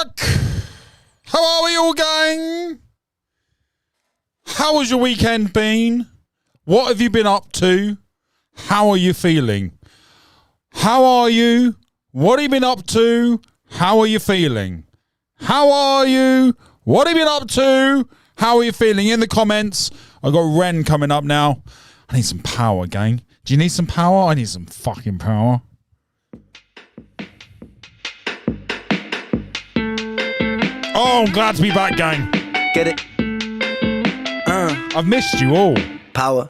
back. How are we all going? How has your weekend been? What have you been up to? How are you feeling? How are you? What have you been up to? How are you feeling? How are you? What have you been up to? How are you feeling? In the comments. I've got Ren coming up now. I need some power, gang. Do you need some power? I need some fucking power. Oh, I'm glad to be back, gang. Get it? I've missed you all. Power.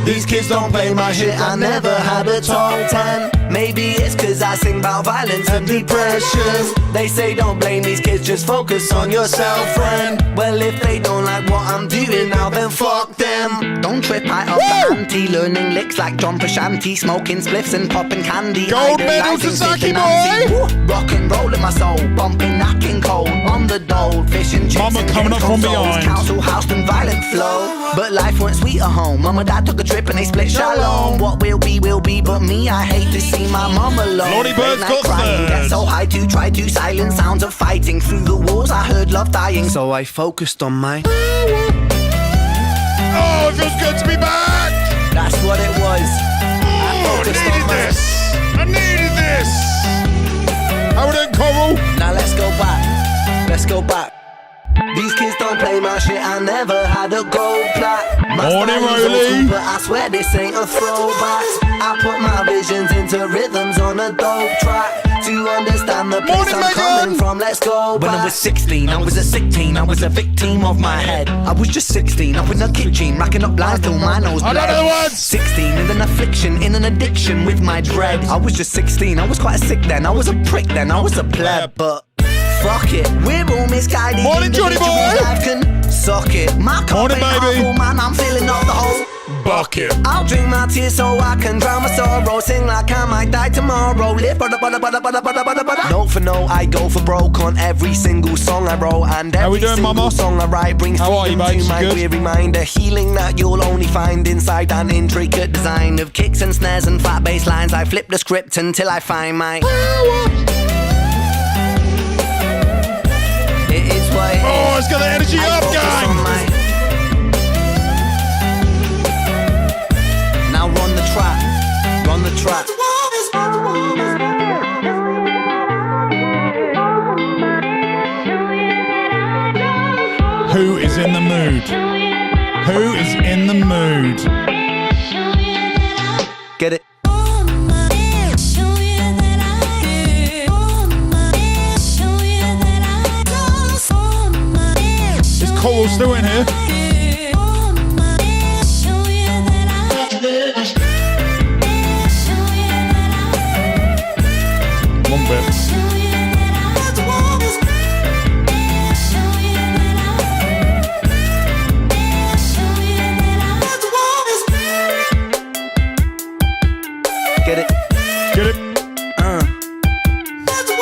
These kids don't play my shit, I never had a top 10. Maybe it's cause I sing about violence and depression. They say don't blame these kids, just focus on yourself, friend. Well, if they don't like what I'm doing now, then fuck them. Don't trip, I up the ante, learning licks like John Pashanti, smoking spliffs and popping candy. Gold medal to Saki boy! Rock and roll in my soul, bumping, knocking cold on the dole, fishing chips Mama and coming up from behind. Council house and violent flow. But life weren't sweet at home. Mum and dad took a trip and they split shalom. What will be, but me, I hate to see my mum alone. Lordy Bird's got crying, get so high to try to silence sounds of fighting. Through the walls I heard love dying, so I focused on my Oh, it feels good to be back. That's what it was. I needed this. I needed this. How we doing, Coral? Now let's go back. Let's go back. These kids don't play my shit, I never had a gold plat. Morning, Rolly. But I swear this ain't a throwback. I put my visions into rhythms on a dope track. To understand the place I'm coming from, let's go back. When I was 16, I was a sick teen. I was a victim of my head. I was just 16, up in the kitchen, racking up lines till my nose bled. I don't know the words. 16, in an affliction, in an addiction with my dread. I was just 16, I was quite sick then. I was a prick then, I was a pleb, but fuck it, we're all misguided. Morning, Johnny boy. Life can suck it. My cup Morning, ain't baby. full, man, I'm filling up the whole bucket. I'll drink my tears so I can drown my sorrow. Sing like I might die tomorrow. Live note for note, I go for broke on every single song I wrote. And every single song I write brings freedom to my weary mind. A healing that you'll only find inside an intricate design of kicks and snares and fat bass lines. I flip the script until I find my It is what it is. Oh, it's got the energy up, gang. Now run the track, run the track. Who is in the mood? Who is in the mood? Get it? Is Coral still in here? One bit. Get it? Get it?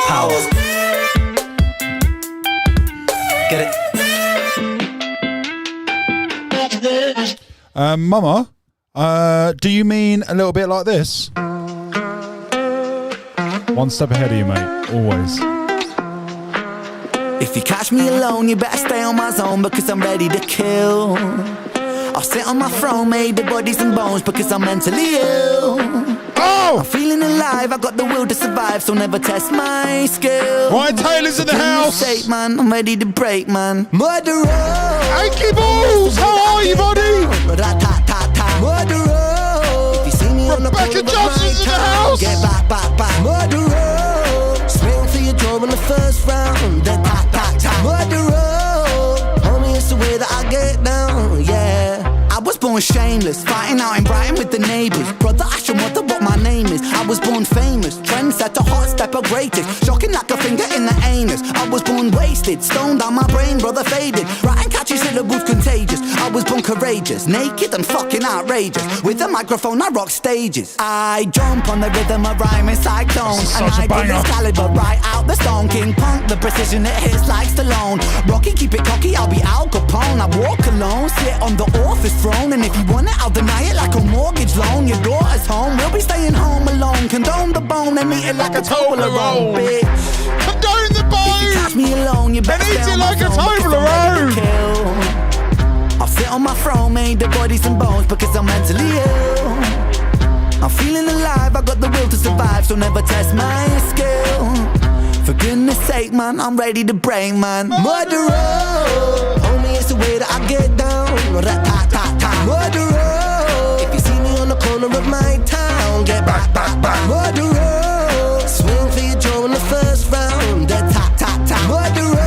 Power. Get it? Mama, do you mean a little bit like this? One step ahead of you, mate. Always. If you catch me alone, you better stay on my zone because I'm ready to kill. I'll sit on my throne made of bodies and bones because I'm mentally ill. Oh! I'm feeling alive, I got the will to survive, so never test my skill. Ryan Taylor's in the house. Mistake, man, I'm ready to break, man. Murderer! Achy balls! How are you, buddy? Murderer! If you see me on the Rebecca Johnson's in the house. Get back, back, back. Murderer! Swing for your jaw in the first round. Then tap, tap, tap. Murderer! Homie, it's the way that I get down, yeah. I was born shameless. shameless, fighting out in Brighton with the neighbours. Brother, ask your mother what my name is. I was born famous, trendsetter, hot stepper, greatest, shocking like a finger in the anus. I was born wasted, stoned on my brain, brother faded. Writing catchy syllables contagious. I was born courageous, naked and fucking outrageous. With a microphone, I rock stages. I jump on the rhythm of rhyming cyclone, and I pull this caliber right out the stone. King Punk, the precision it hits like Stallone. Rocky, keep it cocky, I'll be Al Capone. I walk alone, sit on the office throne, and if you want it, I'll deny it like a mortgage loan. Your daughter's home, we'll be staying home alone. Condone the bone and eat it like a Toblerone, bitch. Condone the bone! If you catch me alone, you better eat stay it on like my a zone, Toblerone! I'll sit on my throne, made the bodies and bones, because I'm mentally ill. I'm feeling alive, I got the will to survive, so never test my skill. For goodness sake, man, I'm ready to break, man. Murderer, homie, it's the way that I get down. Murderer, if you see me on the corner of my town, get back. Murderer, swing for your jaw in the first round. Murderer,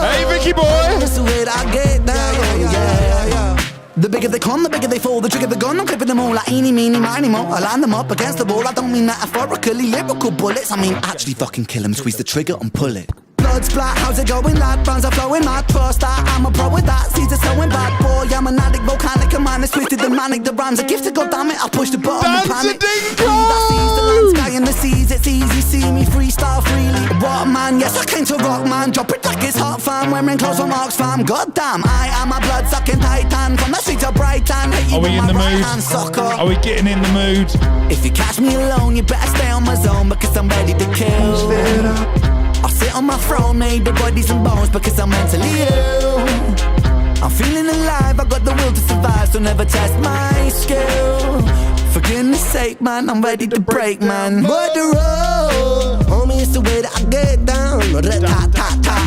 hey, Vicky boy, it's the way that I get down. Yeah. The bigger they come, the bigger they fall. The trigger the gun, I'm clipping them all like eeny, meeny, miny, mo. I line them up against the wall. I don't mean metaphorically, lyrical bullets. I mean actually fucking kill them, squeeze the trigger and pull it. Blood splat, how's it going, lad? Brands are flowing, mad trust that I'm a pro with that. Caesar sewing bad boy, I'm an addict, volcanic, a man is twisted and manic. The rhymes are gifted, goddammit, I push the button and panic. That sees the land, sky and the seas, it's easy, see me freestyle freely. What man, yes I came to rock man, drop it like it's hot fam, wearing clothes from Oxfam. Goddamn, I am a blood sucking titan, from the streets of Brighton. Are we in the mood? Are we getting in the mood? If you catch me alone, you better stay on my zone, because I'm ready to kill. I'll sit on my throne, made the bodies and bones, because I'm mentally ill. I'm feeling alive, I got the will to survive, so never test my skill. For goodness sake, man, I'm ready to break, man. Murderer, homie, it's the way that I get down.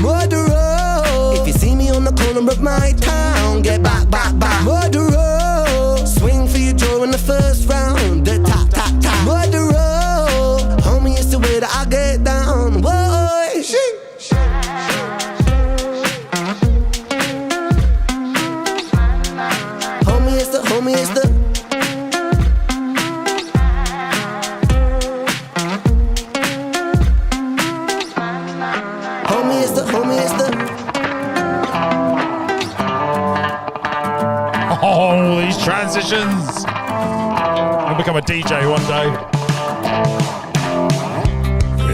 Murderer, if you see me on the corner of my town, get back. Murderer, swing for your jaw in the first round. Murderer, homie, it's the way that I get down. Whoa. Homie, it's the Homie, it's the Oh, these transitions. I'll become a DJ one day.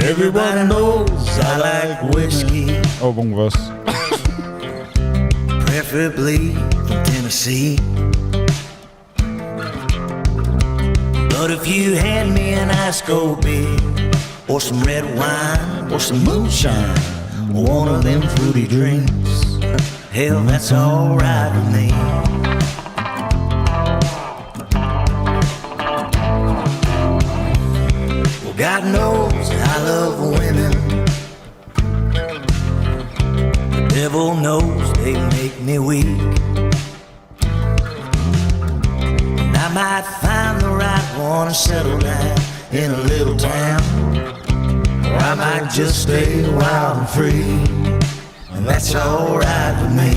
Everybody knows I like whiskey. Oh, wrong verse. Preferably from Tennessee. But if you hand me an ice cold beer, or some red wine, or some moonshine, or one of them fruity drinks, hell, that's alright with me. Well, God knows I love women. The devil knows they make me weak. And I might find the right one and settle down in a little town, or I might just stay wild and free, and that's alright with me.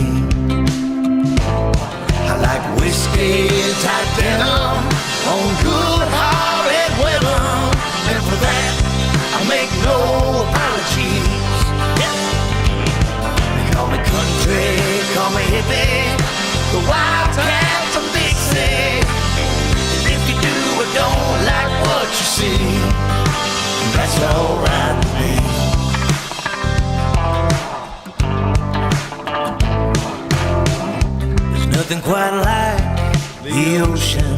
I like whiskey and tight denim on good-hearted women, and for that I make no apologies. Yeah. They call me country, call me hippie, the wildcat from Dixie. And if you do or don't like what you see, that's alright with me. There's nothing quite like the ocean,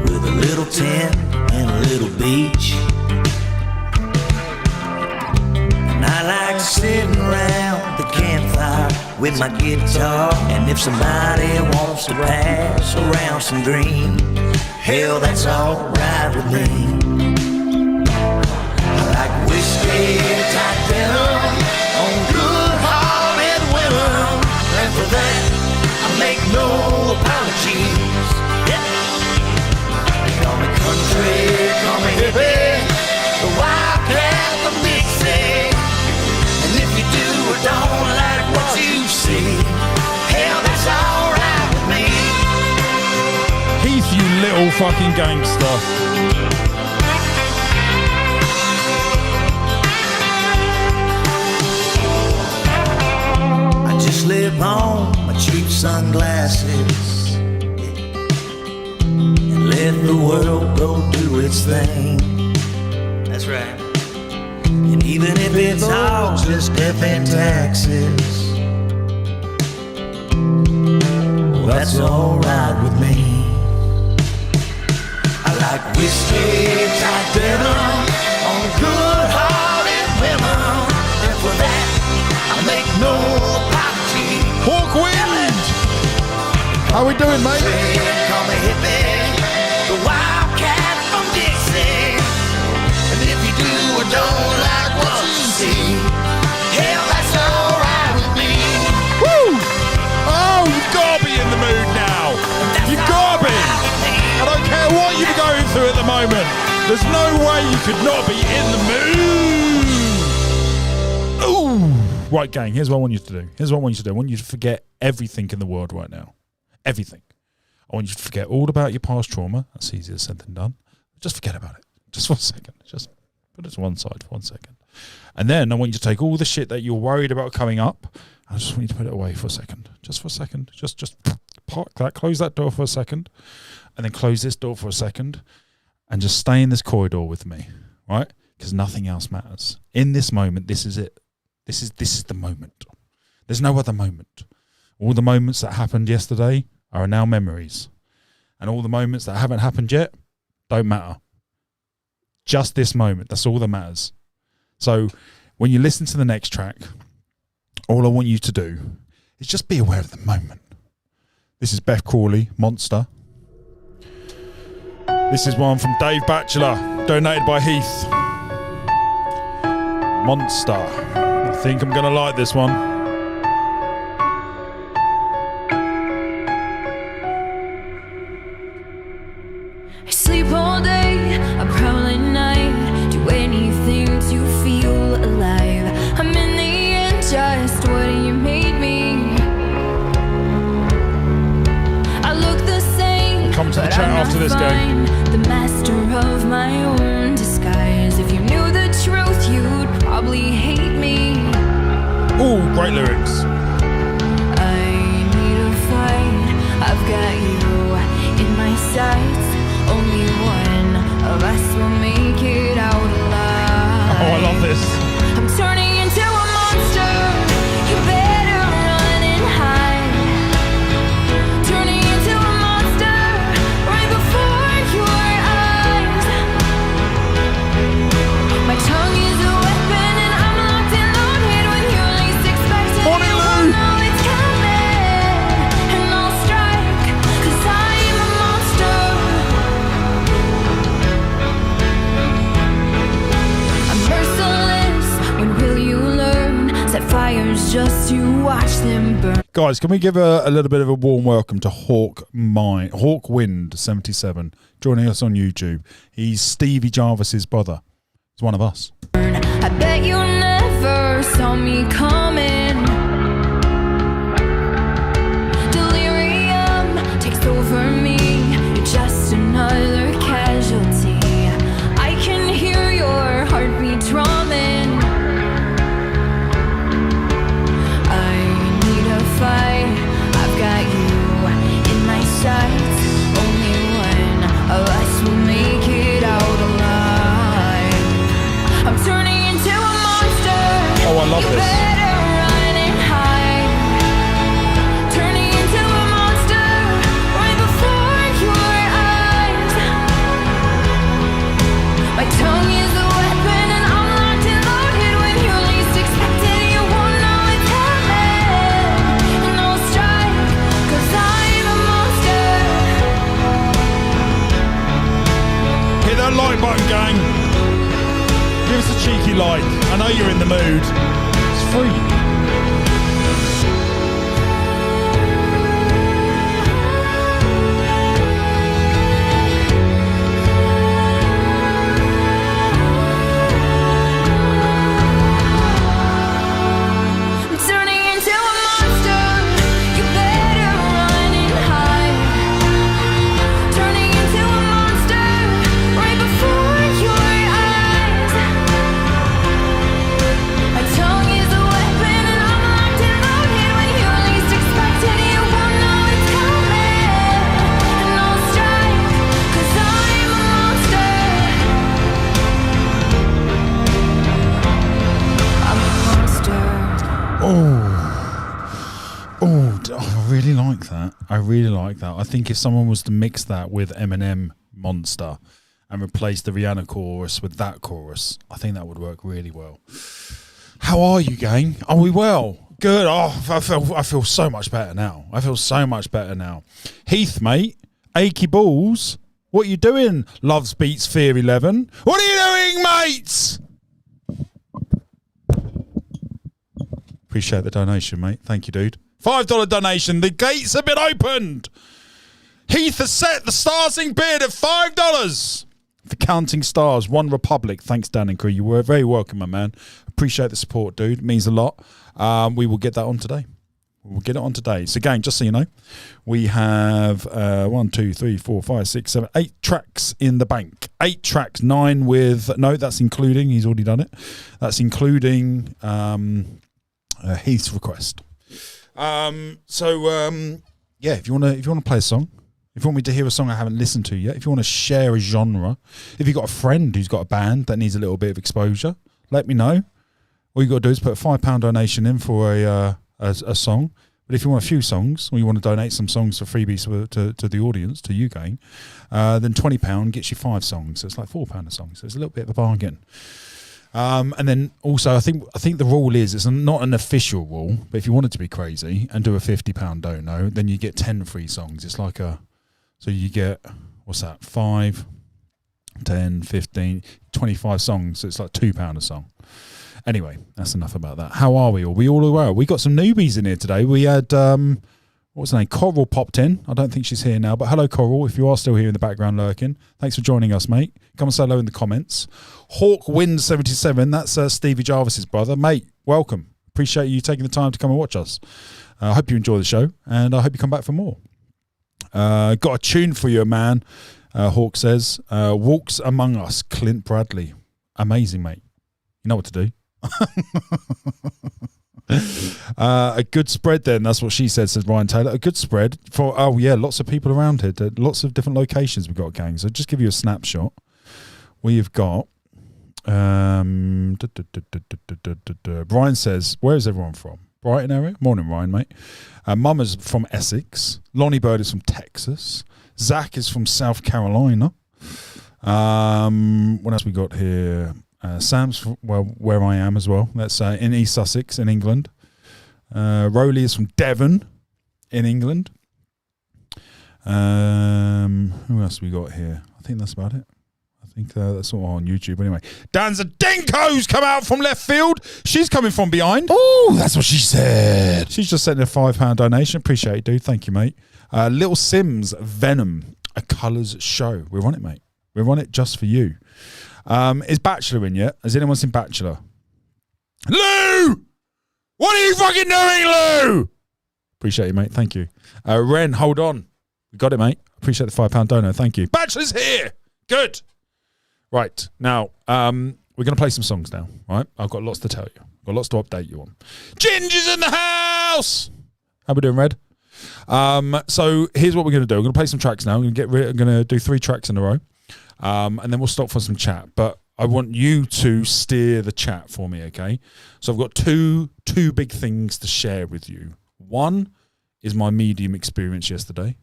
with a little tent and a little beach. And I like sitting around the campfire with my guitar, and if somebody wants to pass around some green, hell, that's alright with me. I like whiskey and tight denim on good-hearted women, and for that I make no apologies. Yeah. They call me country, call me hippie, the wildcat from Dixie. And if you do or don't like what you see, hell, that's alright with me. fucking gangster. I just slip on my cheap sunglasses and let the world go do its thing. That's right. And even if it's all just death and taxes, well, that's alright with me. I like whiskey, tight denim, on good-hearted women, and for that I make no apology. Hawkwind! How we doing, mate? Call me hippie, the wildcat from Dixie. And if you do or don't like what you see, hell, that's alright with me. Woo! Oh, you've got to be in the mood now. You've got to be. I don't care what you're going through at the moment. There's no way you could not be in the mood. Ooh. Right, gang, here's what I want you to do. I want you to forget everything in the world right now. Everything. I want you to forget all about your past trauma. That's easier said than done. Just forget about it. Just for a second. Just put it to one side for 1 second. And then I want you to take all the shit that you're worried about coming up. I just want you to put it away for a second. Just for a second. Just park that. Close that door for a second. And then close this door for a second. And just stay in this corridor with me. Right? Because nothing else matters. In this moment, this is it. This is the moment. There's no other moment. All the moments that happened yesterday are now memories. And all the moments that haven't happened yet don't matter. Just this moment. That's all that matters. So when you listen to the next track, all I want you to do is just be aware of the moment. This is Beth Crawley, Monster. This is one from Dave Batchelor, donated by Heath. Monster. I think I'm going to like this one. I sleep all day, I prowl at night, do anything to feel alive. I'm in the end just what you made me. I look the same, Come to the but chat I'm after not this game. fine. The master of my own disguise. If you knew the truth, you'd probably hate me. Ooh, great lyrics. I need a fight, I've got you in my sights. Only one of us will make it out alive. Oh, I love this. I'm turning into a monster. You better run and hide. Turning into a monster right before your eyes. My tongue is a weapon and I'm locked and loaded when you're least expecting. Morning, Lou. You know it's coming and I'll strike 'cause I'm a monster. I'm merciless. When will you learn? Set fires just to watch them burn. Guys, can we give a little bit of a warm welcome to Hawkwind 77, joining us on YouTube. He's Stevie Jarvis's brother. He's one of us. I bet you never saw me coming. Delirium takes over me. You're just another casualty. I can hear your heartbeat drumming. I need a fight. I've got you in my sights. Only one of us will make it out alive. I'm turning into a monster. Oh, I love You this. better I really like that. I really like that. I think if someone was to mix that with Eminem Monster and replace the Rihanna chorus with that chorus, I think that would work really well. How are you, gang? Are we well? Good. Oh, I feel so much better now. Heath, mate, achy balls. What are you doing? Loves Beats Fear 11. What are you doing, mates? Appreciate the donation, mate. Thank you, dude. $5 donation. The gates have been opened. Heath has set the Starsing bid at $5. For Counting Stars, One Republic. Thanks, Dan and crew. You were very welcome, my man. Appreciate the support, dude. It means a lot. We will get that on today. So, gang, just so you know, we have 8 tracks in the bank. 8 tracks, 9 with... No, that's including... He's already done it. That's including Heath's request. Yeah, if you want to play a song, if you want me to hear a song I haven't listened to yet, if you want to share a genre, if you've got a friend who's got a band that needs a little bit of exposure, let me know. All you got to do is put a £5 donation in for a song. But if you want a few songs, or you want to donate some songs for freebies to the audience, to you gang, then £20 gets you 5 songs. So it's like £4 a song. So it's a little bit of a bargain. And then also, I think the rule is, it's not an official rule, but if you wanted to be crazy and do a £50 dono, then you get 10 free songs. It's like so you get, what's that, 5, 10, 15, 25 songs. So it's like £2 a song. Anyway, that's enough about that. How are we all? We all well. We got some newbies in here today. We had, what's her name? Coral popped in. I don't think she's here now, but hello, Coral, if you are still here in the background lurking. Thanks for joining us, mate. Come and say hello in the comments. Hawk Wind 77, that's Stevie Jarvis's brother. Mate, welcome. Appreciate you taking the time to come and watch us. I hope you enjoy the show, and I hope you come back for more. Got a tune for you, man, Hawk says. Walks Among Us, Clint Bradley. Amazing, mate. You know what to do. A good spread then, that's what she said, says Ryan Taylor. A good spread for, oh yeah, lots of people around here, lots of different locations we've got, gang. So just give you a snapshot. We've got Brian says, where is everyone from? Brighton area? Morning, Ryan, mate. Mama's from Essex. Lonnie Bird is from Texas. Zach is from South Carolina. What else we got here? Sam's where I am as well. That's in East Sussex in England. Rowley is from Devon in England. Who else we got here? I think that's about it. I think that's all on YouTube anyway. Danza Dinko's come out from left field. She's coming from behind. Oh, that's what she said. She's just sent a £5 donation. Appreciate it, dude. Thank you, mate. Little Sims Venom, a colours show. We're on it, mate. We're on it just for you. Is Bachelor in yet? Has anyone seen Bachelor? Lou! What are you fucking doing, Lou? Appreciate you, mate. Thank you. Ren, hold on. We got it, mate. Appreciate the £5 donor. Thank you. Bachelor's here. Good. Right. Now, we're going to play some songs now, right? I've got lots to tell you. I've got lots to update you on. Ginger's in the house! How we doing, Red? So here's what we're going to do. We're going to play some tracks now. I'm going to do 3 tracks in a row. And then we'll stop for some chat. But I want you to steer the chat for me, okay? So I've got two big things to share with you. 1 is my medium experience yesterday.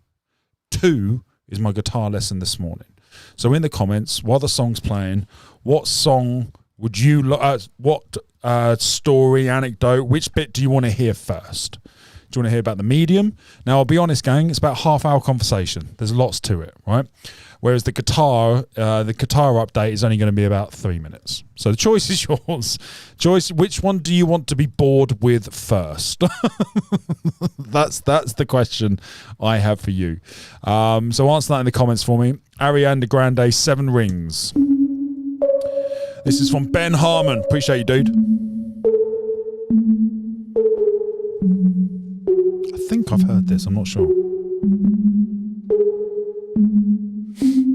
2 is my guitar lesson this morning. So in the comments, while the song's playing, what song would you what story, anecdote, which bit do you want to hear first? Do you want to hear about the medium? Now, I'll be honest, gang, it's about a half-hour conversation. There's lots to it, right? Whereas the guitar update is only going to be about 3 minutes. So the choice is yours. Which one do you want to be bored with first? That's the question I have for you. So answer that in the comments for me. Ariana Grande, 7 Rings. This is from Ben Harmon. Appreciate you, dude. I think I've heard this. I'm not sure.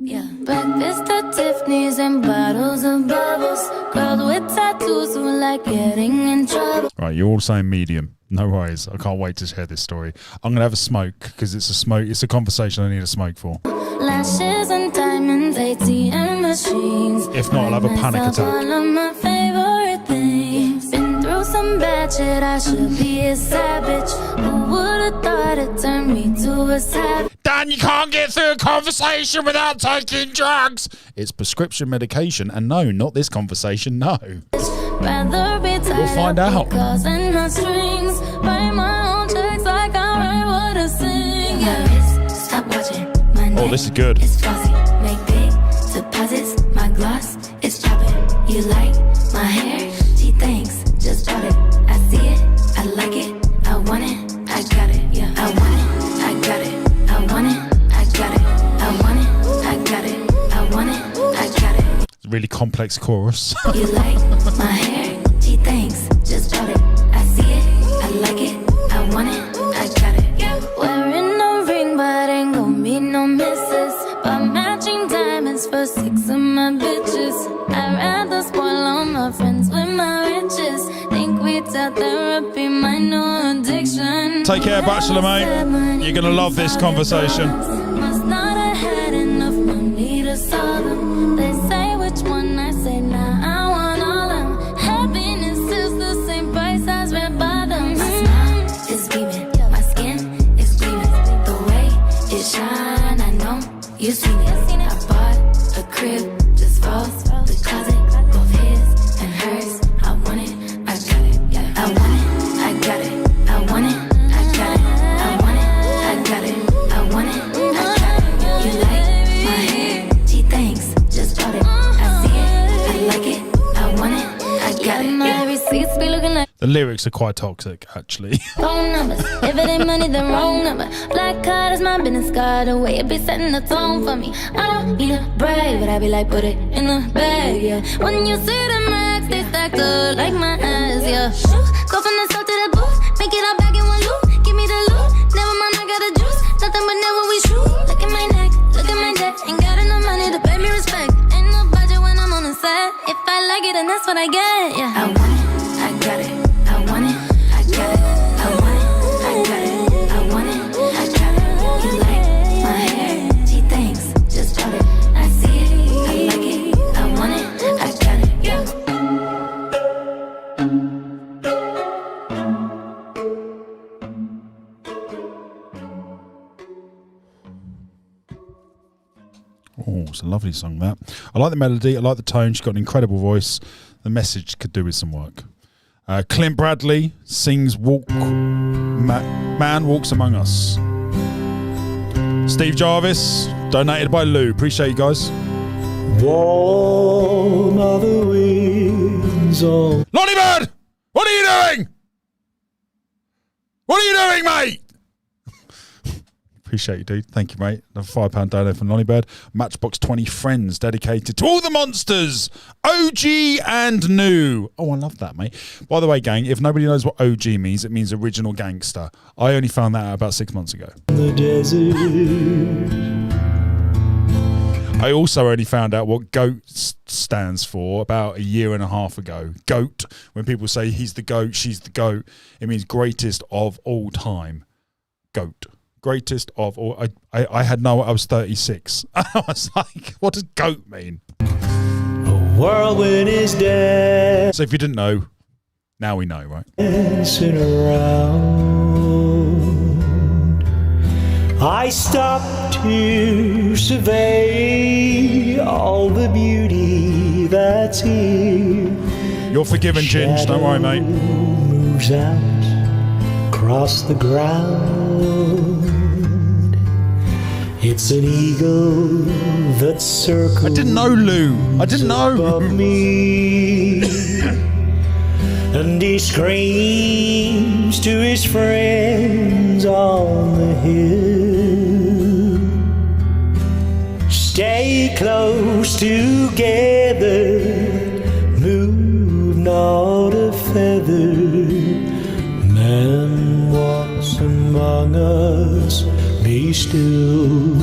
Yeah. Breakfast at Tiffany's and bottles of bubbles. Girls with tattoos who like getting in trouble. Right, you're all saying medium. No worries. I can't wait to share this story. I'm going to have a smoke because it's a conversation I need a smoke for. Lashes and diamonds, ATM machines. If not, I'll have a panic attack. One of my favorite things. Been through some bad ratchet, I should be a savage. Who would've thought it turned me to a savage? Dan, you can't get through a conversation without taking drugs. It's prescription medication, and no, not this conversation, no. Rather be tied We'll find out. Causing my strings, write my own checks like I write what I sing. Yeah, stop watching my neck. Oh, this is good. It's flossy, make big deposits. My gloss is chopping. You like my hair? She thinks, just bought it. I see it, I like it, I want it, I got it. Yeah, I want it, I got it, I want it, I got it, I want it, I got it, I want it, I got it. It's a really complex chorus. You like my hair? She thinks, just bought it. I see it, I like it, I want it, I got it. Wearing a ring, but ain't gon' be no misses. But matching diamonds for 6 of my bitches. I'd rather spoil all my friends with my riches. Think we tell therapy my new addiction. Take care, Bachelor, mate. You're gonna love this conversation. Must not have had enough money to solve them. They say which one, I say nah, I want all them. Happiness is the same price as red bottoms. My smile is beaming, my skin is gleaming. The way it shine, I know you've seen it. I bought a crib, just falls the closet, both his and hers. I want it, I got it. Yeah, I want it, I got it. I want it, I got it. I want it, I got it. I want it, I got it. You like my hair? She thinks, just bought it. I see it, I like it. I want it, I got it. My receipts be looking like The lyrics are quite toxic, actually. phone numbers. If it ain't money, then wrong number. Black card is my business card. The way it be setting the tone for me. I don't need a brag, but I be like, put it in the bag, yeah. When you see the max, they stacked up like my ass, yeah. Go from the south to the booth, make it all back in one loop. Give me the loot, never mind, I got the juice. Nothing but never we shoot. Look at my neck, look at my debt. Ain't got enough money to pay me respect. Ain't no budget when I'm on the set. If I like it, then that's what I get, yeah. I want it, I got it. I want it, I got it. I want it, I got it. I want it, I got it. You like my hair? She thinks, just bought it. I see it, I like it. I want it, I got it. Yeah. Oh, it's a lovely song, that. I like the melody. I like the tone. She's got an incredible voice. The message could do with some work. Clint Bradley sings Man Walks Among Us. Steve Jarvis, donated by Lou. Appreciate you guys. Warm are the winds on. Lonnie Bird! What are you doing? What are you doing, mate? Appreciate you, dude. Thank you, mate. Another £5 donate from Lonnie Bird. Matchbox 20 Friends, dedicated to all the monsters, OG and new. Oh, I love that, mate. By the way, gang, if nobody knows what OG means, it means original gangster. I only found that out about 6 months ago. The desert. I also only found out what GOAT stands for about a year and a half ago. GOAT, when people say he's the GOAT, she's the GOAT, it means greatest of all time. GOAT. Greatest of all. I had no, I was 36. I was like, what does GOAT mean? A whirlwind is dead. So if you didn't know, now we know, right? Dancing around. I stopped to survey all the beauty that's here. You're forgiven, Ginge. Don't worry, mate. Moves out across the ground. It's an eagle that circles. I didn't know, Lou. I didn't know. Above me. And he screams to his friends on the hill. Stay close together, move not a feather. Man walks among us, be still.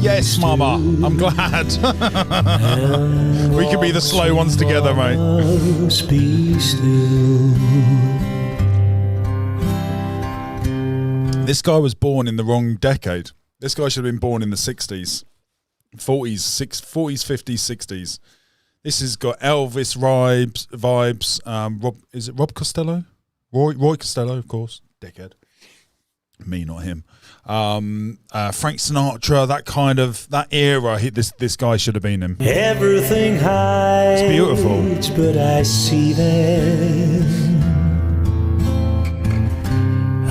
Yes, Mama. I'm glad. We could be the slow ones together, mate. Be still. This guy was born in the wrong decade. This guy should have been born in the 60s, 40s, 50s, 60s. This has got Elvis vibes. Rob Costello? Roy Costello, of course, dickhead. Me, not him. Frank Sinatra, that era. This guy should have been him. Everything hides, It's beautiful. but I see them.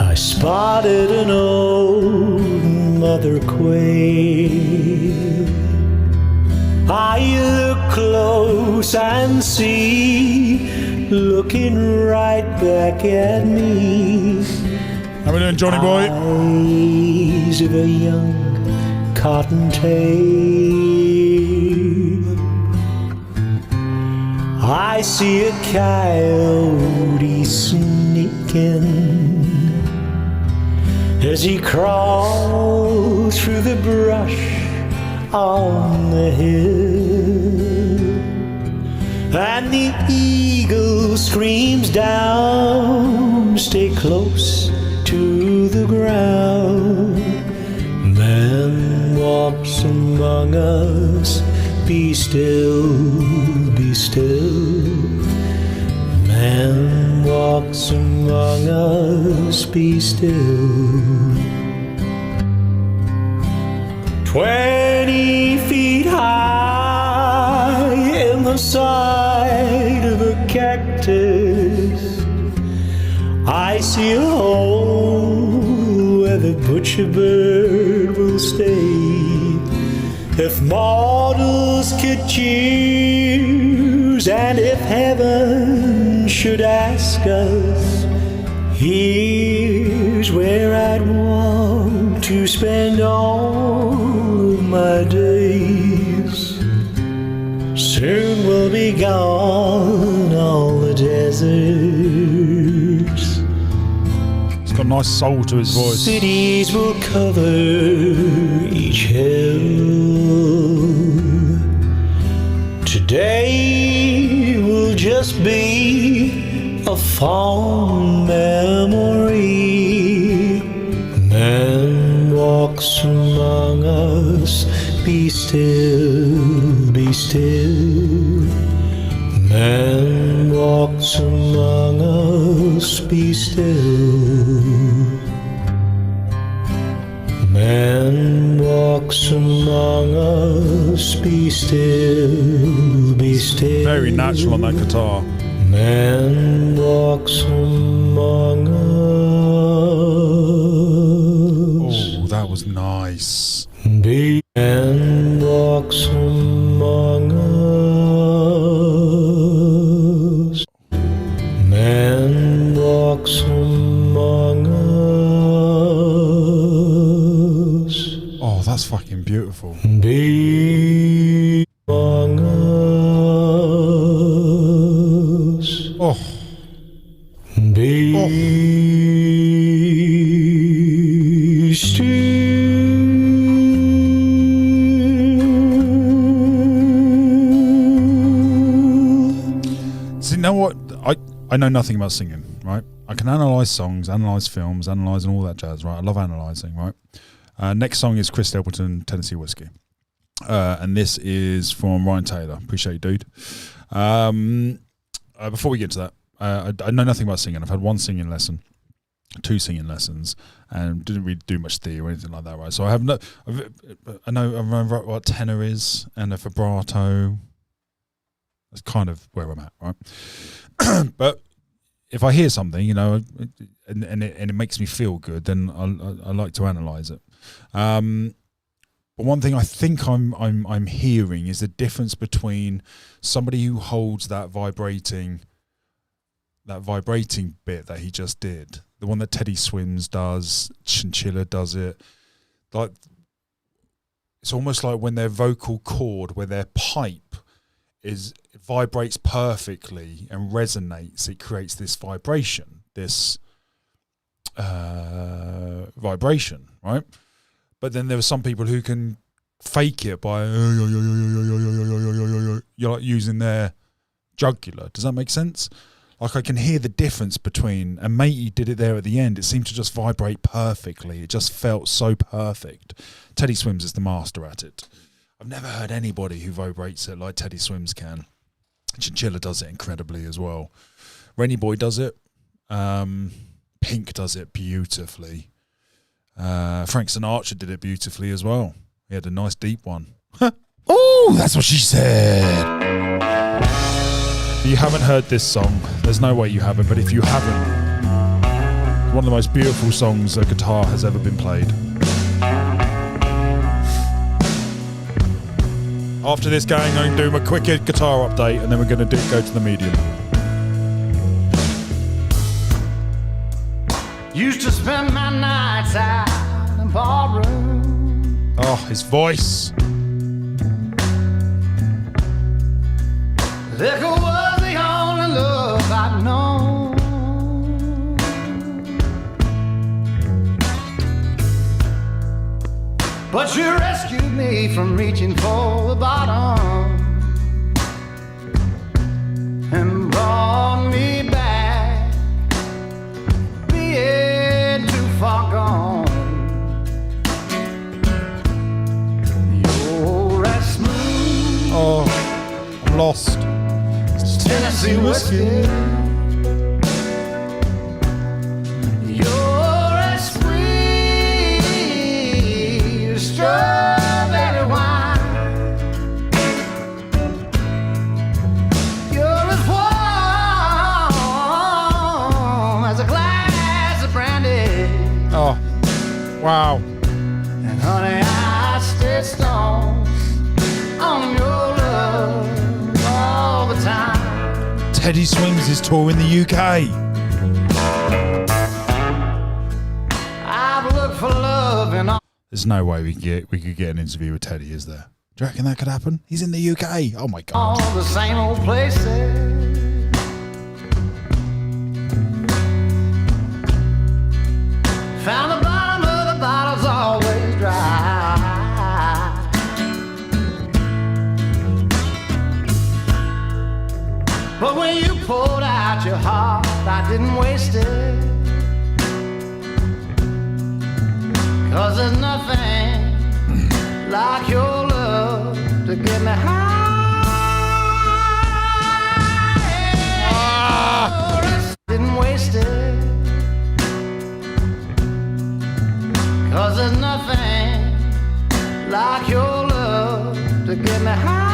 I spotted an old mother quail. I look close and see, looking right back at me. How we doing, Johnny boy? Eyes of a young cottontail. I see a coyote sneaking as he crawls through the brush on the hill, and the eagle screams down, stay close to the ground. Man walks among us, be still, be still. Man walks among us, be still. 20 feet high in the side of a cactus, I see a hole where the butcher bird will stay. If mortals could choose, and if heaven should ask us, here's where I'd want to spend all of my days. Soon we'll be gone, all the deserts. He's got a nice soul to his voice. Cities will cover each hill. Today will just be a fond memory. Man walks among us, be still, be still. Man walks among us, be still. Man walks among us, be still, be still. Very natural on that guitar. Man walks among us. Oh, that was nice. Be man walks among us. Man walks among us. Oh, that's fucking beautiful. Be among us. Oh, Be still. see, you know what? I know nothing about singing, right? I can analyse songs, analyse films, analyse and all that jazz, right? I love analysing, right? Next song is Chris Stapleton, Tennessee Whiskey. And this is from Ryan Taylor. Appreciate you, dude. Before we get to that, I know nothing about singing. I've had one singing lesson, 2 singing lessons, and didn't really do much theory or anything like that, right? So I have I remember what tenor is and a vibrato. That's kind of where I'm at, right? But if I hear something, you know, and it makes me feel good, then I like to analyse it. But one thing I think I'm hearing is the difference between somebody who holds that vibrating bit that he just did, the one that Teddy Swims does, Chinchilla does it, like it's almost like when their vocal cord, where their pipe vibrates perfectly and resonates, it creates this vibration, right? But then there are some people who can fake it by you're like using their jugular. Does that make sense? Like I can hear the difference between, and Matey did it there at the end. It seemed to just vibrate perfectly. It just felt so perfect. Teddy Swims is the master at it. I've never heard anybody who vibrates it like Teddy Swims can. Chinchilla does it incredibly as well. Rennie Boy does it. Pink does it beautifully. Frank Sinatra did it beautifully as well. He had a nice deep one. Oh, that's what she said. If you haven't heard this song, there's no way you haven't, but if you haven't, one of the most beautiful songs a guitar has ever been played. After this, gang, I'm going to do my quick guitar update, and then we're going to go to the medium. Used to spend my nights out in barroom. Oh, his voice. Liquor was the only love I'd known. But you rescued me from reaching for the bottom and brought me back, being too far gone. You're as smooth. Oh, I'm lost. Tennessee whiskey. You're as sweet as strawberry wine. You're as warm as a glass of brandy. Oh, wow. And honey, I stay strong on your love all the time. Teddy Swims is touring the UK. I've looked for love in all. There's no way we could get an interview with Teddy, is there? Do you reckon that could happen? He's in the UK. Oh my All God. the same old places. Found the bottom of the bottle's always dry. But when you poured out your heart, I didn't waste it. 'Cause there's nothing like your love to get me high. Didn't waste it. 'Cause there's nothing like your love to get me high.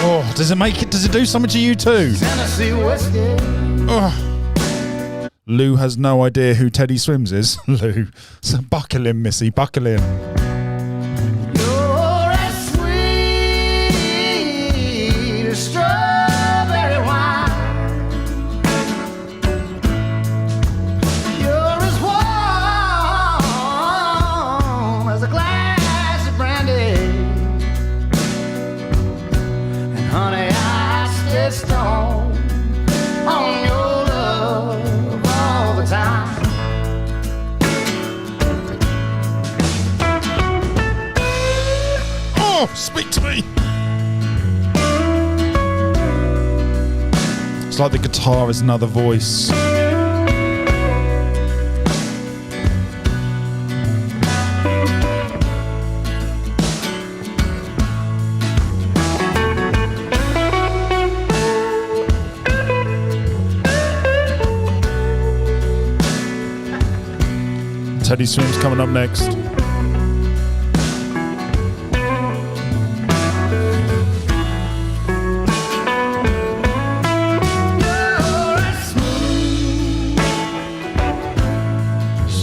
Oh, does it do something to you too? Tennessee whiskey. Oh. Lou has no idea who Teddy Swims is. Lou, so buckle in, Missy, buckle in. You're as sweet as strawberry wine. You're as warm as a glass of brandy. And honey, I stay strong on your love all the time. Oh, speak to me. It's like the guitar is another voice. Teddy Swims coming up next.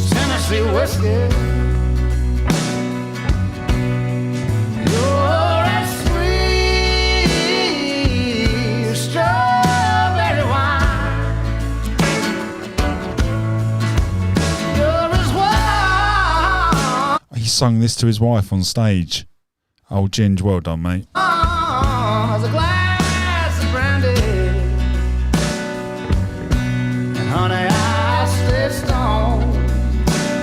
Tennessee whiskey. You're as sweet as strawberry wine. You're as warm He sung this to his wife on stage. Oh, Ginge, well done, mate. as a glass of brandy. And honey, I stay strong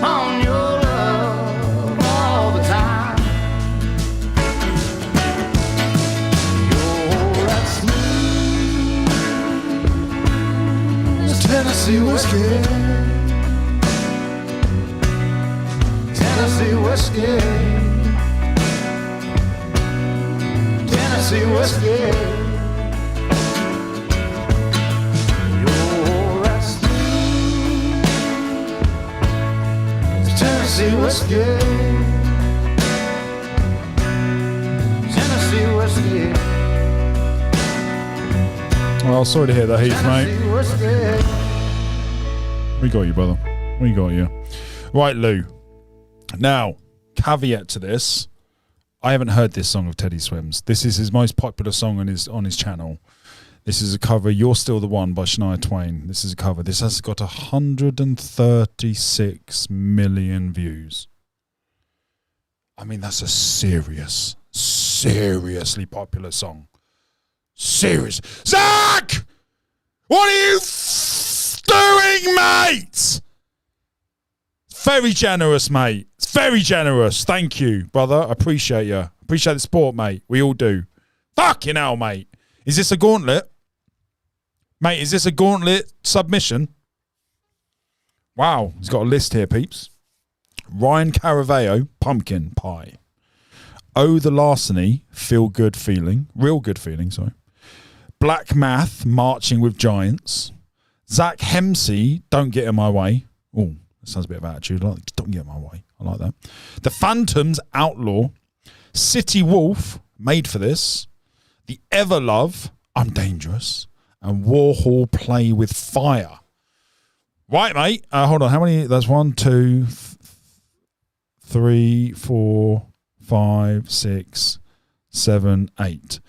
on your love all the time. You're that smooth as Tennessee whiskey. Tennessee whiskey. Tennessee whiskey. You're asking. Tennessee whiskey. Tennessee whiskey. Well, sorry to hear that, Heath, mate. Tennessee whiskey. We got you, brother. We got you. Right, Lou. Now, caveat to this. I haven't heard this song of Teddy Swims. This is his most popular song on his channel. This is a cover, You're Still the One by Shania Twain. This is a cover. This has got 136 million views. I mean, that's a seriously popular song. Serious. Zach! What are you doing, mate? Very generous, mate. It's very generous. Thank you, brother. I appreciate you. Appreciate the support, mate. We all do. Fucking hell, mate. Is this a gauntlet? Mate, is this a gauntlet submission? Wow. He's got a list here, peeps. Ryan Caraveo, Pumpkin Pie. Oh, the Larceny, Feel Good Feeling. Real Good Feeling, sorry. Black Math, Marching with Giants. Zach Hemsey, Don't Get in My Way. Oh, that sounds a bit of attitude. Like, don't get in my way. I like that. The Phantoms, Outlaw. City Wolf, Made for This. The Everlove, I'm Dangerous. And Warhol, Play with Fire. Right, mate. Hold on. How many? That's 1, 2, 3, 4, 5, 6, 7, 8.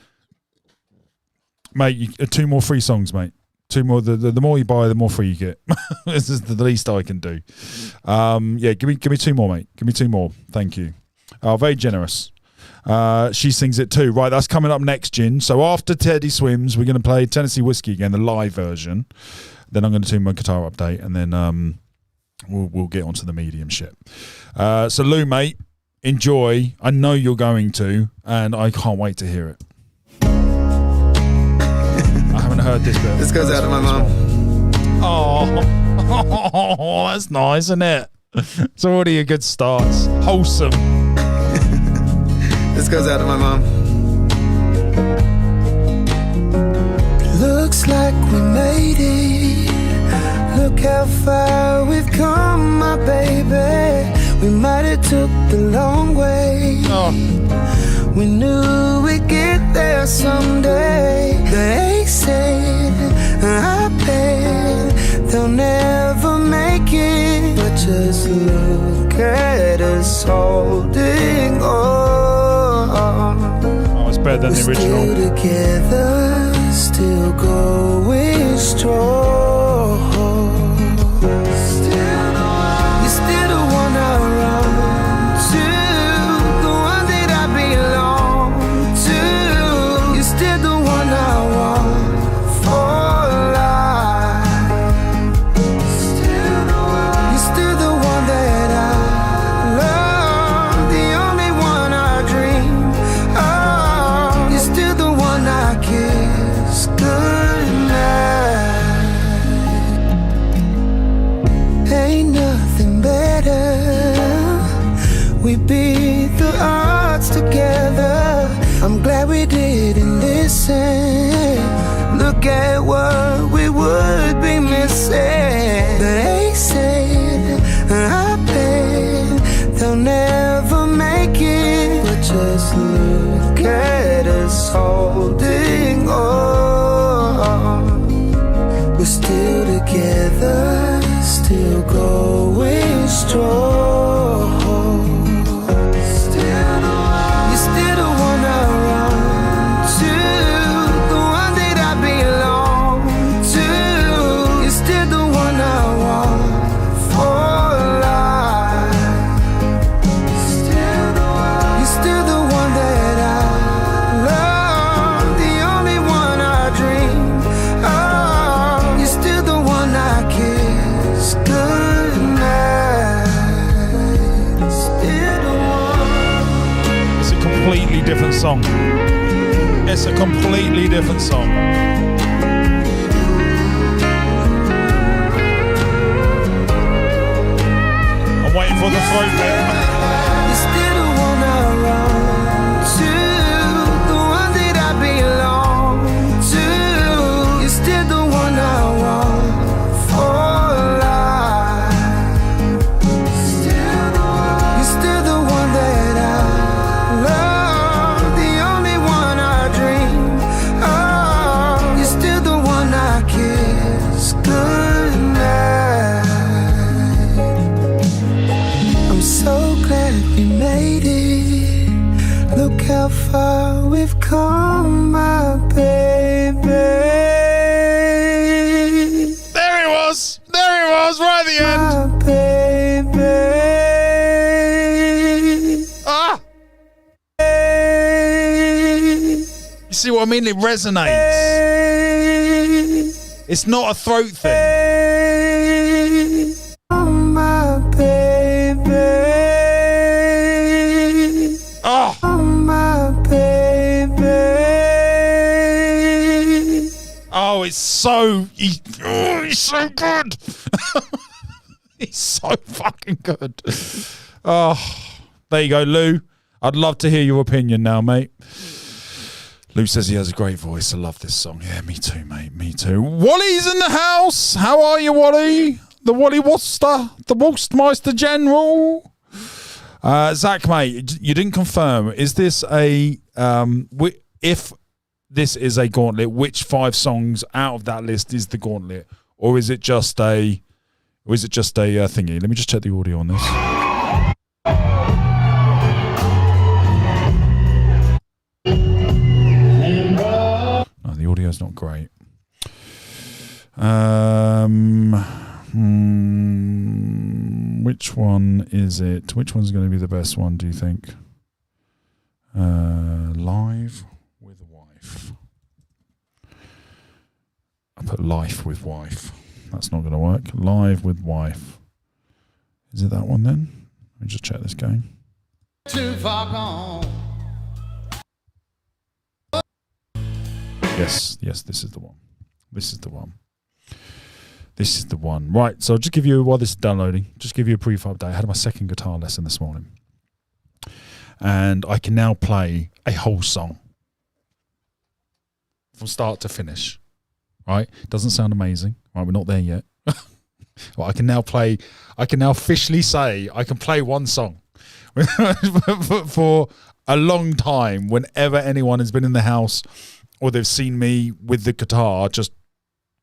Mate, 2 more free songs, mate. 2 more. The more you buy, the more free you get. This is the least I can do. Yeah, give me 2 more, mate. Give me 2 more. Thank you. Very generous. She Sings It Too. Right, that's coming up next, Gin. So after Teddy Swims, we're going to play Tennessee Whiskey again, the live version. Then I'm going to do my guitar update, and then we'll get onto the medium shit. So Lou, mate, enjoy. I know you're going to, and I can't wait to hear it. I haven't heard this bit. This goes out to my mom. Oh, that's nice, isn't it? It's already a good start. Wholesome. This goes out to my mom. Looks like we made it. Look how far we've come, my baby. We might have took the long way. Oh. We knew we'd get there someday. They said, I bet they'll never make it. But just look at us holding on. Oh, it's better than the original. Still together, still going strong. You're still the one I run to, the one that I belong to. You're still the one I want for life. You're still the one that I love, the only one I dream of. You're still the one I kiss goodnight. Ain't nothing better. We beat the odds together. I'm glad we didn't listen. Look at what we would be missing. They said, I bet they'll never make it. But just look at us holding on. We're still together, still going strong. You're still the one I run to, the one that I belong to. You're still the one I want for life. You're still the one that I love, the only one I dream of. You're still the one I kiss goodnight. Still the one. It's a completely different song. It's a completely different song. I'm waiting for the throat bit. You're still the one I run to, the one that I you've come, my baby. There he was, right at the end. My baby. Ah! You see what I mean? It resonates. It's not a throat thing. Oh, my baby. Oh, Oh, my baby. oh, it's so he's so good. He's so fucking good. Oh, there you go, Lou. I'd love to hear your opinion now, mate. Lou says he has a great voice. I love this song. Yeah, me too, mate. Me too. Wally's in the house. How are you, Wally? The Wally Worcester, the Worcester General. Zach, mate, you didn't confirm. Is this a if this is a gauntlet? Which 5 songs out of that list is the gauntlet, or is it just a thingy? Let me just check the audio on this. No, the audio's not great. Which one is it? Which one's going to be the best one, do you think? Live with Wife. I put Life with Wife. That's not going to work. Live with Wife. Is it that one then? Let me just check this game. Too far gone. Yes, this is the one. This is the one. This is the one. Right, so I'll just give you, while this is downloading, just give you a brief update. I had my second guitar lesson this morning. And I can now play a whole song. From start to finish. Right? Doesn't sound amazing. Right, we're not there yet. Well, I can now officially say I can play one song. For a long time, whenever anyone has been in the house or they've seen me with the guitar just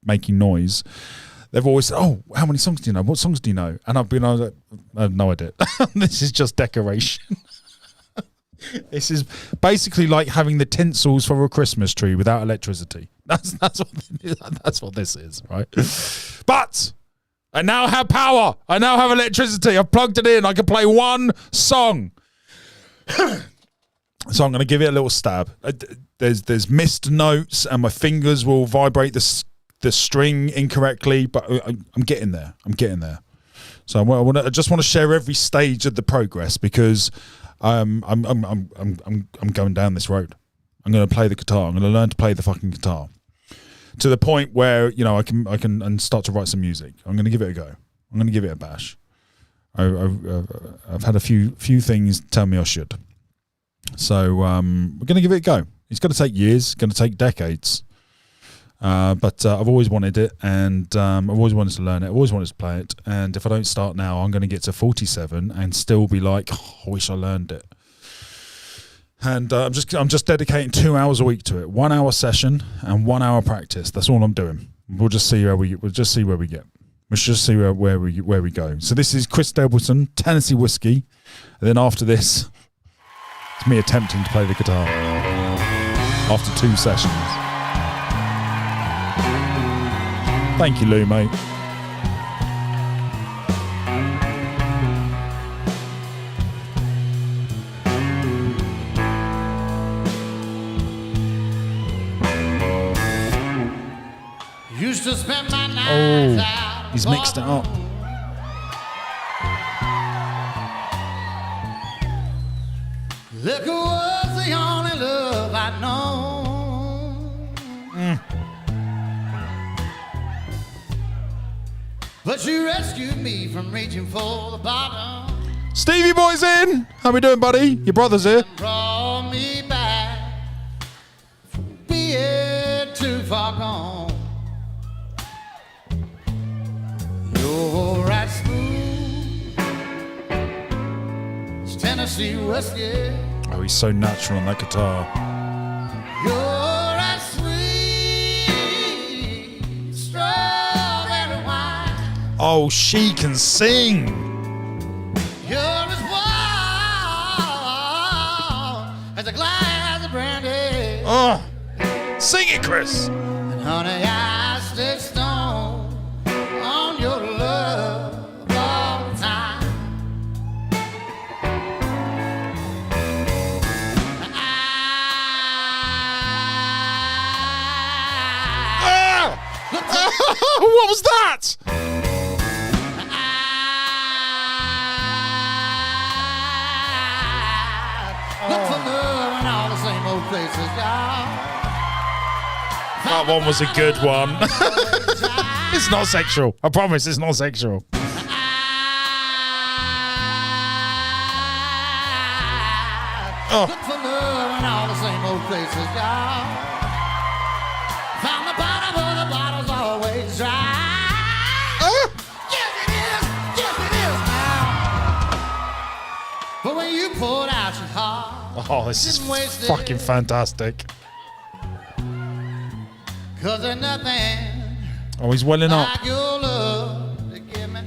making noise, they've always said, "Oh, how many songs do you know? What songs do you know?" And I've been like, I have no idea. This is just decoration. This is basically like having the tinsels for a Christmas tree without electricity. That's what this is, right? But I now have power. I now have electricity. I've plugged it in. I can play one song. So I'm going to give it a little stab. There's missed notes, and my fingers will vibrate the string incorrectly, but I'm getting there. So I just want to share every stage of the progress, because I'm going down this road. I'm going to play the guitar. I'm going to learn to play the fucking guitar to the point where, you know, I can and start to write some music. I'm going to give it a go. I'm going to give it a bash. I've had a few things tell me I should. So we're going to give it a go. It's going to take years. It's going to take decades. But I've always wanted it, and I've always wanted to learn it. I've always wanted to play it. And if I don't start now, I'm going to get to 47 and still be like, oh, I wish I learned it. And I'm just dedicating 2 hours a week to it. 1 hour session and 1 hour practice. That's all I'm doing. We'll just see where we get. We'll just see where we go. So this is Chris Stapleton, Tennessee Whiskey. And then after this, it's me attempting to play the guitar after 2 sessions. Thank you, Lou, mate. Used to spend my nights out. He's mixed it up. Liquor was the only love I'd known. But you rescued me from reaching for the bottom. Stevie Boy's in. How we doing, buddy? Your brother's here. Brought me back. Be it too far gone. You're right smooth. It's Tennessee whiskey. Oh, he's so natural on that guitar. You're right sweet. Strawberry wine. Oh, she can sing. You're as warm as a glass of brandy. Sing it, Chris. And honey, I stay stoned on your love all the time. What was that? Look for love in all the same old places, y'all. That one was a good one. It's not sexual. I promise it's not sexual. Look for love in all the same old places, y'all. Found the bottom of the bottle's always dry. Yes, it is now. But when you pour it out your heart, Oh, this is didn't waste it. fucking fantastic. 'Cause there's nothing Oh, he's welling up. like your love to give me.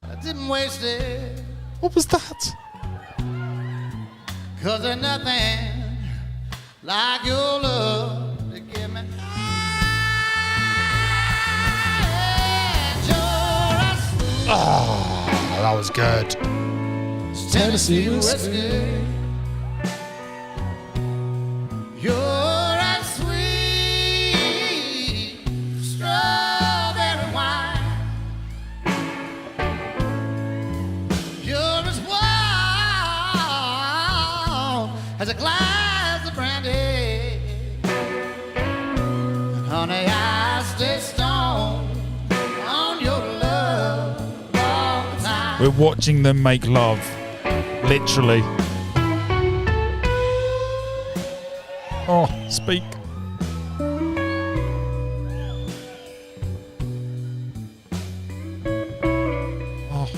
I didn't waste it. What was that? 'Cause there's nothing like your love to give me. Oh, that was good. Tennessee whiskey. You're as sweet strawberry wine. You're as warm as a glass of brandy. And honey, I stay stoned on your love all the time. We're watching them make love. Literally. Oh, speak. Oh.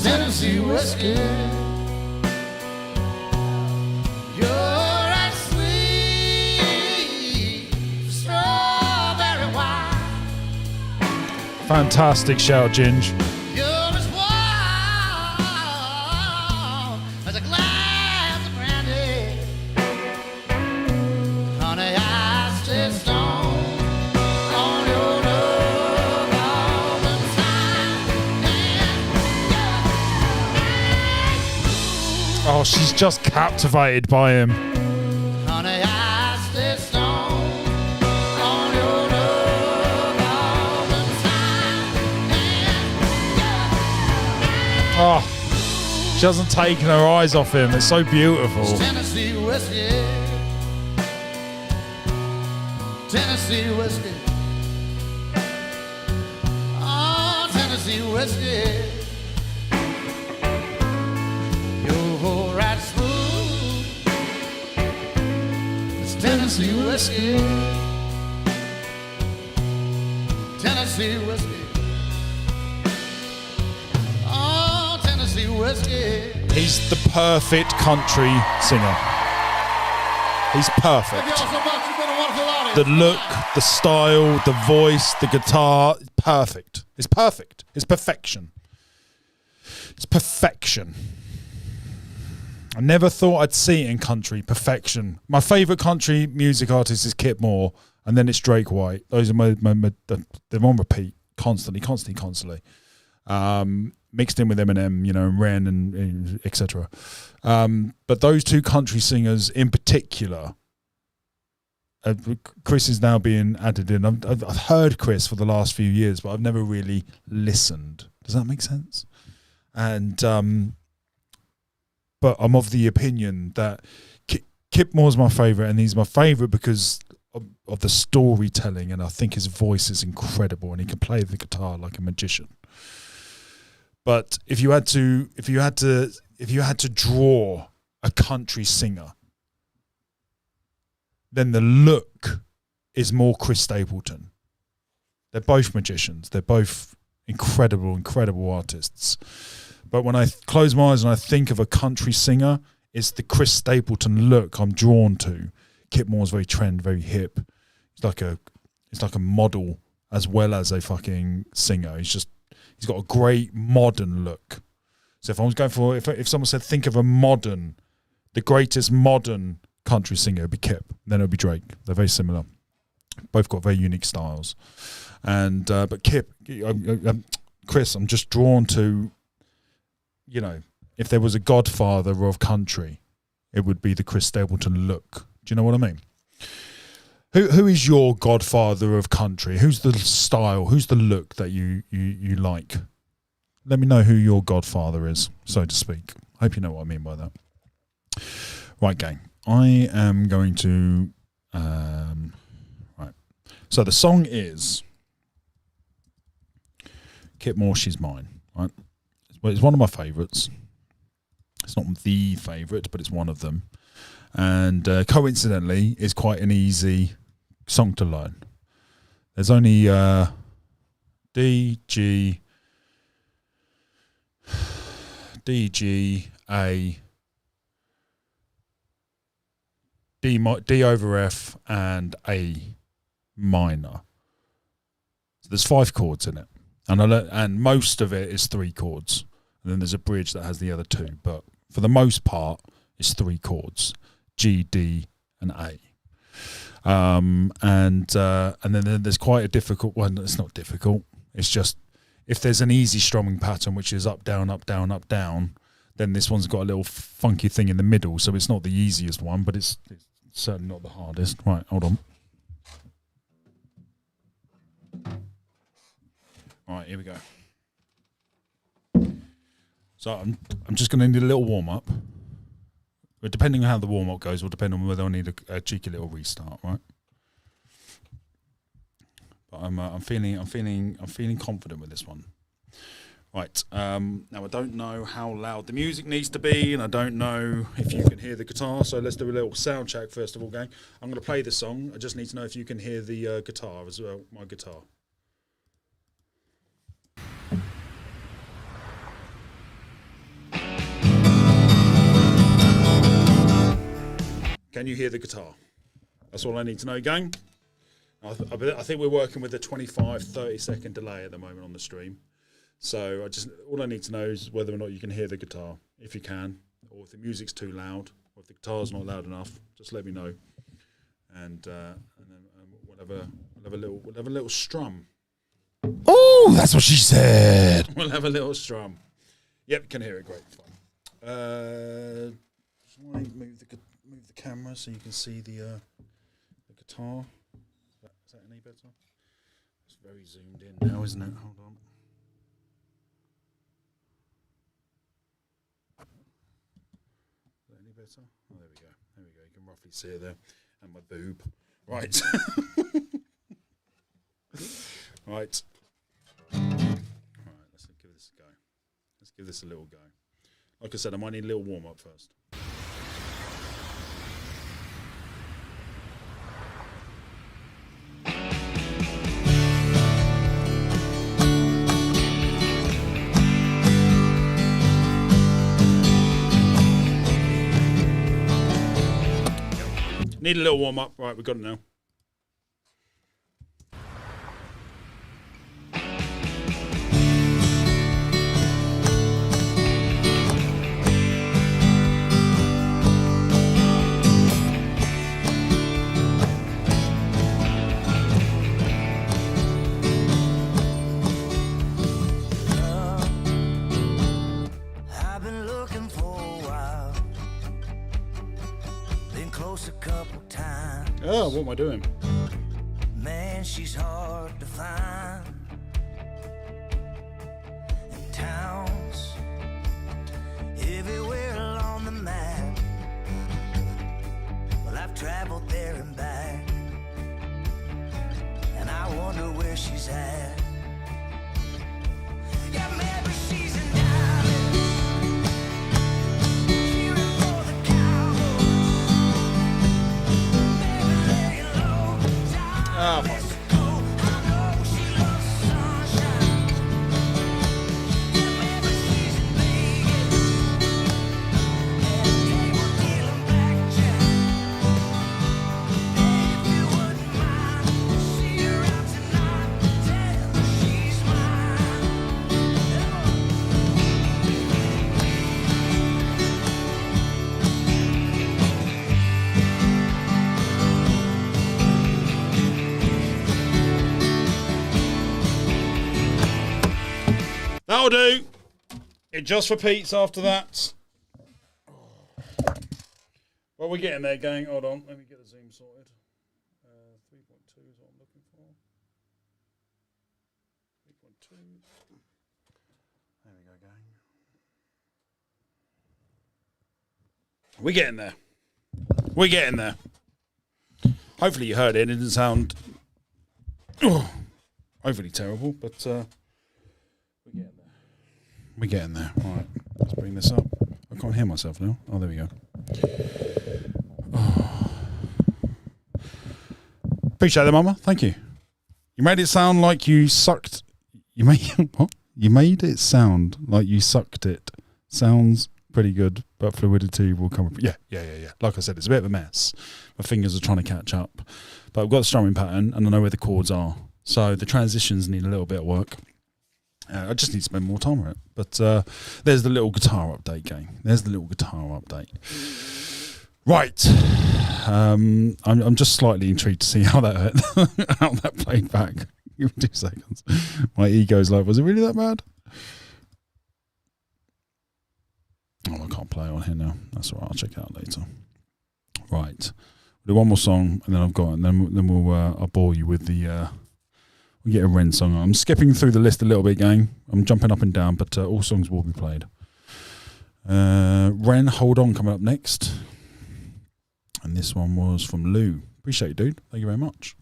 Tennessee whiskey. You're as sweet strawberry wine. Fantastic shout, Ginge. You're as warm as a glass of brandy. Honey, I stay stoned on your love all the time. Oh, she's just captivated by him. Honey, I stay stoned on your love all the time. Oh, she hasn't taken her eyes off him. It's so beautiful. Tennessee whiskey. Tennessee whiskey. Oh, Tennessee whiskey. You're right smooth. It's Tennessee whiskey. Tennessee whiskey. Oh, Tennessee whiskey. He's the perfect country singer. He's Thank perfect. you all so much. You've been a wonderful audience. The look, the style, the voice, the guitar, perfect. It's perfect. It's perfection. It's perfection. I never thought I'd see it in country. Perfection. My favourite country music artist is Kip Moore, and then it's Drake White. Those are they're on repeat constantly. Mixed in with Eminem, and Ren and etc. But those two country singers in particular, Chris is now being added in. I've heard Chris for the last few years, but I've never really listened. Does that make sense? And but I'm of the opinion that Kip Moore's my favourite, and he's my favourite because of the storytelling, and I think his voice is incredible, and he can play the guitar like a magician. But if you had to draw a country singer then the look is more Chris Stapleton. They're both magicians. They're both incredible artists. But when I close my eyes and I think of a country singer, it's the Chris Stapleton look I'm drawn to. Kip Moore's very trend, very hip. He's like a model as well as a fucking singer. He's got a great modern look. So if I was going for, if someone said think of the greatest modern country singer, it'd be Kip. Then it'd be Drake. They're very similar. Both got very unique styles. And but Kip, Chris, I'm just drawn to, you know, if there was a godfather of country, it would be the Chris Stapleton look. Do you know what I mean? Who is your godfather of country? Who's the style? Who's the look that you like? Let me know who your godfather is, so to speak. I hope you know what I mean by that. Right, gang. I am going to... right. So the song is Kip Moore, She's Mine. Right? It's one of my favourites. It's not the favourite, but it's one of them. And coincidentally, it's quite an easy song to learn. There's only D, G, A, D over F, and A minor. So there's 5 chords in it, and most of it is 3 chords. And then there's a bridge that has the other 2, but for the most part, it's 3 chords: G, D, and A. And then there's quite a difficult one. It's not difficult. It's just if there's an easy strumming pattern, which is up, down, up, down, up, down, then this one's got a little funky thing in the middle. So it's not the easiest one, but it's certainly not the hardest. Right, hold on. All right, here we go. So I'm just going to need a little warm up. But depending on how the warm up goes, will depend on whether I need a cheeky little restart, right? But I'm feeling confident with this one. Right. Now I don't know how loud the music needs to be, and I don't know if you can hear the guitar. So let's do a little sound check first of all, gang. I'm going to play the song. I just need to know if you can hear the guitar as well. My guitar. Can you hear the guitar? That's all I need to know, gang. I think we're working with a 25-30 second delay at the moment on the stream. So all I need to know is whether or not you can hear the guitar, if you can, or if the music's too loud, or if the guitar's not loud enough. Just let me know, and then we'll have a little strum. Oh, that's what she said. We'll have a little strum. Yep, can hear it. Great, fine. Just want to move the camera so you can see the guitar. Is that any better? It's very zoomed in now, isn't it? Hold on. Is that any better? Oh, there we go. There we go. You can roughly see it there. And my boob. Right. Right. Alright, let's give this a go. Let's give this a little go. Like I said, I might need a little warm up first. Need a little warm up. Right, we've got it now. I've been looking for a while. Been close a couple times. Oh, what am I doing? Man, she's hard to find. In towns, everywhere along the map. Well, I've traveled there and back, and I wonder where she's at. Yeah, maybe she's in Dallas, cheering for the Cowboys. Maybe Ah, fine. That'll do. It just repeats after that. Well, we're getting there, gang. Hold on. Let me get the zoom sorted. 3.2 is what I'm looking for. 3.2. There we go, gang. We're getting there. We're getting there. Hopefully you heard it. It didn't sound overly terrible, but we're getting there. We're getting there. All right, let's bring this up. I can't hear myself now. Oh, there we go. Oh. Appreciate it, Mama. Thank you. You made it sound like you sucked. You made what? You made it sound like you sucked it. Sounds pretty good, but fluidity will come. Yeah. Like I said, it's a bit of a mess. My fingers are trying to catch up, but I've got the strumming pattern and I know where the chords are. So the transitions need a little bit of work. I just need to spend more time on it. But there's the little guitar update, gang. There's the little guitar update. Right. I'm just slightly intrigued to see how that played back. Give me 2 seconds. My ego's like, was it really that bad? Oh, I can't play on here now. That's all right. I'll check it out later. Right. We'll do one more song, and then then we'll I'll bore you with the. We get a Ren song. I'm skipping through the list a little bit, gang. I'm jumping up and down, but all songs will be played. Ren, Hold On, coming up next. And this one was from Lou. Appreciate you, dude. Thank you very much.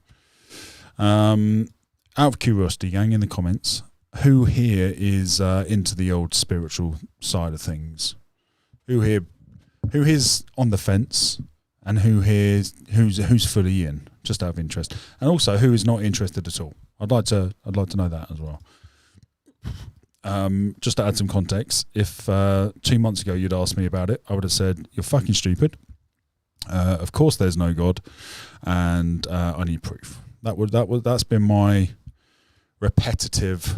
Out of curiosity, gang, in the comments, who here is into the old spiritual side of things? Who here's on the fence, and who's fully in? Just out of interest, and also who is not interested at all. I'd like to know that as well. Just to add some context, if 2 months ago you'd asked me about it, I would have said you're fucking stupid. Of course, there's no God, and I need proof. That's been my repetitive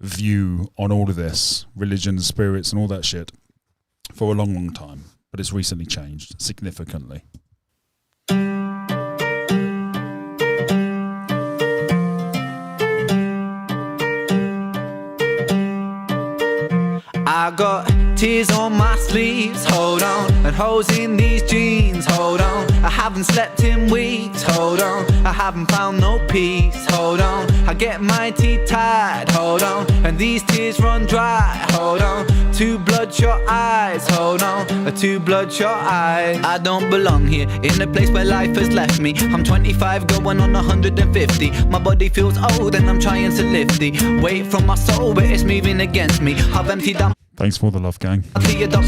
view on all of this, religion, spirits, and all that shit, for a long, long time. But it's recently changed significantly. I got tears on my sleeves, hold on, and holes in these jeans, hold on. I haven't slept in weeks, hold on. I haven't found no peace, hold on. I get my teeth tied, hold on, and these tears run dry, hold on. 2 bloodshot eyes, hold on, 2 bloodshot eyes. I don't belong here, in a place where life has left me. I'm 25 going on 150. My body feels old and I'm trying to lift the weight from my soul, but it's moving against me. I've emptied out. Thanks for the love, gang. I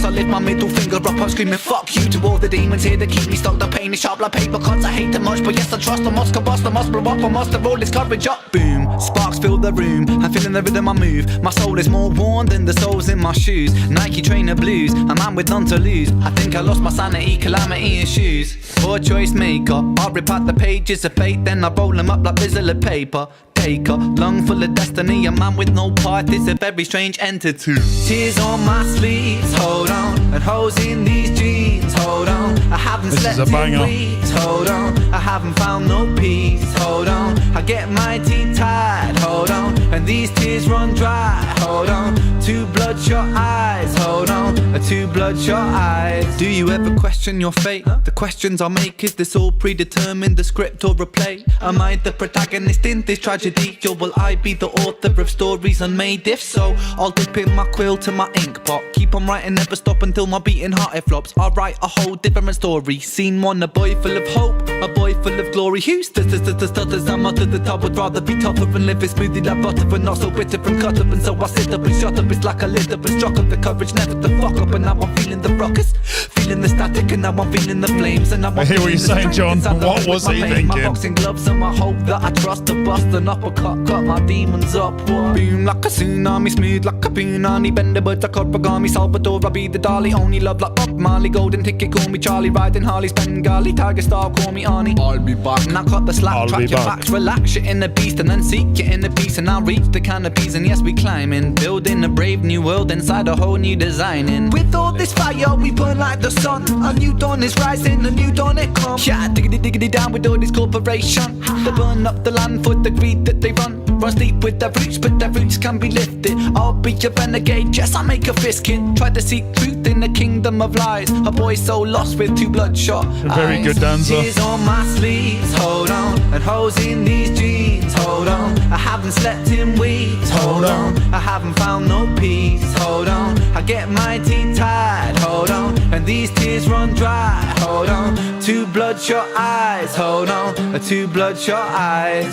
lift my middle finger up, I'm screaming fuck you to all the demons here that keep me stuck. The pain is sharp like paper cuts, I hate them much, but yes I trust. I must combust, I must blow up, I must have rolled this courage up. Boom, sparks fill the room, I'm feeling the rhythm I move. My soul is more worn than the soles in my shoes. Nike trainer blues, a man with none to lose. I think I lost my sanity, calamity in shoes. Poor choice maker, I rip out the pages of fate, then I roll them up like bizzle of paper. Taker, lung full of destiny, a man with no part, it's a very strange entity. Tears on my sleeves, hold on, and holes in these jeans, hold on. I haven't slept in weeks, hold on. I haven't found no peace, hold on. I get my teeth tied, hold on, and these tears run dry, hold on. 2 bloodshot eyes, hold on, 2 bloodshot eyes. Do you ever question your fate? The questions I make, is this all predetermined, the script or a play? Am I the protagonist in this tragedy? Or will I be the author of stories unmade? If so, I'll dip in my quill to my ink pot. Keep on writing, never stop until my beating heart it flops. I'll write a whole different story. Scene 1, a boy full of hope, a boy full of glory. Who stutters, I'm up to the top. Would rather be tougher and live as smoothly like butter. different, not so bitter and cut up. And so I sit up and shut up, it's like a lid up and struck up the courage never to fuck up. And now I'm feeling the ruckus, feeling the static, and now I'm feeling the flames. And now I'm I hear what you're saying, John. What was he My thinking? boxing gloves and my hope that I trust to bust an uppercut, cut my demons up. What? Beam like a tsunami, smooth like a punani, bend the birds like origami, Salvador, I be the dolly, only love like Bob Marley, golden ticket, call me Charlie, riding Harley's Bengali, Tiger Star, call me Arnie. I'll be back. And I cut the slack, I'll be track your back. facts, relax, shit in the beast, and then seek it in the peace, and I'll reach the canopies, and yes, we climbing, building a brave new world inside a whole new designing. With all this fire, we burn like the sun, a new dawn is rising, a new dawn it comes. Yeah, diggity diggity down with all these corporations, they burn up the land for the greed that they run. Run deep with their roots, but their roots can be lifted. I'll be a renegade, yes, I make a fist kid. Try to seek truth in the kingdom of lies. A boy so lost with two bloodshot Very eyes. good, Danza. Tears on my sleeves, hold on. And holes in these jeans, hold on. I haven't slept in weeks, hold on. I haven't found no peace, hold on. I get my teeth tied, hold on. And these tears run dry, hold on. Two bloodshot eyes, hold on. Two bloodshot eyes.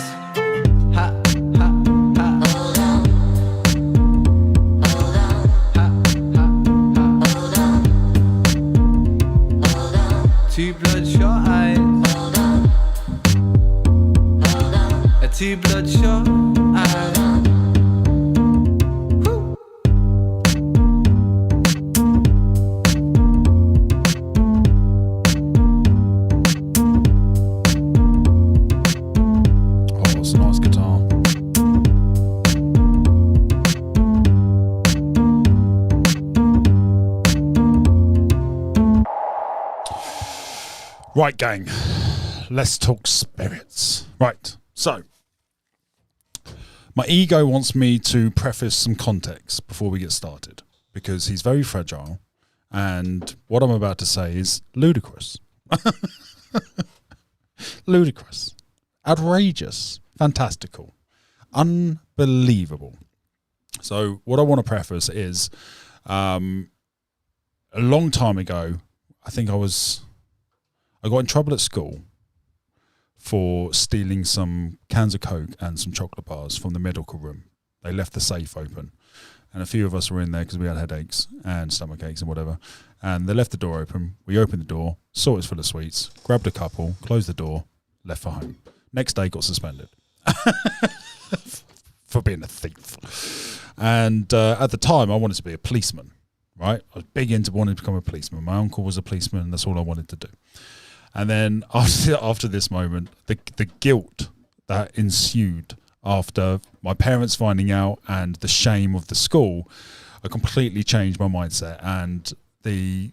Ha, ha, ha. Hold on. Hold on. Ha, ha, ha. Hold on. Hold on. Two bloodshot eyes. Hold on. Hold on. Two bloodshot eyes. Oh, it's a nice guitar. Right, gang. Let's talk spirits. Right. So, my ego wants me to preface some context before we get started because he's very fragile and what I'm about to say is ludicrous. Ludicrous. Outrageous. Fantastical. Unbelievable. So what I want to preface is a long time ago, I think I got in trouble at school for stealing some cans of Coke and some chocolate bars from the medical room. They left the safe open. And a few of us were in there because we had headaches and stomach aches and whatever. And they left the door open. We opened the door, saw it was full of sweets, grabbed a couple, closed the door, left for home. Next day, got suspended for being a thief. And at the time, I wanted to be a policeman, right? I was big into wanting to become a policeman. My uncle was a policeman, and that's all I wanted to do. And then after this moment, the guilt that ensued after my parents finding out and the shame of the school, I completely changed my mindset. And the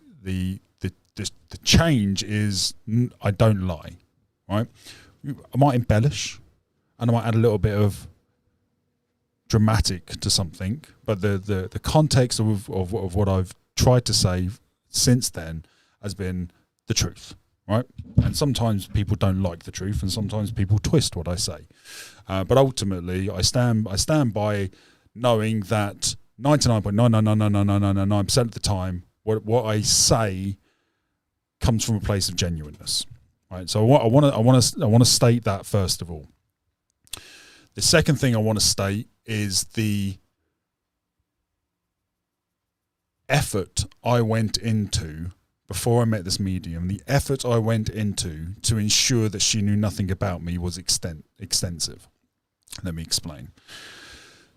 change is I don't lie, right? I might embellish and I might add a little bit of dramatic to something, but the context of what I've tried to say since then has been the truth, right? And sometimes people don't like the truth and sometimes people twist what I say. But ultimately I stand by knowing that 99.9999999% of the time what I say comes from a place of genuineness. Right, so I want to state that first of all. The second thing I want to state is the effort I went into before I met this medium. The effort I went into to ensure that she knew nothing about me was extensive. Let me explain.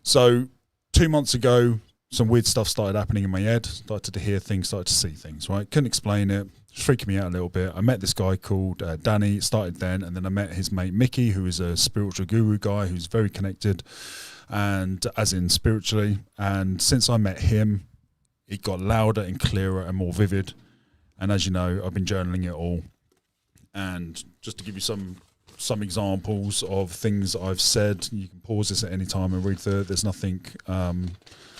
So 2 months ago, some weird stuff started happening in my head. Started to hear things, started to see things. Right, couldn't explain it. Freaking me out a little bit. I met this guy called Danny. It started then, and then I met his mate Mickey, who is a spiritual guru guy who's very connected, and as in spiritually. And since I met him, it got louder and clearer and more vivid. And as you know, I've been journaling it all. And just to give you some examples of things I've said, you can pause this at any time and read through it. There's nothing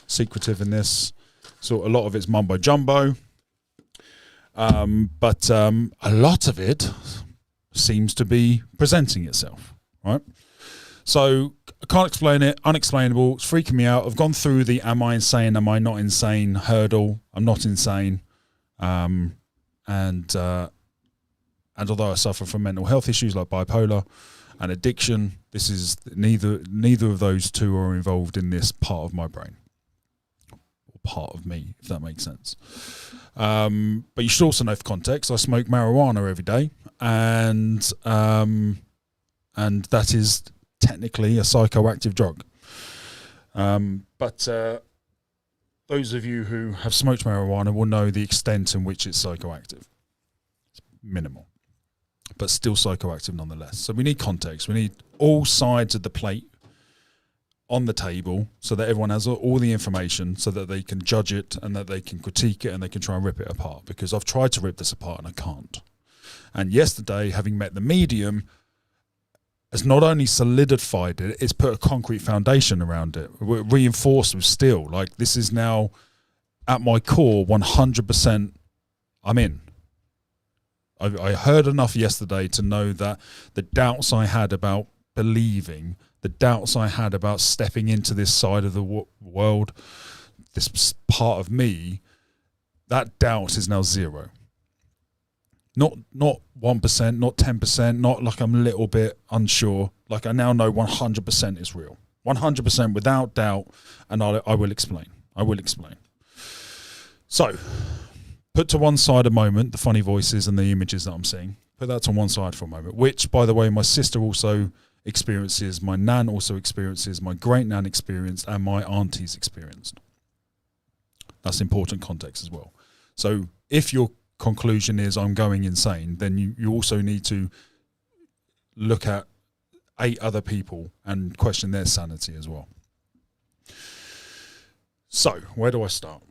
secretive in this. So a lot of it's mumbo jumbo. But a lot of it seems to be presenting itself, right? So I can't explain it, unexplainable, it's freaking me out. I've gone through the am I insane, am I not insane hurdle. I'm not insane. And although I suffer from mental health issues like bipolar And addiction, this is neither of those two are involved in this part of my brain. Or part of me, if that makes sense. But you should also know for context, I smoke marijuana every day, and that is technically a psychoactive drug. But those of you who have smoked marijuana will know the extent in which it's psychoactive. It's minimal, but still psychoactive nonetheless. So we need context. We need all sides of the plate on the table so that everyone has all the information so that they can judge it and that they can critique it and they can try and rip it apart, because I've tried to rip this apart and I can't. And yesterday, having met the medium, has not only solidified it, it's put a concrete foundation around it, reinforced with steel. Like, this is now, at my core, 100% I'm in. I heard enough yesterday to know that the doubts I had about believing, the doubts I had about stepping into this side of the world, this part of me, that doubt is now zero. Not 1%, not 10%, not like I'm a little bit unsure. Like, I now know 100% is real. 100% without doubt, and I will explain. I will explain. So, put to one side a moment the funny voices and the images that I'm seeing. Put that to one side for a moment, which, by the way, my sister also experiences, my nan also experiences, my great-nan experienced, and my aunties experienced. That's important context as well. So, if your conclusion is I'm going insane, then you also need to look at 8 other people and question their sanity as well. So, where do I start?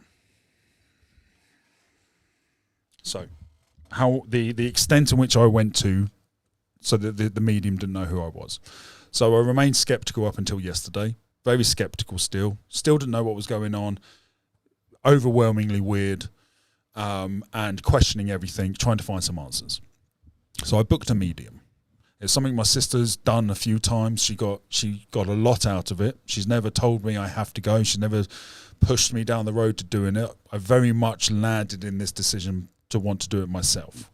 So, how the extent in which I went to, so that the medium didn't know who I was. So I remained skeptical up until yesterday, very skeptical still didn't know what was going on, overwhelmingly weird, and questioning everything, trying to find some answers. So I booked a medium. It's something my sister's done a few times. She got a lot out of it. She's never told me I have to go. She's never pushed me down the road to doing it. I very much landed in this decision to want to do it myself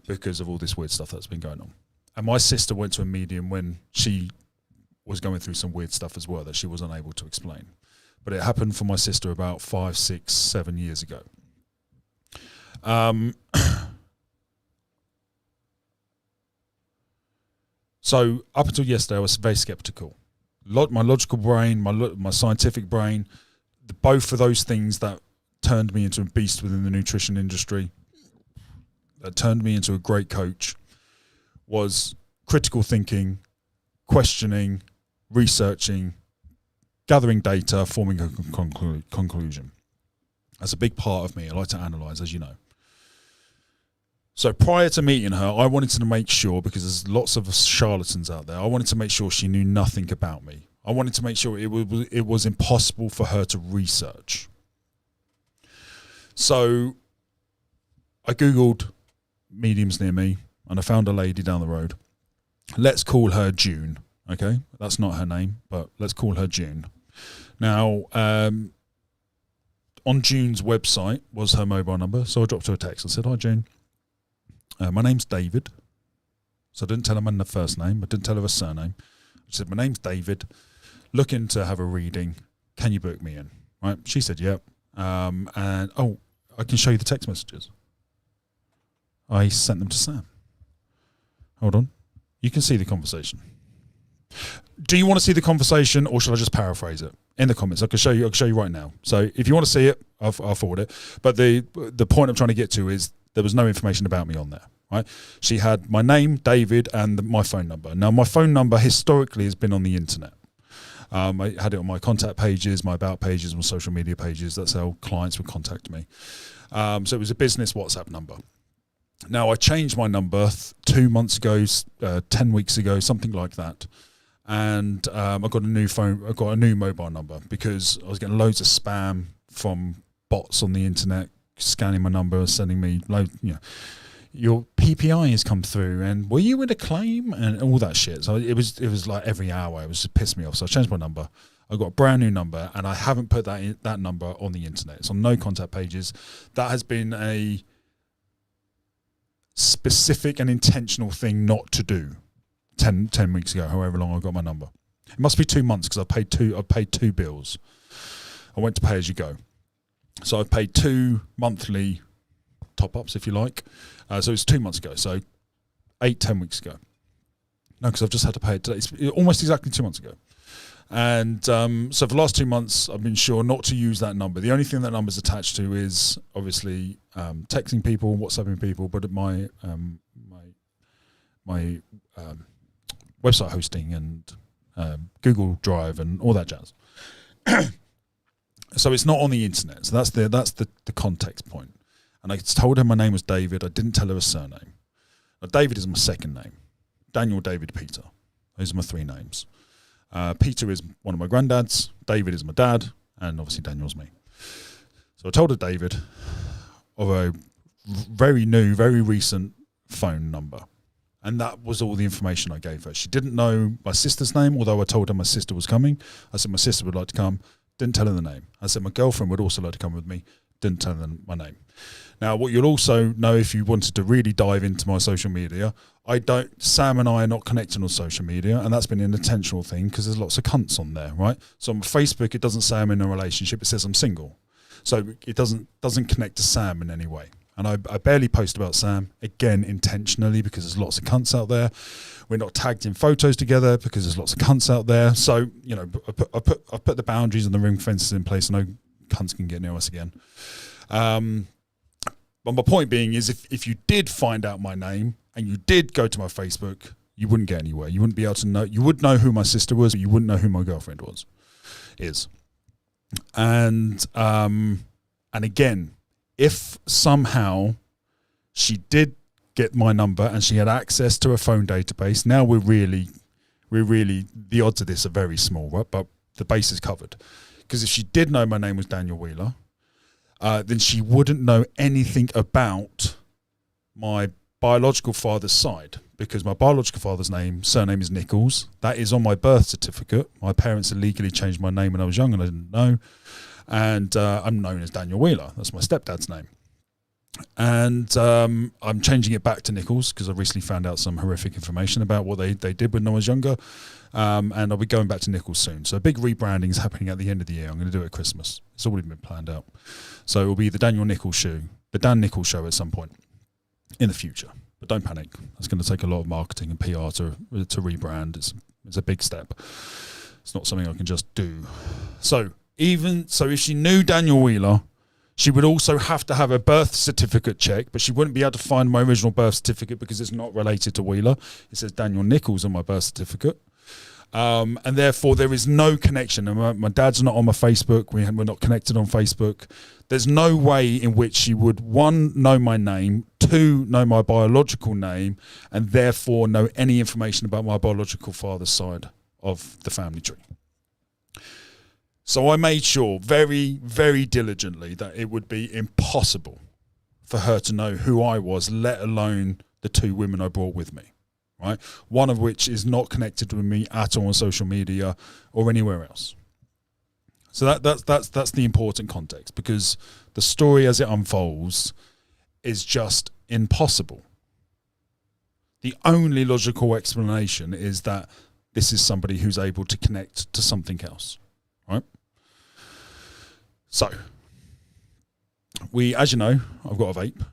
because of all this weird stuff that's been going on. And my sister went to a medium when she was going through some weird stuff as well that she was unable to explain. But it happened for my sister about 5, 6, 7 years ago. So up until yesterday, I was very skeptical. My logical brain, my scientific brain, both of those things that turned me into a beast within the nutrition industry, that turned me into a great coach, was critical thinking, questioning, researching, gathering data, forming a conclusion. That's a big part of me. I like to analyse, as you know. So prior to meeting her, I wanted to make sure, because there's lots of charlatans out there, I wanted to make sure she knew nothing about me. I wanted to make sure it was impossible for her to research. So I Googled mediums near me, and I found a lady down the road. Let's call her June, okay? That's not her name, but let's call her June. Now, on June's website was her mobile number, so I dropped her a text. I said, "Hi, June. My name's David." So I didn't tell her my first name. I didn't tell her her surname. I said, "My name's David. Looking to have a reading. Can you book me in?" Right? She said, "Yep." And I can show you the text messages. I sent them to Sam. Hold on. You can see the conversation. Do you want to see the conversation, or should I just paraphrase it in the comments? I can show you right now. So if you want to see it, I'll forward it. But the point I'm trying to get to is there was no information about me on there. Right? She had my name, David, and my phone number. Now, my phone number historically has been on the internet. I had it on my contact pages, my about pages, my social media pages. That's how clients would contact me. So it was a business WhatsApp number. Now, I changed my number 2 months ago, 10 weeks ago, something like that. And I got a new phone. I got a new mobile number because I was getting loads of spam from bots on the internet, scanning my number, sending me loads, your PPI has come through, and were you in a claim, and all that shit. So it was like every hour. It was just pissed me off. So I changed my number. I got a brand new number, and I haven't put that number on the internet. It's on no contact pages. That has been a specific and intentional thing not to do. 10 weeks ago, however long I got my number. It must be 2 months because I paid two bills. I went to pay as you go. So I've paid 2 monthly top-ups, if you like. So it's 2 months ago. So 10 weeks ago. No, because I've just had to pay it today. It's almost exactly 2 months ago. And so for the last 2 months, I've been sure not to use that number. The only thing that number's attached to is obviously texting people, WhatsApping people, but my website hosting and Google Drive and all that jazz. So it's not on the internet. So that's the context point. And I told her my name was David. I didn't tell her a surname. Now, David is my second name. Daniel, David, Peter. Those are my 3 names. Peter is one of my granddads. David is my dad. And obviously Daniel's me. So I told her David of a very new, very recent phone number. And that was all the information I gave her. She didn't know my sister's name, although I told her my sister was coming. I said my sister would like to come. Didn't tell her the name. I said my girlfriend would also like to come with me. Didn't tell her my name. Now, what you'll also know if you wanted to really dive into my social media, Sam and I are not connected on social media, and that's been an intentional thing because there's lots of cunts on there, right? So on Facebook, it doesn't say I'm in a relationship. It says I'm single. So it doesn't connect to Sam in any way. And I barely post about Sam, again, intentionally, because there's lots of cunts out there. We're not tagged in photos together because there's lots of cunts out there. So, you know, I put the boundaries and the ring fences in place. No cunts can get near us again. But my point being is if you did find out my name and you did go to my Facebook, you wouldn't get anywhere. You wouldn't be able to know. You would know who my sister was, but you wouldn't know who my girlfriend is. And again, if somehow she did get my number and she had access to a phone database, now we're really, the odds of this are very small, right? But the base is covered. Because if she did know my name was Daniel Wheeler, then she wouldn't know anything about my biological father's side, because my biological father's surname is Nichols. That is on my birth certificate. My parents illegally changed my name when I was young and I didn't know. And I'm known as Daniel Wheeler. That's my stepdad's name. And I'm changing it back to Nichols because I recently found out some horrific information about what they did when I was younger. And I'll be going back to Nichols soon. So a big rebranding is happening at the end of the year. I'm going to do it at Christmas. It's already been planned out. So it will be the Daniel Nichols show, the Dan Nichols show at some point in the future. But don't panic. It's going to take a lot of marketing and PR to rebrand. It's a big step. It's not something I can just do. So if she knew Daniel Wheeler, she would also have to have a birth certificate check, but she wouldn't be able to find my original birth certificate because it's not related to Wheeler. It says Daniel Nichols on my birth certificate. And therefore, there is no connection. My dad's not on my Facebook. We're not connected on Facebook. There's no way in which she would, 1, know my name, 2, know my biological name, and therefore know any information about my biological father's side of the family tree. So I made sure very, very diligently that it would be impossible for her to know who I was, let alone the 2 women I brought with me, right? One of which is not connected with me at all on social media or anywhere else. So that's the important context, because the story as it unfolds is just impossible. The only logical explanation is that this is somebody who's able to connect to something else. Right. So, as you know, I've got a vape.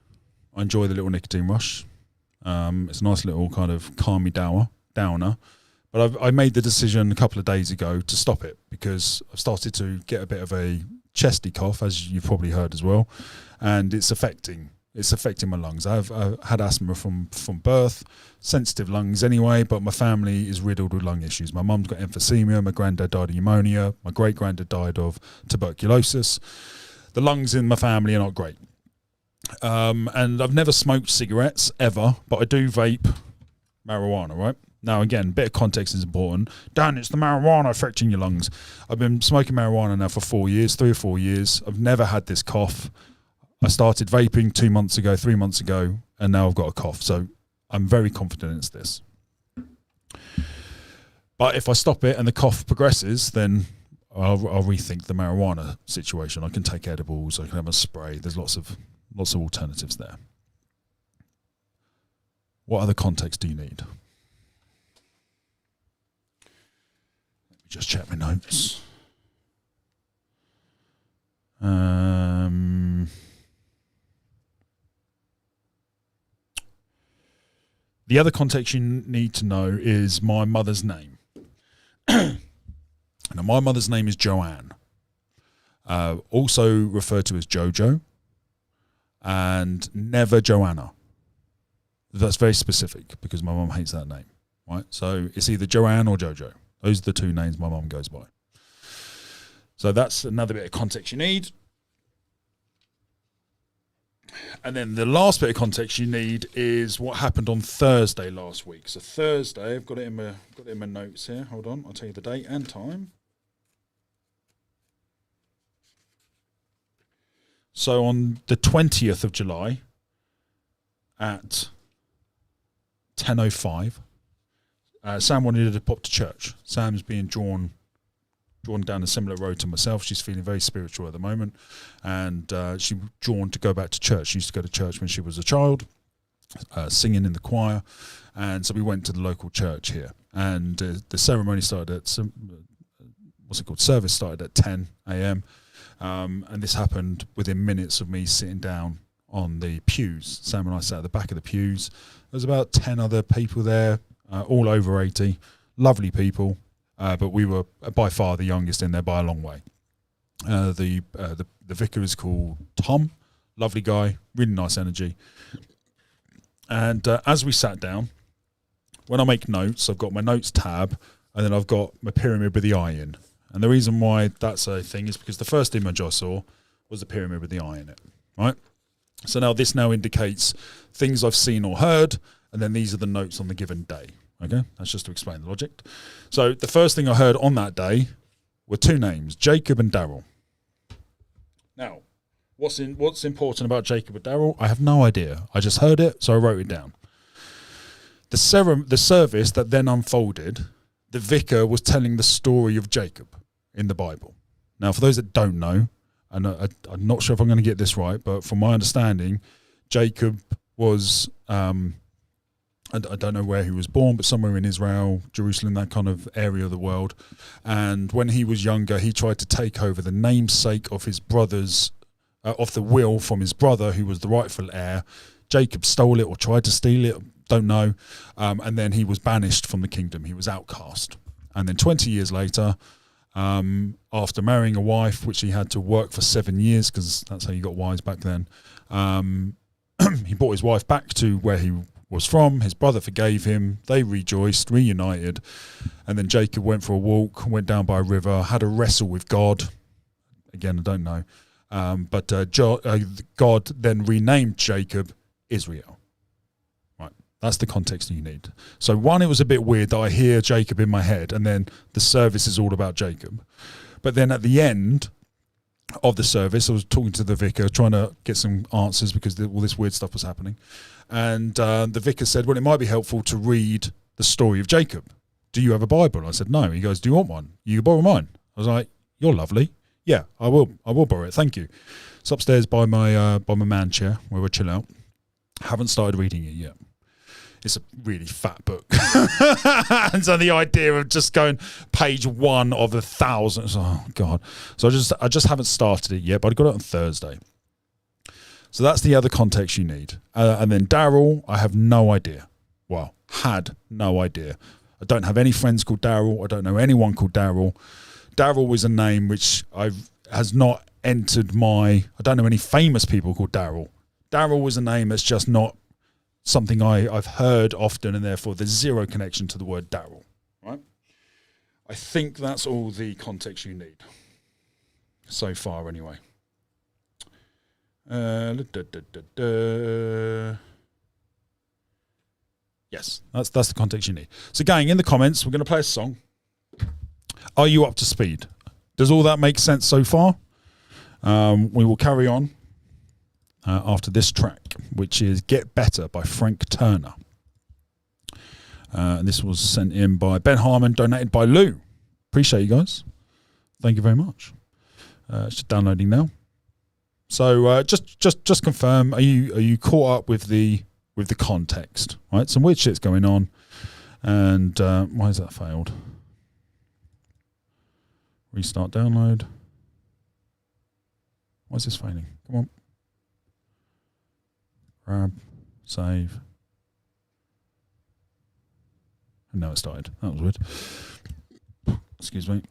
I enjoy the little nicotine rush. It's a nice little kind of calm me downer. But I made the decision a couple of days ago to stop it because I've started to get a bit of a chesty cough, as you've probably heard as well, and it's affecting my lungs. I've had asthma from birth, sensitive lungs anyway, but my family is riddled with lung issues. My mum's got emphysema, my granddad died of pneumonia, my great-granddad died of tuberculosis. The lungs in my family are not great. And I've never smoked cigarettes, ever, but I do vape marijuana, right? Now, again, a bit of context is important. Dan, it's the marijuana affecting your lungs. I've been smoking marijuana now for 3 or 4 years. I've never had this cough. I started vaping 2 months ago, 3 months ago, and now I've got a cough. So I'm very confident it's this. But if I stop it and the cough progresses, then I'll rethink the marijuana situation. I can take edibles. I can have a spray. There's lots of alternatives there. What other context do you need? Just check my notes. The other context you need to know is my mother's name. Now, my mother's name is Joanne, also referred to as Jojo, and never Joanna. That's very specific because my mum hates that name, right? So it's either Joanne or Jojo. Those are the two names my mum goes by. So that's another bit of context you need. And then the last bit of context you need is what happened on Thursday last week. So Thursday, I've got it in my notes here. Hold on, I'll tell you the date and time. So on the 20th of July at 10:05, Sam wanted to pop to church. Sam's being drawn down a similar road to myself. She's feeling very spiritual at the moment, and she was drawn to go back to church. She used to go to church when she was a child, singing in the choir, and so we went to the local church here. And the ceremony started at service started at 10 a.m. And this happened within minutes of me sitting down on the pews. Sam and I sat at the back of the pews. There was about 10 other people there, all over 80, lovely people. But we were by far the youngest in there by a long way. The vicar is called Tom, lovely guy, really nice energy. And as we sat down, when I make notes, I've got my notes tab, and then I've got my pyramid with the eye in. And the reason why that's a thing is because the first image I saw was the pyramid with the eye in it, right? So now this indicates things I've seen or heard, and then these are the notes on the given day. Okay, that's just to explain the logic. So the first thing I heard on that day were two names, Jacob and Daryl. Now, what's important about Jacob and Daryl? I have no idea. I just heard it, so I wrote it down. The service that then unfolded, the vicar was telling the story of Jacob in the Bible. Now, for those that don't know, and I'm not sure if I'm going to get this right, but from my understanding, Jacob was... I don't know where he was born, but somewhere in Israel, Jerusalem, that kind of area of the world. And when he was younger, he tried to take over the namesake of his brother's, of the will from his brother, who was the rightful heir. Jacob stole it or tried to steal it, don't know. And then he was banished from the kingdom. He was outcast. And then 20 years later, after marrying a wife, which he had to work for 7 years, because that's how you got wives back then, he brought his wife back to where he was from. His brother forgave him. They rejoiced, reunited, and then Jacob went for a walk, went down by a river, had a wrestle with God. Again, I don't know, but God then renamed Jacob Israel. Right, that's the context you need. So one, it was a bit weird that I hear Jacob in my head, and then the service is all about Jacob. But then at the end of the service, I was talking to the vicar, trying to get some answers because all this weird stuff was happening. And the vicar said, well, it might be helpful to read the story of Jacob. Do you have a Bible? I said, no. He goes, do you want one? You can borrow mine. I was like, you're lovely. Yeah, I will borrow it. Thank you. It's upstairs by my man chair where we chill out. Haven't started reading it yet. It's a really fat book. And so the idea of just going page 1 of 1,000, oh God. So I just haven't started it yet, but I got it on Thursday. So that's the other context you need. And then Daryl, I have no idea. Well, had no idea. I don't have any friends called Daryl. I don't know anyone called Daryl. Daryl was a name which has not entered I don't know any famous people called Daryl. Daryl was a name that's just not something I've heard often, and therefore there's zero connection to the word Daryl. Right? I think that's all the context you need. So far, anyway. Yes, that's the context you need. So gang, in the comments, we're going to play a song. Are you up to speed? Does all that make sense so far? We will carry on after this track, which is Get Better by Frank Turner. And this was sent in by Ben Harmon, donated by Lou. Appreciate you guys. Thank you very much. It's just downloading now. So just confirm, are you caught up with the context? Right, some weird shit's going on, and why has that failed? Restart download. Why is this failing? Come on. Grab. Save. And now it started. That was weird. Excuse me.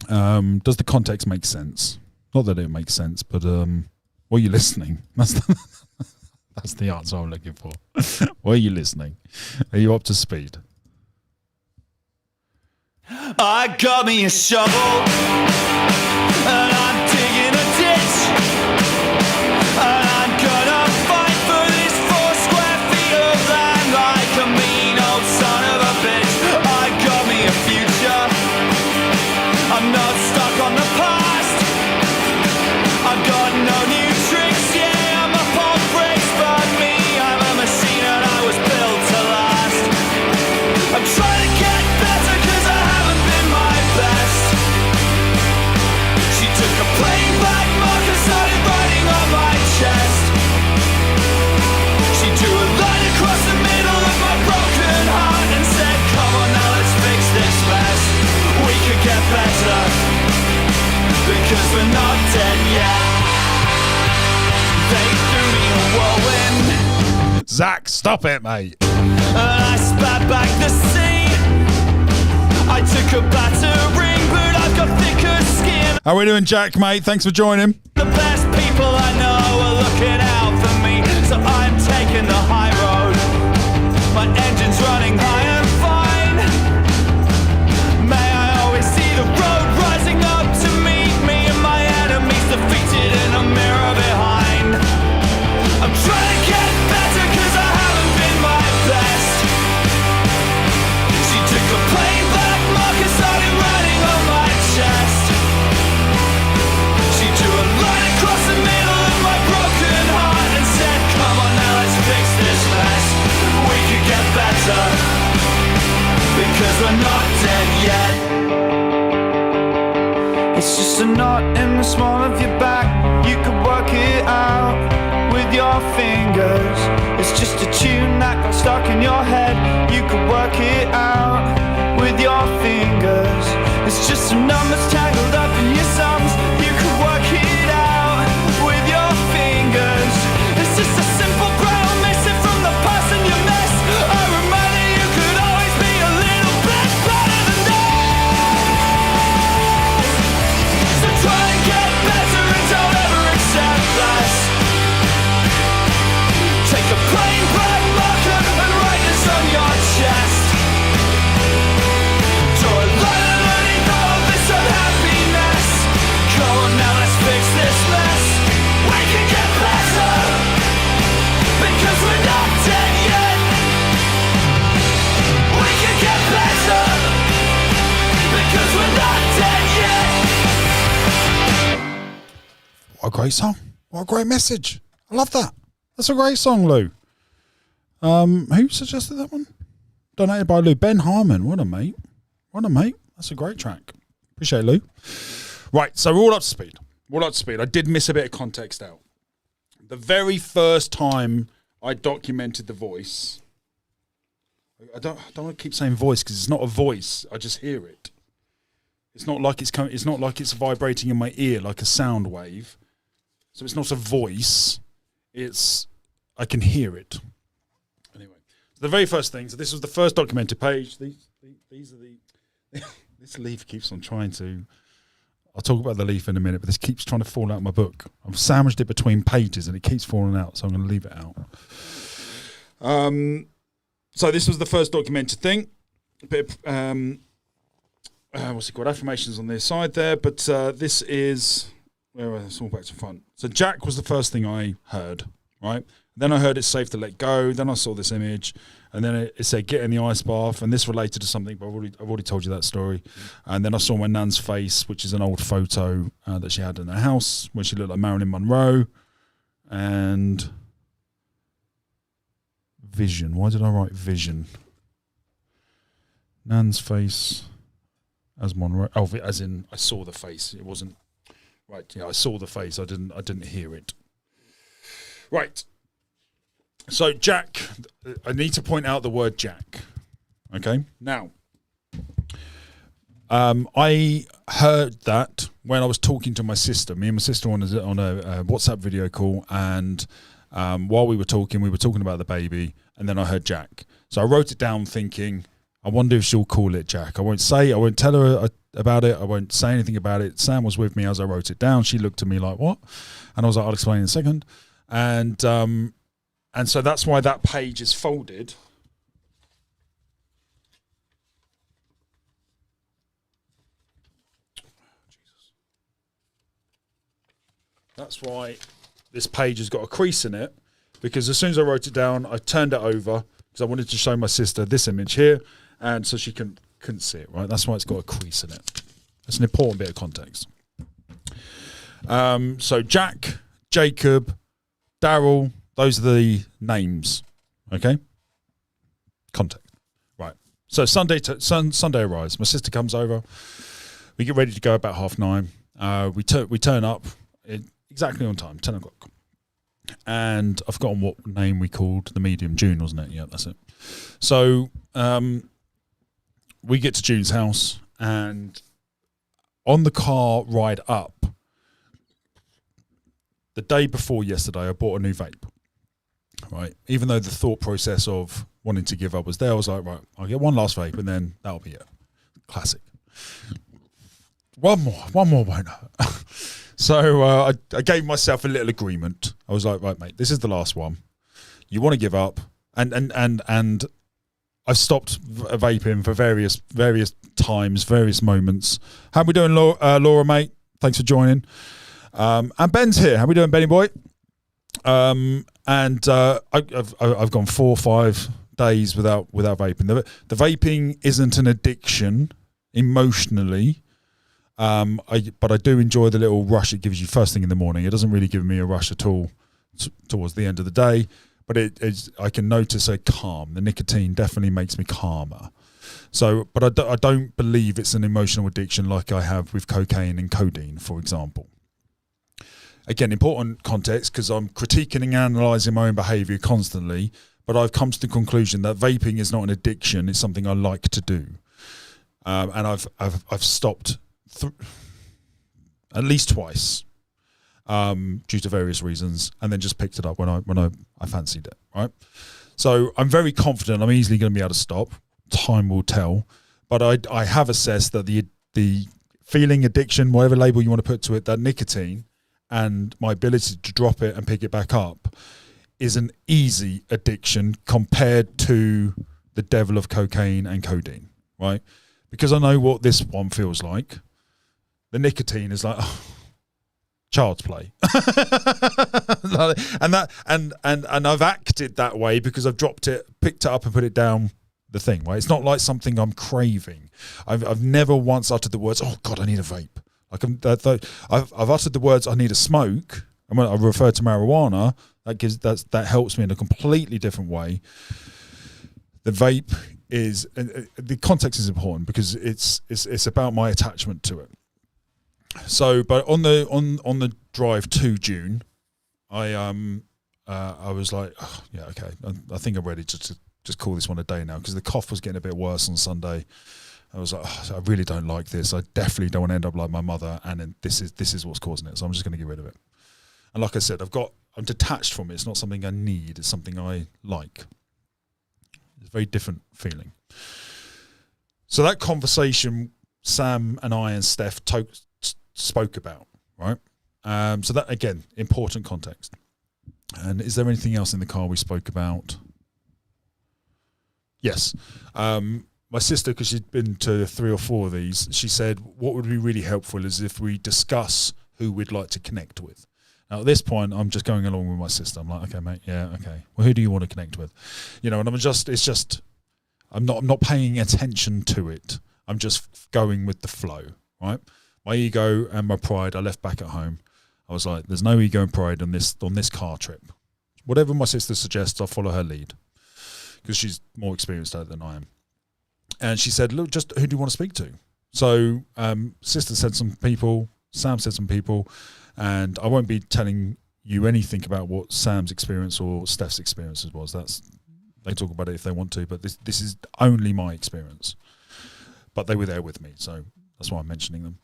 Does the context make sense? Not that it makes sense, but were you listening? That's the answer I'm looking for. Were you listening? Are you up to speed? I got me a shovel and I'm digging a ditch and I'm gonna fight for this 4 square feet of land like a mean old son of a bitch. I got me a future. I'm not stuck on the past. I've got no new tricks. Yeah, I'm a pop bricks, but me, I'm a machine and I was built to last. I'm trying to get better 'cause I haven't been my best. She took a plain black mark and started writing on my chest. She drew a line across the middle of my broken heart and said, come on now, let's fix this mess. We could get better because we're not dead yet. They threw me a whirlwind. Zach, stop it, mate. And I spat back the sea. I took a battering, but I've got thicker skin. How are we doing, Jack, mate? Thanks for joining. The best people I know are looking out for me, so I'm taking the high road. My engine's running high and fine. May I always see the road rising up to meet me and my enemies defeated in a mirror behind. I'm trying to get better 'cause I haven't been my best. She took a plain black mark and started writing on my chest. She drew a line across the middle of my broken heart and said, come on now, let's fix this mess. We could get better because we're not dead yet. It's just a knot in the small of your back. You could work it out with your fingers. It's just a tune that got stuck in your head. You could work it out with your fingers. It's just some numbers tangled up in your sums. You could work it out with your fingers. It's just a simple brown message from the past in your mess. A reminder you could always be a little bit better than this. So try and get better and don't ever accept less. Take a plain black marker and write this on your chest. Draw a line underneath all this unhappiness. Come on now, let's fix this mess. We can get better because we're not dead yet. We can get better because we're not dead yet. What a great song. What a great message. I love that. That's a great song, Lou. Who suggested that one? Donated by Lou. Ben Harmon. What a mate. What a mate. That's a great track. Appreciate it, Lou. Right, so we're all up to speed. We're all up to speed. I did miss a bit of context out. The very first time I documented the voice, I don't want to keep saying voice because it's not a voice. I just hear it. It's not like it's coming. It's not like it's vibrating in my ear like a sound wave. So it's not a voice. I can hear it. Anyway, so the very first thing. So this was the first documented page. These are the. This leaf keeps on trying to. I'll talk about the leaf in a minute, but this keeps trying to fall out of my book. I've sandwiched it between pages and it keeps falling out, so I'm going to leave it out. So this was the first documented thing. A bit of, what's it called? Affirmations on the side there, but this is. It's all back to front. So Jack was the first thing I heard, right? Then I heard it's safe to let go. Then I saw this image, and then it said get in the ice bath, and this related to something, but I've already told you that story. And then I saw my nan's face, which is an old photo that she had in her house when she looked like Marilyn Monroe. And vision. Why did I write vision? Nan's face as Monroe. Oh, as in I saw the face. It wasn't. Right, yeah, I saw the face. I didn't hear it. Right. So Jack, I need to point out the word Jack. Okay. Now, I heard that when I was talking to my sister. Me and my sister on a WhatsApp video call, and while we were talking about the baby, and then I heard Jack. So I wrote it down thinking, I wonder if she'll call it Jack. I won't tell her about it. I won't say anything about it. Sam was with me as I wrote it down. She looked at me like, what? And I was like, I'll explain in a second. And so that's why that page is folded. That's why this page has got a crease in it, because as soon as I wrote it down, I turned it over because I wanted to show my sister this image here, and so she couldn't see it, right? That's why it's got a crease in it. That's an important bit of context. So Jack, Jacob, Daryl, those are the names, okay? Context. Right. So Sunday arrives. My sister comes over. We get ready to go about 9:30. We turn up exactly on time, 10 o'clock. And I've forgotten what name we called the medium. June, wasn't it? Yeah, that's it. So we get to June's house, and on the car ride up, the day before yesterday, I bought a new vape. Right, even though the thought process of wanting to give up was there, I was like, right, I'll get one last vape, and then that'll be it. Classic. One more won't hurt. So I gave myself a little agreement. I was like, right, mate, this is the last one. You want to give up, and I've stopped vaping for various times, various moments. How we doing, Laura, mate? Thanks for joining. And Ben's here. How we doing, Benny boy? And I've gone 4 or 5 days without vaping. The vaping isn't an addiction emotionally. But I do enjoy the little rush it gives you first thing in the morning. It doesn't really give me a rush at all towards the end of the day, but I can notice a calm. The nicotine definitely makes me calmer. So, but I don't believe it's an emotional addiction like I have with cocaine and codeine, for example. Again, important context, because I'm critiquing and analysing my own behaviour constantly, but I've come to the conclusion that vaping is not an addiction. It's something I like to do, and I've stopped at least twice due to various reasons, and then just picked it up when I fancied it, right? So I'm very confident I'm easily going to be able to stop. Time will tell, but I have assessed that the feeling addiction, whatever label you want to put to it, that nicotine and my ability to drop it and pick it back up is an easy addiction compared to the devil of cocaine and codeine, right? Because I know what this one feels like. The nicotine is like, oh, child's play. and I've acted that way because I've dropped it, picked it up and put it down the thing, right? It's not like something I'm craving. I've never once uttered the words, oh God, I need a vape. Like I've uttered the words, I need a smoke. And when I refer to marijuana, that helps me in a completely different way. The vape is, the context is important because it's about my attachment to it. So, but on the drive to June, I was like, oh, yeah, okay, I think I'm ready to just call this one a day now, because the cough was getting a bit worse on Sunday. I was like, oh, I really don't like this. I definitely don't want to end up like my mother, and then this is what's causing it. So I'm just going to get rid of it. And like I said, I'm detached from it. It's not something I need. It's something I like. It's a very different feeling. So that conversation, Sam and I and Steph spoke about, right? So that, again, important context. And is there anything else in the car we spoke about? Yes. My sister, because she'd been to 3 or 4 of these, she said what would be really helpful is if we discuss who we'd like to connect with. Now, at this point, I'm just going along with my sister. I'm like, okay, mate, yeah, okay. Well, who do you want to connect with? You know, and I'm not paying attention to it. I'm just going with the flow, right? My ego and my pride I left back at home. I was like, there's no ego and pride on this car trip. Whatever my sister suggests, I'll follow her lead because she's more experienced at it than I am. And she said, look, just who do you want to speak to? So sister said some people, Sam said some people, and I won't be telling you anything about what Sam's experience or Steph's experiences was. They talk about it if they want to, but this is only my experience. But they were there with me, so That's why I'm mentioning them.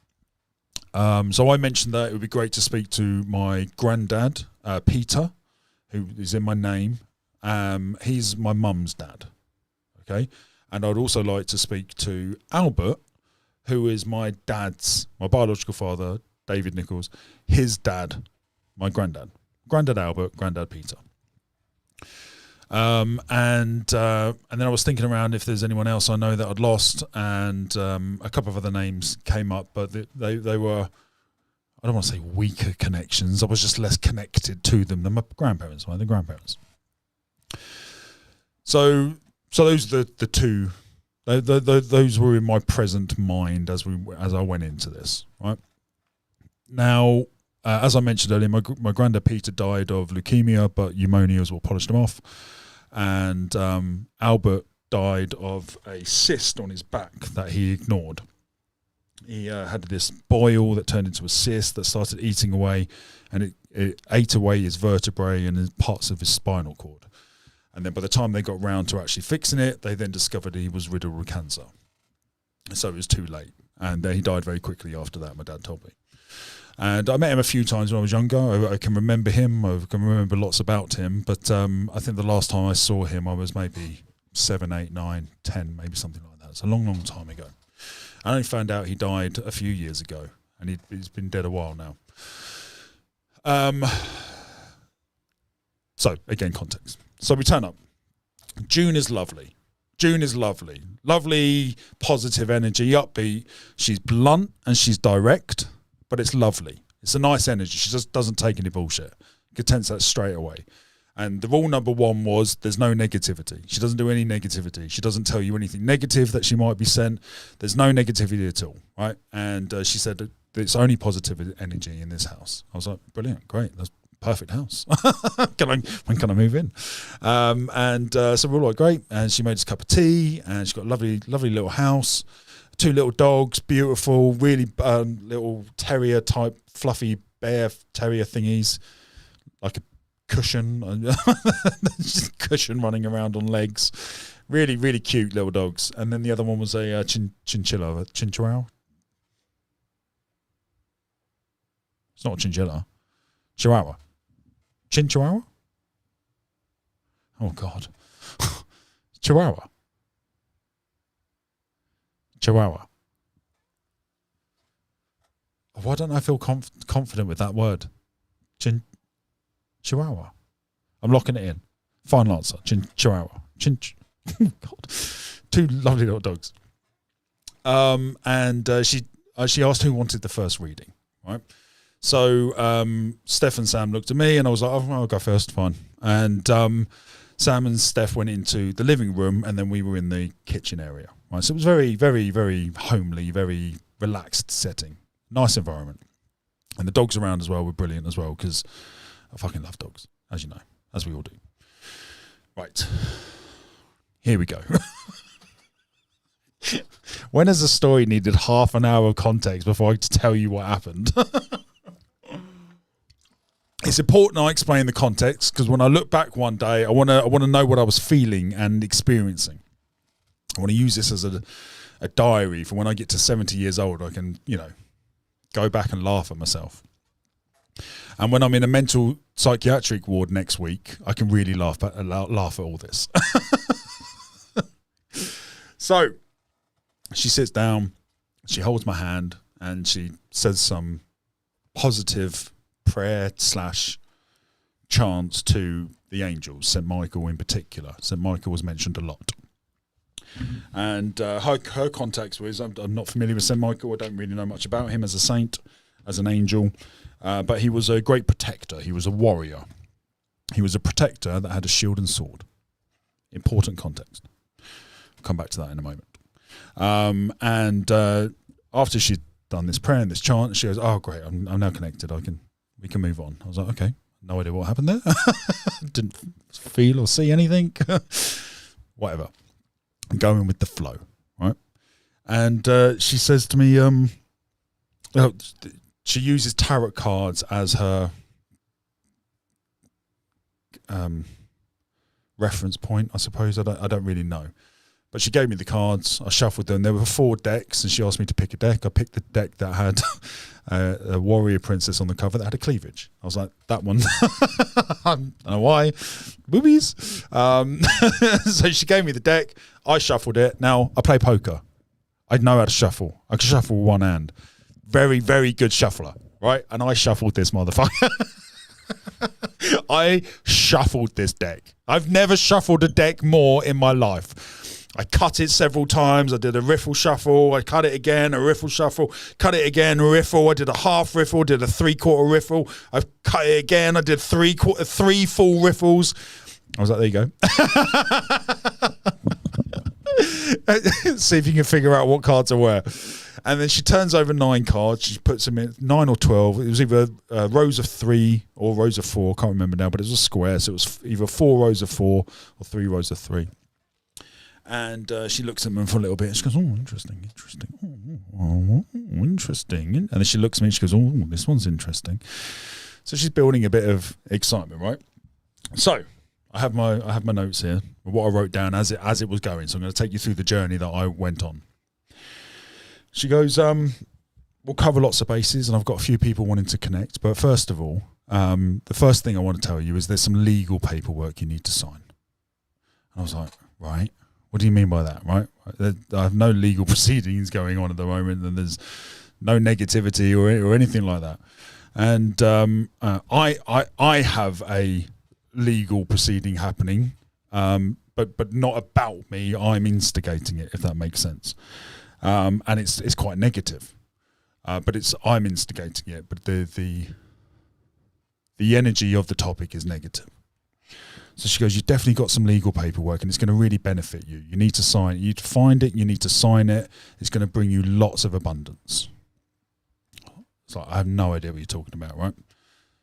So I mentioned that it would be great to speak to my granddad, Peter, who is in my name. He's my mum's dad. Okay. And I'd also like to speak to Albert, who is my biological father, David Nichols, his dad, my granddad. Granddad Albert, Granddad Peter. And then I was thinking around if there's anyone else I know that I'd lost, and a couple of other names came up, but they were, I don't want to say weaker connections. I was just less connected to them than my grandparents were. The grandparents. So those are the two. Those were in my present mind as I went into this. Right now, as I mentioned earlier, my granddad Peter died of leukemia, but pneumonia is what polished him off. And Albert died of a cyst on his back that he ignored. He had this boil that turned into a cyst that started eating away, and it ate away his vertebrae and parts of his spinal cord. And then by the time they got round to actually fixing it, they then discovered he was riddled with cancer. So it was too late. And he died very quickly after that, my dad told me. And I met him a few times when I was younger. I can remember him. I can remember lots about him. But I think the last time I saw him, I was maybe 7, 8, 9, 10, maybe something like that. It's a long, long time ago. I only found out he died a few years ago. And he's been dead a while now. So, again, context. So we turn up. June is lovely. Lovely, positive energy, upbeat. She's blunt and she's direct. But it's lovely. It's a nice energy. She just doesn't take any bullshit. You can sense that straight away. And the rule number 1 was there's no negativity. She doesn't do any negativity. She doesn't tell you anything negative that she might be sent. There's no negativity at all, right? And she said that it's only positive energy in this house. I was like, brilliant, great. That's perfect house. When can I move in? So we're all like, great. And she made us a cup of tea, and she's got a lovely, lovely little house. 2 little dogs, beautiful, really little terrier type, fluffy bear terrier thingies, like a cushion, just cushion running around on legs. Really, really cute little dogs. And then the other one was a chinchilla. It's not a chinchilla. Chihuahua. Chinchihuahua? Oh, God. Chihuahua. Why don't I feel confident with that word? Chihuahua. I'm locking it in. Final answer. Chihuahua. God. 2 lovely little dogs. She asked who wanted the first reading, right? So Steph and Sam looked at me, and I was like, oh, I'll go first, fine. And Sam and Steph went into the living room, and then we were in the kitchen area. Right, so it was very, very, very homely, very relaxed setting. Nice environment. And the dogs around as well were brilliant as well, because I fucking love dogs, as you know, as we all do. Right. Here we go. When has a story needed half an hour of context before I tell you what happened? It's important I explain the context, because when I look back one day, I want to know what I was feeling and experiencing. I want to use this as a diary for when I get to 70 years old. I can, go back and laugh at myself. And when I'm in a mental psychiatric ward next week, I can really laugh at all this. So she sits down, she holds my hand, and she says some positive prayer / chants to the angels, St. Michael in particular. St. Michael was mentioned a lot. And her context was, I'm not familiar with St. Michael. I don't really know much about him as a saint, as an angel. But he was a great protector. He was a warrior. He was a protector that had a shield and sword. Important context. I'll come back to that in a moment. After she'd done this prayer and this chant, she goes, oh, great, I'm now connected. We can move on. I was like, okay, no idea what happened there. Didn't feel or see anything. Whatever. I'm going with the flow, right? And she says to me, she uses tarot cards as her reference point, I suppose. I don't really know. But she gave me the cards. I shuffled them. There were 4 decks, and she asked me to pick a deck. I picked the deck that had a warrior princess on the cover that had a cleavage. I was like, that one. I don't know why. Boobies. So she gave me the deck. I shuffled it. Now, I play poker. I know how to shuffle. I can shuffle with one hand. Very, very good shuffler, right? And I shuffled this motherfucker. I shuffled this deck. I've never shuffled a deck more in my life. I cut it several times. I did a riffle shuffle. I cut it again, a riffle shuffle. Cut it again, a riffle. I did a half riffle. Did a 3/4 riffle. I cut it again. I did 3 full riffles. I was like, there you go. See if you can figure out what cards are where. And then she turns over 9 cards. She puts them in 9 or 12. It was either rows of 3 or rows of 4. Can't remember now, but it was a square. So it was either 4 rows of 4 or 3 rows of 3. And she looks at them for a little bit. And she goes, oh, interesting. Interesting. And then she looks at me and she goes, oh, this one's interesting. So she's building a bit of excitement, right? So I have my notes here, what I wrote down as it was going. So I'm going to take you through the journey that I went on. She goes, we'll cover lots of bases, and I've got a few people wanting to connect. But first of all, the first thing I want to tell you is there's some legal paperwork you need to sign. And I was like, right, what do you mean by that, right? I have no legal proceedings going on at the moment, and there's no negativity or anything like that. And I have a legal proceeding happening, but not about me. I'm instigating it, if that makes sense. And it's quite negative, but I'm instigating it. But the energy of the topic is negative. So she goes, you've definitely got some legal paperwork, and it's going to really benefit you. You need to sign it. You find it. You need to sign it. It's going to bring you lots of abundance. It's like, I have no idea what you're talking about, right?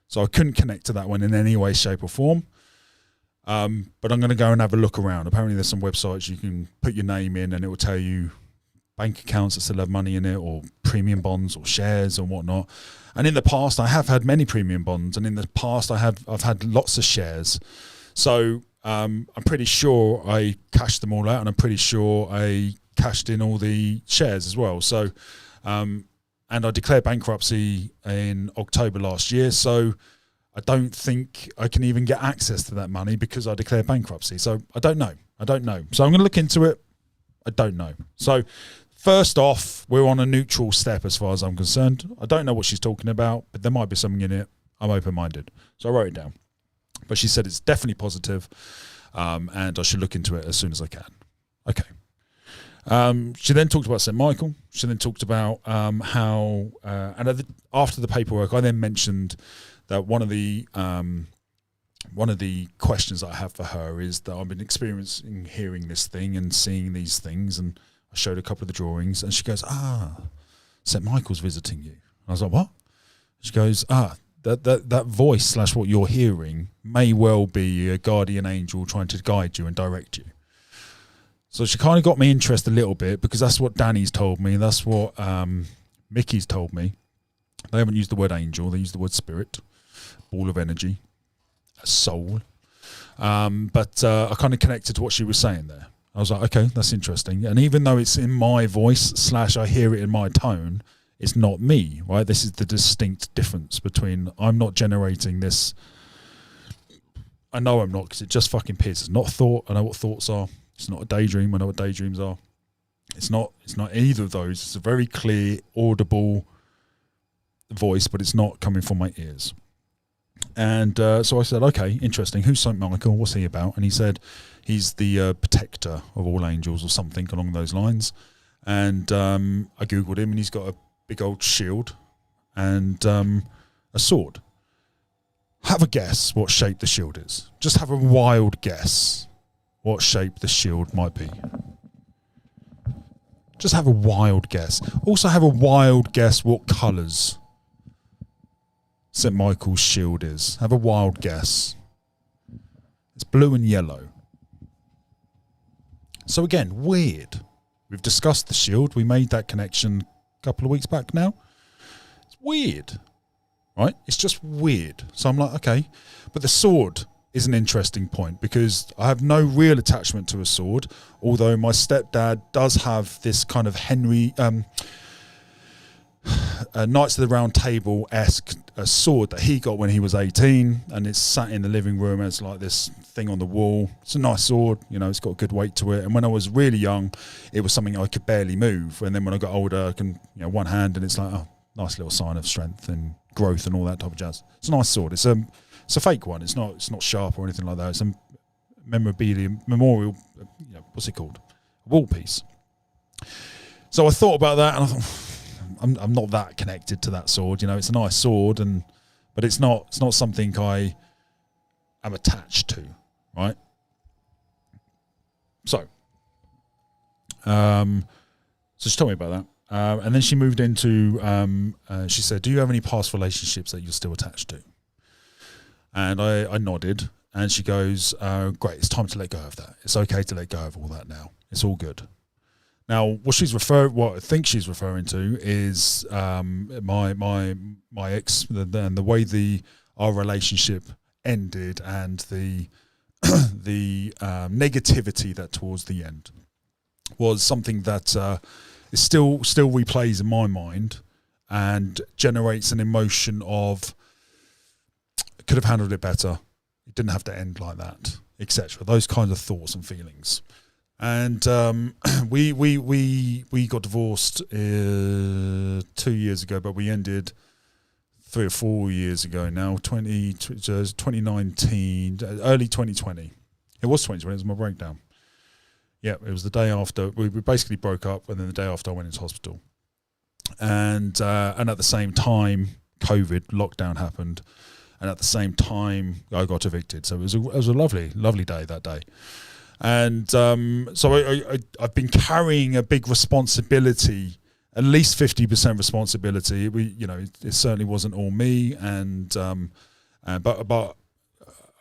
So I couldn't connect to that one in any way, shape, or form. But I'm going to go and have a look around. Apparently, there's some websites you can put your name in, and it will tell you bank accounts that still have money in it, or premium bonds or shares and whatnot. And in the past, I have had many premium bonds, and in the past, I've had lots of shares. So I'm pretty sure I cashed them all out, and I'm pretty sure I cashed in all the shares as well. So, and I declared bankruptcy in October last year. So I don't think I can even get access to that money because I declared bankruptcy. So I don't know. So I'm going to look into it. I don't know. So first off, we're on a neutral step as far as I'm concerned. I don't know what she's talking about, but there might be something in it. I'm open-minded. So I wrote it down. But she said it's definitely positive, and I should look into it as soon as I can. Okay. She then talked about St. Michael. She then talked about how, and after the paperwork, I then mentioned that one of the questions that I have for her is that I've been experiencing hearing this thing and seeing these things, and I showed a couple of the drawings, and she goes, St. Michael's visiting you. And I was like, what? She goes, that voice / what you're hearing may well be a guardian angel trying to guide you and direct you. So she kind of got me interested a little bit, because that's what Danny's told me. That's what Mickey's told me. They haven't used the word angel. They used the word spirit, ball of energy, soul. But I kind of connected to what she was saying there. I was like, okay, that's interesting. And even though it's in my voice / I hear it in my tone, it's not me, right? This is the distinct difference between, I'm not generating this. I know I'm not, because it just fucking appears. It's not a thought. I know what thoughts are. It's not a daydream. I know what daydreams are. It's not either of those. It's a very clear, audible voice, but it's not coming from my ears. And so I said, okay, interesting. Who's St. Michael? What's he about? And he said he's the protector of all angels or something along those lines. And I Googled him, and he's got a big old shield and a sword. Have a guess what shape the shield is. Just have a wild guess what shape the shield might be. Just have a wild guess. Also have a wild guess what colours St. Michael's shield is. Have a wild guess. It's blue and yellow. So again, weird. We've discussed the shield. We made that connection a couple of weeks back now. It's weird, right? It's just weird. So I'm like, okay. But the sword is an interesting point, because I have no real attachment to a sword, although my stepdad does have this kind of Knights of the Round Table-esque sword that he got when he was 18, and it's sat in the living room as like this thing on the wall. It's a nice sword, you know, it's got a good weight to it. And when I was really young, it was something I could barely move. And then when I got older, I can, you know, one hand, and it's like, oh, nice little sign of strength and growth and all that type of jazz. It's a nice sword. It's a fake one. It's not sharp or anything like that. It's a memorial, you know, what's it called? A wall piece. So I thought about that, and I thought, I'm not that connected to that sword. You know, it's a nice sword, but it's not something I am attached to, right? So she told me about that, and then she moved into. She said, "Do you have any past relationships that you're still attached to?" And I nodded, and she goes, "Great, it's time to let go of that. It's okay to let go of all that now. It's all good." Now, what I think she's referring to is my ex, and the way our relationship ended, and the negativity that towards the end was something that is still replays in my mind, and generates an emotion of, could have handled it better, it didn't have to end like that, etc. Those kinds of thoughts and feelings. And we got divorced 2 years ago, but we ended 3 or 4 years ago now, 2019, early 2020. It was 2020, it was my breakdown. Yeah, it was the day after, we basically broke up, and then the day after I went into hospital. And at the same time, COVID, lockdown happened. And at the same time, I got evicted. So it was a lovely, lovely day that day. And so I've been carrying a big responsibility, at least 50% responsibility. It certainly wasn't all me, but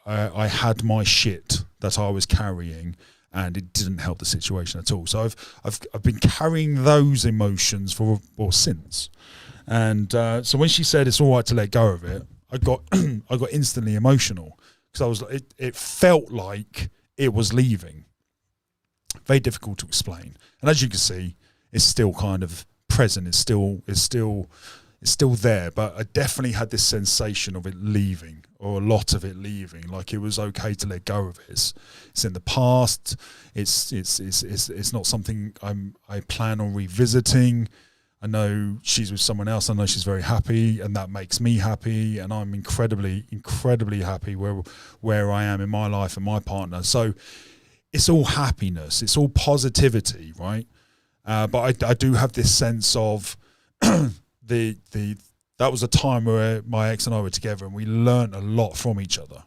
I had my shit that I was carrying, and it didn't help the situation at all. So I've been carrying those emotions since. And so when she said it's all right to let go of it, I got instantly emotional, because it felt like it was leaving. Very difficult to explain, and as you can see, it's still kind of present. It's still there, but I definitely had this sensation of it leaving, or a lot of it leaving. Like it was okay to let go of it. It's in the past. It's not something I plan on revisiting. I know she's with someone else. I know she's very happy, and that makes me happy, and I'm incredibly, incredibly happy where I am in my life and my partner. So it's all happiness. It's all positivity, right? But I do have this sense of that was a time where my ex and I were together, and we learned a lot from each other.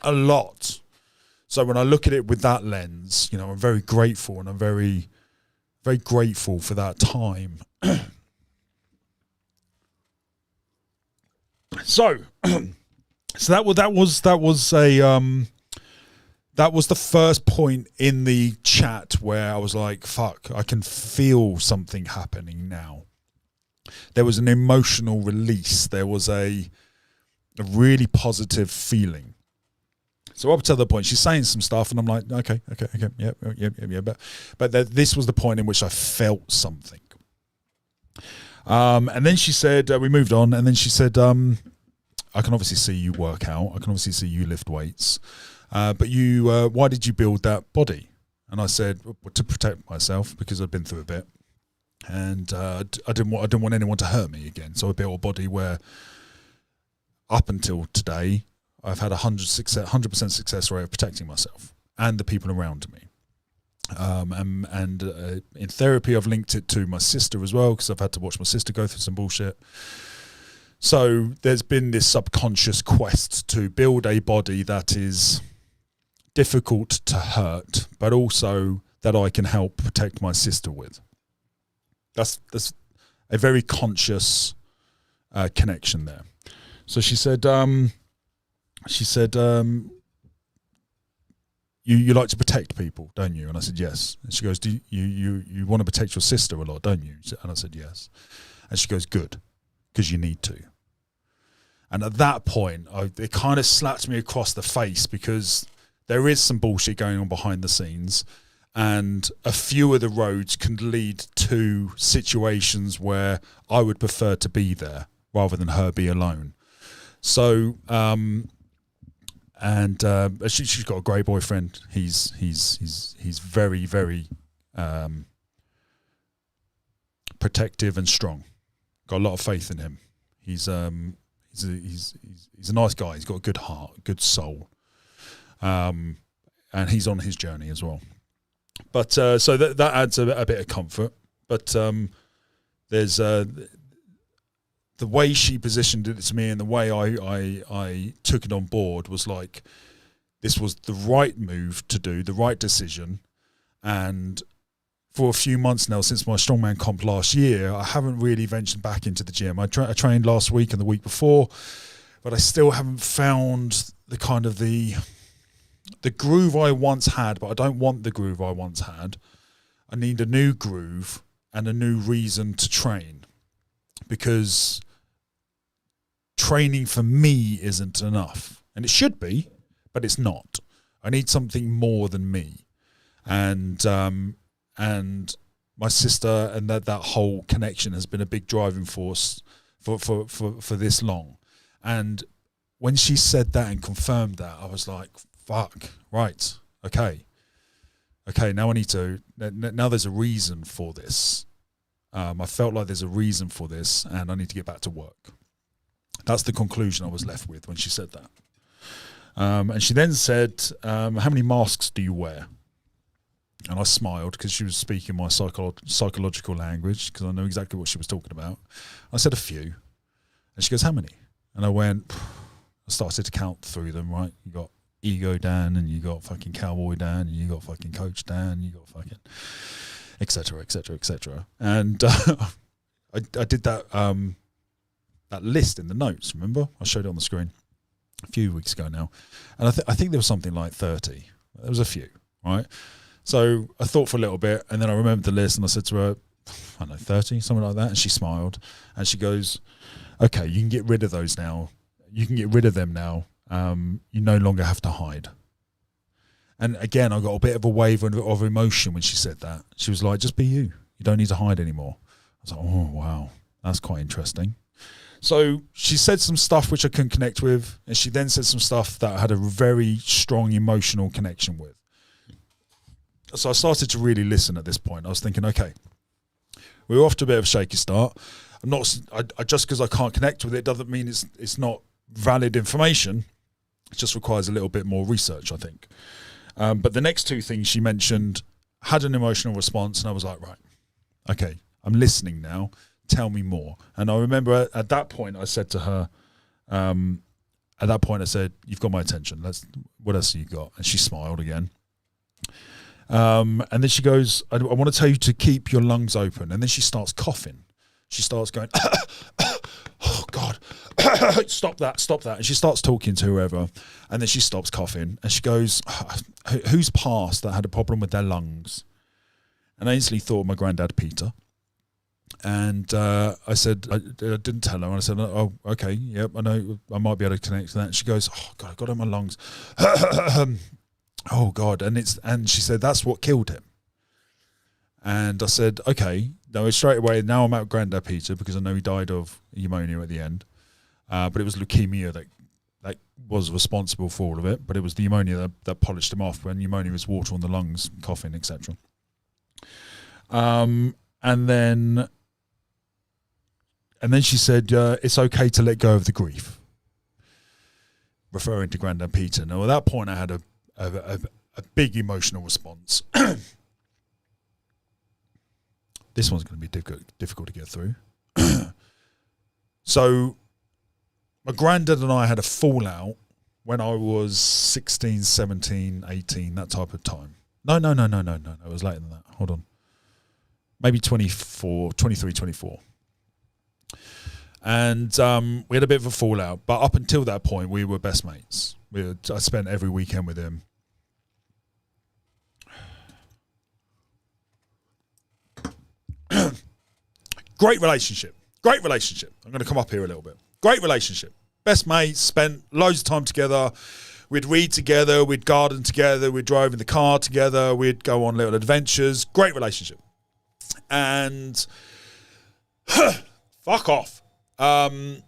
A lot. So when I look at it with that lens, you know, I'm very grateful, and I'm very, very grateful for that time. So that was the first point in the chat where I was like, fuck, I can feel something happening now. There was an emotional release. There was a really positive feeling. So up to the point, she's saying some stuff, and I'm like, okay, yeah. But this was the point in which I felt something. And then she said, we moved on, and then she said, I can obviously see you work out. I can obviously see you lift weights. But why did you build that body? And I said, to protect myself, because I'd been through a bit, and I didn't want anyone to hurt me again. So I built a body where, up until today, I've had 100% success rate of protecting myself and the people around me. And in therapy, I've linked it to my sister as well, because I've had to watch my sister go through some bullshit. So there's been this subconscious quest to build a body that is difficult to hurt, but also that I can help protect my sister with. That's a very conscious connection there. So she said, you like to protect people, don't you? And I said, yes. And she goes, do you want to protect your sister a lot, don't you? And I said, yes. And she goes, good, because you need to. And at that point, it kind of slapped me across the face because there is some bullshit going on behind the scenes. And a few of the roads can lead to situations where I would prefer to be there rather than her be alone. So, she's got a great boyfriend. He's very, very protective and strong. Got a lot of faith in him. He's a nice guy. He's got a good heart, a good soul, and he's on his journey as well. But so that adds a bit of comfort. But there's the way she positioned it to me and the way I took it on board was like this was the right move to do, the right decision. And for a few months now, since my strongman comp last year, I haven't really ventured back into the gym. I trained last week and the week before, but I still haven't found the kind of the groove I once had, but I don't want the groove I once had. I need a new groove and a new reason to train, because training for me isn't enough. And it should be, but it's not. I need something more than me. And my sister and that whole connection has been a big driving force for this long. And when she said that and confirmed that, I was like, fuck, right, okay, now I need to, now there's a reason for this. I felt like there's a reason for this and I need to get back to work. That's the conclusion I was left with when she said that. And she then said, how many masks do you wear? And I smiled because she was speaking my psychological language, because I know exactly what she was talking about. I said a few. And she goes, how many? And I went, I started to count through them, right? You got Ego Dan, and you got fucking Cowboy Dan, and you got fucking Coach Dan, and you got fucking et cetera, et cetera, et cetera. And I did that that list in the notes, remember? I showed it on the screen a few weeks ago now. And I think there was something like 30. There was a few, right? So I thought for a little bit, and then I remembered the list, and I said to her, I don't know, 30, something like that. And she smiled, and she goes, okay, you can get rid of those now. You can get rid of them now. You no longer have to hide. And again, I got a bit of a wave of emotion when she said that. She was like, just be you. You don't need to hide anymore. I was like, oh, wow, that's quite interesting. So she said some stuff which I couldn't connect with, and she then said some stuff that I had a very strong emotional connection with. So I started to really listen at this point. I was thinking, okay, we were off to a bit of a shaky start. I just because I can't connect with it doesn't mean it's not valid information. It just requires a little bit more research, I think. But the next two things she mentioned had an emotional response, and I was like, right, okay, I'm listening now. Tell me more. And I remember at that point I said to her, you've got my attention. What else have you got? And she smiled again. And then she goes, I want to tell you to keep your lungs open. And then she starts coughing. She starts going, oh God, stop that. And she starts talking to whoever. And then she stops coughing. And she goes, who's passed that had a problem with their lungs? And I instantly thought of my granddad, Peter. And I said, I didn't tell her. And I said, oh, okay, yep, I know, I might be able to connect to that. And she goes, oh God, I got it in my lungs. Oh God. And she said, that's what killed him. And I said, okay, no, straight away, now I'm at Granddad Peter, because I know he died of pneumonia at the end. But it was leukemia that was responsible for all of it. But it was the pneumonia that polished him off, when pneumonia is water on the lungs, coughing, etc. And then she said, it's okay to let go of the grief, referring to Granddad Peter. Now, at that point, I had a big emotional response. This one's going to be difficult to get through. So, my granddad and I had a fallout when I was 16, 17, 18, that type of time. No. It was later than that. Hold on. Maybe 23, 24. And we had a bit of a fallout. But up until that point, we were best mates. I spent every weekend with him. Great relationship. I'm going to come up here a little bit. Great relationship. best mates, spent loads of time together. We'd read together, we'd garden together, we'd drive in the car together, we'd go on little adventures. Great relationship. And fuck off. And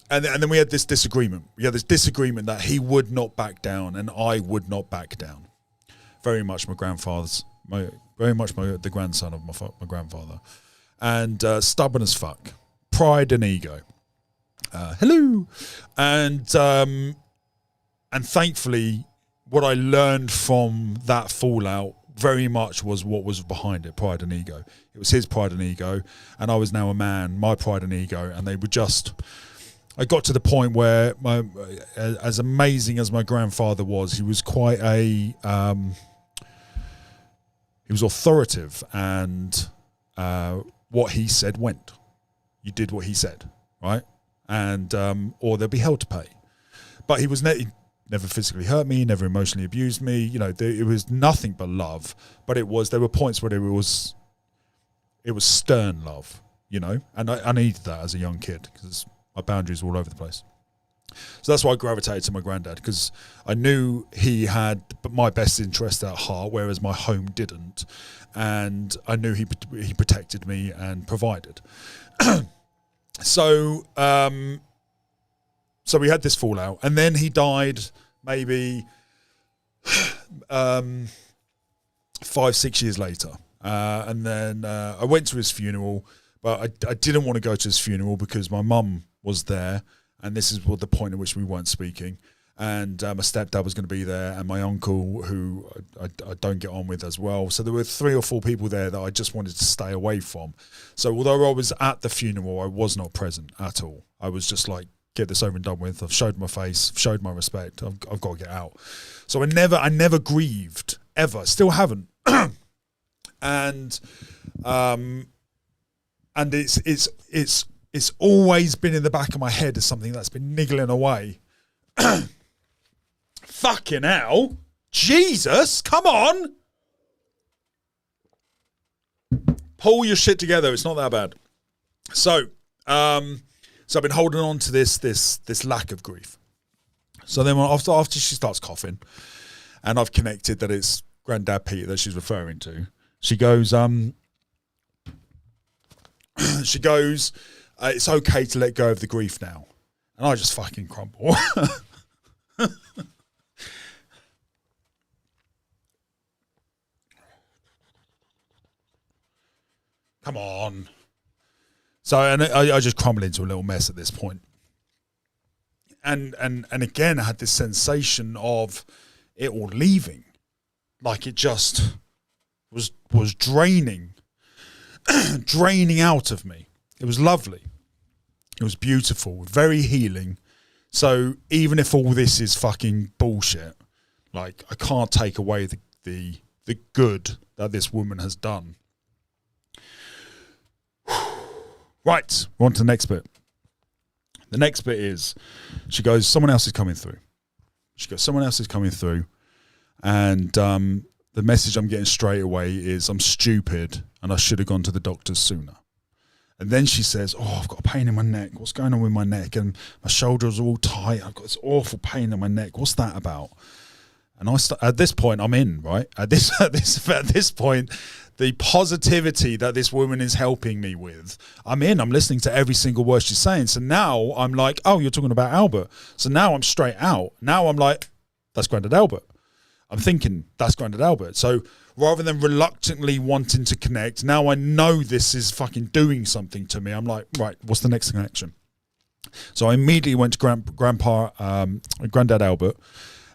then we had this disagreement. We had this disagreement that he would not back down and I would not back down. Very much my grandfather's, the grandson of my grandfather. And stubborn as fuck. Pride and ego. Hello. And thankfully, what I learned from that fallout very much was what was behind it, pride and ego. It was his pride and ego, and I was now a man, my pride and ego, and they were just... I got to the point where, as amazing as my grandfather was, he was quite a... he was authoritative, and what he said went. You did what he said, right? And or they'll be held to pay. But he was... he never physically hurt me, never emotionally abused me. You know, it was nothing but love. But there were points where it was stern love, you know. And I needed that as a young kid because my boundaries were all over the place. So that's why I gravitated to my granddad, because I knew he had my best interest at heart, whereas my home didn't. And I knew he protected me and provided. So we had this fallout, and then he died maybe 5-6 years later. And then I went to his funeral, but I didn't want to go to his funeral because my mum was there, and this is the point at which we weren't speaking. And my stepdad was going to be there, and my uncle, who I don't get on with as well. So there were 3 or 4 people there that I just wanted to stay away from. So although I was at the funeral, I was not present at all. I was just like, get this over and done with. I've showed my face, showed my respect. I've got to get out. So I never grieved ever. Still haven't. And it's always been in the back of my head as something that's been niggling away. Fucking hell. Jesus, come on. Pull your shit together. It's not that bad. So I've been holding on to this lack of grief. So then after she starts coughing, and I've connected that it's Granddad Peter that she's referring to, she goes, it's okay to let go of the grief now. And I just fucking crumble. Come on. So, and I just crumble into a little mess at this point. And again, I had this sensation of it all leaving. Like it just was draining out of me. It was lovely. It was beautiful, very healing. So even if all this is fucking bullshit, like I can't take away the good that this woman has done. Right, we're on to the next bit. The next bit is, she goes, someone else is coming through. And the message I'm getting straight away is, I'm stupid and I should have gone to the doctors sooner. And then she says, I've got a pain in my neck. What's going on with my neck? And my shoulders are all tight. I've got this awful pain in my neck. What's that about? And at this point, I'm in, right? At this point, the positivity that this woman is helping me with, I'm in. I'm listening to every single word she's saying. So now I'm like, oh, you're talking about Albert. So now I'm straight out. Now I'm like, that's Grandad Albert. I'm thinking, that's Grandad Albert. So rather than reluctantly wanting to connect, now I know this is fucking doing something to me. I'm like, right, what's the next connection? So I immediately went to Grandad Albert.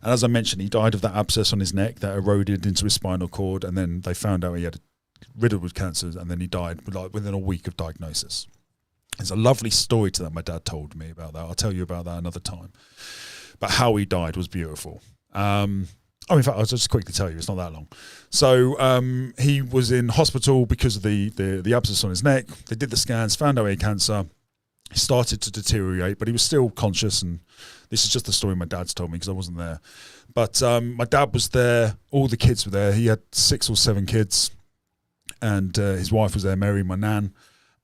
And as I mentioned, he died of that abscess on his neck that eroded into his spinal cord. And then they found out he had riddled with cancer. And then he died within a week of diagnosis. There's a lovely story to that my dad told me about that. I'll tell you about that another time. But how he died was beautiful. In fact, I'll just quickly tell you, it's not that long. So he was in hospital because of the abscess on his neck. They did the scans, found out he had cancer. He started to deteriorate, but he was still conscious. And this is just the story my dad's told me because I wasn't there. But my dad was there. All the kids were there. He had 6 or 7 kids. And his wife was there, Mary, my nan.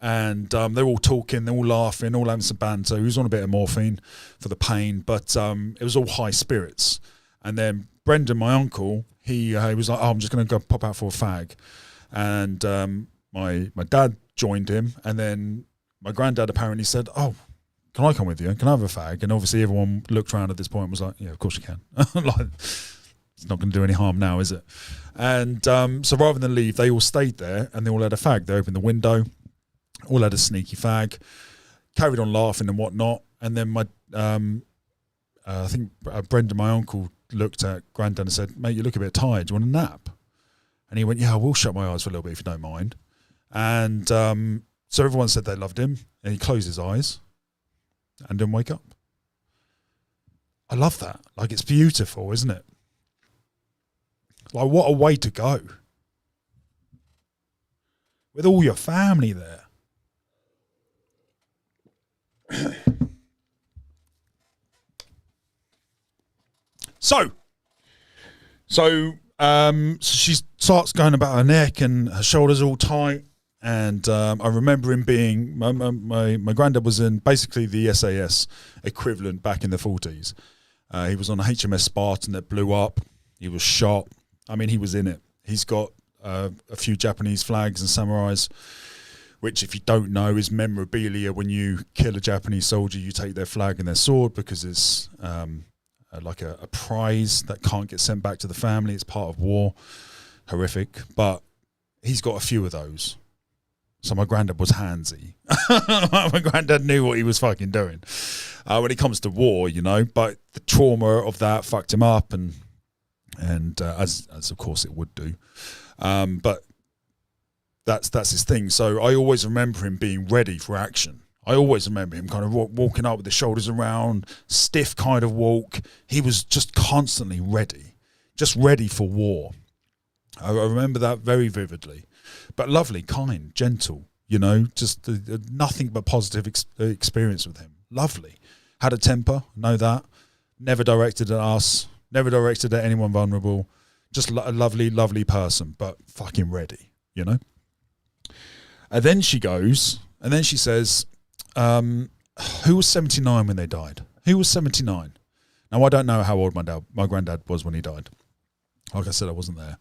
and they're all talking, they're all laughing, all having some banter. He was on a bit of morphine for the pain, but it was all high spirits. And then Brendan, my uncle, he was like, "Oh, I'm just going to go pop out for a fag," and my dad joined him, and then my granddad apparently said, "Oh, can I come with you? Can I have a fag?" And obviously everyone looked around at this point and was like, "Yeah, of course you can." Like, it's not going to do any harm now, is it? And so rather than leave, they all stayed there and they all had a fag. They opened the window, all had a sneaky fag, carried on laughing and whatnot. And then my, I think Brendan, my uncle, looked at Granddad and said, "Mate, you look a bit tired. Do you want a nap?" And he went, "Yeah, I will shut my eyes for a little bit if you don't mind." And so everyone said they loved him, and he closed his eyes and didn't wake up. I love that. Like, it's beautiful, isn't it? Like, what a way to go. With all your family there. So she starts going about her neck and her shoulders all tight. And I remember him being, my granddad was in basically the SAS equivalent back in the 40s. He was on a HMS Spartan that blew up. He was shot. I mean, he was in it. He's got a few Japanese flags and samurais, which, if you don't know, is memorabilia. When you kill a Japanese soldier, you take their flag and their sword because it's like a prize that can't get sent back to the family. It's part of war. Horrific. But he's got a few of those. So my granddad was handsy. My granddad knew what he was fucking doing when it comes to war, you know. But the trauma of that fucked him up, and as of course it would do. But that's his thing. So I always remember him being ready for action. I always remember him kind of walking up with the shoulders around, stiff kind of walk. He was just constantly ready, just ready for war. I remember that very vividly. But lovely, kind, gentle, you know, just nothing but positive experience with him. Lovely. Had a temper, know that. Never directed at us, never directed at anyone vulnerable. Just a lovely, lovely person, but fucking ready, you know. And then she goes, and then she says, who was 79 when they died? Who was 79? Now, I don't know how old my granddad was when he died. Like I said, I wasn't there.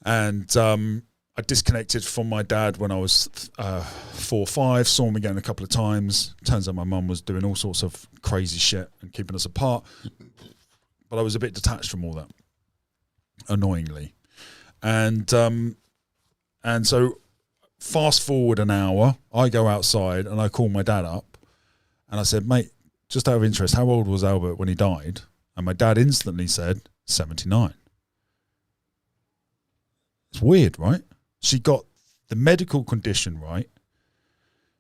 And I disconnected from my dad when I was 4 or 5, saw him again a couple of times. Turns out my mum was doing all sorts of crazy shit and keeping us apart. But I was a bit detached from all that, annoyingly. And so fast forward an hour, I go outside and I call my dad up. And I said, "Mate, just out of interest, how old was Albert when he died?" And my dad instantly said, 79. It's weird, right? She got the medical condition right.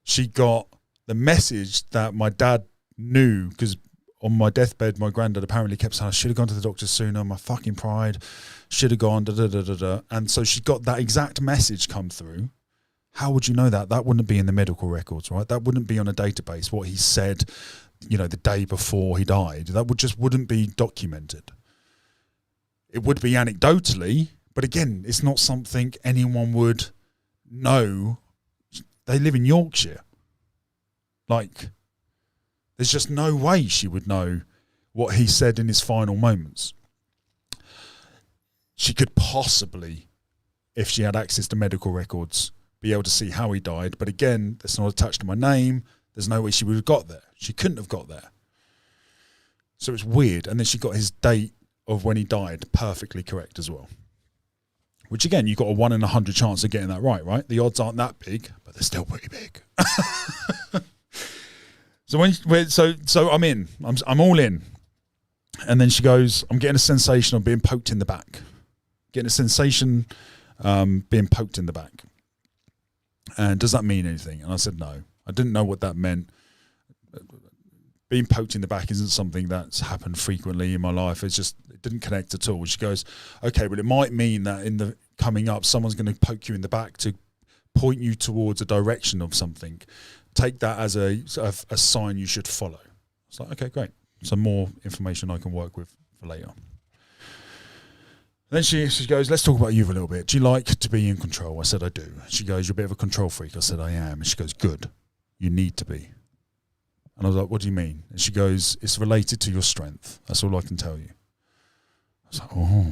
She got the message that my dad knew, because on my deathbed, my granddad apparently kept saying, "I should have gone to the doctor sooner, my fucking pride, should have gone, da-da-da-da-da." And so she got that exact message come through. How would you know that? That wouldn't be in the medical records, right? That wouldn't be on a database, what he said, you know, the day before he died. That wouldn't be documented. It would be anecdotally, but again, it's not something anyone would know. They live in Yorkshire. Like, there's just no way she would know what he said in his final moments. She could possibly, if she had access to medical records, be able to see how he died. But again, that's not attached to my name. There's no way she would have got there. She couldn't have got there. So it's weird. And then she got his date of when he died perfectly correct as well. Which again, you've got a 1 in 100 chance of getting that right? The odds aren't that big, but they're still pretty big. So I'm in. I'm all in. And then she goes, "I'm getting a sensation of being poked in the back." Getting a sensation being poked in the back. And does that mean anything? And I said no. I didn't know what that meant. Being poked in the back isn't something that's happened frequently in my life. It didn't connect at all. She goes, "Okay, but it might mean that in the coming up, someone's going to poke you in the back to point you towards a direction of something. Take that as a sign you should follow." It's like, okay, great. Some more information I can work with for later. Then she goes, let's talk about you for a little bit. Do you like to be in control? I said, I do. She goes, you're a bit of a control freak. I said, I am. And she goes, good. You need to be. And I was like, what do you mean? And she goes, it's related to your strength. That's all I can tell you. I was like, oh,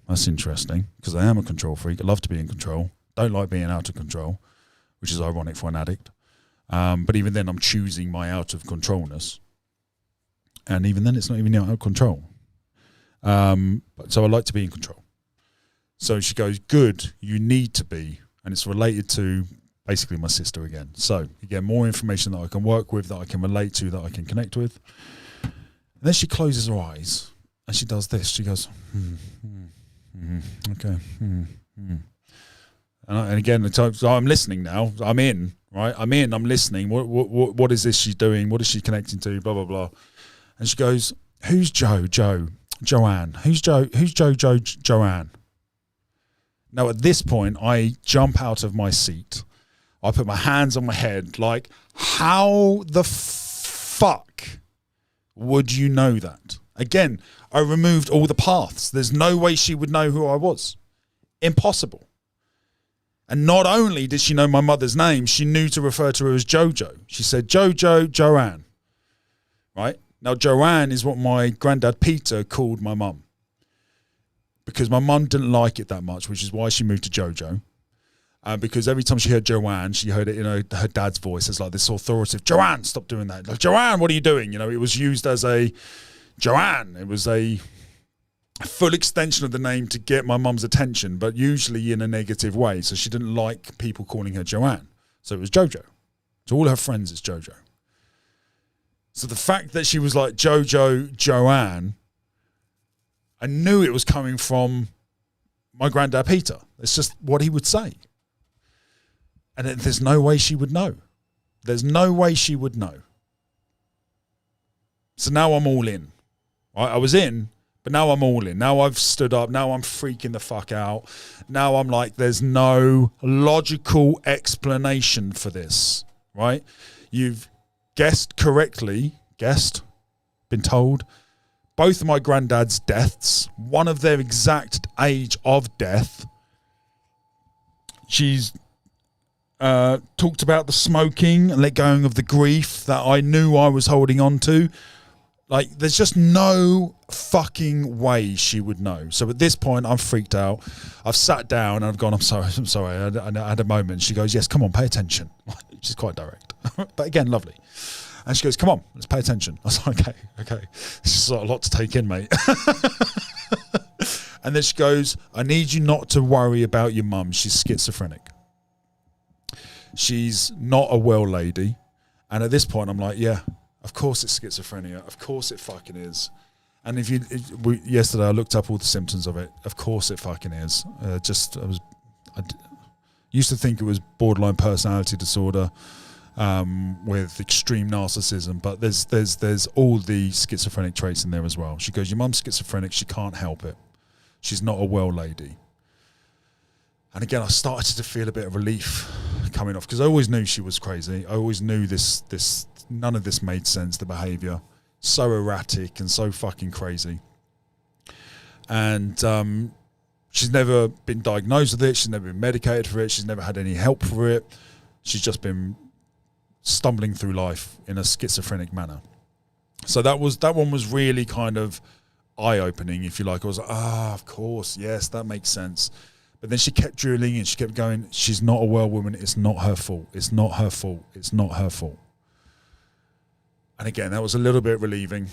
that's interesting. Because I am a control freak. I love to be in control. Don't like being out of control, which is ironic for an addict. But even then, I'm choosing my out of controlness. And even then, it's not even out of control. So I like to be in control. So she goes, good, you need to be. And it's related to basically my sister again. So you get more information that I can work with, that I can relate to, that I can connect with. And then she closes her eyes and she does this. She goes, okay. And again, so I'm listening now. I'm in, right? I'm listening. What is this she's doing? What is she connecting to? Blah, blah, blah. And she goes, who's Joanne? Who's Joanne? Now, at this point, I jump out of my seat. I put my hands on my head, like, how the fuck would you know that? Again, I removed all the paths. There's no way she would know who I was. Impossible. And not only did she know my mother's name, she knew to refer to her as Jojo. She said, Joanne. Right? Now, Joanne is what my granddad Peter called my mum. Because my mum didn't like it that much, which is why she moved to Jojo. Because every time she heard Joanne, she heard it in her dad's voice as like this authoritative, Joanne, stop doing that. Like, Joanne, what are you doing? You know, it was used as a Joanne. It was a full extension of the name to get my mum's attention, but usually in a negative way. So she didn't like people calling her Joanne. So it was Jojo. To all her friends, it's Jojo. So the fact that she was like Joanne, I knew it was coming from my granddad Peter. It's just what he would say. And there's no way she would know. There's no way she would know. So now I'm all in. I was in, but now I'm all in. Now I've stood up. Now I'm freaking the fuck out. Now I'm like, there's no logical explanation for this, right? You've guessed correctly, been told, both of my granddad's deaths, one of their exact age of death. She's talked about the smoking and let going of the grief that I knew I was holding on to. Like, there's just no fucking way she would know. So at this point, I'm freaked out. I've sat down and I've gone, I'm sorry. I had a moment. She goes, yes, come on, pay attention. She's quite direct. But again, lovely. And she goes, come on, let's pay attention. I was like, okay. This is a lot to take in, mate. And then she goes, I need you not to worry about your mum. She's schizophrenic. She's not a well lady. And at this point, I'm like, yeah, of course it's schizophrenia. Of course it fucking is. And yesterday I looked up all the symptoms of it. Of course it fucking is. I used to think it was borderline personality disorder. With extreme narcissism, but there's all the schizophrenic traits in there as well. She goes, your mum's schizophrenic, she can't help it. She's not a well lady. And again, I started to feel a bit of relief coming off, because I always knew she was crazy. I always knew this none of this made sense, the behaviour. So erratic and so fucking crazy. And she's never been diagnosed with it, she's never been medicated for it, she's never had any help for it. She's just been stumbling through life in a schizophrenic manner. So that one was really kind of eye-opening, if you like. I was like, of course, yes, that makes sense. But then she kept drilling and she kept going, she's not a well woman, it's not her fault, it's not her fault, it's not her fault. And again, that was a little bit relieving.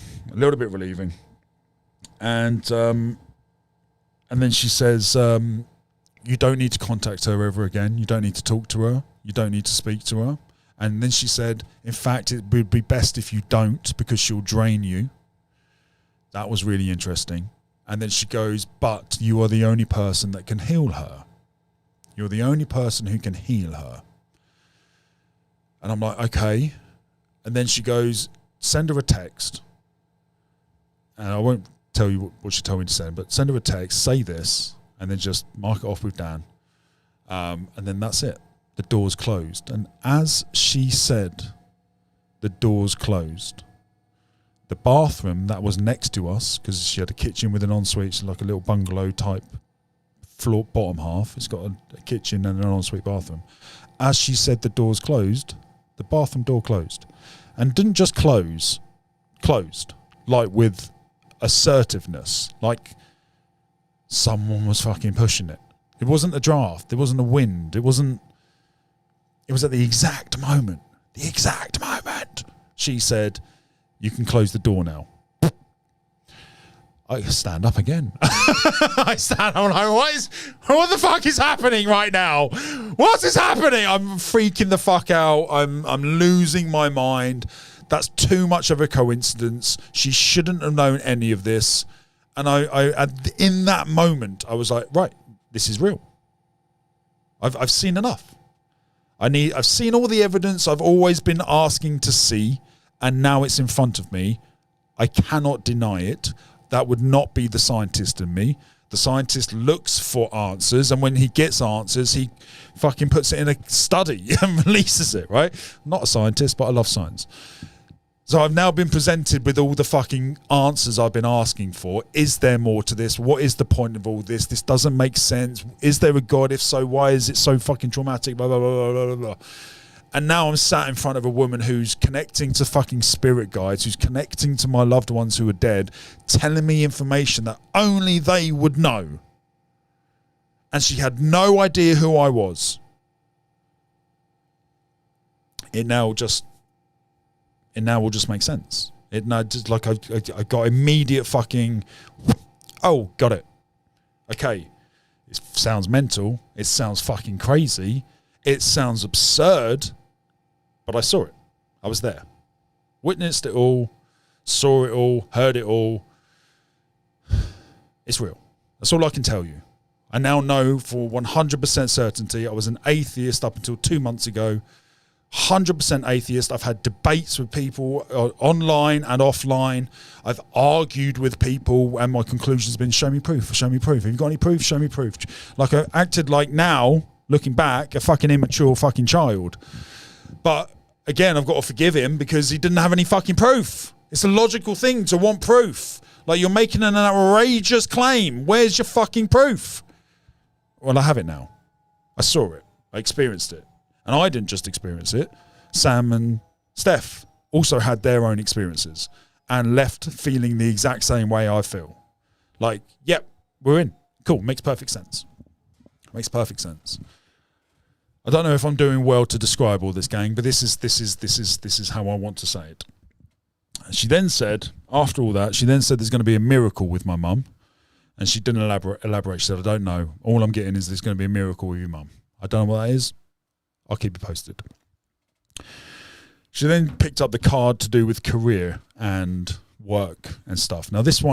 And then she says, you don't need to contact her ever again, you don't need to talk to her, you don't need to speak to her. And then she said, in fact, it would be best if you don't, because she'll drain you. That was really interesting. And then she goes, but you are the only person that can heal her. You're the only person who can heal her. And I'm like, okay. And then she goes, send her a text. And I won't tell you what she told me to send, but send her a text, say this, and then just mark it off with Dan. And then that's it. The door's closed. And as she said, the door's closed, the bathroom that was next to us, because she had a kitchen with an ensuite, like a little bungalow type floor bottom half. It's got a kitchen and an ensuite bathroom. As she said the door's closed, the bathroom door closed. And didn't just closed, like with assertiveness, like someone was fucking pushing it. It wasn't a draft, it wasn't a wind, it was at the exact moment, she said, you can close the door now. I stand up again. I'm like, what the fuck is happening right now? What is happening? I'm freaking the fuck out. I'm losing my mind. That's too much of a coincidence. She shouldn't have known any of this. And I in that moment, I was like, right, this is real. I've seen enough. I've seen all the evidence I've always been asking to see, and now it's in front of me. I cannot deny it. That would not be the scientist in me. The scientist looks for answers, and when he gets answers, he fucking puts it in a study and releases it, right? I'm not a scientist, but I love science. So I've now been presented with all the fucking answers I've been asking for. Is there more to this? What is the point of all this? This doesn't make sense. Is there a God? If so, why is it so fucking traumatic? Blah, blah, blah, blah, blah, blah. And now I'm sat in front of a woman who's connecting to fucking spirit guides, who's connecting to my loved ones who are dead, telling me information that only they would know. And she had no idea who I was. It now will just make sense. It now just like I got immediate fucking, oh, got it. Okay, it sounds mental. It sounds fucking crazy. It sounds absurd. But I saw it. I was there. Witnessed it all. Saw it all. Heard it all. It's real. That's all I can tell you. I now know for 100% certainty I was an atheist up until 2 months ago. 100% atheist. I've had debates with people online and offline. I've argued with people, and my conclusion's been, show me proof. Show me proof. Have you got any proof? Show me proof. Like, I acted like, now, looking back, a fucking immature fucking child. But again, I've got to forgive him because he didn't have any fucking proof. It's a logical thing to want proof. Like, you're making an outrageous claim. Where's your fucking proof? Well, I have it now. I saw it. I experienced it. And I didn't just experience it. Sam and Steph also had their own experiences and left feeling the exact same way I feel. Like, yep, we're in. Cool. Makes perfect sense. Makes perfect sense. I don't know if I'm doing well to describe all this, gang, but this is how I want to say it. She then said, after all that, there's going to be a miracle with my mum. And she didn't elaborate. She said, I don't know. All I'm getting is there's going to be a miracle with your mum. I don't know what that is. I'll keep you posted. She then picked up the card to do with career and work and stuff. Now, this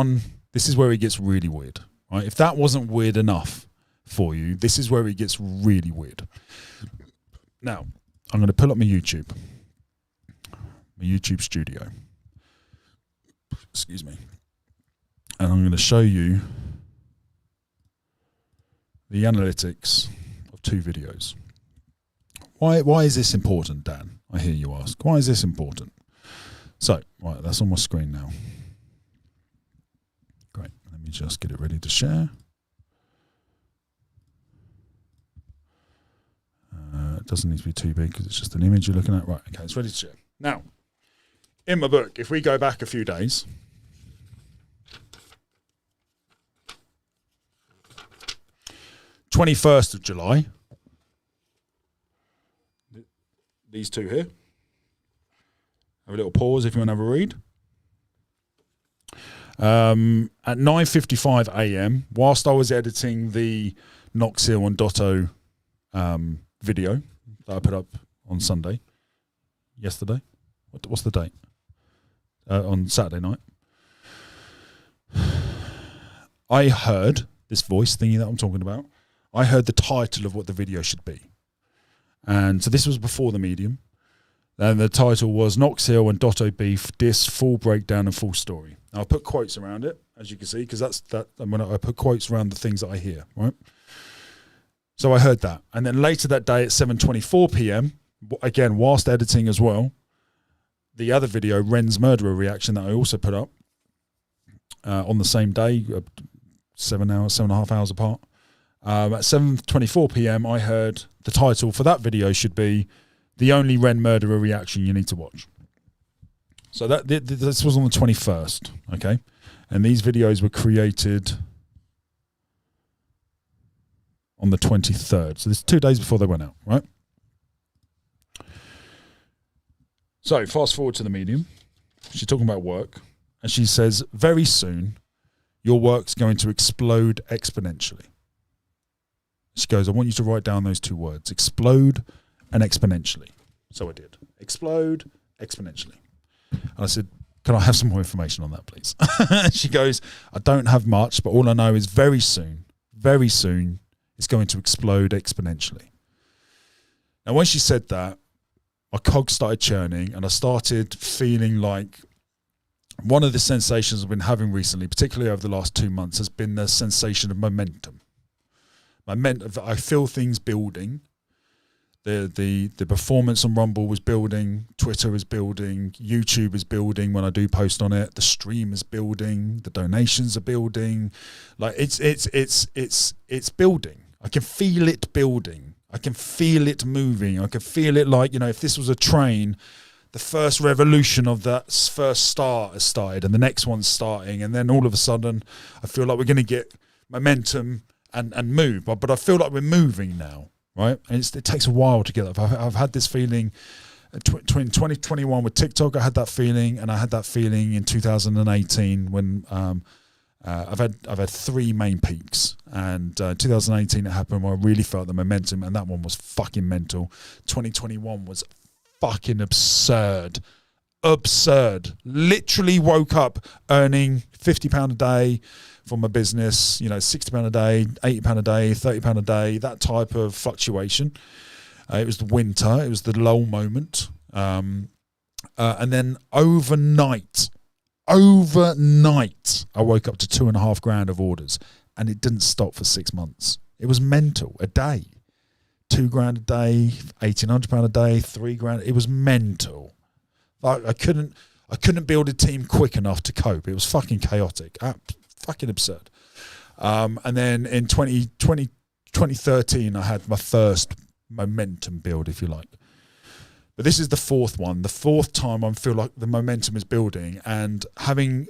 is where it gets really weird, right? If that wasn't weird enough for you, this is where it gets really weird. Now, I'm going to pull up my YouTube studio. Excuse me. And I'm going to show you the analytics of 2 videos. Why is this important, Dan? I hear you ask. Why is this important? So, right, that's on my screen now. Great. Let me just get it ready to share. It doesn't need to be too big because it's just an image you're looking at. Right, okay, it's ready to share. Now, in my book, if we go back a few days, (21st of July), these 2 here. Have a little pause if you want to have a read. At 9:55 a.m., whilst I was editing the Knox Hill and Dotto video that I put up on Sunday, yesterday. What's the date? On Saturday night. I heard this voice thingy that I'm talking about. I heard the title of what the video should be. And so this was before the medium. And the title was Knox Hill and Dotto Beef, Diss, Full Breakdown and Full Story. Now, I put quotes around it, as you can see, because that's that. When I put quotes around the things that I hear, right? So I heard that. And then later that day at 7:24 p.m., again, whilst editing as well, the other video, Ren's Murderer reaction, that I also put up on the same day, 7.5 hours apart. At 7:24 p.m, I heard the title for that video should be "The Only Ren Murderer Reaction You Need to Watch." So this was on the 21st, okay? And these videos were created on the 23rd. So this is 2 days before they went out, right? So fast forward to the medium. She's talking about work. And she says, very soon, your work's going to explode exponentially. She goes, I want you to write down those 2 words, explode and exponentially. So I did. Explode exponentially. And I said, can I have some more information on that, please? She goes, I don't have much, but all I know is very soon, it's going to explode exponentially. Now, when she said that, my cogs started churning and I started feeling like one of the sensations I've been having recently, particularly over the last 2 months, has been the sensation of momentum. I feel things building. The performance on Rumble was building, Twitter is building, YouTube is building when I do post on it, the stream is building, the donations are building. Like it's building. I can feel it building. I can feel it moving. I can feel it like, if this was a train, the first revolution of that first start has started and the next one's starting, and then all of a sudden I feel like we're going to get momentum and move, but I feel like we're moving now. Right, and it takes a while to get that. I've had this feeling between 2021 with TikTok. I had that feeling, and I had that feeling in 2018 when I've had 3 main peaks. And 2018 it happened where I really felt the momentum, and that one was fucking mental. 2021 was fucking absurd. Literally woke up earning £50 a day from my business, £60 a day, £80 a day, £30 a day, that type of fluctuation. It was the winter, it was the lull moment. And then overnight, I woke up to $2,500 of orders, and it didn't stop for 6 months. It was mental. A day, $2,000 a day, £1,800 a day, $3,000. It was mental. I couldn't build a team quick enough to cope. It was fucking chaotic, fucking absurd. And then in 2013, I had my first momentum build, if you like. But this is the 4th one. The 4th time I feel like the momentum is building, and having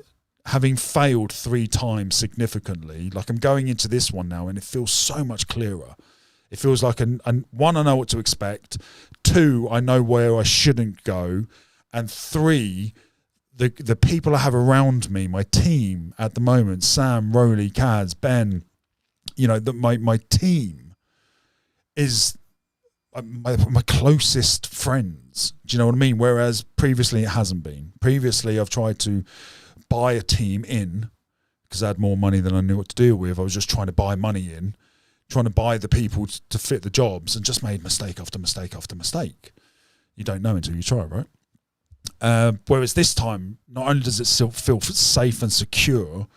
failed 3 times significantly, like I'm going into this one now, and it feels so much clearer. It feels like, one, I know what to expect. 2, I know where I shouldn't go. And 3, the people I have around me, my team at the moment, Sam, Rowley, Kaz, Ben, my team is my closest friends. Do you know what I mean? Whereas previously it hasn't been. Previously I've tried to buy a team in because I had more money than I knew what to do with. I was just trying to buy money in, trying to buy the people to fit the jobs, and just made mistake after mistake after mistake. You don't know until you try, right? Whereas this time, not only does it still feel safe and secure,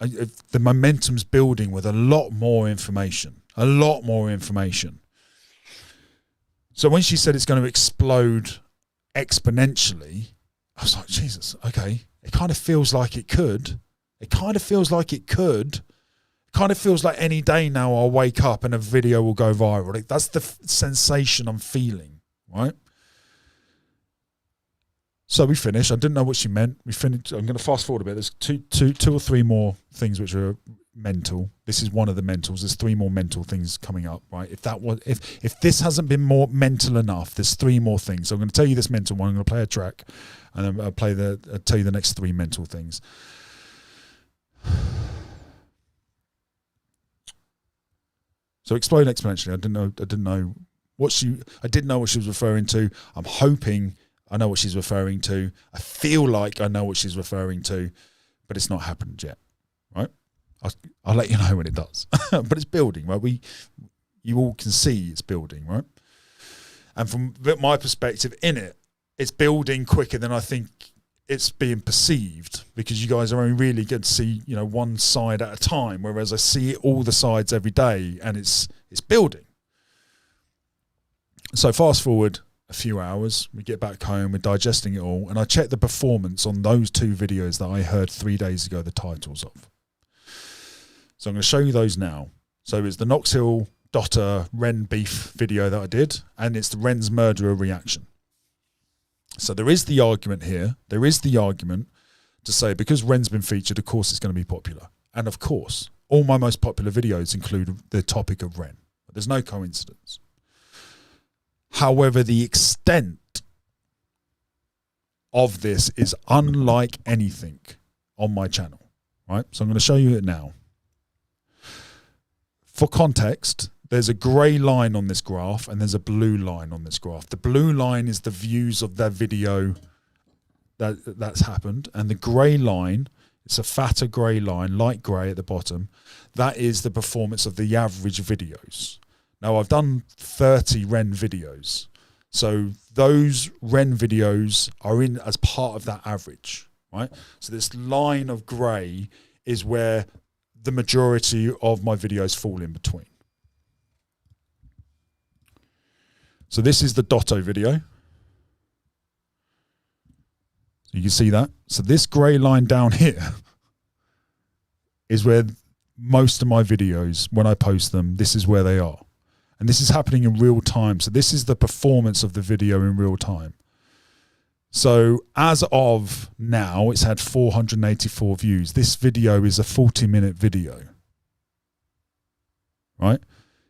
the momentum's building with a lot more information. So when she said it's going to explode exponentially, I was like, Jesus, okay. It kind of feels like it could. It kind of feels like any day now I'll wake up and a video will go viral. Like, that's the sensation I'm feeling, right? So we finished. I didn't know what she meant. We finished. I'm going to fast forward a bit. There's two or three more things which are mental. This is one of the mentals. There's 3 more mental things coming up, right? If this hasn't been more mental enough, there's 3 more things. So I'm going to tell you this mental one. I'm going to play a track, and then I'll tell you the next 3 mental things. So explode exponentially. I didn't know what she was referring to. I'm hoping I know what she's referring to. I feel like I know what she's referring to, but it's not happened yet, right? I'll let you know when it does. But it's building, right? You all can see it's building, right? And from my perspective in it, it's building quicker than I think it's being perceived, because you guys are only really good to see, one side at a time, whereas I see all the sides every day, and it's building. So fast forward a few hours, we get back home, we're digesting it all, and I check the performance on those 2 videos that I heard 3 days ago the titles of. So I'm going to show you those now. So it's the Knox Hill Dotter Ren beef video that I did, and it's the Ren's murderer reaction. So there is the argument here. There is the argument to say because Ren's been featured, of course it's going to be popular. And of course, all my most popular videos include the topic of Ren. There's no coincidence. However, the extent of this is unlike anything on my channel, right? So I'm going to show you it now. For context, there's a grey line on this graph and there's a blue line on this graph. The blue line is the views of that video that's happened, and the grey line, it's a fatter grey line, light grey at the bottom, that is the performance of the average videos. Now, I've done 30 Ren videos, so those Ren videos are in as part of that average, right? So this line of grey is where the majority of my videos fall in between. So this is the Dotto video. So you can see that. So this grey line down here is where most of my videos, when I post them, this is where they are. And this is happening in real time. So this is the performance of the video in real time. So as of now, it's had 484 views. This video is a 40-minute video, right?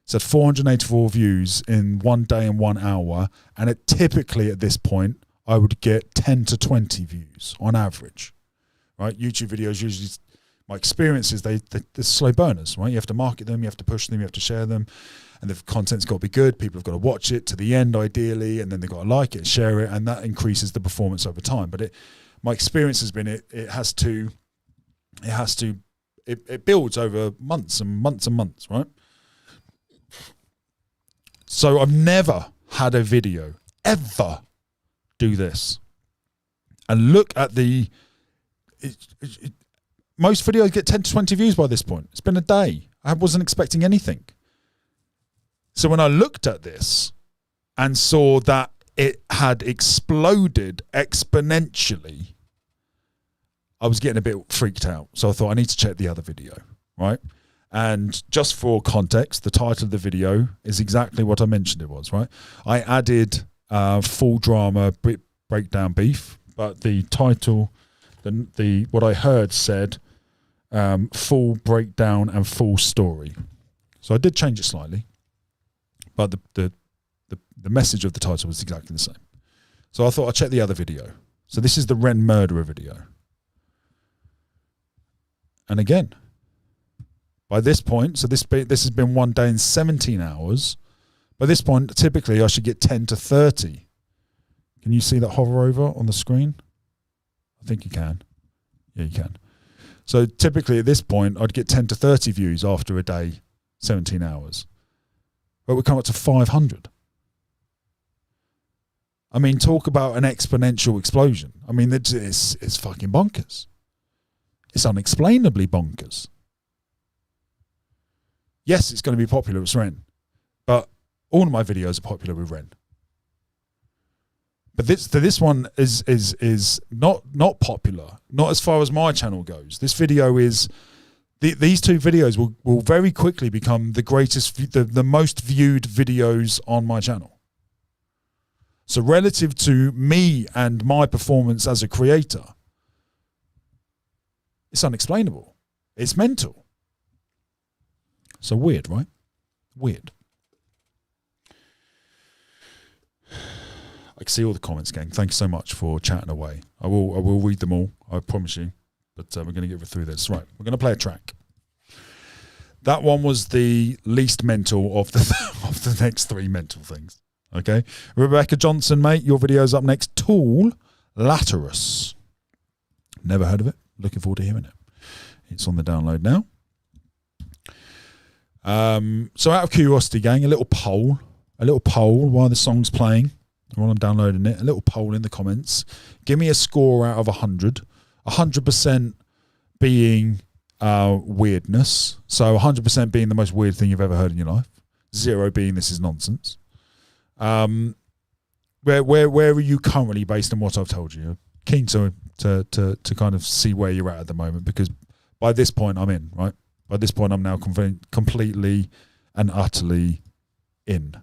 It's had 484 views in 1 day and 1 hour. And it typically at this point, I would get 10 to 20 views on average, right? YouTube videos usually, my experience is they're slow burners, right? You have to market them, you have to push them, you have to share them. And the content's got to be good. People have got to watch it to the end, ideally, and then they've got to like it, share it, and that increases the performance over time. But my experience has been it builds over months and months and months, right? So I've never had a video ever do this. And look at most videos get 10 to 20 views by this point. It's been a day. I wasn't expecting anything. So when I looked at this and saw that it had exploded exponentially, I was getting a bit freaked out. So I thought I need to check the other video, right? And just for context, the title of the video is exactly what I mentioned it was, right? I added full drama breakdown beef, but the title, what I heard said full breakdown and full story. So I did change it slightly. But the message of the title was exactly the same. So I thought I'd check the other video. So this is the Ren murderer video. And again, by this point, so this has been 1 day and 17 hours. By this point, typically I should get 10 to 30. Can you see that hover over on the screen? I think you can. Yeah, you can. So typically at this point, I'd get 10 to 30 views after a day, 17 hours. But we come up to 500. I mean, talk about an exponential explosion. I mean, it's fucking bonkers. It's unexplainably bonkers. Yes, it's going to be popular with Ren, but all of my videos are popular with Ren. But this one is not popular, not as far as my channel goes. This video is. These two videos will very quickly become the greatest, the most viewed videos on my channel. So relative to me and my performance as a creator, it's unexplainable. It's mental. So weird, right? Weird. I can see all the comments, gang. Thank you so much for chatting away. I will read them all, I promise you. But we're going to get through this. Right, we're going to play a track. That one was the least mental of the next 3 mental things. Okay, Rebecca Johnson, mate, your video's up next. Tool, Laterus. Never heard of it. Looking forward to hearing it. It's on the download now. So out of curiosity, gang, a little poll while the song's playing, while I'm downloading it. A little poll in the comments. Give me a score out of 100. 100% being weirdness. So 100% being the most weird thing you've ever heard in your life. 0 being this is nonsense. Where are you currently based on what I've told you? Keen to kind of see where you're at the moment, because by this point I'm in, right? By this point, I'm now completely and utterly in.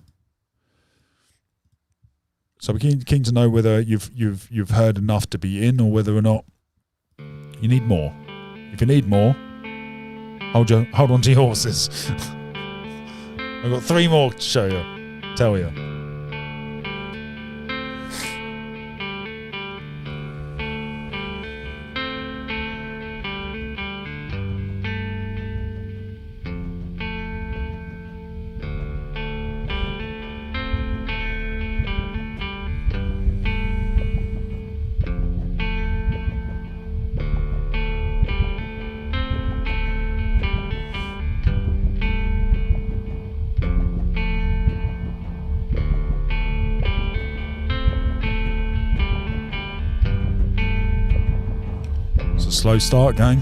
So we're keen to know whether you've heard enough to be in, or whether or not you need more. If you need more, hold on to your horses. I've got 3 more to show you, tell you. Slow start, gang.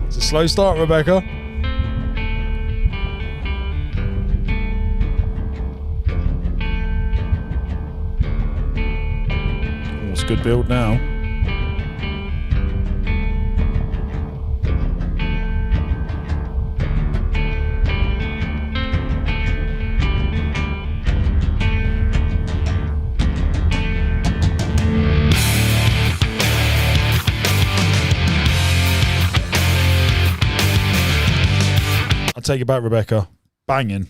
It's a slow start, Rebecca. Oh, it's a good build now. Take it back, Rebecca. Banging.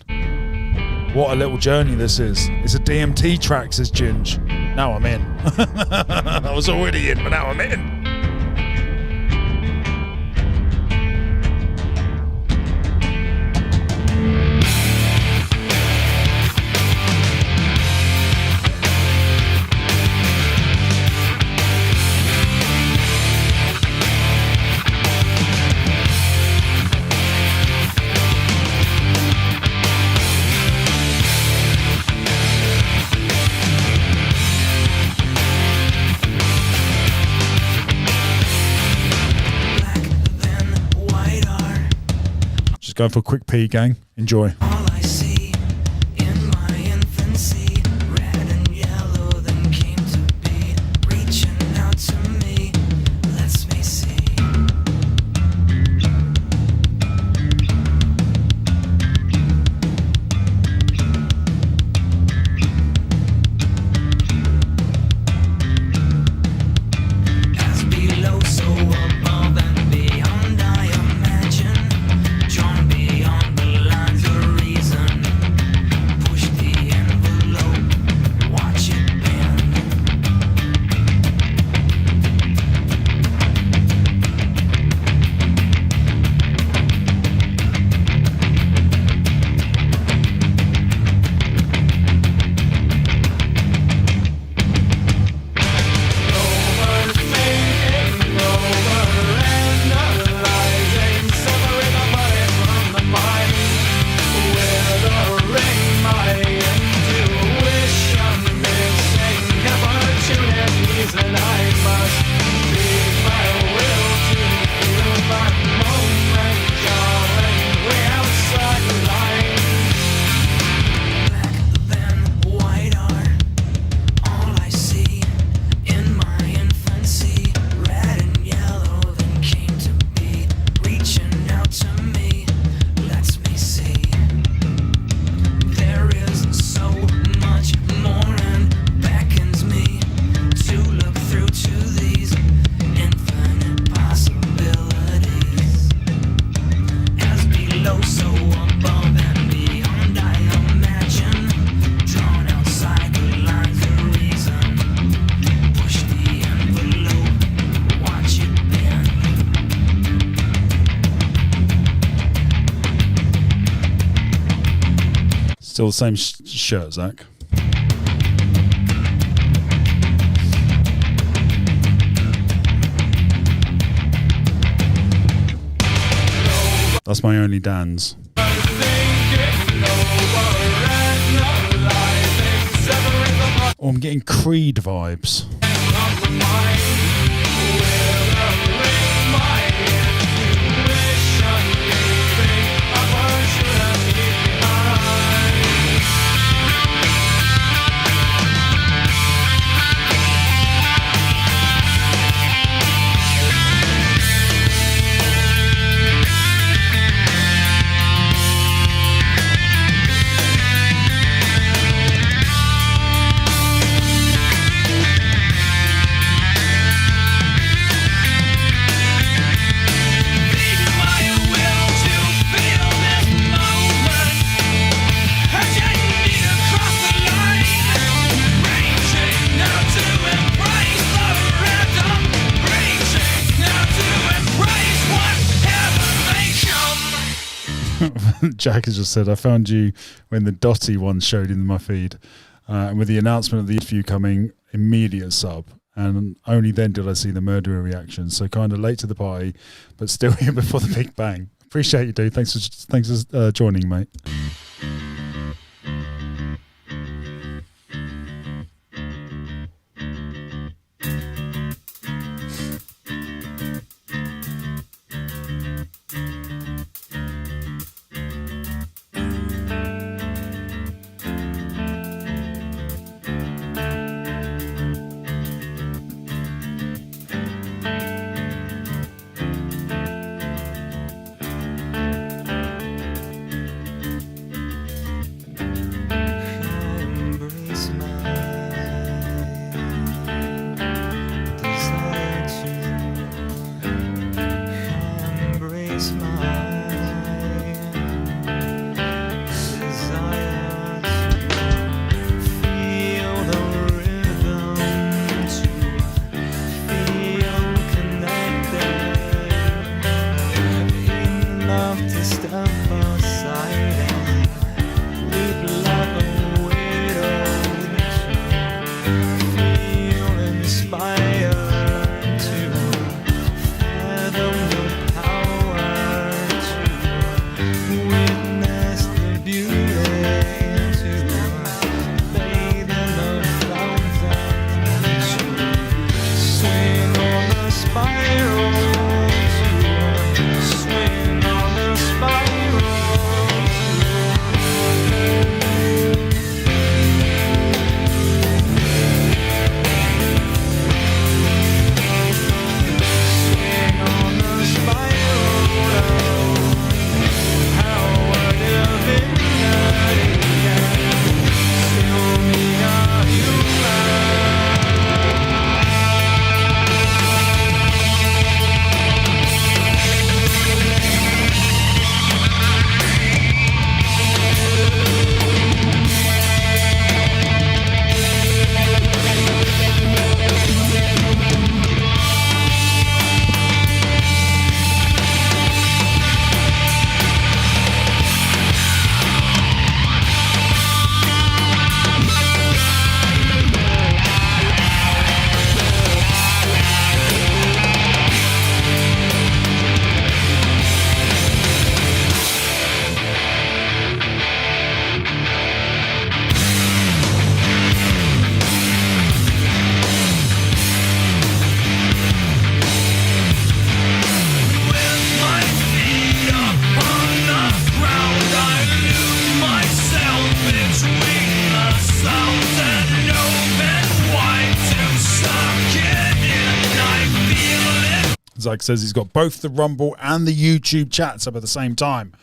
What a little journey this is. It's a DMT track, says Ginge. Now I'm in. I was already in, but now I'm in. Going for a quick pee, gang. Enjoy. Still the same shirt, Zach. That's my only Dan's. Oh, I'm getting Creed vibes. Jack has just said, I found you when the Dotty one showed in my feed. And with the announcement of the interview coming, immediate sub. And only then did I see the murderer reaction. So kind of late to the party, but still here before the big bang. Appreciate you, dude. Thanks for joining, mate. Zach says he's got both the Rumble and the YouTube chats up at the same time.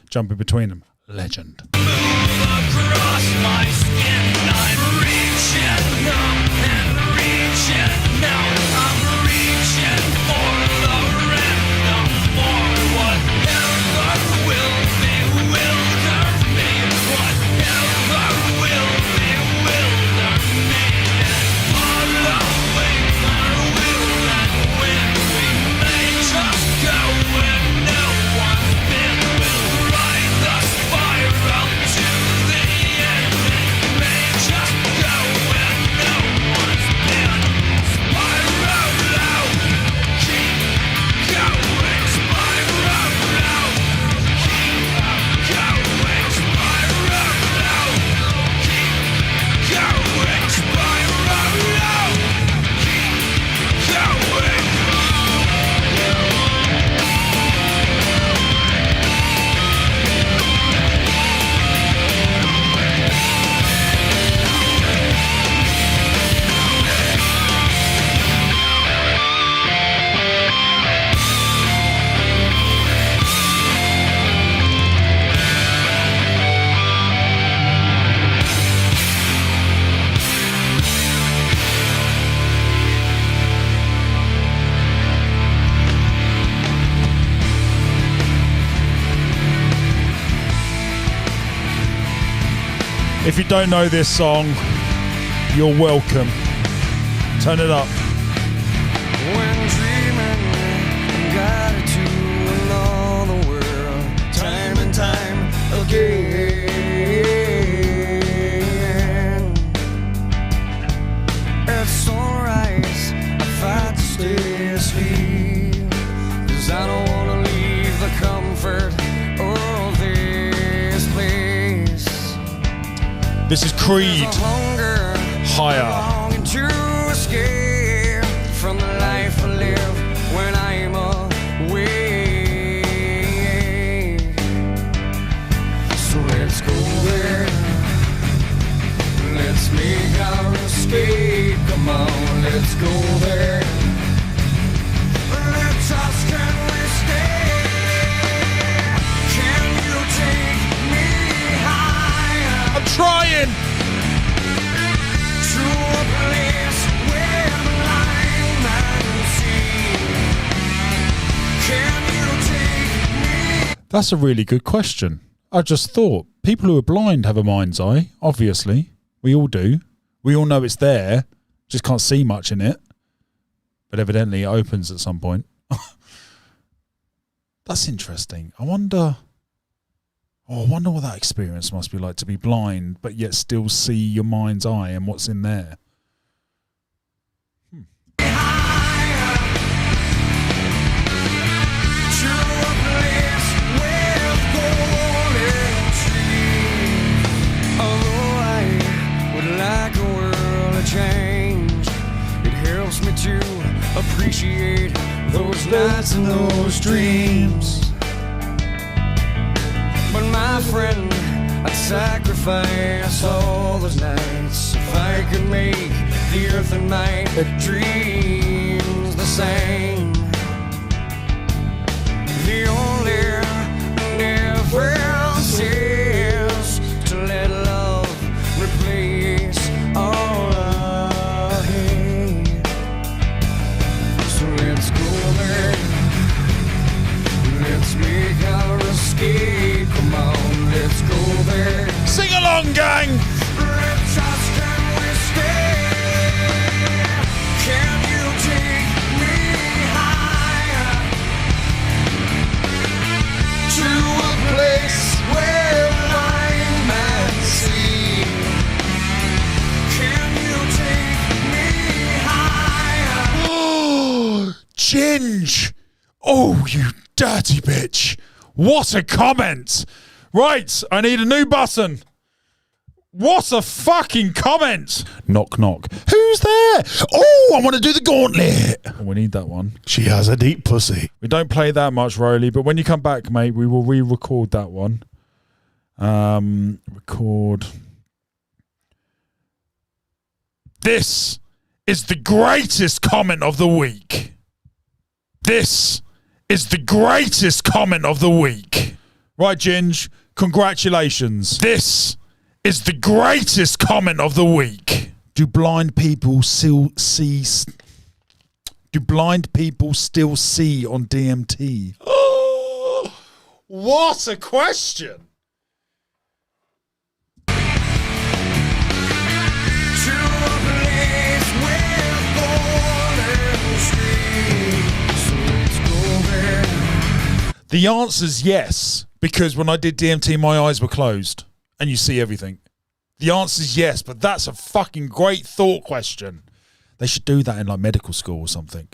Jumping between them. Legend. Across my skin, I'm reaching up and reaching out. I'm reaching for the random more. Whatever will be, will hurt me. Whatever will be, will hurt me. And far away, far will and when we may just go where no one's been. We'll ride the spiral to the end. It may just go where no one's been. Spiral out, keep going. Spiral out, keep going. Spiral out, keep going. Spiral out, keep going. If you don't know this song, you're welcome. Turn it up. When dreaming, got it to all the world. Time and time again. At sunrise, I fight to stay asleep, 'cause I don't wanna leave the comfort of this place. This is Creed. Hunger, Higher. longing to escape from the life I live when I'm away. So let's go there. Let's make our escape. Come on, let's go there. Let's ask, can we stay? Can you take me higher? I'm trying. To a place where the blind man see. Can you take me? That's a really good question. I just thought people who are blind have a mind's eye. Obviously, we all do. We all know it's there. Just can't see much in it. But evidently, it opens at some point. That's interesting. I wonder what that experience must be like to be blind, but yet still see your mind's eye and what's in there. To a place with golden trees. Although I would like a world of change, it helps me to appreciate those nights and those dreams. But my friend, I'd sacrifice all those nights if I could make the earth and my dreams the same. The only difference is to let love replace all our hate. So let's go there. Let's make our escape. Come on, let's go there. Sing along, gang! Let's ask, can we stay? Can you take me higher? To a place where blind men see. Can you take me higher? Ginge! Oh, you dirty bitch. What a comment. Right, I need a new button. What a fucking comment. Knock, knock. Who's there? Oh, I want to do the gauntlet. Oh, we need that one. She has a deep pussy. We don't play that much, Rowley, but when you come back, mate, we will re-record that one. Record. This is the greatest comment of the week. This is the greatest comment of the week. Right, Ginge, congratulations. This is the greatest comment of the week. Do blind people still see? Do blind people still see on DMT? Oh, what a question! To a place with golden streets. So let's go there. The answer's yes, because when I did DMT, my eyes were closed and you see everything. The answer's yes, but that's a fucking great thought question. They should do that in like medical school or something.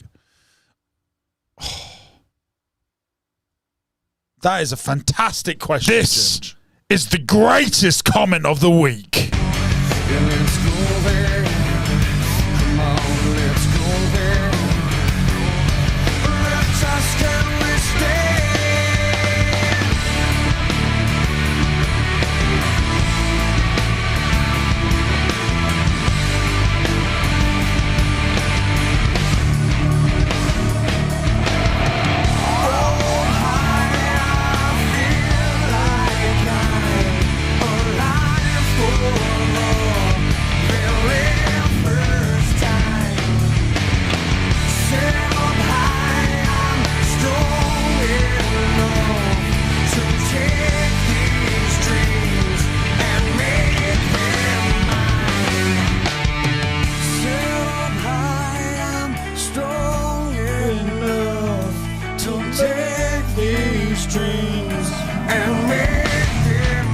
That is a fantastic question. This is the greatest comment of the week. Yeah, let's go there. Come on, let's go there. Let's ask, can we stay? Take these dreams and make them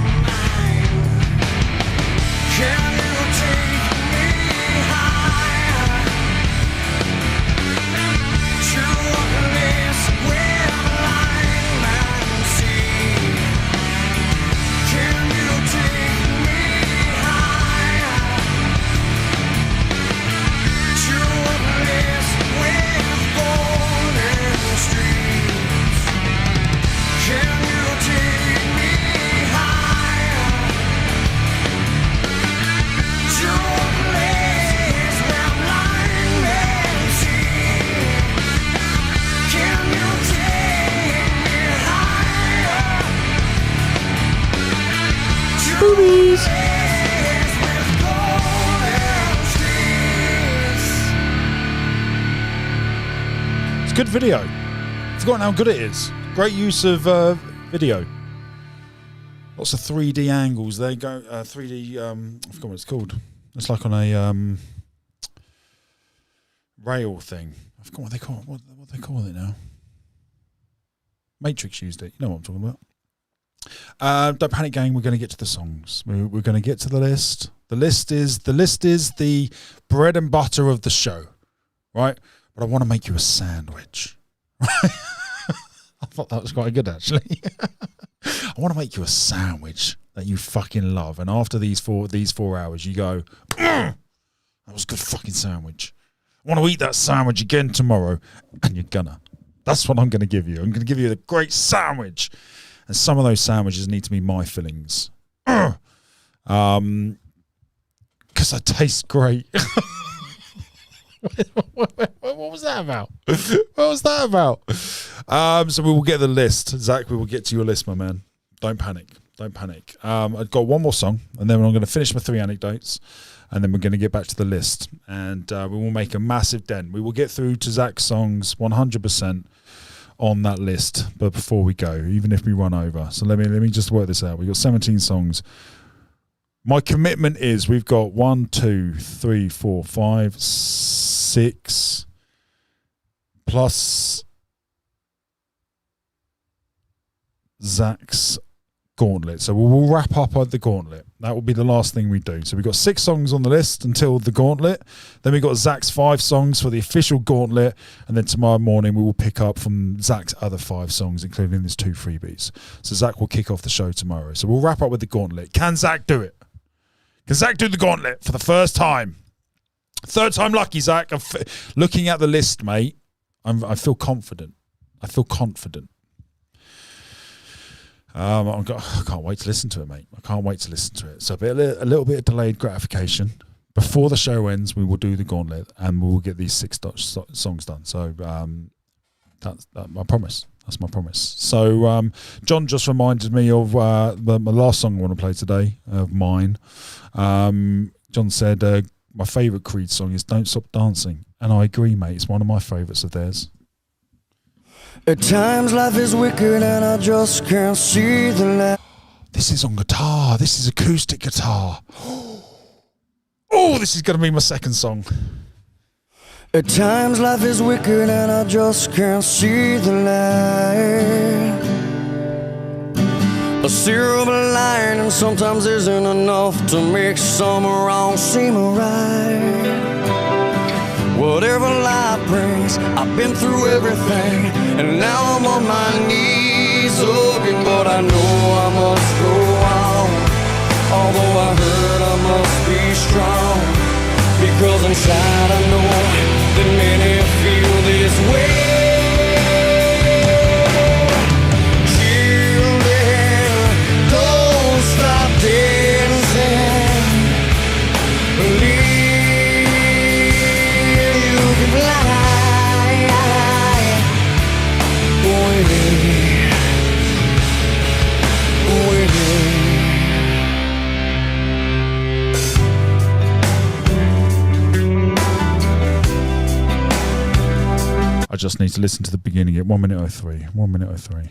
Boobies. It's a good video. I've forgotten how good it is. Great use of video. Lots of 3D angles. They go 3D. I forgot what it's called. It's like on a rail thing. I forgot what they call it. What they call it now? Matrix used it. You know what I'm talking about. Don't panic, gang. We're going to get to the songs. We're going to get to the list. The list is the bread and butter of the show, right? But I want to make you a sandwich. Right? I thought that was quite good, actually. I want to make you a sandwich that you fucking love, and after these 4 hours, you go, that was a good fucking sandwich. I want to eat that sandwich again tomorrow, and you're gonna. That's what I'm going to give you. I'm going to give you a great sandwich, and some of those sandwiches need to be my fillings, because I taste great. What was that about? What was that about? So we will get the list. Zach, we will get to your list, my man. Don't panic. Don't panic. I've got one more song, and then I'm going to finish my 3 anecdotes, and then we're going to get back to the list, and we will make a massive dent. We will get through to Zach's songs 100% on that list, but before we go, even if we run over. So let me just work this out. We've got 17 songs. My commitment is we've got 1, 2, 3, 4, 5, 6 plus Zach's gauntlet. So we'll wrap up at the gauntlet. That will be the last thing we do. So we've got 6 songs on the list until the gauntlet. Then we've got Zach's 5 songs for the official gauntlet. And then tomorrow morning we will pick up from Zach's other 5 songs, including his 2 freebies. So Zach will kick off the show tomorrow. So we'll wrap up with the gauntlet. Can Zach do it? Can Zach do the gauntlet for the first time? 3rd time lucky, Zach. Looking at the list, mate, I feel confident. I feel confident. I can't wait to listen to it, mate. I can't wait to listen to it. So a little bit of delayed gratification. Before the show ends, we will do the gauntlet and we will get these 6 songs done. So that's my promise. That's my promise. So John just reminded me of my last song I want to play today, of mine. John said, my favourite Creed song is Don't Stop Dancing. And I agree, mate. It's one of my favourites of theirs. At times life is wicked and I just can't see the light. This is on guitar. This is acoustic guitar. Oh, this is going to be my second song. At times life is wicked and I just can't see the light. A silver lining sometimes isn't enough to make some wrong seem right. Whatever life brings, I've been through everything, and now I'm on my knees looking, but I know I must go on. Although I hurt, I must be strong, because inside I know that many feel this way. Children, don't stop dancing. Believe you can fly. I just need to listen to the beginning at 1:03. 1:03.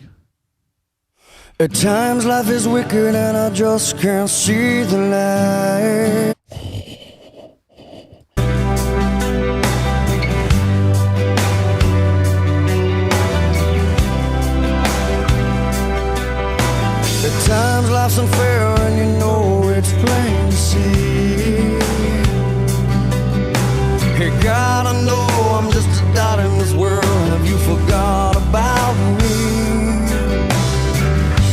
At times life is wicked and I just can't see the light. At times life's unfair and you know it's plain to see. Hey God, I know I'm just a dot in this world. Have you forgot about me?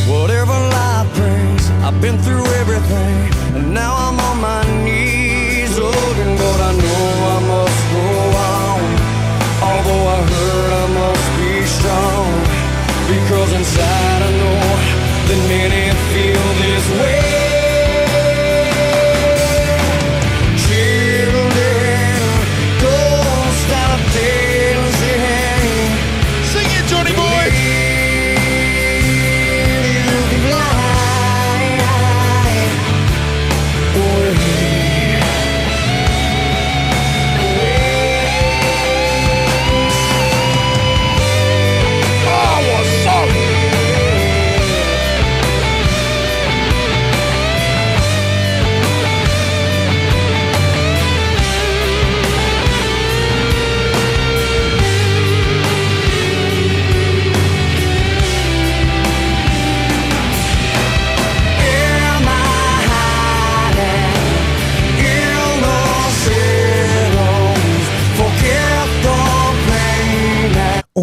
Whatever life brings, I've been through everything, and now I'm on my knees.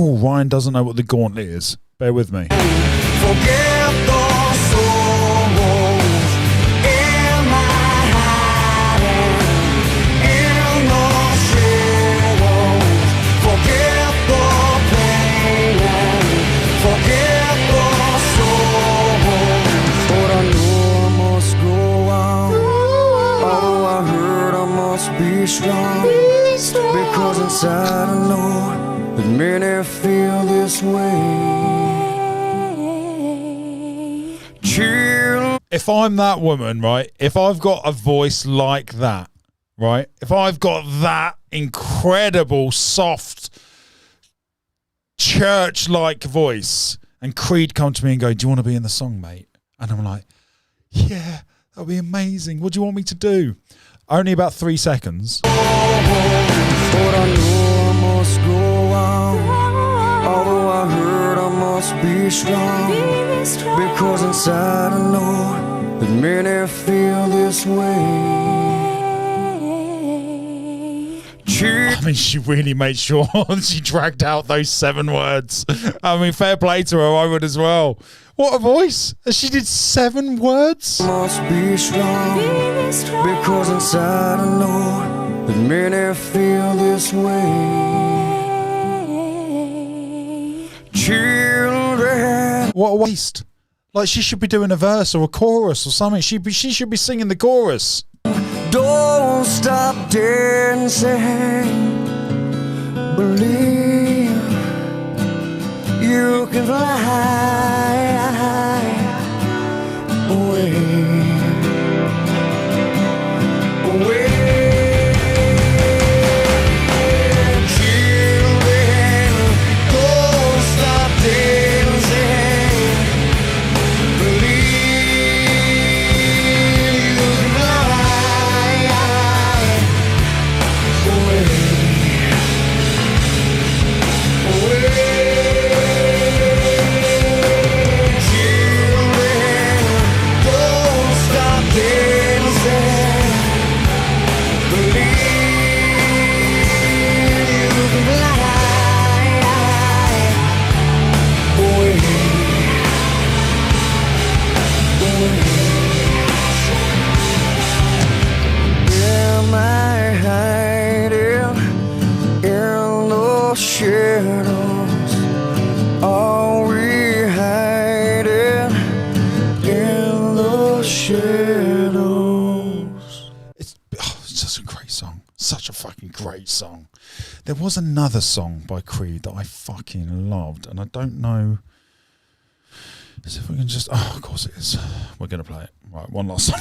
Oh, Ryan doesn't know what the gauntlet is. Bear with me. Forget the sorrows in my hiding, in the shadows. Forget the pain and forget the sorrows. But I know I must go on. Although I heard I must be strong. Because inside I know that many feel this way. If I'm that woman, right, if I've got a voice like that, right, if I've got that incredible, soft, church-like voice, and Creed come to me and go, do you want to be in the song, mate? And I'm like, yeah, that'll be amazing. What do you want me to do? Only about 3 seconds. But I know I must go on. Although I heard I must be strong. Because inside I know that many feel this way. I mean, she really made sure she dragged out those 7 words. I mean, fair play to her, I would as well. What a voice. She did 7 words. Must be strong. Because inside I know that many feel this way. Children. What a waste. Like, she should be doing a verse or a chorus or something. She should be singing the chorus. Don't stop dancing. Believe you can fly away. Away. Children, don't stop dancing. Believe you can fly away. Children, don't stop dancing. Believe you can fly away. Am I hiding in the shadows? Are we hiding in the shadows? It's just a great song. Such a fucking great song. There was another song by Creed that I fucking loved, and I don't know. As if we can just. Oh, of course it is. We're going to play it. Right, one last song.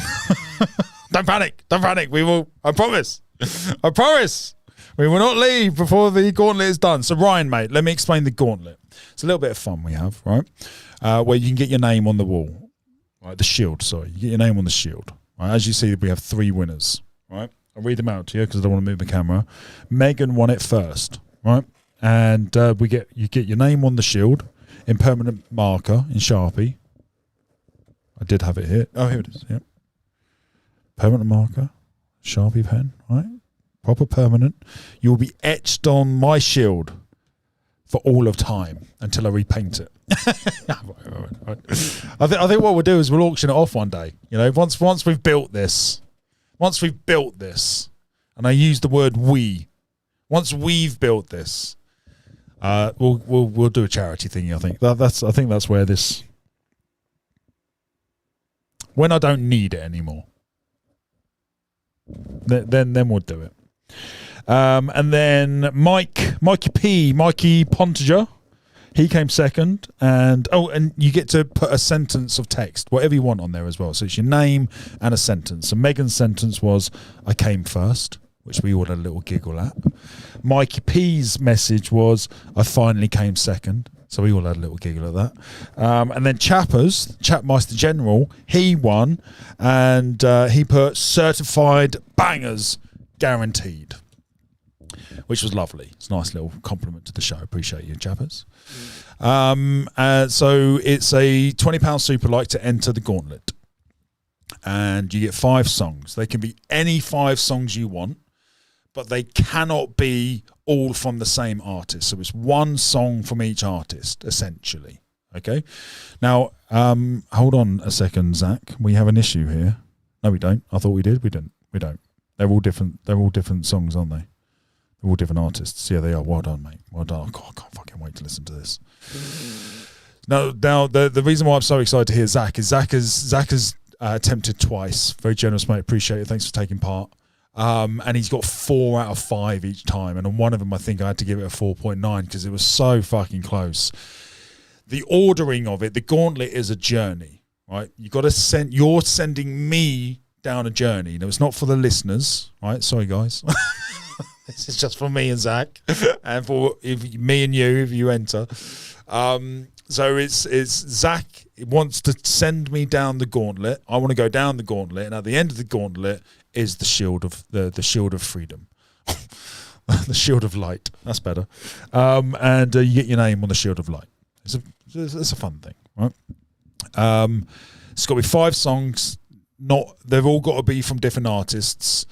Don't panic. Don't panic. We will. I promise. I promise. We will not leave before the gauntlet is done. So, Ryan, mate, let me explain the gauntlet. It's a little bit of fun we have, right? Where you can get your name on the wall. Right, the shield, sorry. You get your name on the shield. Right, as you see, we have 3 winners, right? I'll read them out to you because I don't want to move the camera. Megan won it first, right? And you get your name on the shield in permanent marker in Sharpie. I did have it here. Oh, here it is. Yep. Permanent marker, Sharpie pen, right? Proper permanent. You will be etched on my shield for all of time until I repaint it. Right. I think what we'll do is we'll auction it off one day. You know, once we've built this, and I use the word we. Once we've built this, we'll do a charity thing. I think that's where this. When I don't need it anymore, then we'll do it. And then Mikey Pontager, he came second, and you get to put a sentence of text, whatever you want on there as well. So it's your name and a sentence. So Megan's sentence was, "I came first," which we all had a little giggle at. Mikey P's message was, "I finally came second." So we all had a little giggle at that. And then Chapmeister General, he won, and he put "certified bangers guaranteed," which was lovely. It's a nice little compliment to the show. Appreciate you, Chappers. So it's a £20 super like to enter the gauntlet. And you get 5 songs. They can be any 5 songs you want, but they cannot be all from the same artist. So it's one song from each artist, essentially. Okay. Now, hold on a second, Zach. We have an issue here. No, we don't. I thought we did. We didn't. We don't. They're all different. They're all different songs, aren't they? They're all different artists. Yeah, they are. Well done, mate. Well done. Oh, I can't fucking wait to listen to this. Now, the reason why I'm so excited to hear Zach is Zach has attempted twice. Very generous, mate. Appreciate it. Thanks for taking part. And he's got 4 out of 5 each time. And on one of them, I think I had to give it a 4.9 because it was so fucking close. The ordering of it, the gauntlet is a journey, right? You got to you're sending me down a journey. Now, it's not for the listeners, right? Sorry, guys. This is just for me and Zach, and for me and you if you enter. So it's Zach wants to send me down the gauntlet. I want to go down the gauntlet, and at the end of the gauntlet is the shield of the shield of freedom, the shield of light. That's better. And you get your name on the shield of light. It's a fun thing, right? It's got to be 5 songs. They've all got to be from different artists.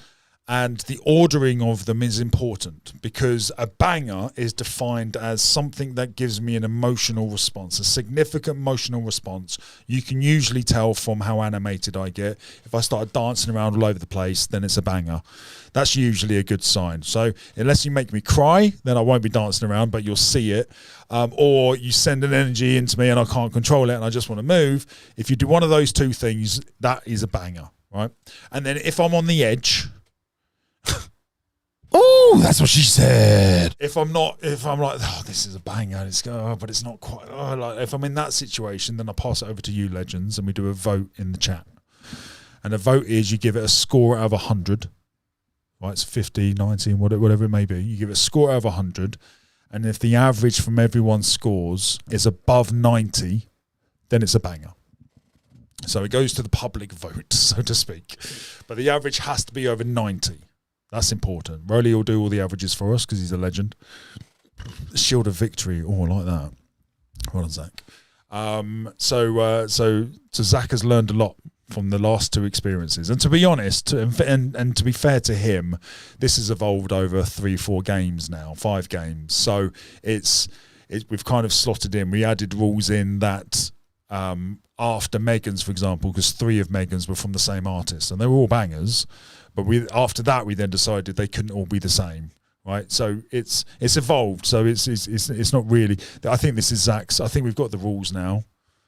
And the ordering of them is important because a banger is defined as something that gives me an emotional response, a significant emotional response. You can usually tell from how animated I get. If I start dancing around all over the place, then it's a banger. That's usually a good sign. So unless you make me cry, then I won't be dancing around, but you'll see it. Or you send an energy into me and I can't control it and I just want to move. If you do one of those 2 things, that is a banger, right? And then if I'm on the edge... Oh, that's what she said. If I'm like, oh, this is a banger, but it's not quite. Like if I'm in that situation, then I pass it over to you, legends, and we do a vote in the chat. And the vote is you give it a score out of 100. Right, it's 50, 90, whatever it may be. You give it a score out of 100, and if the average from everyone's scores is above 90, then it's a banger. So it goes to the public vote, so to speak. But the average has to be over 90. That's important. Rolly will do all the averages for us because he's a legend. Shield of victory. Oh, I like that. Well done, Zach. So Zach has learned a lot from the last 2 experiences. And to be honest, and to be fair to him, this has evolved over 3-4 games now, 5 games. So we've kind of slotted in. We added rules in that after Megan's, for example, because 3 of Megan's were from the same artist, and they were all bangers. But after that, we then decided they couldn't all be the same, right? So it's evolved. So it's not really. I think this is Zach's. I think we've got the rules now.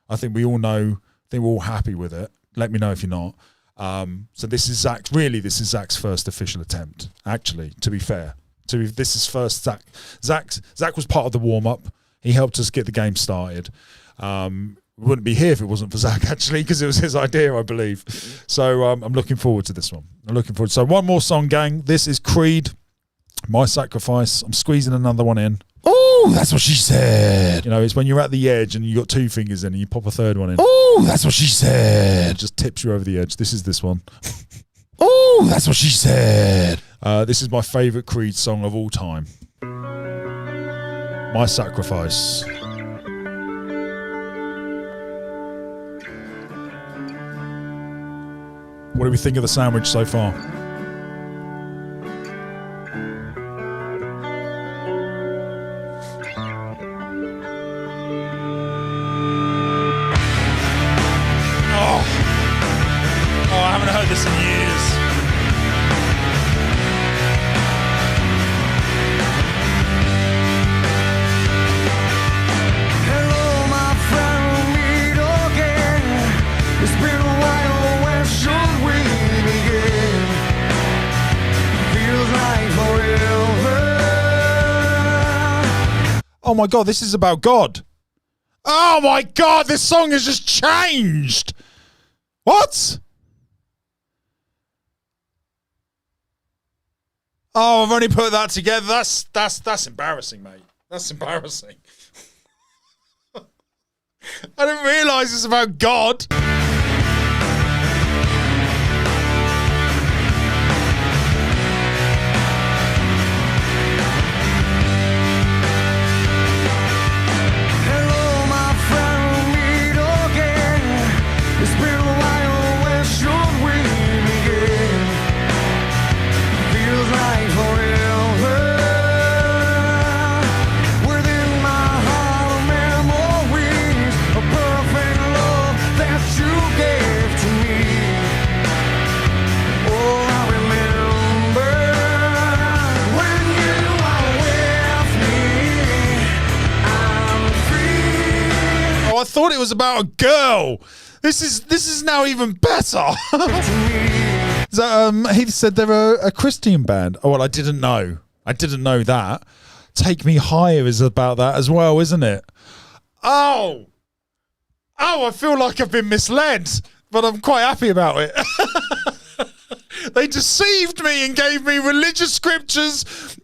I think we all know. I think we're all happy with it. Let me know if you're not. So this is Zach's. Really, this is Zach's first official attempt. Actually, to be fair, this is first Zach. Zach was part of the warm up. He helped us get the game started. We wouldn't be here if it wasn't for Zach, actually, because it was his idea, I believe. So I'm looking forward to this one. So one more song, gang. This is Creed, My Sacrifice. I'm squeezing another one in. Oh, that's what she said. You know, it's when you're at the edge and you got 2 fingers in and you pop a 3rd one in. Oh, that's what she said. It just tips you over the edge. This is this one. Oh, that's what she said. This is my favourite Creed song of all time. My Sacrifice. What do we think of the sandwich so far? Oh, I haven't heard this in years. Hello, my friend, we'll meet again. It's been a while. Where should we begin? Feels like forever. Oh my God, this is about God. Oh my God, this song has just changed. What? Oh, I've only put that together. That's embarrassing, mate. That's embarrassing. I didn't realise it's about God. Hello, my friend, we'll meet again. It's been a while. Where should we begin? Feels like forever. I thought it was about a girl. This is now even better. So, he said they're a Christian band. Oh, well, I didn't know. I didn't know that. Take Me Higher is about that as well, isn't it? Oh, I feel like I've been misled, but I'm quite happy about it. They deceived me and gave me religious scriptures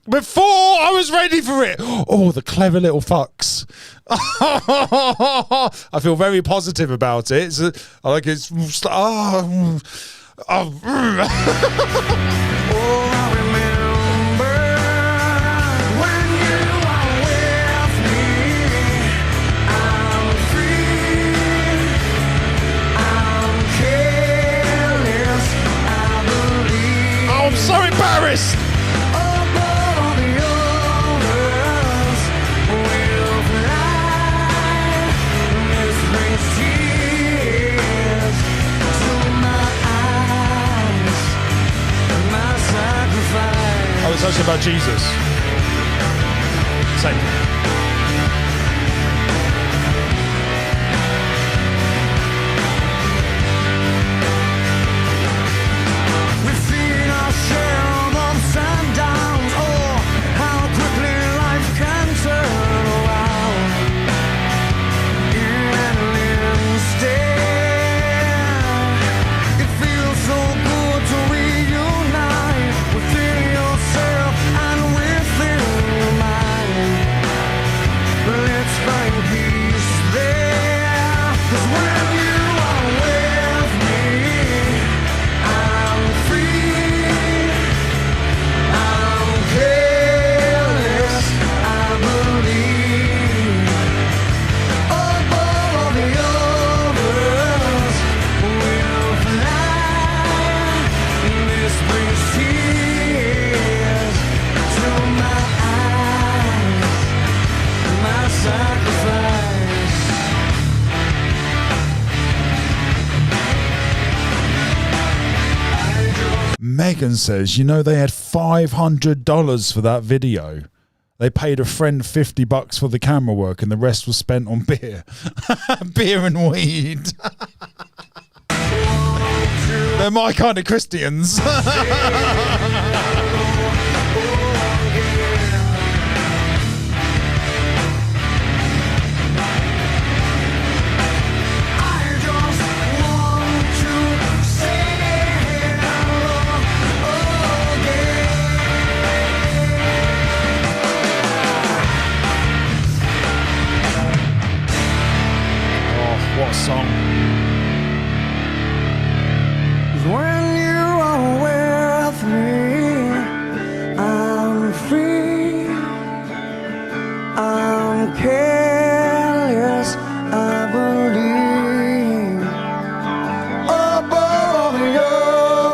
before I was ready for it. Oh, the clever little fucks. I feel very positive about it. I like it's. I'm so embarrassed. Oh, it's actually about Jesus. Same. Megan says, you know, they had $500 for that video. They paid a friend $50 for the camera work and the rest was spent on beer. Beer and weed. They're my kind of Christians. What a song. When you are with me, I'm free, I'm careless, I believe above the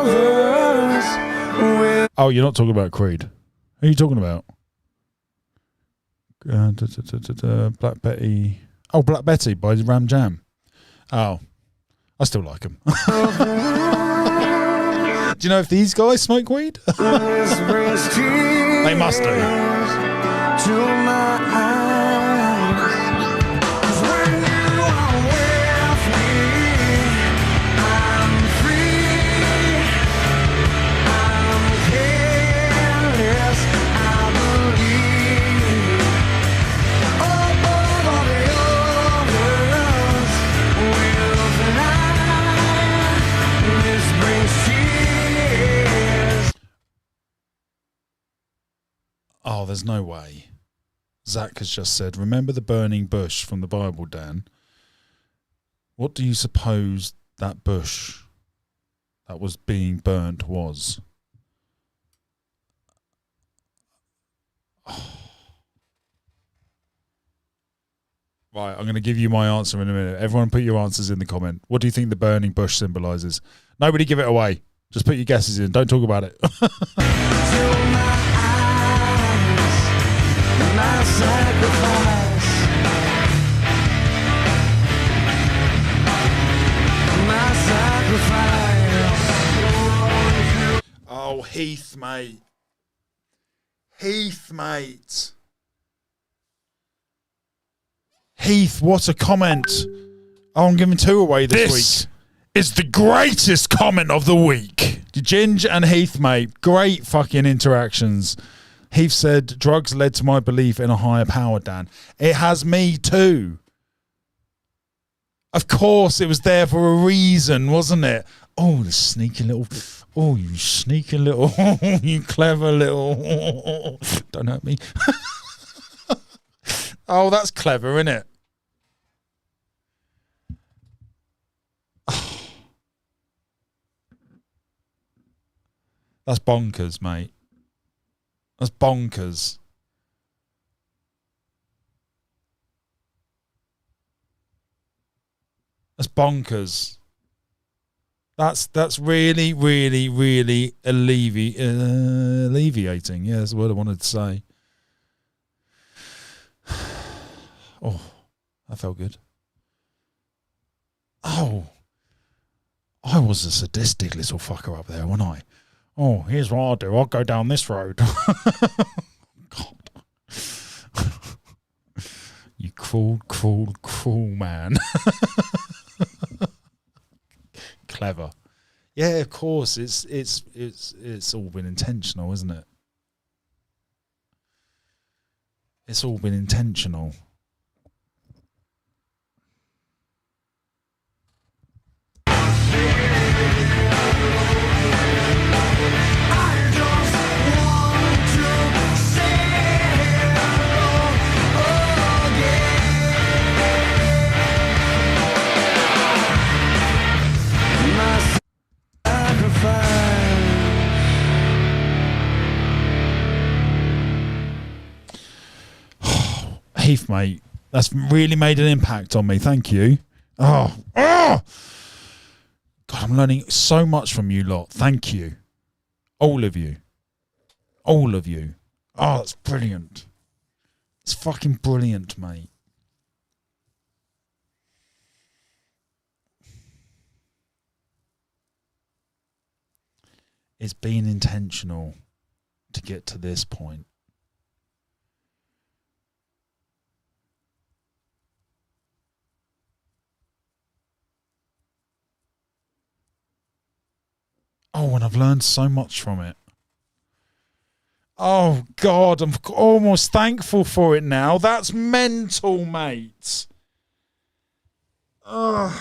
others. Oh, you're not talking about Creed. Who are you talking about? Black Betty. Oh, Black Betty by Ram Jam. Oh, I still like them. Do you know if these guys smoke weed? They must do. To my eyes, 'cause when you are with me, I'm free, I'm careless, I believe above all the others will fly. This brings tears. Oh, there's no way. Zach has just said, remember the burning bush from the Bible, Dan? What do you suppose that bush that was being burnt was? Oh. Right, I'm going to give you my answer in a minute. Everyone put your answers in the comment. What do you think the burning bush symbolises? Nobody give it away. Just put your guesses in. Don't talk about it. My sacrifice, my sacrifice. Oh, Heath, mate. Heath, mate. Heath, what a comment. Oh, I'm giving 2 away this week. Is the greatest comment of the week. Ginge and Heath, mate. Great fucking interactions. Heath said, drugs led to my belief in a higher power, Dan. It has me too. Of course, it was there for a reason, wasn't it? Oh, the sneaky little... Oh, you sneaky little... you clever little... Don't hurt me. Oh, that's clever, isn't it? That's bonkers, mate. That's bonkers. That's bonkers. That's really, really, really alleviating. Yeah, that's the word I wanted to say. Oh, that felt good. Oh, I was a sadistic little fucker up there, wasn't I? Oh, here's what I'll do. I'll go down this road. God. You cruel, cruel, cruel man. Clever. Yeah, of course. It's all been intentional, isn't it? It's all been intentional. Heath, mate, that's really made an impact on me. Thank you. Oh, God, I'm learning so much from you lot. Thank you. All of you. All of you. Oh, that's brilliant. It's fucking brilliant, mate. It's been intentional to get to this point. Oh, and I've learned so much from it. Oh, God, I'm almost thankful for it now. That's mental, mate. I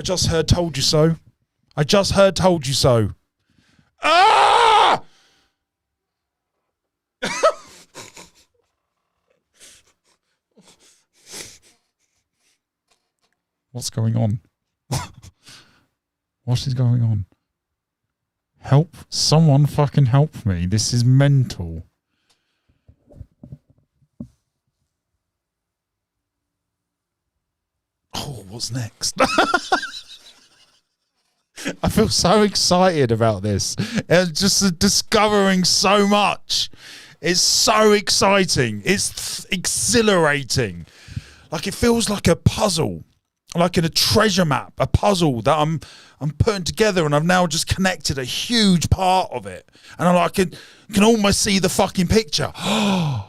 just heard told you so. I just heard told you so. Ah! What's going on? What is going on? Help. Someone fucking help me. This is mental. Oh, what's next? I feel so excited about this. It's just discovering so much. It's so exciting. It's exhilarating. Like it feels like a puzzle. Like in a treasure map, a puzzle that I'm putting together, and I've now just connected a huge part of it, and I can almost see the fucking picture. Oh,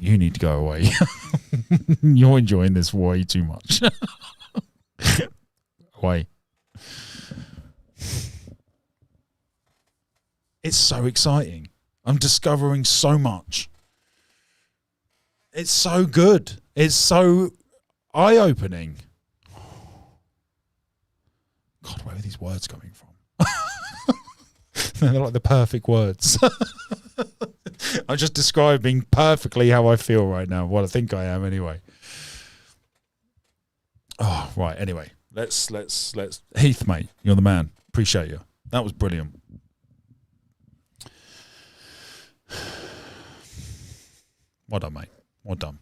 you need to go away. You're enjoying this way too much. Away. It's so exciting. I'm discovering so much. It's so good. It's so eye-opening. God, where are these words coming from? They're like the perfect words. I'm just describing perfectly how I feel right now. Well, I think I am anyway. Oh, right. Anyway, let's Heath, mate, you're the man. Appreciate you. That was brilliant. Well done, mate. Well done.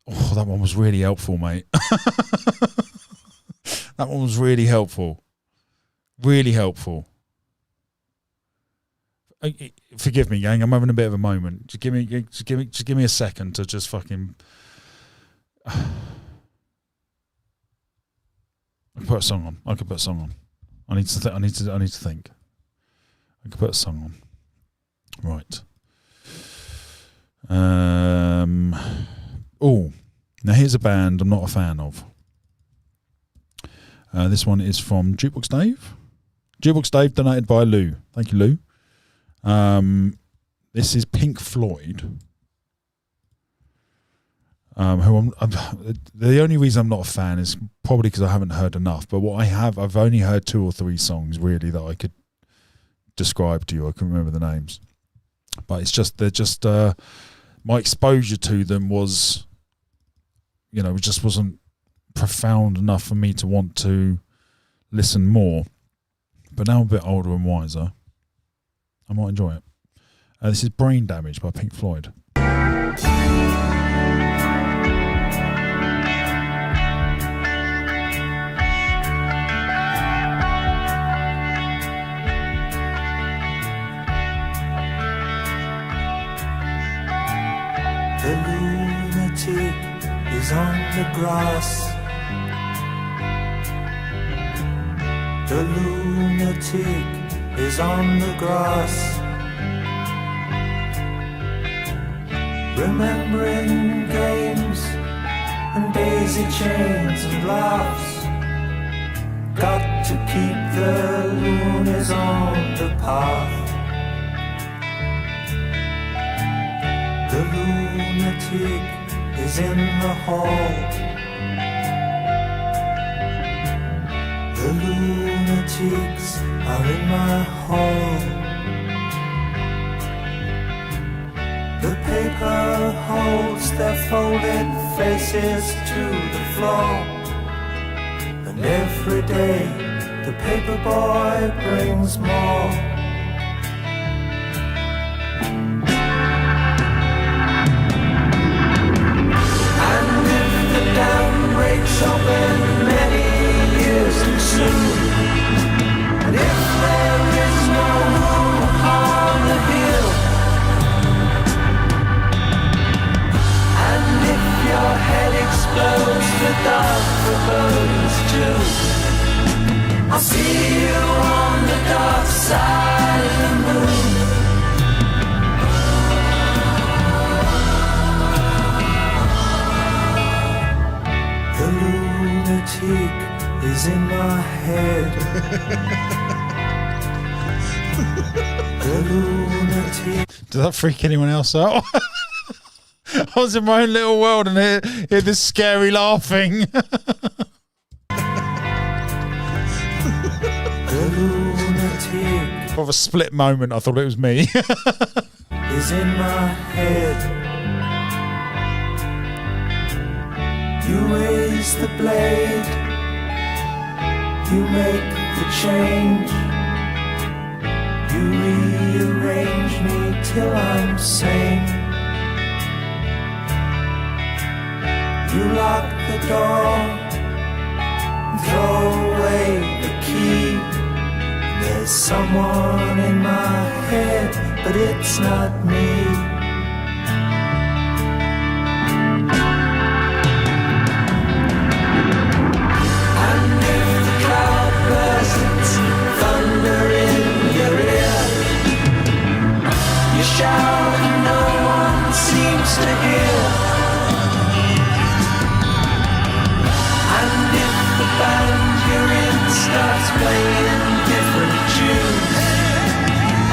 Oh, that one was really helpful, mate. That one was really helpful. Really helpful. Forgive me, gang. I'm having a bit of a moment. Just give me a second to just fucking. I can put a song on. I need to think. I could put a song on. Right. Now here's a band I'm not a fan of. This one is from Jukebox Dave. Jukebox Dave, donated by Lou. Thank you, Lou. This is Pink Floyd. The only reason I'm not a fan is probably because I haven't heard enough. But what I've only heard 2 or 3 songs really that I could describe to you. I can remember the names, but my exposure to them was, it just wasn't profound enough for me to want to listen more. But now I'm a bit older and wiser, I might enjoy it. This is Brain Damage by Pink Floyd. The lunatic is on the grass. The lunatic is on the grass. Remembering games and daisy chains and laughs. Got to keep the loonies on the path. The lunatic is in the hall. The lunatics are in my hall. The paper holds their folded faces to the floor. And every day the paper boy brings more. Breaks open many years too soon. And if there is no room upon the hill, and if your head explodes, the dark forebodings too, I'll see you on the dark side of the moon. The lunatic is in my head. The lunatic. Did that freak anyone else out? I was in my own little world and hear this scary laughing. The lunatic For a split moment, I thought it was me. is in my head. You raise the blade, you make the change, you rearrange me till I'm sane. You lock the door, throw away the key. There's someone in my head, but it's not me. Thunder in your ear, you shout and no one seems to hear. And if the band you're in starts playing different tunes,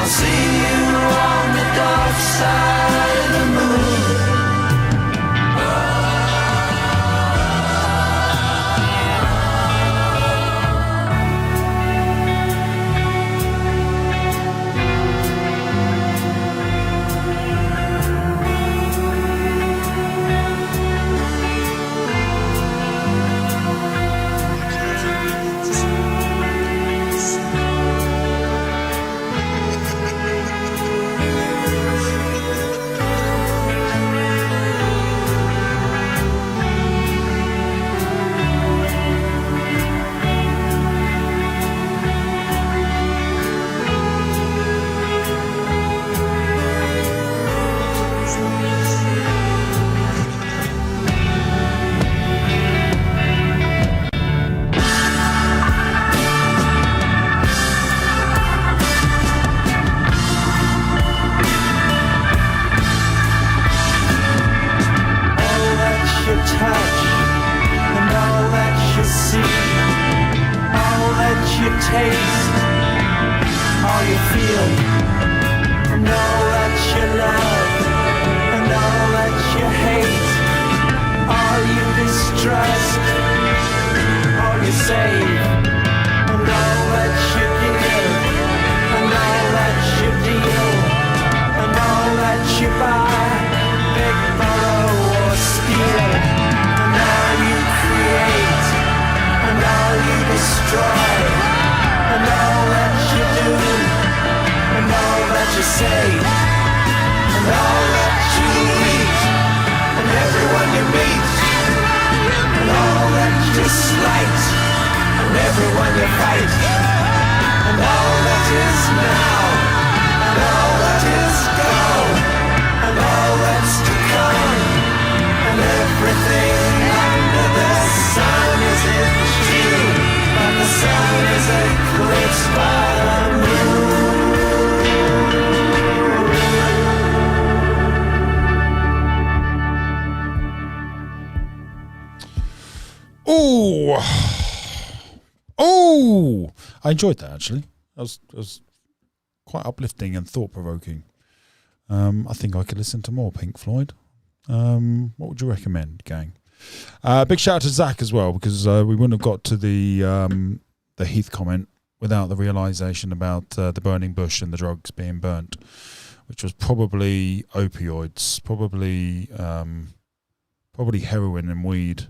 I'll see you on the dark side. taste, all you feel, and all that you love, and all that you hate, all you distrust, all you save, and all that you give, and all that you deal, and all that you buy, beg, borrow or steal, and all you create, and all you destroy, and all that you do, and all that you say, and all that you eat, and everyone you meet, and all that you dislike, and everyone you fight, and all that is now, and all that is gone, and all that's to come, and everything under the sun is in June, but the sun is eclipsed by the moon. Oh! I enjoyed that actually. That was quite uplifting and thought provoking. I think I could listen to more Pink Floyd. What would you recommend, gang? Big shout out to Zach as well, because we wouldn't have got to the Heath comment without the realisation about the burning bush and the drugs being burnt, which was probably opioids, probably heroin and weed.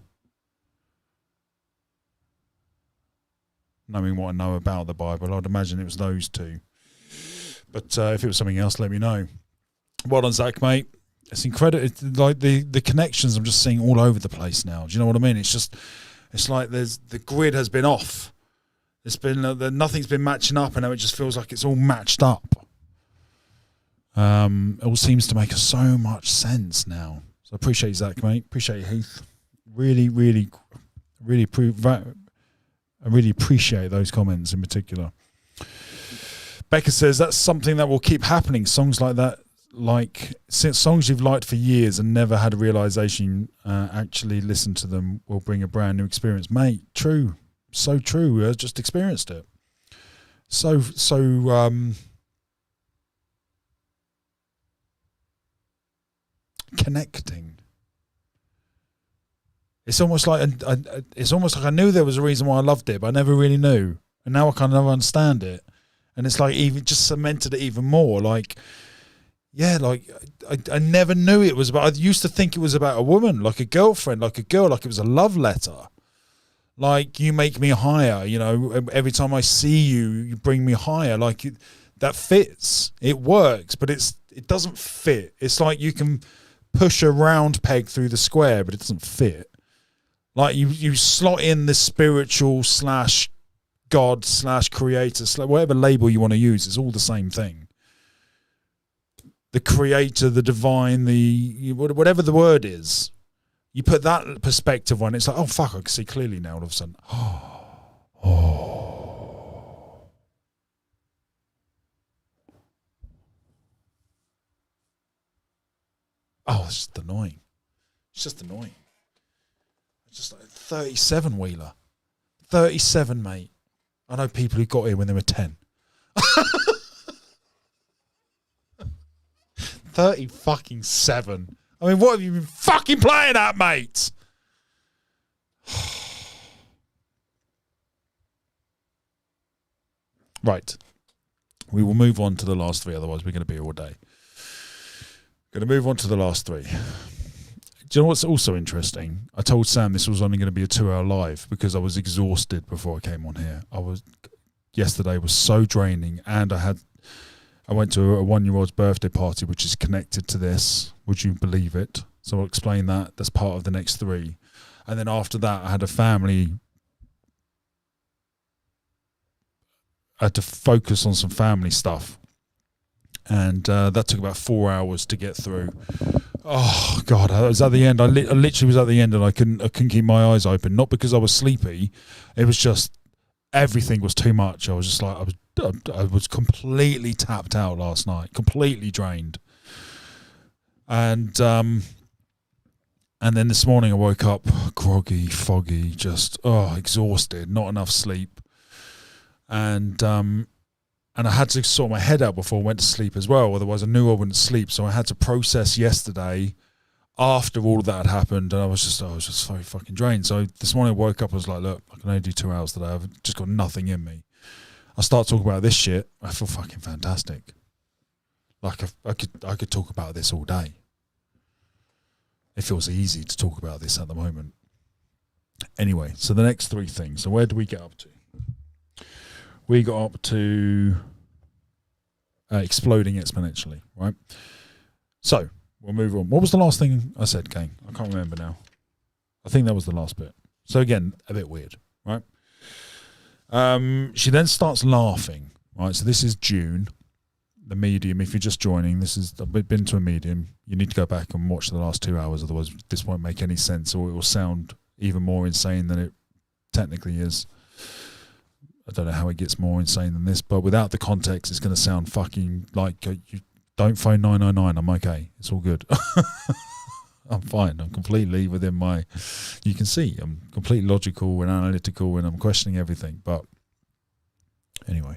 Knowing what I know about the Bible, I'd imagine it was those two. But if it was something else, let me know. Well done, Zach, mate. It's incredible. It's like the connections I'm just seeing all over the place now. Do you know what I mean? It's like the grid has been off. It's been nothing's been matching up, and now it just feels like it's all matched up. It all seems to make so much sense now. So I appreciate you, Zach, mate. Appreciate you, Heath. Really I really appreciate those comments in particular. Becca says that's something that will keep happening. Songs like that, like songs you've liked for years and never had a realization, actually listen to them will bring a brand new experience. Mate, true. So true. I just experienced it. So connecting. It's almost like I knew there was a reason why I loved it, but I never really knew. And now I kind of understand it. And it's like even just cemented it even more. Like, yeah, like I never knew it was about. I used to think it was about a woman, like a girlfriend, like a girl, like it was a love letter. Like, you make me higher, you know. Every time I see you, you bring me higher. Like that fits. It works, but it doesn't fit. It's like you can push a round peg through the square, but it doesn't fit. Like you slot in the spiritual / God / creator / whatever label you want to use. It's all the same thing. The creator, the divine, whatever the word is. You put that perspective on it, it's like, oh fuck, I can see clearly now all of a sudden. Oh, it's just annoying. It's just annoying. Just like 37 wheeler. 37, mate. I know people who got here when they were 10. 30 fucking 7. I mean, what have you been fucking playing at, mate? Right. We will move on to the last 3, otherwise we're going to be here all day. Going to move on to the last 3. Do you know what's also interesting? I told Sam this was only going to be a 2-hour live because I was exhausted before I came on here. Yesterday was so draining, and I went to a 1-year-old's birthday party, which is connected to this. Would you believe it? So I'll explain that. That's part of the next 3. And then after that, I had to focus on some family stuff. And that took about 4 hours to get through. Oh God, I was at the end. I literally was at the end, and I couldn't keep my eyes open. Not because I was sleepy, it was just everything was too much. I was just like I was completely tapped out last night, completely drained. And then this morning I woke up groggy, foggy, just exhausted, not enough sleep. And I had to sort my head out before I went to sleep as well. Otherwise, I knew I wouldn't sleep. So I had to process yesterday after all of that had happened, and I was just so fucking drained. So this morning I woke up, I was like, look, I can only do 2 hours today. I've just got nothing in me. I start talking about this shit, I feel fucking fantastic. Like I could talk about this all day. It feels easy to talk about this at the moment. Anyway, so the next 3 things. So where do we get up to? We got up to exploding exponentially, right? So we'll move on. What was the last thing I said, gang? I can't remember now. I think that was the last bit. So again, a bit weird, right? She then starts laughing, right? So this is June. The medium, if you're just joining, I've been to a medium. You need to go back and watch the last 2 hours, otherwise this won't make any sense, or it will sound even more insane than it technically is. I don't know how it gets more insane than this, but without the context, it's going to sound fucking like you don't phone 999. I'm okay. It's all good. I'm fine. I'm completely within my... You can see I'm completely logical and analytical, and I'm questioning everything. But anyway,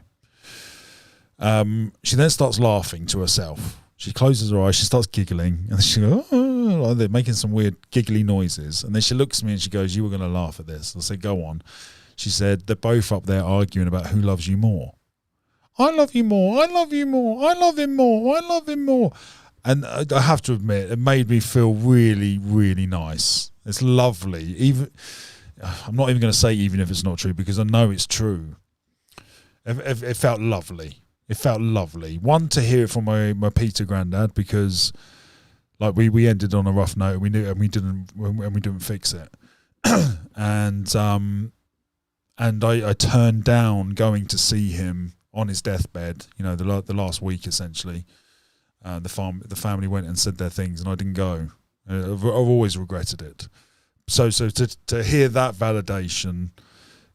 she then starts laughing to herself. She closes her eyes. She starts giggling, and she goes, oh, like they're making some weird giggly noises. And then she looks at me and she goes, "You were going to laugh at this." I said, "Go on." She said, "They're both up there arguing about who loves you more. I love you more. I love you more. I love him more. I love him more." And I have to admit, it made me feel really, really nice. It's lovely. Even I'm not even going to say even if it's not true, because I know it's true. It felt lovely. It felt lovely. One, to hear it from my Peter granddad, because like we ended on a rough note. We knew, and we didn't fix it. And I turned down going to see him on his deathbed. You know, the last week essentially. The family went and said their things, and I didn't go. I've always regretted it. So to hear that validation,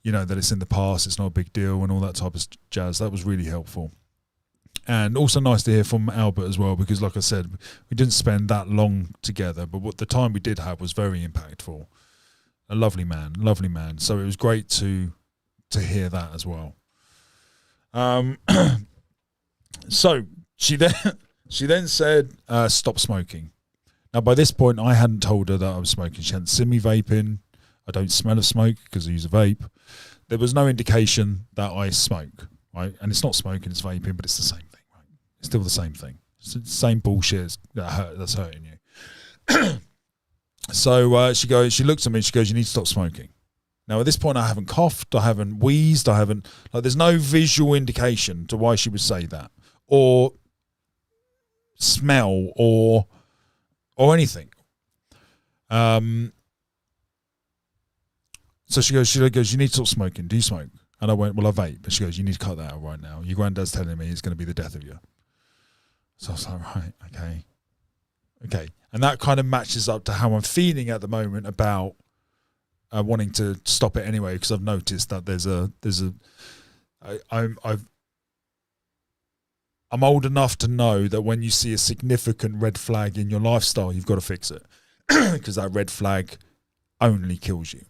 you know, that it's in the past, it's not a big deal, and all that type of jazz, that was really helpful. And also nice to hear from Albert as well, because like I said, we didn't spend that long together, but what the time we did have was very impactful. A lovely man. So it was great to hear that as well. So she then said, stop smoking. Now, by this point, I hadn't told her that I was smoking. She hadn't seen me vaping. I don't smell of smoke because I use a vape. There was no indication that I smoke, right? And it's not smoking, it's vaping, but it's the same thing, right? It's still the same thing. It's the same bullshit that's hurting you. So she looks at me, she goes, "You need to stop smoking." Now, at this point, I haven't coughed, I haven't wheezed, there's no visual indication to why she would say that, or smell, or anything. So she goes, "You need to stop smoking. Do you smoke?" And I went, "Well, I vape." But she goes, "You need to cut that out right now. Your granddad's telling me it's going to be the death of you." So I was like, right, okay. And that kind of matches up to how I'm feeling at the moment about wanting to stop it anyway, because I've noticed that I'm old enough to know that when you see a significant red flag in your lifestyle, you've got to fix it, because that red flag only kills you.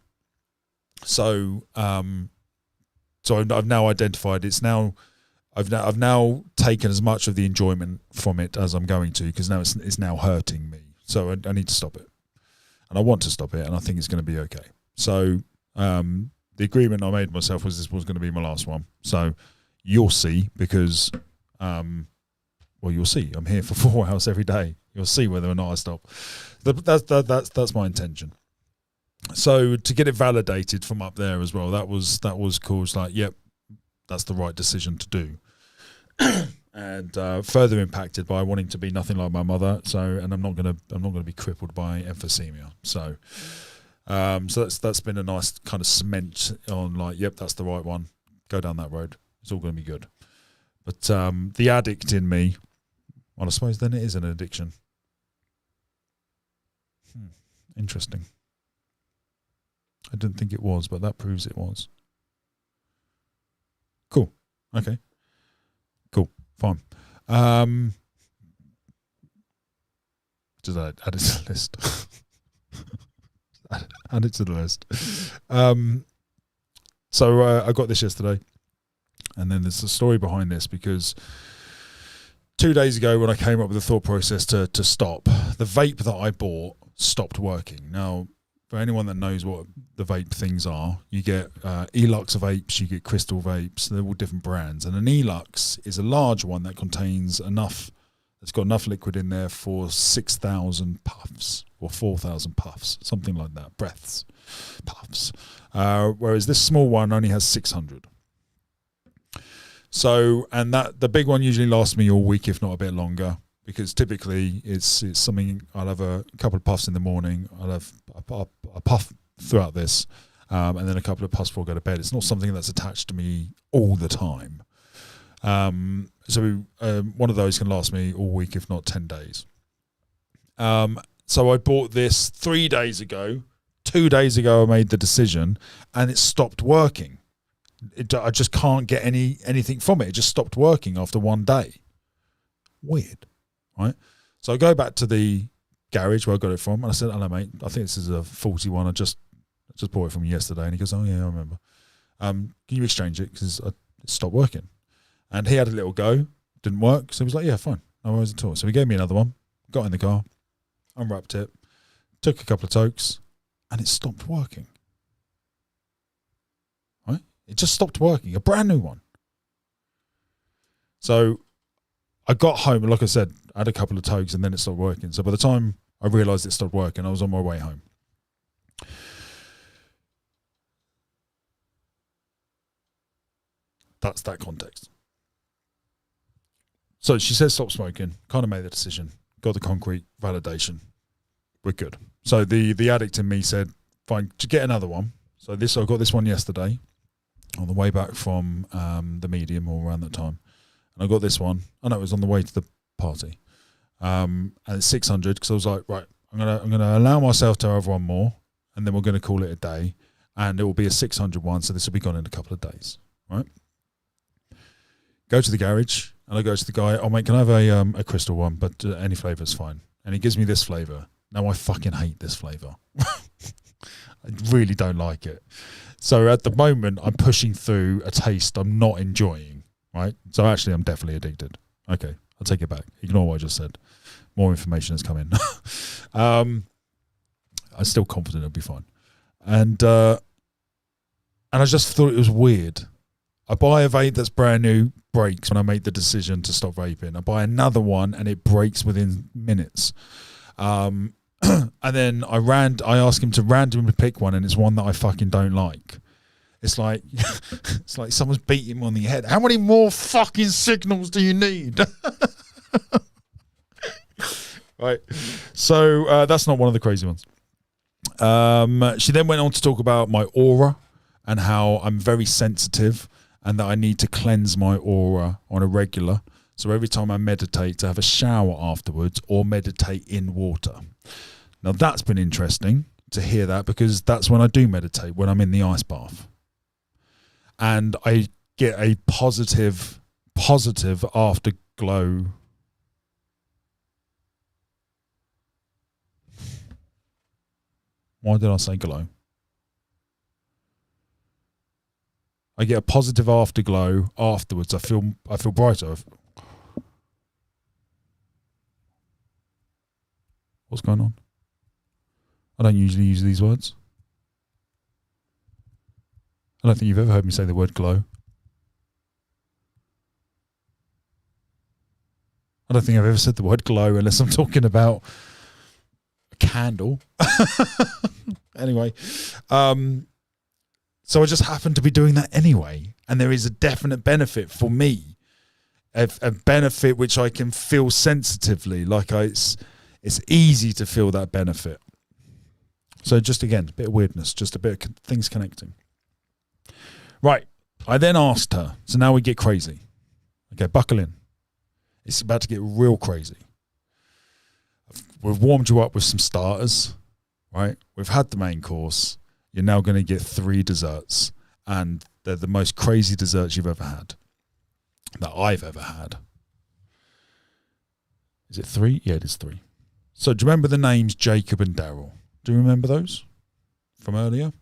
So, I've now identified it's now. I've now taken as much of the enjoyment from it as I'm going to, because now it's now hurting me. So I need to stop it, and I want to stop it, and I think it's going to be okay. So the agreement I made with myself was this was going to be my last one. So you'll see, because you'll see. I'm here for 4 hours every day. You'll see whether or not I stop. That's my intention. So to get it validated from up there as well, that was cool. It's like, yep, that's the right decision to do. And further impacted by wanting to be nothing like my mother. So, and I'm not gonna be crippled by emphysema. So, that's been a nice kind of cement on, like, yep, that's the right one. Go down that road. It's all going to be good. But the addict in me, well, I suppose then it is an addiction. Interesting. I didn't think it was, but that proves it was. Cool. Okay. Cool. Fine. Just add it to the list. Add it to the list. So I got this yesterday. And then there's a story behind this, because 2 days ago when I came up with the thought process to stop, the vape that I bought stopped working. Now, for anyone that knows what the vape things are, you get Elux vapes, you get Crystal vapes, they're all different brands. And an Elux is a large one that contains it's got enough liquid in there for 6,000 puffs or 4,000 puffs, something like that, puffs. Whereas this small one only has 600. So, and the big one usually lasts me all week, if not a bit longer, because typically it's something, I'll have a couple of puffs in the morning, I'll have a puff throughout this, and then a couple of puffs before I go to bed. It's not something that's attached to me all the time. So one of those can last me all week, if not 10 days. So I bought this 3 days ago. 2 days ago I made the decision, and it stopped working. I just can't get anything from it. It just stopped working after 1 day. Weird, right? So I go back to the garage where I got it from, and I said, "Hello, mate. I think this is a 41. I just bought it from you yesterday." And he goes, "Oh yeah, I remember. Can you exchange it, because it stopped working?" And he had a little go, didn't work. So he was like, "Yeah, fine, no worries at all." So he gave me another one. Got in the car, unwrapped it, took a couple of tokes, and it stopped working. Right? It just stopped working. A brand new one. So I got home, and like I said, I had a couple of tokes, and then it stopped working. So by the time I realised it stopped working, I was on my way home. That's that context. So she says stop smoking, kind of made the decision, got the concrete validation, we're good. So the addict in me said, fine, to get another one. So I got this one yesterday on the way back from the Medium, or around that time. And I got this one. I know it was on the way to the party. And it's 600, because I was like, right, I'm gonna allow myself to have one more, and then we're going to call it a day. And it will be a 600 one, so this will be gone in a couple of days, right? Go to the garage, and I go to the guy, "Oh mate, can I have a crystal one, but any flavour is fine." And he gives me this flavour. Now I fucking hate this flavour. I really don't like it. So at the moment, I'm pushing through a taste I'm not enjoying, right? So actually, I'm definitely addicted. Okay, I'll take it back. Ignore what I just said. More information has come in. I'm still confident it'll be fine. And I just thought it was weird. I buy a vape that's brand new, breaks when I make the decision to stop vaping. I buy another one, and it breaks within minutes. And then I ask him to randomly pick one, and it's one that I fucking don't like. It's like someone's beating him on the head. How many more fucking signals do you need? Right. So that's not one of the crazy ones. She then went on to talk about my aura and how I'm very sensitive, and that I need to cleanse my aura on a regular. So every time I meditate, to have a shower afterwards, or meditate in water. Now that's been interesting to hear that, because that's when I do meditate, when I'm in the ice bath. And I get a positive afterglow. Why did I say glow? I get a positive afterglow afterwards. I feel brighter. What's going on? I don't usually use these words. I don't think you've ever heard me say the word glow. I don't think I've ever said the word glow unless I'm talking about a candle. Anyway, so I just happen to be doing that anyway. And there is a definite benefit for me, a benefit which I can feel sensitively, it's easy to feel that benefit. So just again, a bit of weirdness, just a bit of things connecting. Right. I then asked her, so now we get crazy. Okay, buckle in. It's about to get real crazy. We've warmed you up with some starters, right? We've had the main course. You're now going to get 3 desserts, and they're the most crazy desserts you've ever had, that I've ever had. Is it 3? Yeah, it is 3. So do you remember the names Jacob and Daryl? Do you remember those from earlier?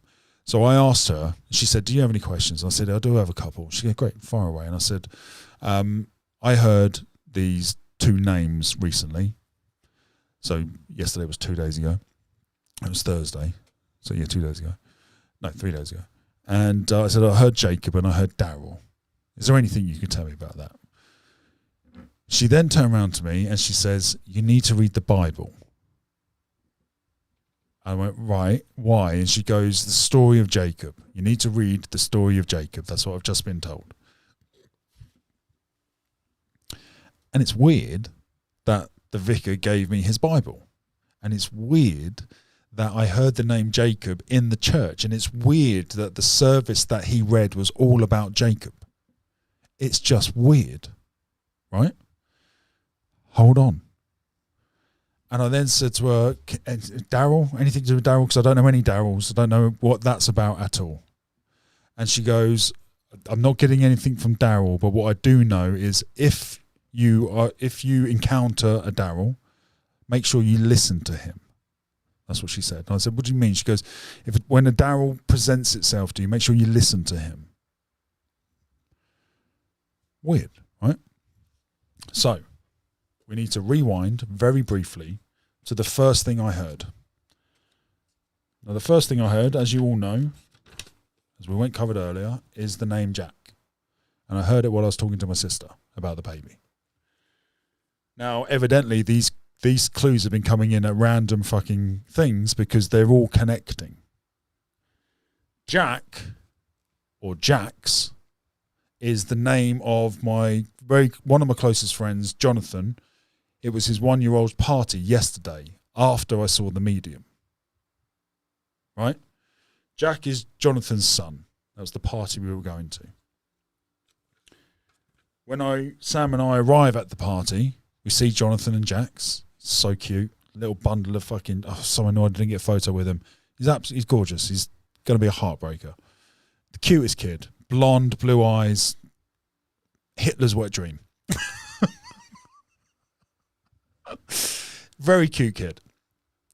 So I asked her, she said, do you have any questions? I said, I do have a couple. She said, great, fire away. And I said, I heard these 2 names recently. So yesterday was 2 days ago. It was Thursday. So 2 days ago. No, 3 days ago. And I said, I heard Jacob and I heard Daryl. Is there anything you could tell me about that? She then turned around to me and she says, you need to read the Bible. I went, right, why? And she goes, the story of Jacob. You need to read the story of Jacob. That's what I've just been told. And it's weird that the vicar gave me his Bible. And it's weird that I heard the name Jacob in the church. And it's weird that the service that he read was all about Jacob. It's just weird, right? Hold on. And I then said to her, Daryl, anything to do with Daryl? Because I don't know any Daryls. I don't know what that's about at all. And she goes, I'm not getting anything from Daryl, but what I do know is if you encounter a Daryl, make sure you listen to him. That's what she said. And I said, what do you mean? She goes, when a Daryl presents itself to you, make sure you listen to him. Weird, right? So, we need to rewind very briefly to the first thing I heard. Now, the first thing I heard, as you all know, as we went covered earlier, is the name Jack. And I heard it while I was talking to my sister about the baby. Now, evidently, these clues have been coming in at random fucking things because they're all connecting. Jack, or Jax, is the name of one of my closest friends, Jonathan. It was his 1-year-old's party yesterday after I saw the medium. Right? Jack is Jonathan's son. That was the party we were going to. When Sam and I arrive at the party, we see Jonathan and Jax. So cute. Little bundle of fucking... Oh, so annoyed I didn't get a photo with him. He's gorgeous. He's going to be a heartbreaker. The cutest kid. Blonde, blue eyes. Hitler's wet dream. Very cute kid.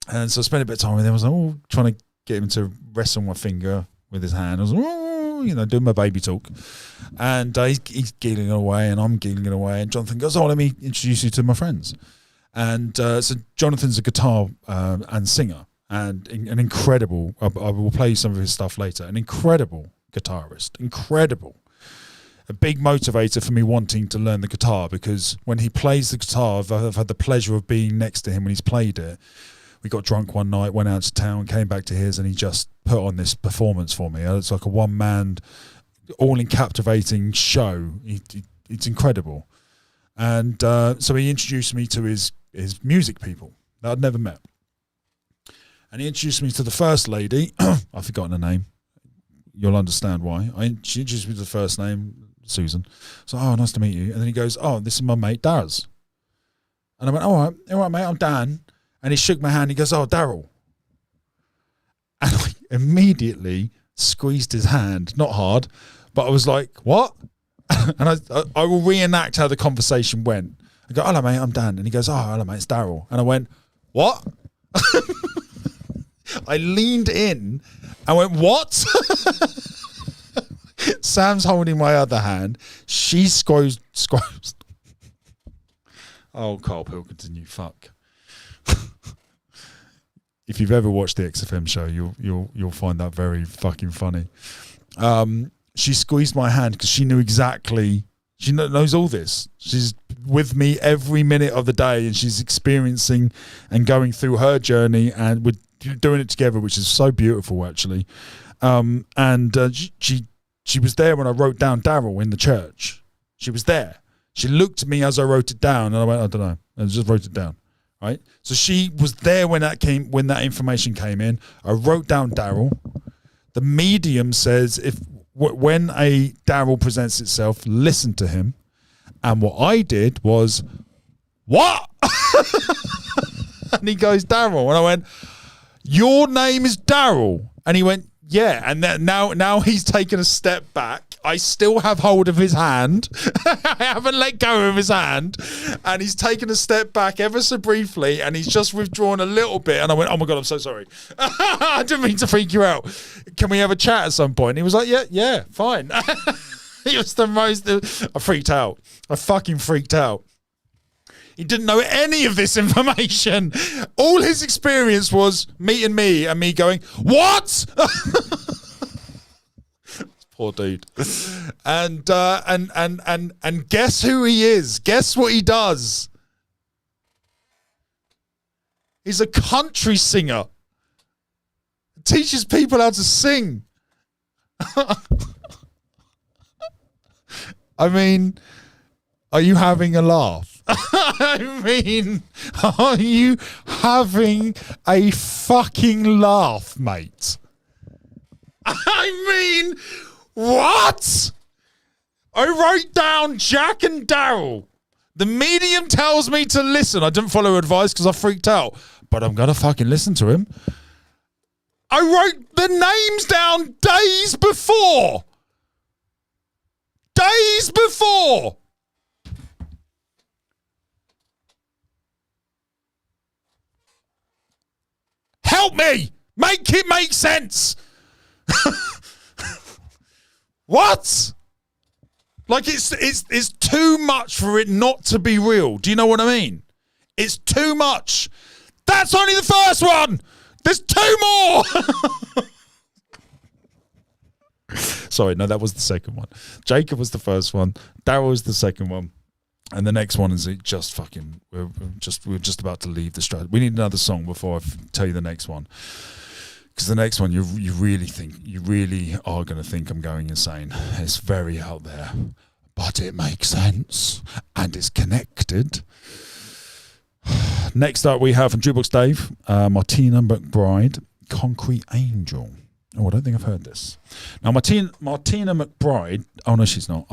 And so I spent a bit of time with him. I was like, trying to get him to rest on my finger with his hand. I was like, doing my baby talk. And he's giggling away and I'm giggling away. And Jonathan goes, let me introduce you to my friends. And so Jonathan's a guitar and singer and an incredible, I will play you some of his stuff later, an incredible guitarist, incredible. A big motivator for me wanting to learn the guitar because when he plays the guitar, I've had the pleasure of being next to him when he's played it. We got drunk one night, went out to town, came back to his, and he just put on this performance for me. It's like a one-man, all-in-captivating show. It's incredible. And so he introduced me to his music people that I'd never met. And he introduced me to the first lady. I've forgotten her name. You'll understand why. She introduced me to the first name, Susan. So, nice to meet you. And then he goes, this is my mate, Daz. And I went, all right, mate, I'm Dan. And he shook my hand. He goes, Daryl. And I immediately squeezed his hand, not hard, but I was like, what? And I will reenact how the conversation went. I go, hello, mate, I'm Dan. And he goes, hello, mate, it's Daryl. And I went, what? I leaned in and went, what? Sam's holding my other hand. She squoze. Oh, Carl Pilkington, you fuck. If you've ever watched the XFM show, you'll find that very fucking funny. She squeezed my hand because she knew exactly. She knows all this. She's with me every minute of the day, and she's experiencing and going through her journey, and we're doing it together, which is so beautiful, actually. She was there when I wrote down Daryl in the church. She was there. She looked at me as I wrote it down, and I went, I don't know, and I just wrote it down. Right, so she was there when that information came in. I wrote down Daryl. The medium says when a Daryl presents itself, listen to him. And what I did was, what? And he goes, Daryl. And I went, your name is Daryl. And he went, Yeah, and then now he's taken a step back. I still have hold of his hand. I haven't let go of his hand. And he's taken a step back ever so briefly, and he's just withdrawn a little bit. And I went, oh my God, I'm so sorry. I didn't mean to freak you out. Can we have a chat at some point? And he was like, yeah, fine. He was the most... I freaked out. I fucking freaked out. He didn't know any of this information. All his experience was meeting me and me going, what? Poor dude. And guess who he is? Guess what he does? He's a country singer. Teaches people how to sing. I mean, are you having a laugh? I mean, are you having a fucking laugh, mate? I mean, what? I wrote down Jack and Daryl. The medium tells me to listen. I didn't follow advice because I freaked out, but I'm going to fucking listen to him. I wrote the names down days before. Days before. Help me! Make it make sense! What? Like it's too much for it not to be real. Do you know what I mean? It's too much. That's only the first one. There's two more. Sorry, no, that was the second one. Jacob was the first one. Daryl was the second one. And the next one is just fucking. We're just about to leave the strat. We need another song before I tell you the next one, because the next one you really are going to think I'm going insane. It's very out there, but it makes sense and it's connected. Next up, we have from Jukebox Dave, Martina McBride, Concrete Angel. Oh, I don't think I've heard this. Now, Martina McBride. Oh no, she's not.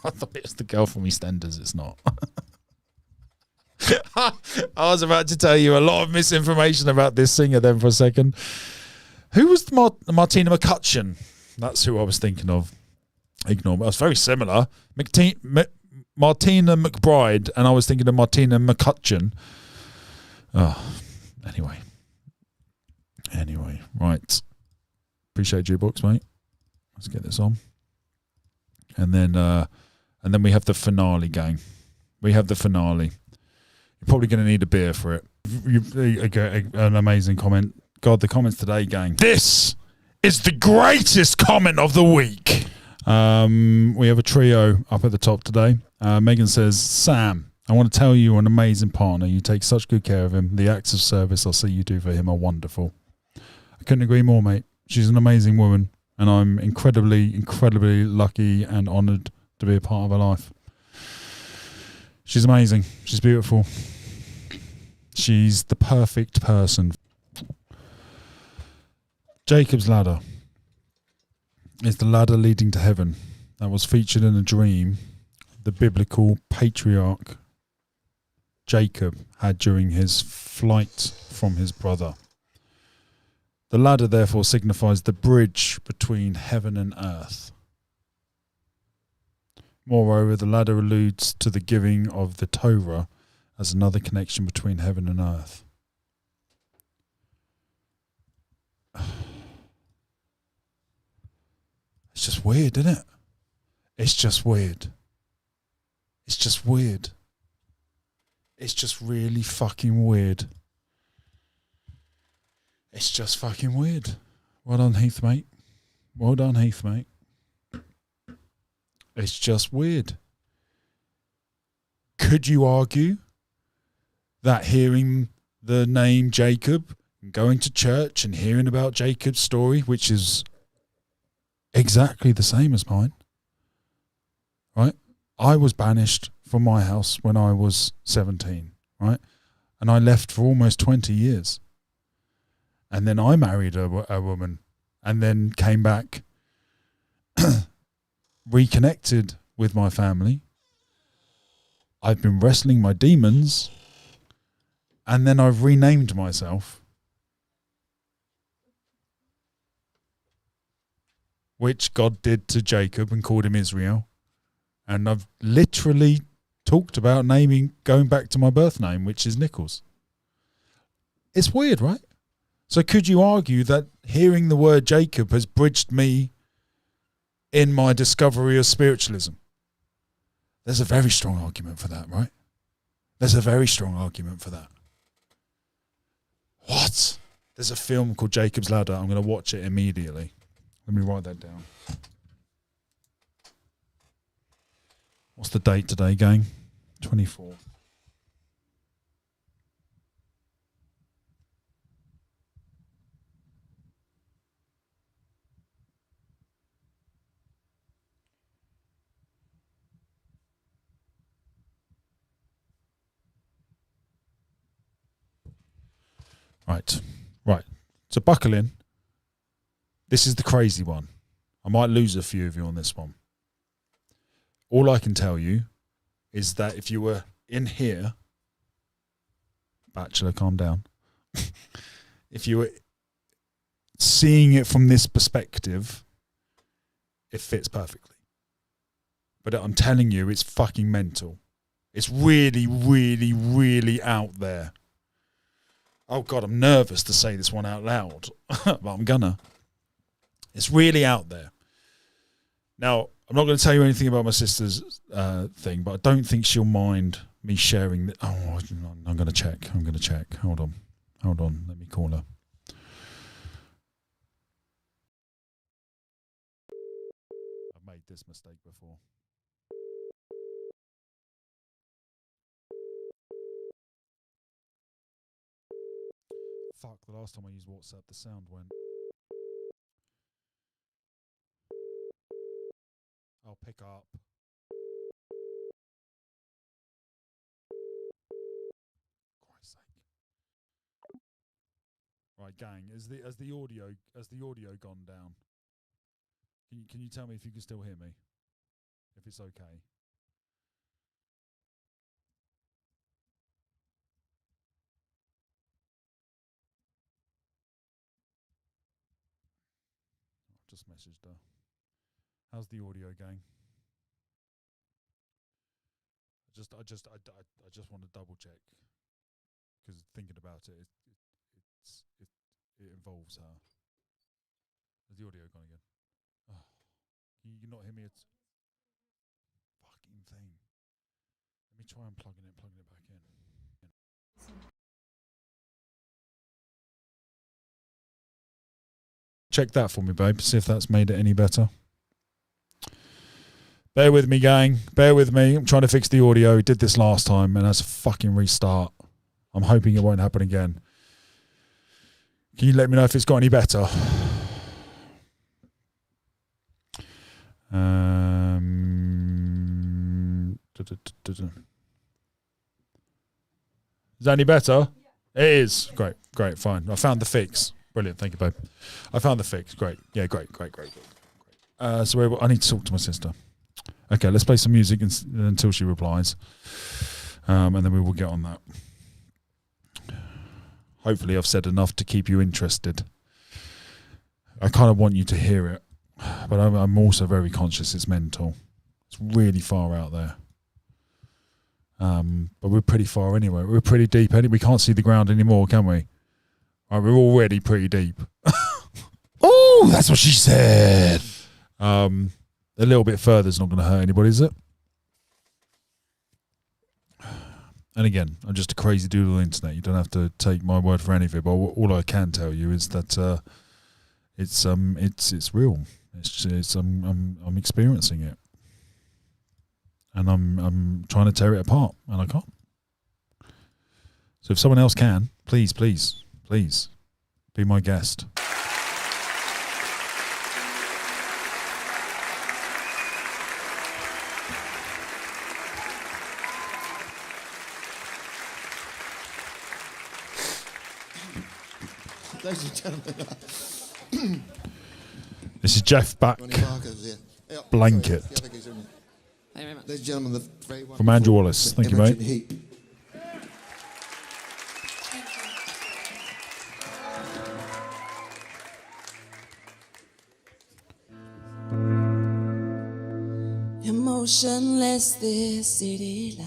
I thought it was the girl from EastEnders. It's not. I was about to tell you a lot of misinformation about this singer then for a second. Who was Martina McCutcheon? That's who I was thinking of. Ignore me. It was very similar. Martina McBride, and I was thinking of Martina McCutcheon. Oh, anyway, right. Appreciate Jukebox, mate. Let's get this on. And then we have the finale, gang. We have the finale. You're probably going to need a beer for it. An amazing comment. God, the comments today, gang. This is the greatest comment of the week. We have a trio up at the top today. Megan says, Sam, I want to tell you you're an amazing partner. You take such good care of him. The acts of service I see you do for him are wonderful. I couldn't agree more, mate. She's an amazing woman, and I'm incredibly, incredibly lucky and honoured to be a part of her life. She's amazing. She's beautiful. She's the perfect person. Jacob's Ladder is the ladder leading to heaven that was featured in a dream the biblical patriarch Jacob had during his flight from his brother. The ladder therefore signifies the bridge between heaven and earth. Moreover, the ladder alludes to the giving of the Torah as another connection between heaven and earth. It's just weird, isn't it? It's just weird. It's just weird. It's just really fucking weird. It's just fucking weird. Well done, Heath, mate. Well done, Heath, mate. It's just weird. Could you argue that hearing the name Jacob, going to church and hearing about Jacob's story, which is exactly the same as mine, right? I was banished from my house when I was 17, right? And I left for almost 20 years. And then I married a woman and then came back, reconnected with my family. I've been wrestling my demons, and then I've renamed myself. which God did to Jacob and called him Israel. And I've literally talked about going back to my birth name, which is Nichols. It's weird, right? So could you argue that hearing the word Jacob has bridged me in my discovery of spiritualism? There's a very strong argument for that, right? There's a very strong argument for that. What? There's a film called Jacob's Ladder. I'm going to watch it immediately. Let me write that down. What's the date today, gang? 24. Right. So buckle in. This is the crazy one. I might lose a few of you on this one. All I can tell you is that if you were in here, Bachelor, calm down. If you were seeing it from this perspective, it fits perfectly. But I'm telling you, it's fucking mental. It's really, really, really out there. Oh, God, I'm nervous to say this one out loud, but I'm gonna. It's really out there. Now, I'm not going to tell you anything about my sister's thing, but I don't think she'll mind me sharing. I'm going to check. Hold on. Let me call her. I've made this mistake before. Fuck, the last time I used WhatsApp, the sound went. I'll pick up. Christ's sake. Right, gang, has the audio gone down? Can you tell me if you can still hear me? If it's okay. I've just messaged her. How's the audio, gang? I just want to double check, because thinking about it, it involves her. Has the audio gone again? Oh, can you not hear me? It's fucking thing. Let me try unplugging it, plugging it back in. Check that for me, babe. See if that's made it any better. Bear with me, gang. Bear with me. I'm trying to fix the audio. Did this last time and has a fucking restart. I'm hoping it won't happen again. Can you let me know if it's got any better? Is that any better? Yeah. It is. Great, fine. I found the fix. Brilliant. Thank you, babe. I found the fix. Great. Yeah, great. So I need to talk to my sister. Okay, let's play some music until she replies, and then we will get on that. Hopefully I've said enough to keep you interested. I kind of want you to hear it, but I'm also very conscious it's mental. It's really far out there. But we're pretty far anyway. We're pretty deep. We can't see the ground anymore, can we? Right, we're already pretty deep. Oh, that's what she said. A little bit further is not going to hurt anybody, is it? And again, I'm just a crazy dude on the internet. You don't have to take my word for any of it. But all I can tell you is that it's real. I'm experiencing it, and I'm trying to tear it apart, and I can't. So if someone else can, please be my guest. Ladies and gentlemen, this is Jeff Back Blanket ladies and gentlemen, the very from Andrew Wallace. Thank you, mate. Heat. Emotionless, this city life.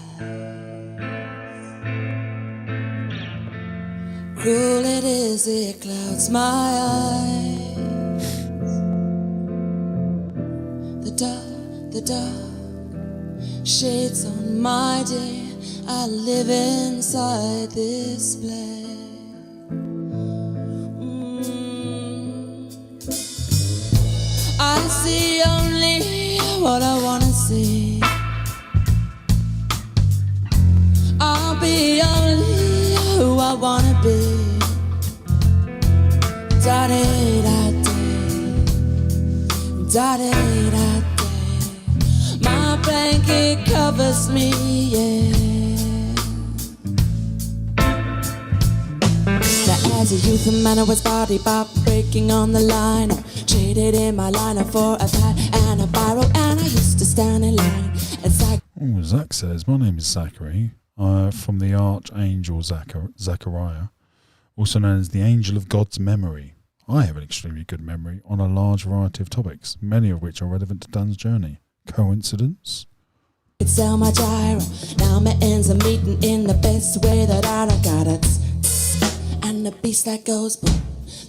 Cruel it is, it clouds my eyes. The dark shades on my day. I live inside this place. I see only what I wanna see. I'll be only who I wanna be. Da-dee-da-dee, da-dee-da-dee. My blanket covers me, yeah. Now as a youth, a man I was body pop, breaking on the line. Traded in my liner for a pad and a biro, and I used to stand in line. Oh, Zach says, my name is Zachary, from the Archangel Zachariah, also known as the Angel of God's Memory. I have an extremely good memory on a large variety of topics, many of which are relevant to Dan's journey. Coincidence? It's sell my gyro. Now my ends are meeting in the best way that I got it. And the beast that goes boom.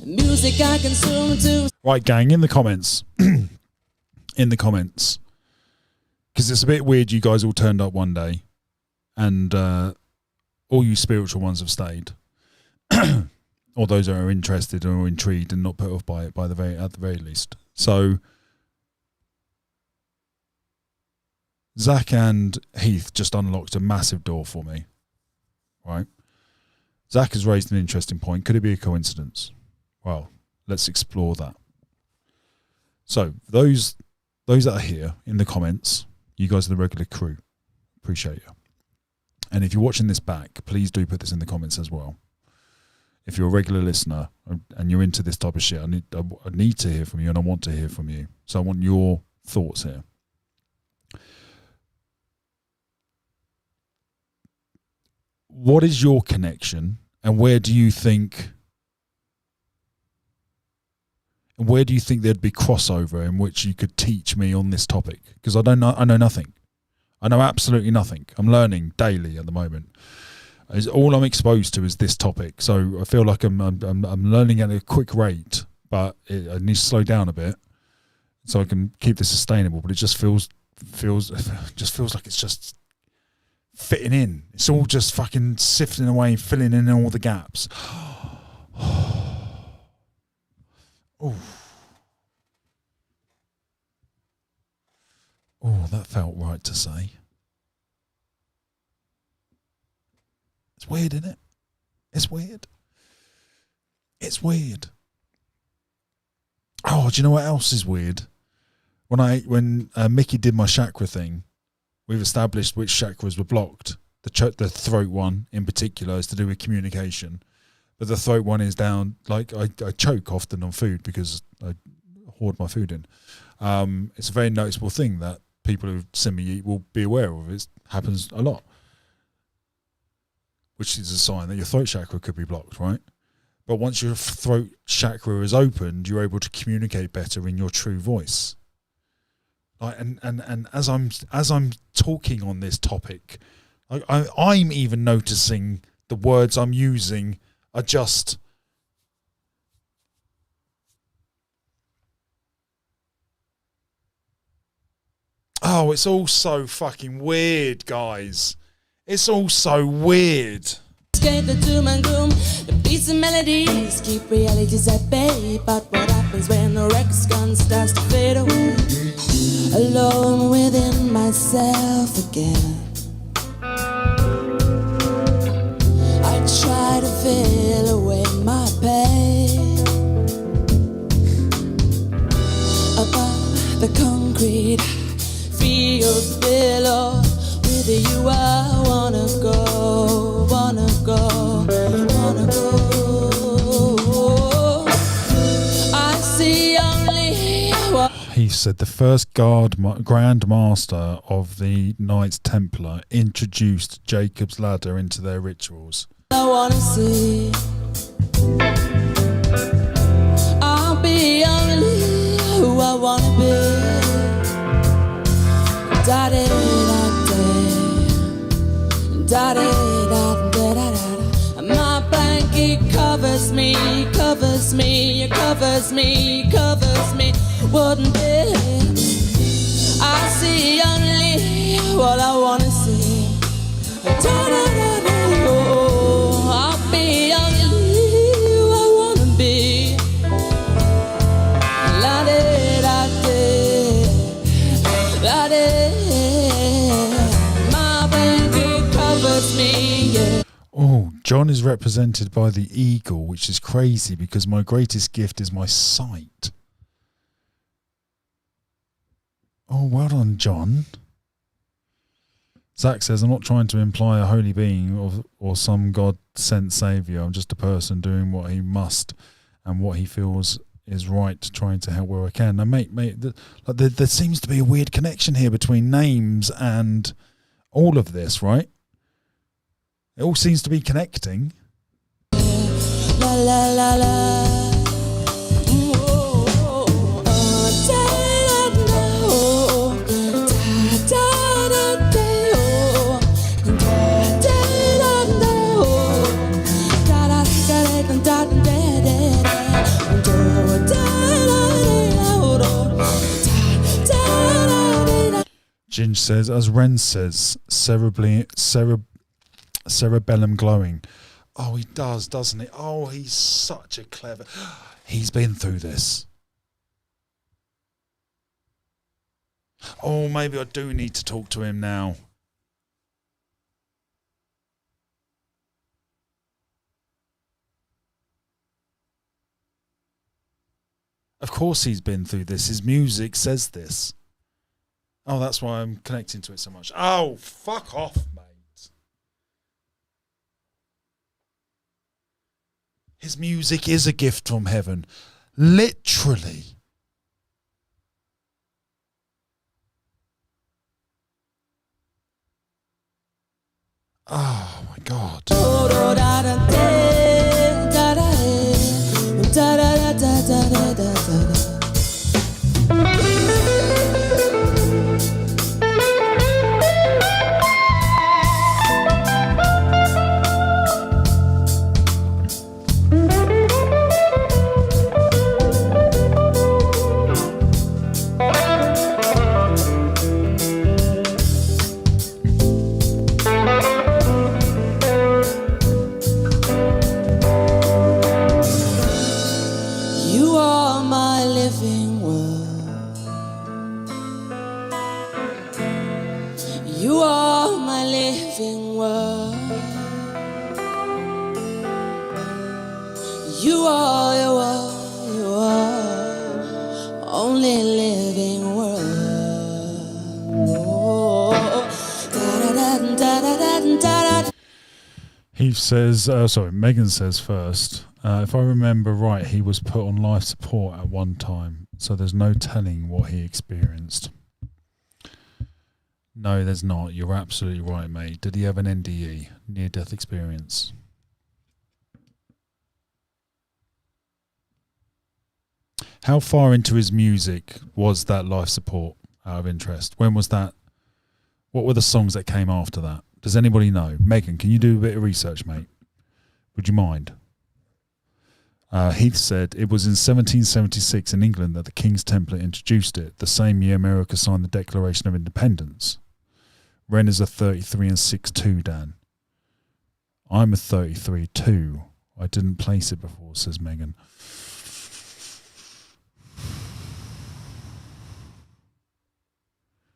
The music I consume too. Right, gang, in the comments. In the comments. Because it's a bit weird you guys all turned up one day and all you spiritual ones have stayed. Or those that are interested or intrigued and not put off by it at the very least. So Zach and Heath just unlocked a massive door for me. Right? Zach has raised an interesting point. Could it be a coincidence? Well, let's explore that. So those that are here in the comments, you guys are the regular crew. Appreciate you. And if you're watching this back, please do put this in the comments as well. If you're a regular listener and you're into this type of shit, I need to hear from you and I want to hear from you. So I want your thoughts here. What is your connection and where do you think there'd be crossover in which you could teach me on this topic? Because I know nothing. I know absolutely nothing. I'm learning daily at the moment. All I'm exposed to is this topic, so I feel like I'm learning at a quick rate, but I need to slow down a bit so I can keep this sustainable. But it just feels like it's just fitting in. It's all just fucking sifting away, filling in all the gaps. Oh, that felt right to say. It's weird, isn't it? It's weird. It's weird. Oh, do you know what else is weird? When Mickey did my chakra thing, we've established which chakras were blocked. The throat one in particular is to do with communication, but the throat one is down. Like I choke often on food because I hoard my food in. It's a very noticeable thing that people who've seen me eat will be aware of. It happens a lot, which is a sign that your throat chakra could be blocked, right? But once your throat chakra is opened, you're able to communicate better in your true voice. Like, and as I'm talking on this topic, I'm even noticing the words I'm using are just oh, it's all so fucking weird, guys. It's all so weird. Escape the doom and gloom, the beats and melodies keep realities at bay. But what happens when the Rex gun starts to fade away? Alone within myself again, I try to feel away my pain. Above the concrete fields below, with you I wanna go, wanna go, wanna go. I see only what He said the first Grand Master of the Knights Templar introduced Jacob's Ladder into their rituals. I wanna see. I'll be only who I wanna be. My blanket covers me, covers me, covers me, covers me. Wouldn't it? I see only what I wanna see. I'll be only who I wanna be. La de da de, la de. My blanket covers me, yeah. Oh, John is represented by the eagle, which is crazy because my greatest gift is my sight. Oh, well done, John. Zach says, I'm not trying to imply a holy being or some God-sent saviour. I'm just a person doing what he must and what he feels is right, trying to help where I can. Now, mate, there seems to be a weird connection here between names and all of this, right? It all seems to be connecting. La la la la. Ginge says, as Ren says, cerebellum glowing. Oh, he does, doesn't he? Oh, he's such a clever... He's been through this. Oh, maybe I do need to talk to him now. Of course he's been through this. His music says this. Oh, that's why I'm connecting to it so much. Oh, fuck off, mate. His music is a gift from heaven. Literally. Oh, my God. He says, Megan says first, if I remember right, he was put on life support at one time, so there's no telling what he experienced. No, there's not. You're absolutely right, mate. Did he have an NDE, near-death experience? How far into his music was that life support, out of interest? When was that? What were the songs that came after that? Does anybody know? Megan, can you do a bit of research, mate? Would you mind? Heath said it was in 1776 in England that the King's Templar introduced it, the same year America signed the Declaration of Independence. Ren is a 33 and 6'2", Dan. I'm a 33 too. I didn't place it before, says Megan.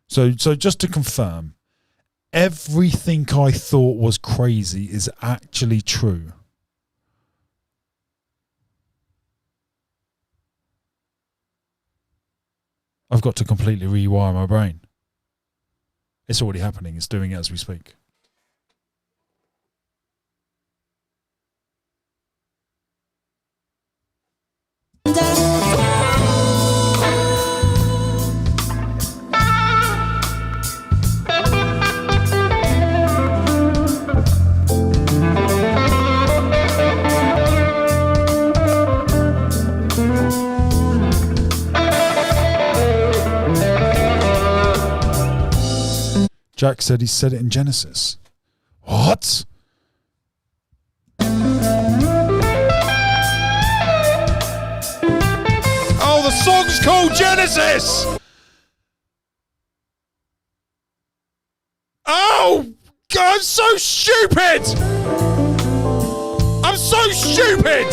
So just to confirm, everything I thought was crazy is actually true. I've got to completely rewire my brain. It's already happening. It's doing it as we speak. Jack said he said it in Genesis. What? Oh, the song's called Genesis! Oh, God, I'm so stupid! I'm so stupid!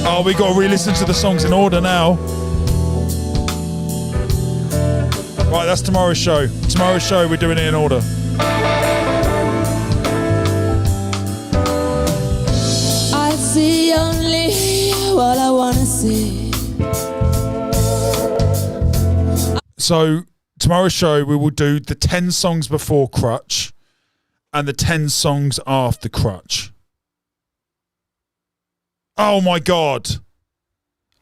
Oh, we got to re-listen to the songs in order now. Right, that's tomorrow's show. Tomorrow's show, we're doing it in order. I see only what I want to see. So, tomorrow's show, we will do the 10 songs before Crutch and the 10 songs after Crutch. Oh my God.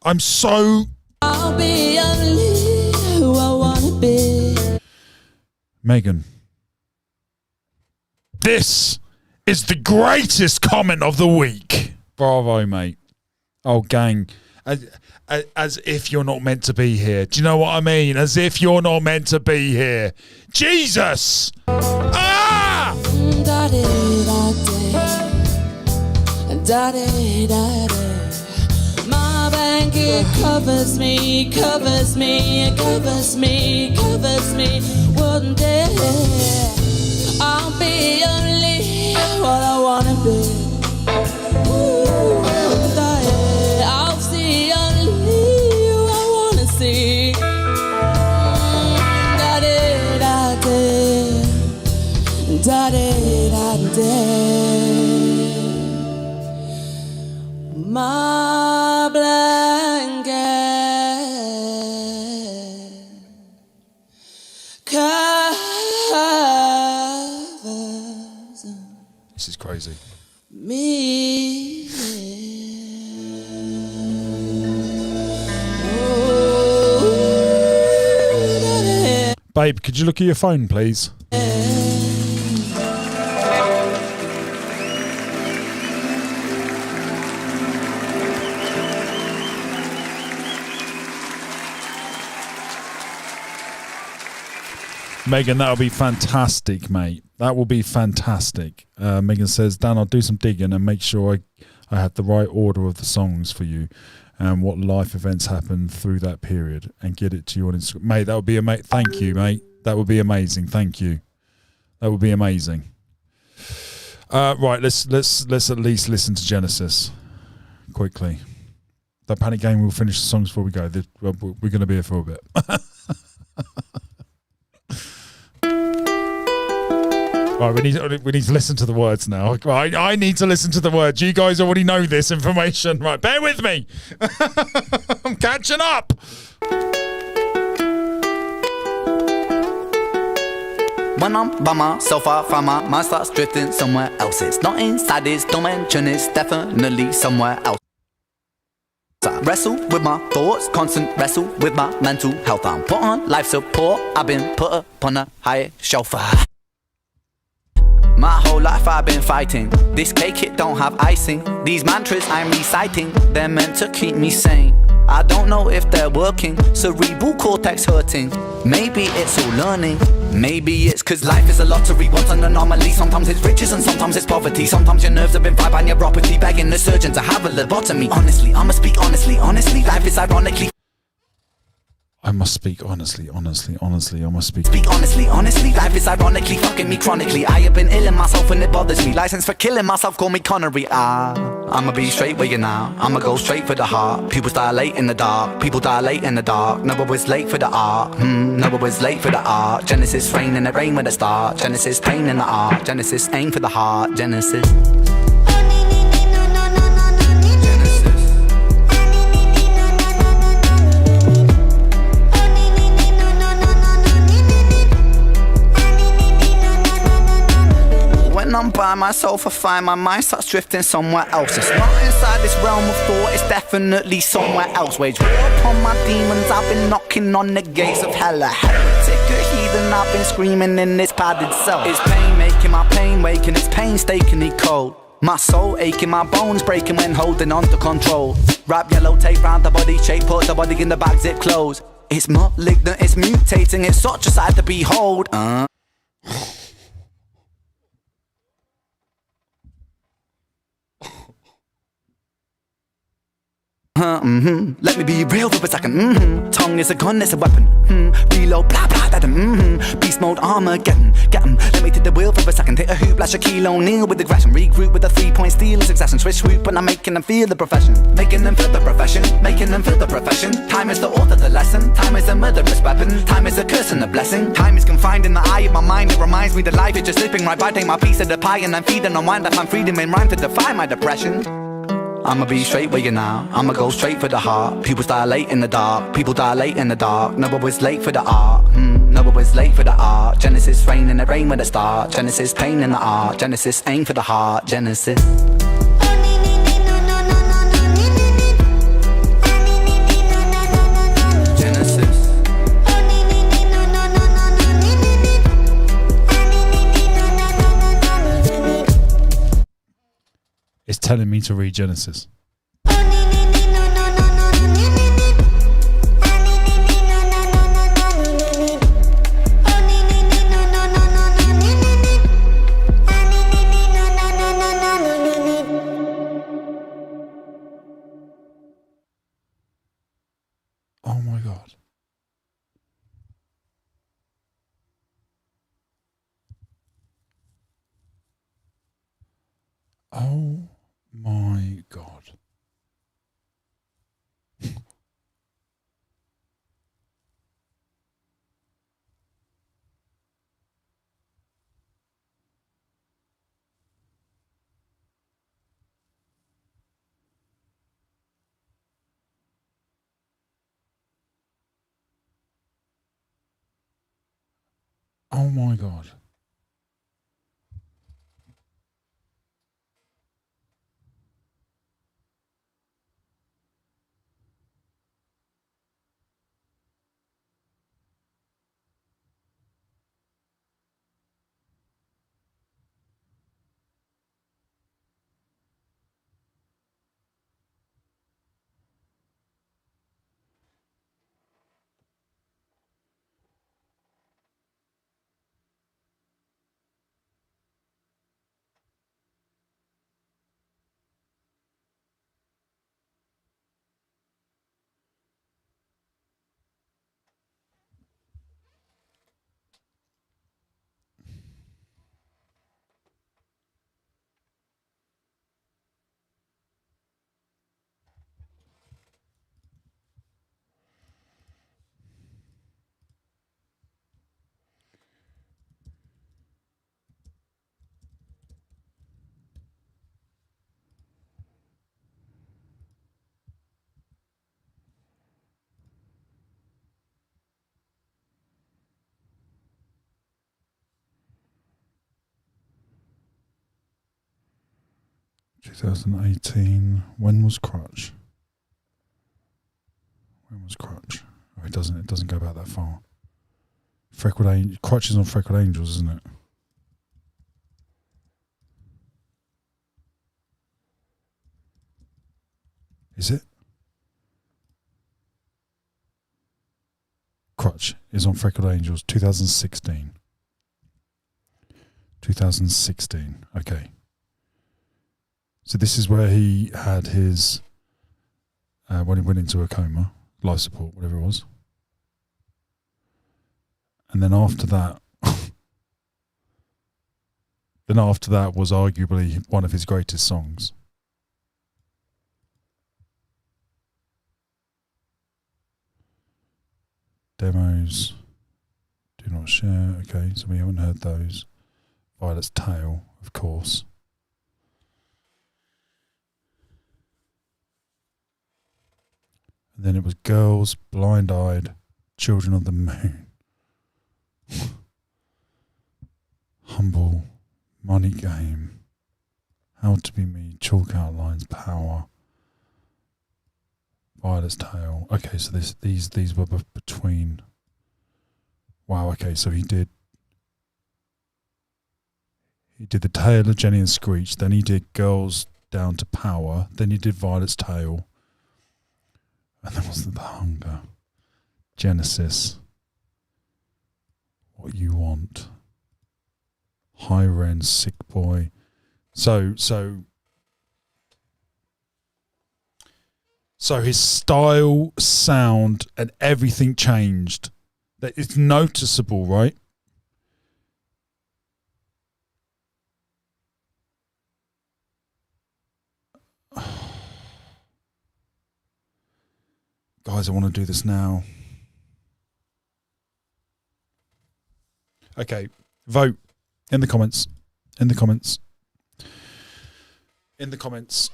I'm so... I'll be only who I want to be. Megan. This is the greatest comment of the week. Bravo, mate. Oh, gang. As if you're not meant to be here. Do you know what I mean? As if you're not meant to be here. Jesus! Ah! My blanket covers me, covers me, covers me, covers me. One day I'll be only what I wanna be. Ooh, I'll see only who I wanna see. My blanket covers This is crazy. me. Babe, could you look at your phone, please? Megan, that'll be fantastic, mate. That will be fantastic. Megan says, Dan, I'll do some digging and make sure I have the right order of the songs for you and what life events happened through that period and get it to you on Instagram. Mate, that would be amazing. Thank you, mate. That would be amazing. Thank you. That would be amazing. Right, let's at least listen to Genesis quickly. That Panic Game, we'll finish the songs before we go. We're going to be here for a bit. Right, we need to listen to the words now. Right, I need to listen to the words. You guys already know this information. Right, bear with me. I'm catching up. When I'm by myself, I find my mind starts drifting somewhere else. It's not inside this dimension, it's definitely somewhere else. I wrestle with my thoughts, constant wrestle with my mental health. I'm put on life support, I've been put up on a higher shelf. My whole life I've been fighting. This cake, it don't have icing. These mantras I'm reciting, they're meant to keep me sane. I don't know if they're working, cerebral cortex hurting. Maybe it's all learning. Maybe it's cause life is a lottery, what's an anomaly. Sometimes it's riches and sometimes it's poverty. Sometimes your nerves have been fried by neuropathy, begging the surgeon to have a lobotomy. Honestly, I'ma speak honestly, life is ironically. I must speak honestly, I must speak. Speak honestly, life is ironically fucking me chronically. I have been ill in myself and it bothers me. License for killing myself, call me Connery. I'ma be straight with you now. I'ma go straight for the heart. People dilate in the dark. Never was late for the art. Never was late for the art. Genesis rain in the rain with a start. Genesis pain in the art. Genesis aim for the heart. Genesis. When I'm by myself, I find my mind starts drifting somewhere else. It's not inside this realm of thought, it's definitely somewhere else. Wage war upon my demons, I've been knocking on the gates of hell. A heretic, a heathen, I've been screaming in this padded cell. It's pain making my pain waking, it's painstakingly cold. My soul aching, my bones breaking when holding on to control. Wrap yellow tape round the body shape, put the body in the back, zip close. It's malignant, it's mutating, it's such a sight to behold. Let me be real for a second. Tongue is a gun, it's a weapon. Reload, blah blah blah. Beast mode, Armageddon. Get 'em. Let me take the wheel for a second. Take a hoop like Shaquille O'Neal with aggression. Regroup with a 3-point steal in succession. Switch swoop when I'm making them feel the profession. Making them feel the profession. Making them feel the profession. Time is the author, the lesson. Time is a murderous weapon. Time is a curse and a blessing. Time is confined in the eye of my mind. It reminds me that life is just slipping right by. Take my piece of the pie and I'm feeding on wine. That I'm freedom in rhyme to defy my depression. I'ma be straight with you now. I'ma go straight for the heart. People dilate in the dark. People dilate in the dark. No one was late for the art. No one was late for the art. Genesis rain in the rain with a start. Genesis pain in the art. Genesis aim for the heart. Genesis. It's telling me to read Genesis. Oh my God. Oh my God. Oh my God. (2018). When was Crutch? When was Crutch? Oh, it doesn't go back that far. Crutch is on Freckled Angels, isn't it? Is it? Crutch is on Freckled Angels, 2016. 2016. Okay. So this is where he had his, when he went into a coma, life support, whatever it was. And then after that, was arguably one of his greatest songs. Demos, do not share. Okay, so we haven't heard those. Violet's Tale, of course. And then it was Girls, Blind Eyed, Children of the Moon. Humble, Money Game, How to Be Me, Chalk Outlines, Power, Violet's Tale. Okay, so these were between. Wow. Okay, so he did the Tale of Jenny and Screech. Then he did Girls Down to Power. Then he did Violet's Tale. And then what's the hunger? Genesis. What you want. High Ren, Sick Boy. So his style, sound, and everything changed. That it's noticeable, right? Guys, I want to do this now. Okay, vote in the comments. In the comments. In the comments.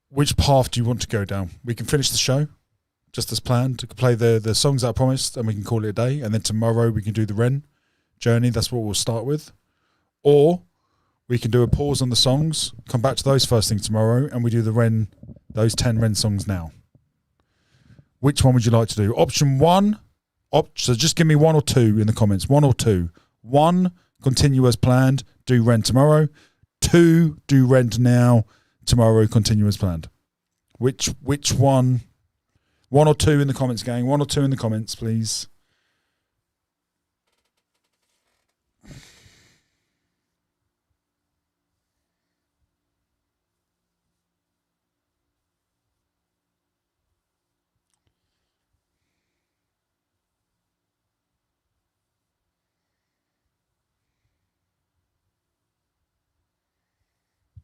Which path do you want to go down? We can finish the show just as planned. We can play the songs that I promised and we can call it a day. And then tomorrow we can do the Ren journey. That's what we'll start with. Or we can do a pause on the songs, come back to those first thing tomorrow, and we do the Ren, those 10 Ren songs now. Which one would you like to do? Option 1, so just give me 1 or 2 in the comments. 1 or 2. 1, continue as planned, do Ren tomorrow. 2, do Ren now, tomorrow, continue as planned. Which one? 1 or 2 in the comments, gang. 1 or 2 in the comments, please.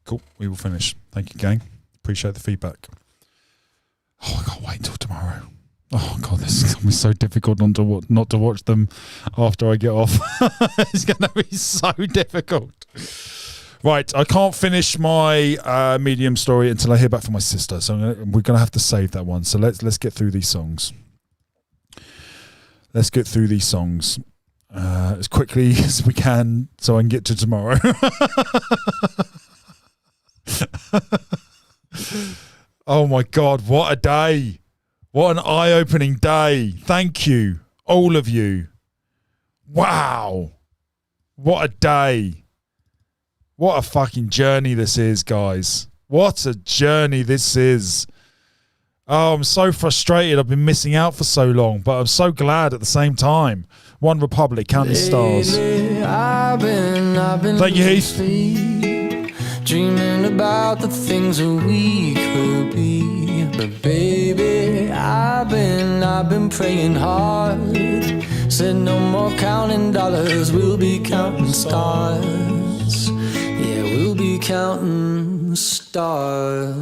Cool. We will finish. Thank you, gang. Appreciate the feedback. Oh, I can't wait till tomorrow. Oh God, this is gonna be so difficult not to watch them after I get off. It's gonna be so difficult. Right, I can't finish my Medium story until I hear back from my sister. So we're gonna have to save that one. So let's get through these songs. Let's get through these songs as quickly as we can, so I can get to tomorrow. Oh my God, what a day. What an eye-opening day. Thank you, all of you. Wow. What a day. What a fucking journey this is, guys. What a journey this is. Oh, I'm so frustrated. I've been missing out for so long, but I'm so glad at the same time. One Republic, Counting Stars. I've been Thank you, Heath. Dreaming about the things that we could be. But baby, I've been praying hard. Said no more counting dollars, we'll be counting stars. Yeah, we'll be counting stars.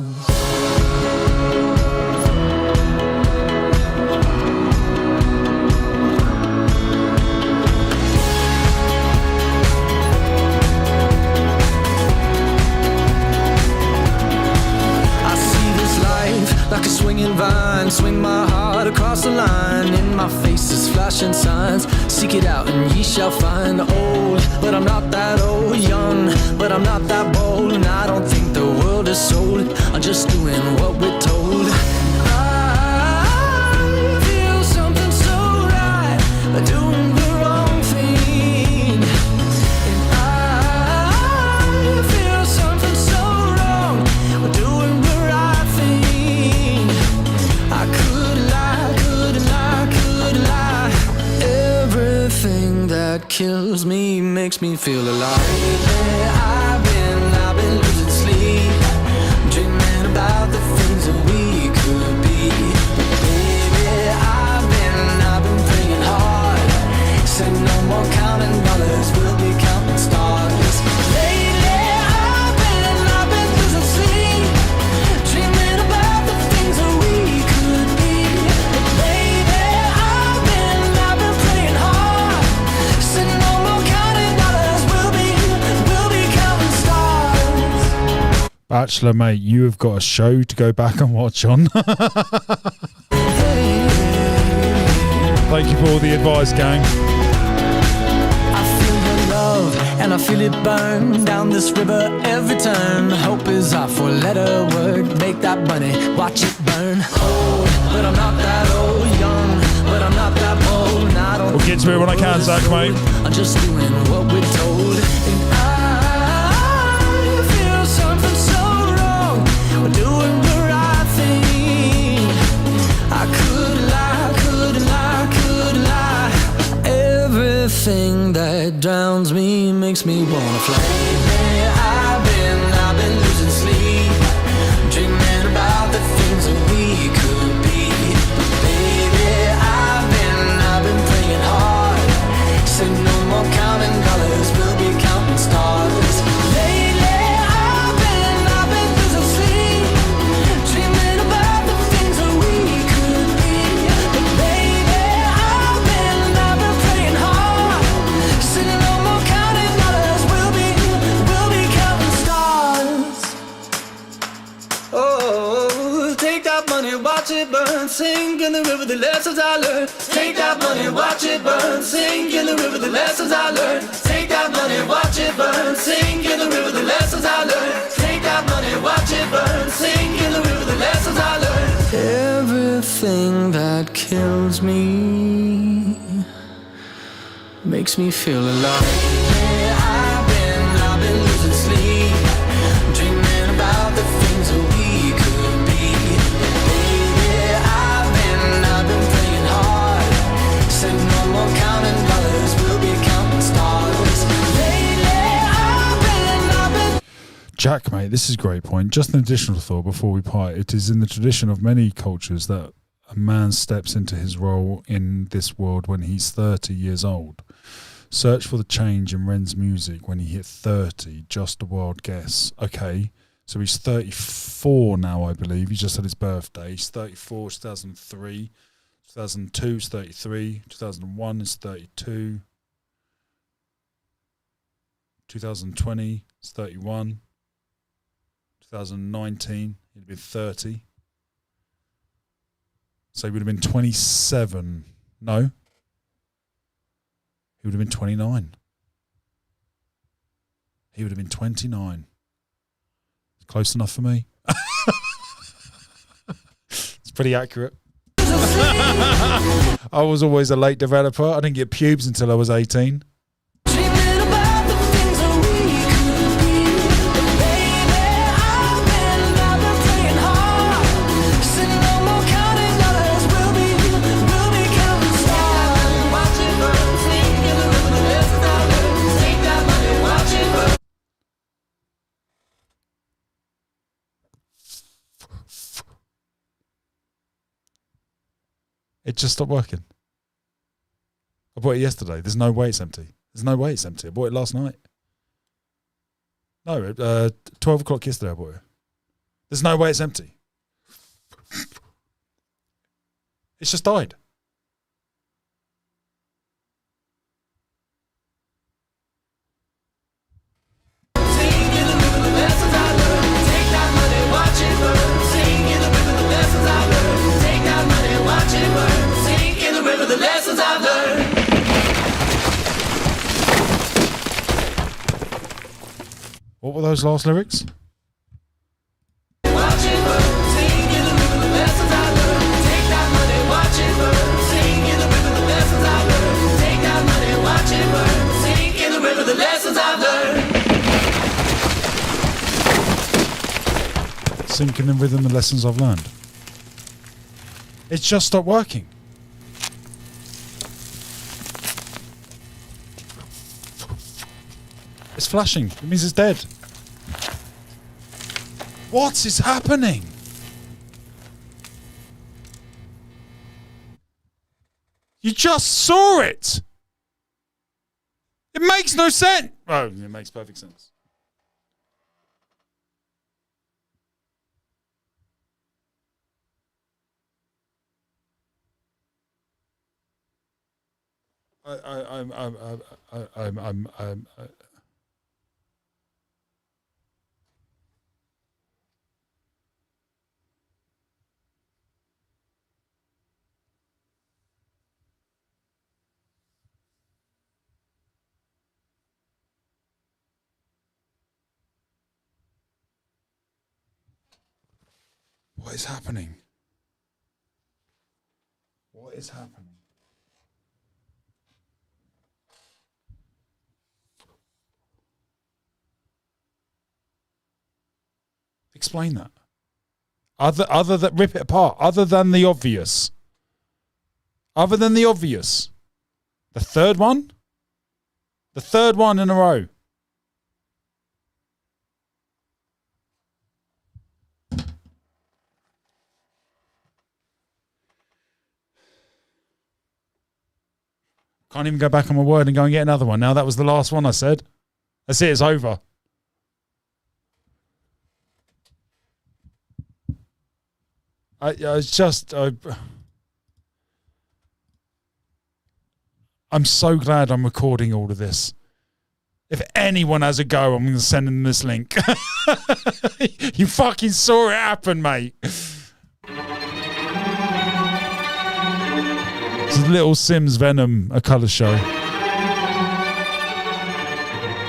Like a swinging vine, swing my heart across the line. In my face is flashing signs. Seek it out and ye shall find. Old, but I'm not that old. Young, but I'm not that bold. And I don't think the world is sold. I'm just doing what we're told. I feel something so right, doing the wrong thing. And I feel something so wrong, doing the right thing. I could lie. Everything that kills me makes me feel alive. I've been losing sleep, dreaming about the things that we could be. Baby, I've been praying hard. Said no more counting dollars, we'll be counting stars. Lately, I've been losing sleep, dreaming about the things that we could be. Baby, I've been praying hard. Said no more counting dollars, we'll be counting stars. Bachelor, mate, you have got a show to go back and watch on. Thank you for all the advice, gang. I feel your love and I feel it burn down this river every turn. Hope is our four-letter word. Make that money, watch it burn. Old, but I'm not that old. Young, but I'm not that bold. And I don't We'll get to it when I can, Zach, mate. I'm just doing what we're told. And I feel something so wrong. We're doing the right thing. Everything that drowns me makes me wanna fly. Lately I've been losing sleep, dreaming about the things that we could be. Baby, I've been praying hard. Said no more counting dollars, we'll be counting stars. Lately I've been losing sleep, dreaming about the things that we could be. But baby, I've been praying hard. Said no more counting dollars, we'll be counting stars. Oh, take that money, watch it burn, sink in the river, the lessons I learned. Take that money, watch it burn, sink in the river, the lessons I learned. Take that money, watch it burn, sink in the river, the lessons I learned. Take that money, watch it burn, sink in the river, the lessons I learned. Everything that kills me makes me feel alive. I've been losing sleep, dreaming about the things that we could be. Baby, I've been praying hard. Said no more counting dollars, we'll be counting stars. Lately, I've been. Jack, mate, this is a great point. Just an additional thought before we part. It is in the tradition of many cultures that a man steps into his role in this world when he's 30 years old. Search for the change in Ren's music when he hit 30. Just a wild guess. Okay, so he's 34 now, I believe. He just had his birthday. He's 34, 2003. 2002 is 33. 2001 is 32. 2020 is 31. 2019, he'd been 30. So he would have been 27. No. He would have been 29. He would have been 29. Close enough for me. It's pretty accurate. I was always a late developer. I didn't get pubes until I was 18. It just stopped working. I bought it yesterday. There's no way it's empty. There's no way it's empty. I bought it last night. No, 12 o'clock yesterday I bought it. There's no way it's empty. It's just died. What were those last lyrics? Sink in the rhythm, the lessons I've learned. It's just stopped working. It's flashing. It means it's dead. What is happening? You just saw it. It makes no sense. Oh, it makes perfect sense. What is happening? What is happening? Explain that. Other than rip it apart. Other than the obvious. Other than the obvious. The third one? The third one in a row. Can't even go back on my word and go and get another one. Now that was the last one I said. That's it, it's over. I'm so glad I'm recording all of this. If anyone has a go, I'm going to send them this link. You fucking saw it happen, mate. It's a Little Sims Venom, a colour show.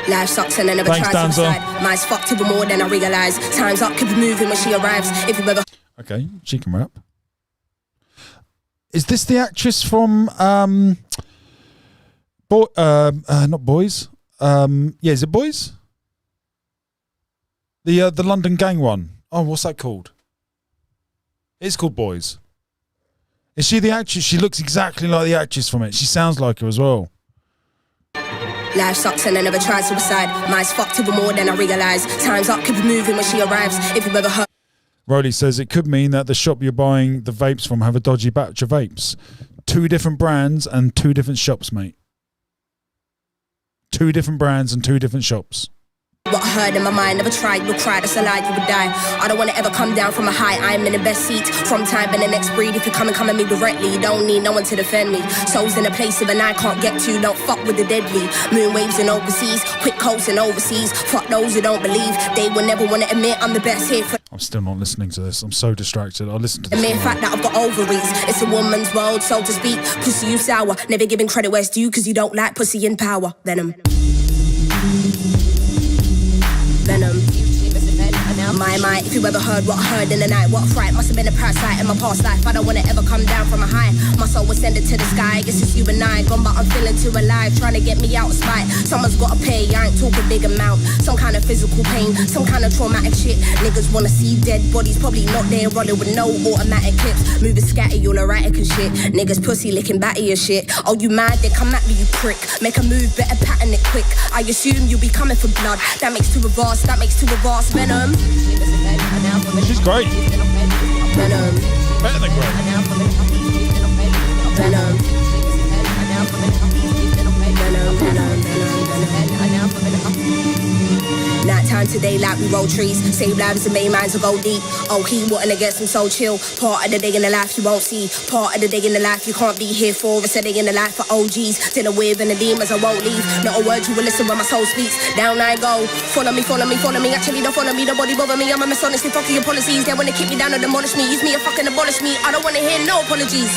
Life sucks and I never Thanks, tried Danza. suicide. Mine's fucked even more than I realise. Time's up, keep it moving when she arrives. If you ever Okay, she can rap. Is this the actress from not Boys? Is it Boys? The London Gang one. Oh, what's that called? It's called Boys. Is she the actress? She looks exactly like the actress from it. She sounds like her as well. Life sucks and I never tried suicide. Mine's fucked even more than I realise. Time's up, keep it moving when she arrives. If you ever heard Roddy says it could mean that the shop you're buying the vapes from have a dodgy batch of vapes. 2 different brands and 2 different shops, mate. 2 different brands and 2 different shops. what I heard in my mind, never tried, no cry, that's a lie, you would die. I don't want to ever come down from a high, I'm in the best seat. From time and the next breed, if you come at me directly, you don't need no one to defend me. Souls in a place even I can't get to, don't fuck with the deadly. Moon waves and overseas, quick coats and overseas. Fuck those who don't believe, they will never want to admit I'm the best here for. I'm still not listening to this, I'm so distracted. I'll listen to The this. mere fact that I've got ovaries, it's a woman's world, so to speak. Pussy, you sour, never giving credit where it's due, cause you don't like pussy in power. Venom. Venom. My, if you ever heard what I heard in the night, what a fright, must have been a parasite in my past life. I don't wanna ever come down from a high. My soul was sending to the sky, I guess it's you and I. Gone, but I'm feeling too alive, trying to get me out of spite. Someone's gotta pay, I ain't talking big amount. Some kind of physical pain, some kind of traumatic shit. Niggas wanna see dead bodies, probably not there, rolling with no automatic clips. Moving scatty, all erratic and shit. Niggas pussy licking batty and shit. Oh, you mad? Then come at me, you prick. Make a move, better pattern it quick. I assume you'll be coming for blood. That makes two of us, that makes two of us. Venom. She's great. Venom. Better than great. Venom. Night time today like we roll trees. Save lives and main minds will go deep. Oh, he wanting to get some so chill. Part of the day in the life you won't see. Part of the day in the life you can't be here for. It's a day in the life for OGs. Dinner with and the demons I won't leave. Not a word you will listen when my soul speaks. Down I go. Follow me, follow me, follow me. Actually don't follow me, nobody bother me. I'm a mess honestly, fuck your policies. They wanna keep me down and demolish me. Use me or fucking abolish me. I don't wanna hear no apologies.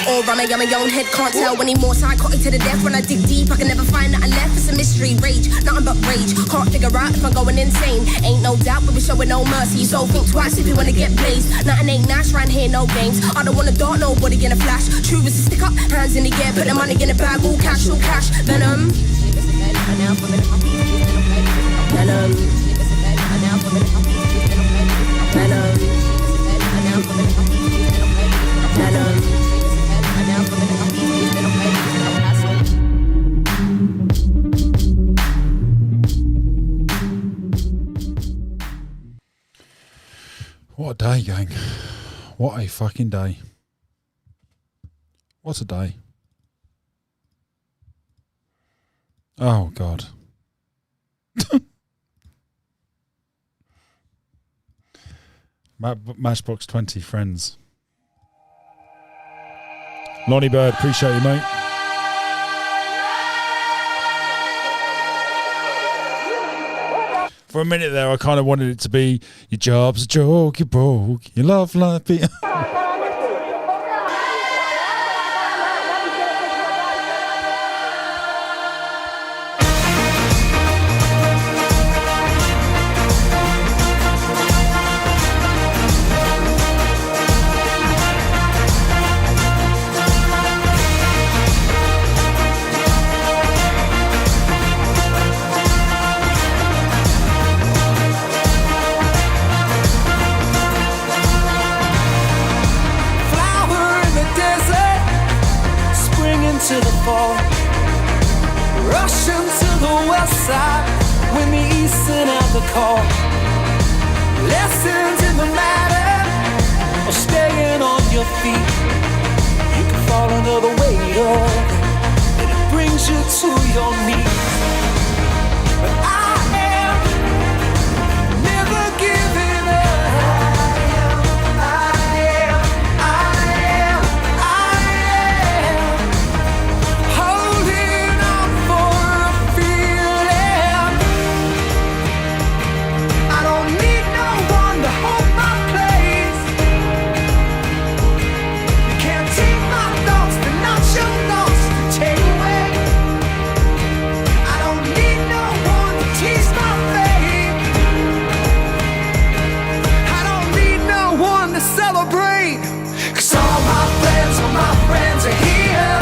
Or I'm a young head, can't tell anymore. Psychotic to the death when I dig deep. I can never find nothing left. It's a mystery, rage, nothing but rage. Can't figure out if I'm going insane. Ain't no doubt, but we're showing no mercy. So think twice if you wanna get blazed. Nothing ain't nice round here, no games. I don't wanna dart nobody in a flash. True is to stick up, hands in the air, put the money in the bag, all cash, all cash. Venom. Venom. Venom. Venom. What a day, gang. What a fucking day. What a day. Oh, God. Matchbox 20 friends. Lonnie Bird, appreciate you, mate. For a minute there, I kind of wanted it to be, your job's a joke, you broke, your love life. Rushing to the west side when the east sent out the call. Lessons in the matter of staying on your feet. You can fall under the weight of it, and it brings you to your knees. But I am never giving up. I am holding on for a feeling. I don't need no one to hold my place. You can't take my thoughts, they're not your thoughts to take away. I don't need no one to tease my fate. I don't need no one to celebrate. 'Cause all my friends are here.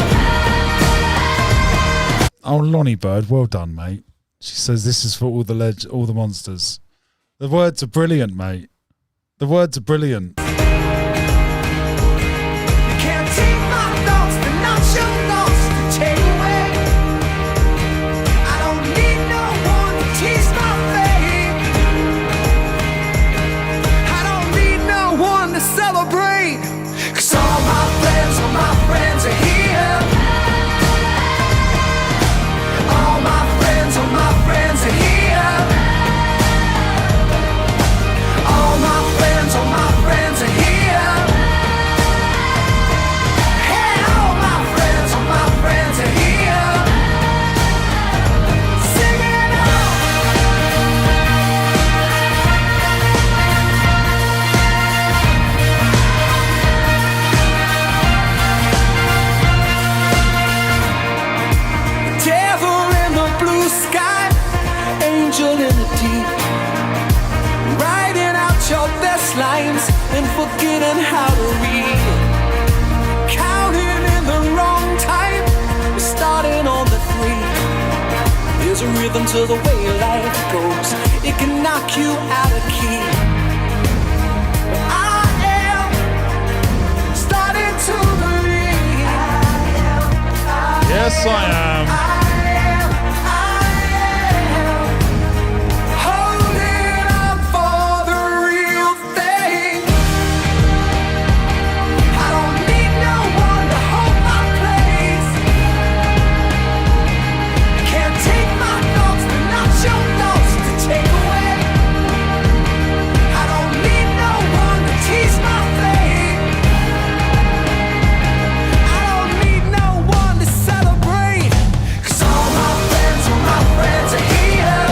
Oh, Lonnie Bird, well done, mate. She says this is for all the monsters. The words are brilliant, mate. The words are brilliant. You can't take my thoughts, they're not your thoughts to take away. I don't need no one to tease my fate. I don't need no one to celebrate. 'Cause all my friends are here. All my friends are here. All my friends are here. Hey, all my friends are here. Sing it out. Devil in the blue sky, angel in the deep. Writing out your best lines and forgetting how to read. Counting in the wrong time, starting on the 3. There's a rhythm to the way life goes. It can knock you out of key. But I am starting to believe. Yes, I am. Holding on for the real thing. I don't need no one to hold my place. Can't take my thoughts, they're not your thoughts to take away. I don't need no one to tease my fate. I don't need no one to celebrate. 'Cause all my friends are here.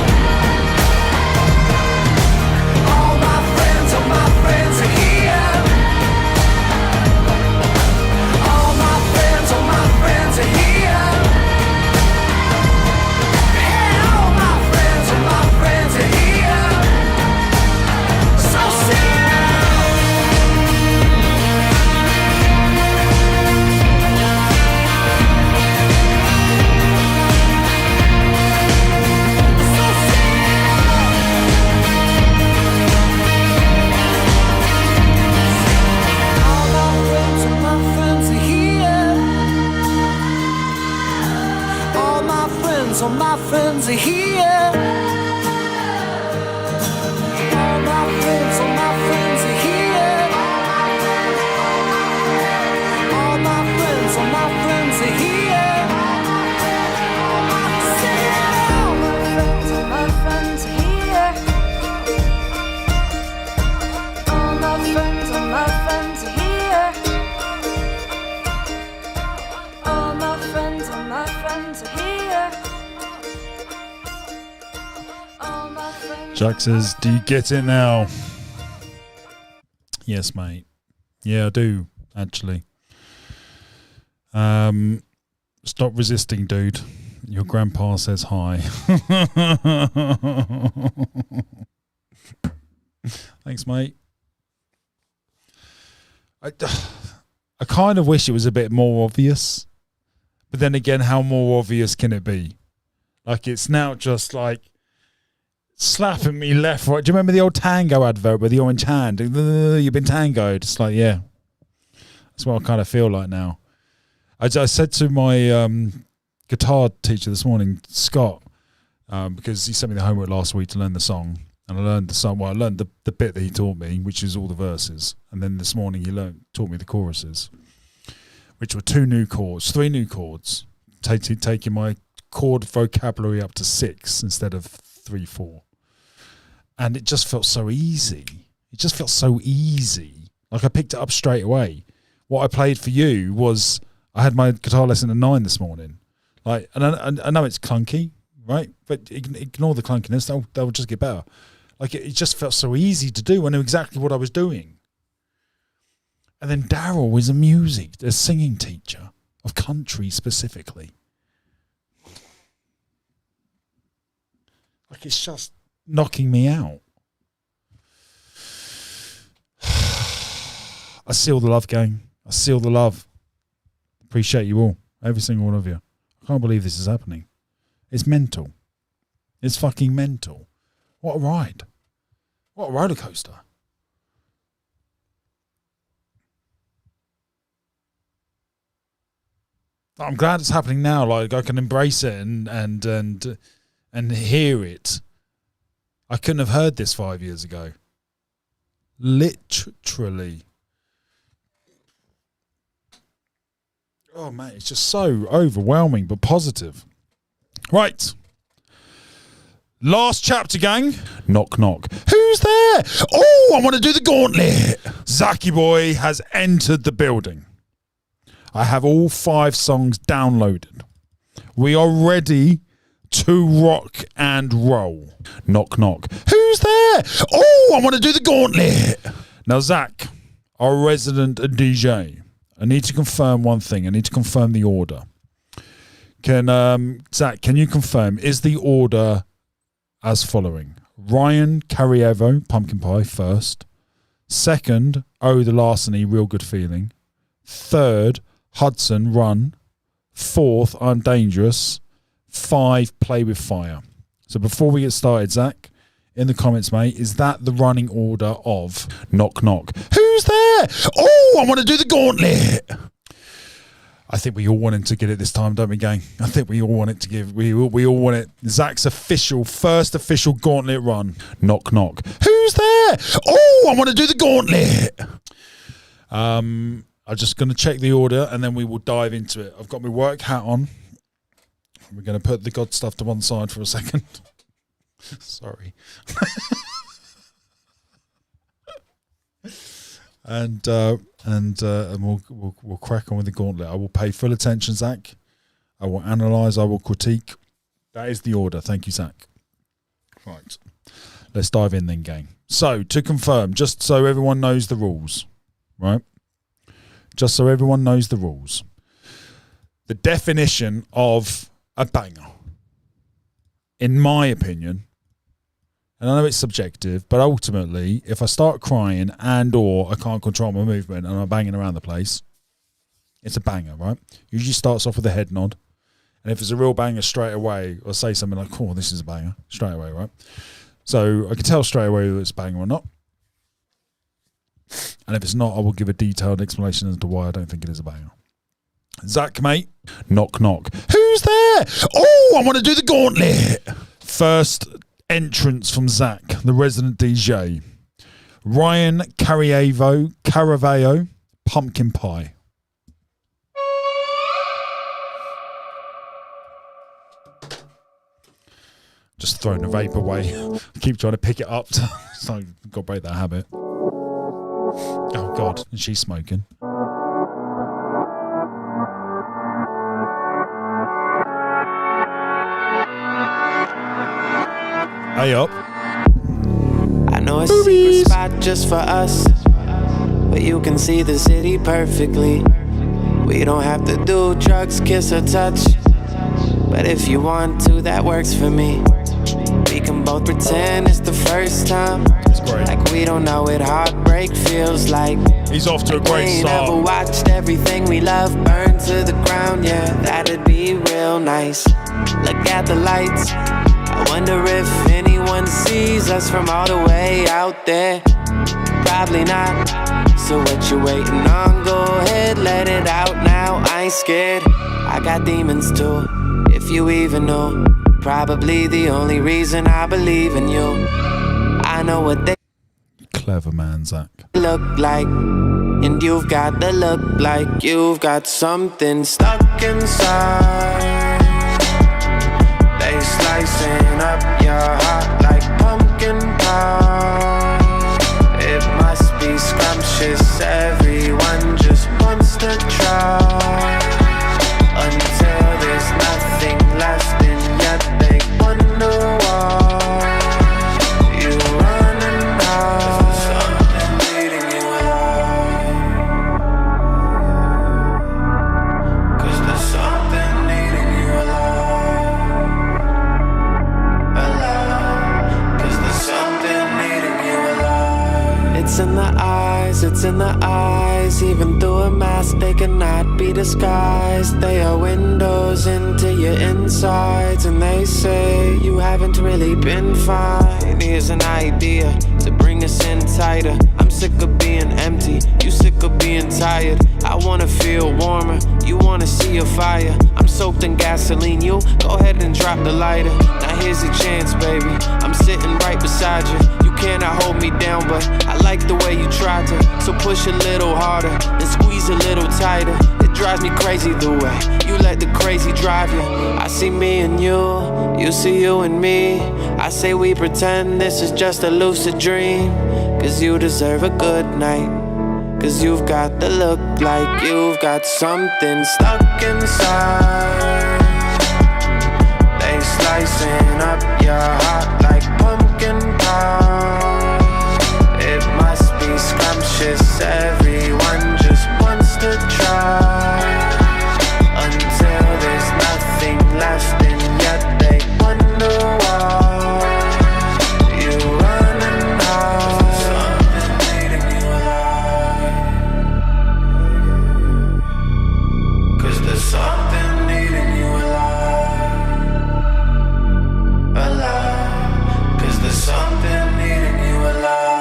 All my friends are here. All my friends are here. Hey, all my friends are here. So sing it out. So sing it out. All my friends are here. All my friends are here. All my friends are here. All my friends are here. Sing it out. My friends are here. All my friends are here. All my friends are here. All my friends. Jack says, do you get it now? Yes, mate. Yeah, I do, actually. Stop resisting, dude. Your grandpa says hi. Thanks, mate. I kind of wish it was a bit more obvious. But then again, how more obvious can it be? Like, it's now just like slapping me left, right. Do you remember the old Tango advert with the orange hand? You've been tangoed. It's like, yeah. That's what I kind of feel like now. I said to my guitar teacher this morning, Scott, because he sent me the homework last week to learn the song. And I learned the song. Well, I learned the bit that he taught me, which is all the verses. And then this morning he taught me the choruses, which were 3 new chords, taking my chord vocabulary up to 6 instead of 3, 4. And it just felt so easy. Like I picked it up straight away. What I played for you was, I had my guitar lesson at 9 this morning. Like, and I know it's clunky, right? But ignore the clunkiness. They'll just get better. Like it just felt so easy to do. I knew exactly what I was doing. And then Daryl was a singing teacher of country specifically. Like it's just knocking me out. I seal the love, gang. I seal the love. Appreciate you all. Every single one of you. I can't believe this is happening. It's mental. It's fucking mental. What a ride. What a roller coaster. I'm glad it's happening now. Like I can embrace it and hear it. I couldn't have heard this 5 years ago. Literally. Oh man, it's just so overwhelming but positive. Right. Last chapter, gang. Knock, knock. Who's there? Oh, I want to do the gauntlet. Zachy boy has entered the building. I have all 5 songs downloaded. We are ready to rock and roll. Knock, knock. Who's there? Oh, I want to do the gauntlet. Now, Zach, our resident DJ, I need to confirm one thing. I need to confirm the order. Zach, can you confirm, is the order as following? Ryan Carrievo, Pumpkin Pie, first. Second, Oh the Larceny, Real Good Feeling. Third, Hudson, Run. Fourth, I'm Dangerous. 5, Play With Fire. So before we get started, Zach, in the comments, mate, is that the running order of Knock Knock? Who's there? Oh, I want to do the gauntlet. I think we all wanted to get it this time, don't we, gang? I think we all want it to give. We all want it. Zach's first official gauntlet run. Knock, knock. Who's there? Oh, I want to do the gauntlet. I'm just going to check the order and then we will dive into it. I've got my work hat on. We're going to put the God stuff to one side for a second. Sorry. And we'll crack on with the gauntlet. I will pay full attention, Zach. I will analyse. I will critique. That is the order. Thank you, Zach. Right. Let's dive in then, gang. So, to confirm, just so everyone knows the rules, right? Just so everyone knows the rules. The definition of a banger, in my opinion, and I know it's subjective, but ultimately, if I start crying and or I can't control my movement and I'm banging around the place, it's a banger, right? Usually starts off with a head nod. And if it's a real banger straight away, I'll say something like, oh, this is a banger, straight away, right? So I can tell straight away whether it's a banger or not. And if it's not, I will give a detailed explanation as to why I don't think it is a banger. Zach, mate, knock, knock. Who's there? Oh, I want to do the gauntlet. First entrance from Zach, the resident DJ. Ryan Caravaggio, Pumpkin Pie. Just throwing the vape away. I keep trying to pick it up. So I've got to break that habit. Oh, God. And she's smoking. Hey up. I know a secret spot just for us, where you can see the city perfectly. We don't have to do drugs, kiss or touch, but if you want to, that works for me. We can both pretend it's the first time, like we don't know what heartbreak feels like. He's off to a great start. Never watched everything we love burn to the ground, yeah, that'd be real nice. Look at the lights, I wonder if anyone sees us from all the way out there. Probably not. So what you waiting on? Go ahead, let it out now. I ain't scared. I got demons too. if you even know. Probably the only reason I believe in you. I know what they Clever man, Zach. look like, and you've got the look like you've got something stuck inside. They slicing up your heart like pumpkin pie. It must be scrumptious, everyone just wants to try. Until there's nothing left and yet they wonder why. You run and hide. Something leading you alive. 'Cause there's something leading you alive. Alive. 'Cause there's something leading you alive. It's in the eyes, it's in the eyes. Even through a mask they cannot be disguised. They are windows into your insides, and they say you haven't really been fine. Here's an idea to bring us in tighter. I'm sick of being empty, you sick of being tired. I wanna feel warmer, you wanna see a fire. I'm soaked in gasoline, you go ahead and drop the lighter. Now here's your chance, baby, I'm sitting right beside you. You cannot hold me down, but I like the way you try to. So push a little harder and squeeze a little tighter. It drives me crazy the way you let the crazy drive you. I see me and you see you and me. I say we pretend this is just a lucid dream. 'Cause you deserve a good night. 'Cause you've got the look like you've got something stuck inside. They slicing up your heart like pumpkin pie. It must be scrumptious, everyone just wants to try. Until there's nothing left and yet they wonder why. You run and hide. Something leading you alive. 'Cause there's something leading you alive. Alive. 'Cause there's something leading you alive.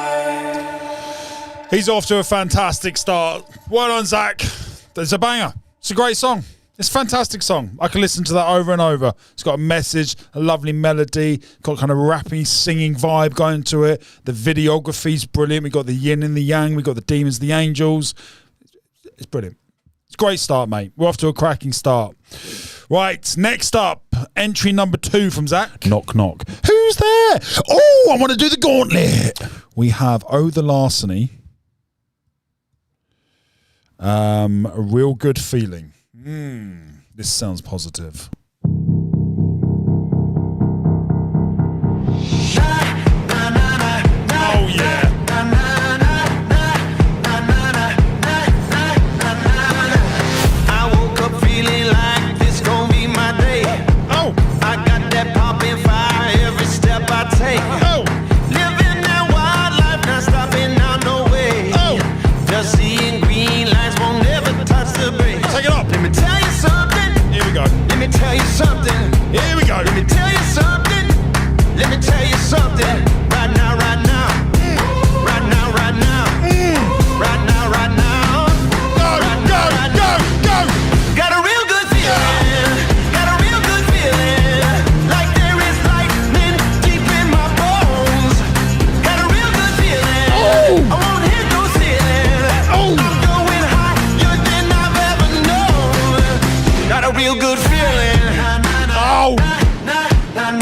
He's off to a fantastic start. Well done, Zach. It's a banger. It's a great song. It's a fantastic song. I can listen to that over and over. It's got a message, a lovely melody, got kind of rappy, singing vibe going to it. The videography's brilliant. We got the yin and the yang. We got the demons, the angels. It's brilliant. It's a great start, mate. We're off to a cracking start. Right, next up, entry number 2 from Zach. Knock, knock. Who's there? Oh, I want to do the gauntlet. We have Oh the Larceny. A real good feeling. This sounds positive. Oh yeah. I woke up feeling like this gon' be my day. Oh. I got that poppin' fire every step I take. Oh. Living that wild life, not stopping out no way. Oh. Just seeing green lights won't never touch the brakes. Take it up. Let me tell you something. Here we go. Let me tell you something. Here we go. Let me tell you something. Let me tell you something. Right now, right now. Right now, right now. Right now, right now. Go, go, go, go. Got a real good feeling. Got a real good feeling. Like there is lightning deep in my bones. Got a real good feeling. I won't hit no ceiling. I'm going higher than I've ever known. Got a real good feeling. Oh.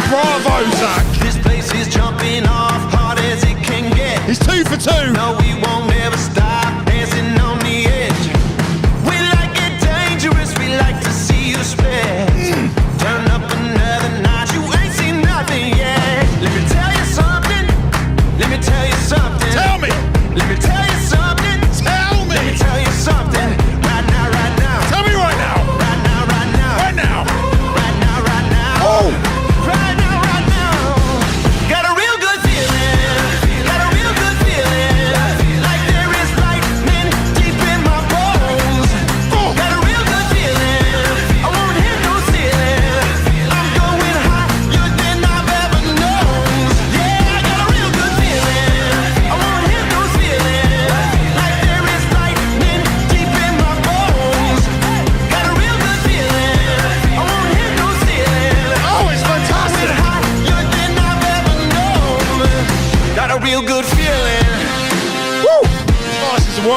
Bravo, Zach. This place is jumping off hard as it can get. He's 2 for 2. No, we won't ever stop dancing on the edge. We like it dangerous, we like to see you spread. Turn up another notch, you ain't seen nothing yet. Let me tell you something. Let me tell you something. Tell me. Let me tell you something. Tell me. Let me tell you something. Right now, right now. Tell me right now. Right now, right now. Right now. Right now, right now. Oh. Right now, right now. Got a real good feeling. Got a real good feeling.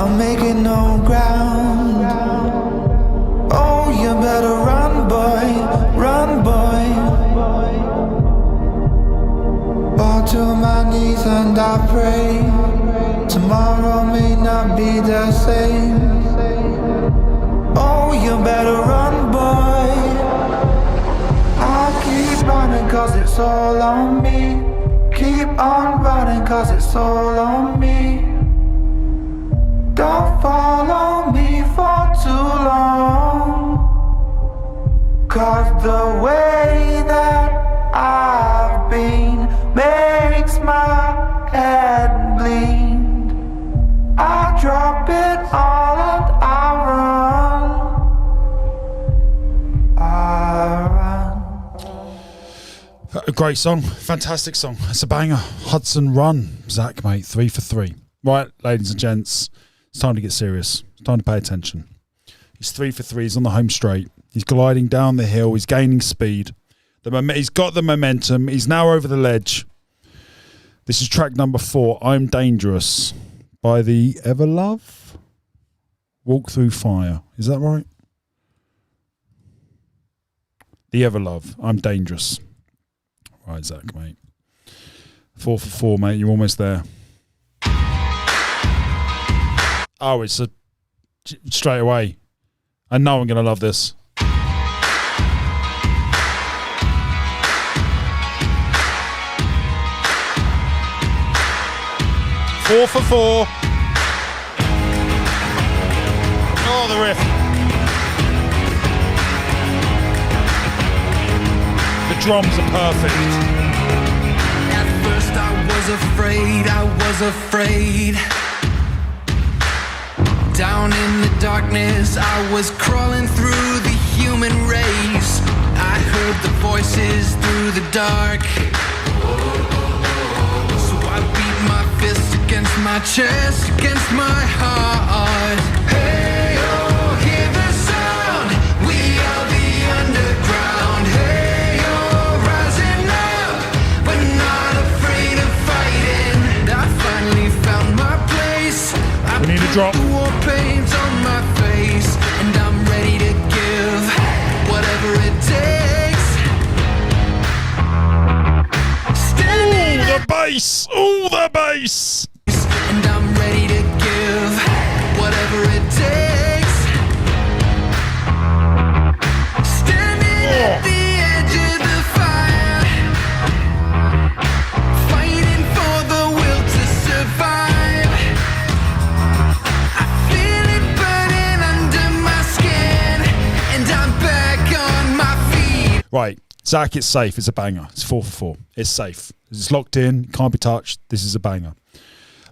I'm making no ground. Oh, you better run, boy, run, boy. Fall to my knees and I pray. Tomorrow may not be the same. Oh, you better run, boy. I keep running cause it's all on me. Keep on running cause it's all on me. Don't follow me for too long. Cause the way that I've been makes my head bleed. I drop it all and I run. I run. A great song, fantastic song. It's a banger. Hudson Run, Zach, mate, 3 for 3. Right, ladies and gents, it's time to get serious. It's time to pay attention. He's 3 for 3. He's on the home straight. He's gliding down the hill. He's gaining speed. He's got the momentum. He's now over the ledge. This is track number 4, I'm Dangerous, by the Everlove. Walk Through Fire. Is that right? The Everlove, I'm Dangerous. Right, Zach, mate. 4 for 4, mate. You're almost there. Oh, it's straight away. I know I'm going to love this. 4 for 4. Oh, the riff. The drums are perfect. At first I was afraid. Down in the darkness, I was crawling through the human race. I heard the voices through the dark. So I beat my fist against my chest, against my heart. Hey, oh, hear the sound. We are the underground. Hey, oh, rising up, but not afraid of fighting. I finally found my place. We need a drop. War paint on my face, and I'm ready to give whatever it takes. Standing the bass! Oh, the bass! And I'm ready to give whatever it takes. Standing at the edge of the fire, fighting for the will to survive. I feel it burning under my skin, and I'm back on my feet. Right, Zach, it's safe. It's a banger. It's 4 for 4. It's safe. It's locked in. Can't be touched. This is a banger.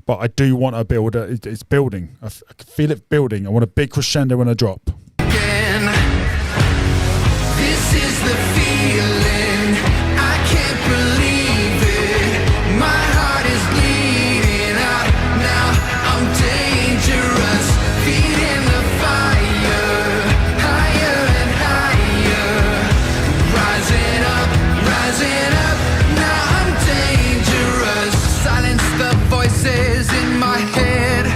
But I do want a builder. It's building. I can feel it building. I want a big crescendo and a drop. Again. This is the feeling. I can't believe it. My heart is bleeding out. Now I'm dangerous. Feet in the fire. Higher and higher. Rising up, rising up. Now I'm dangerous. Silence the voices in my head.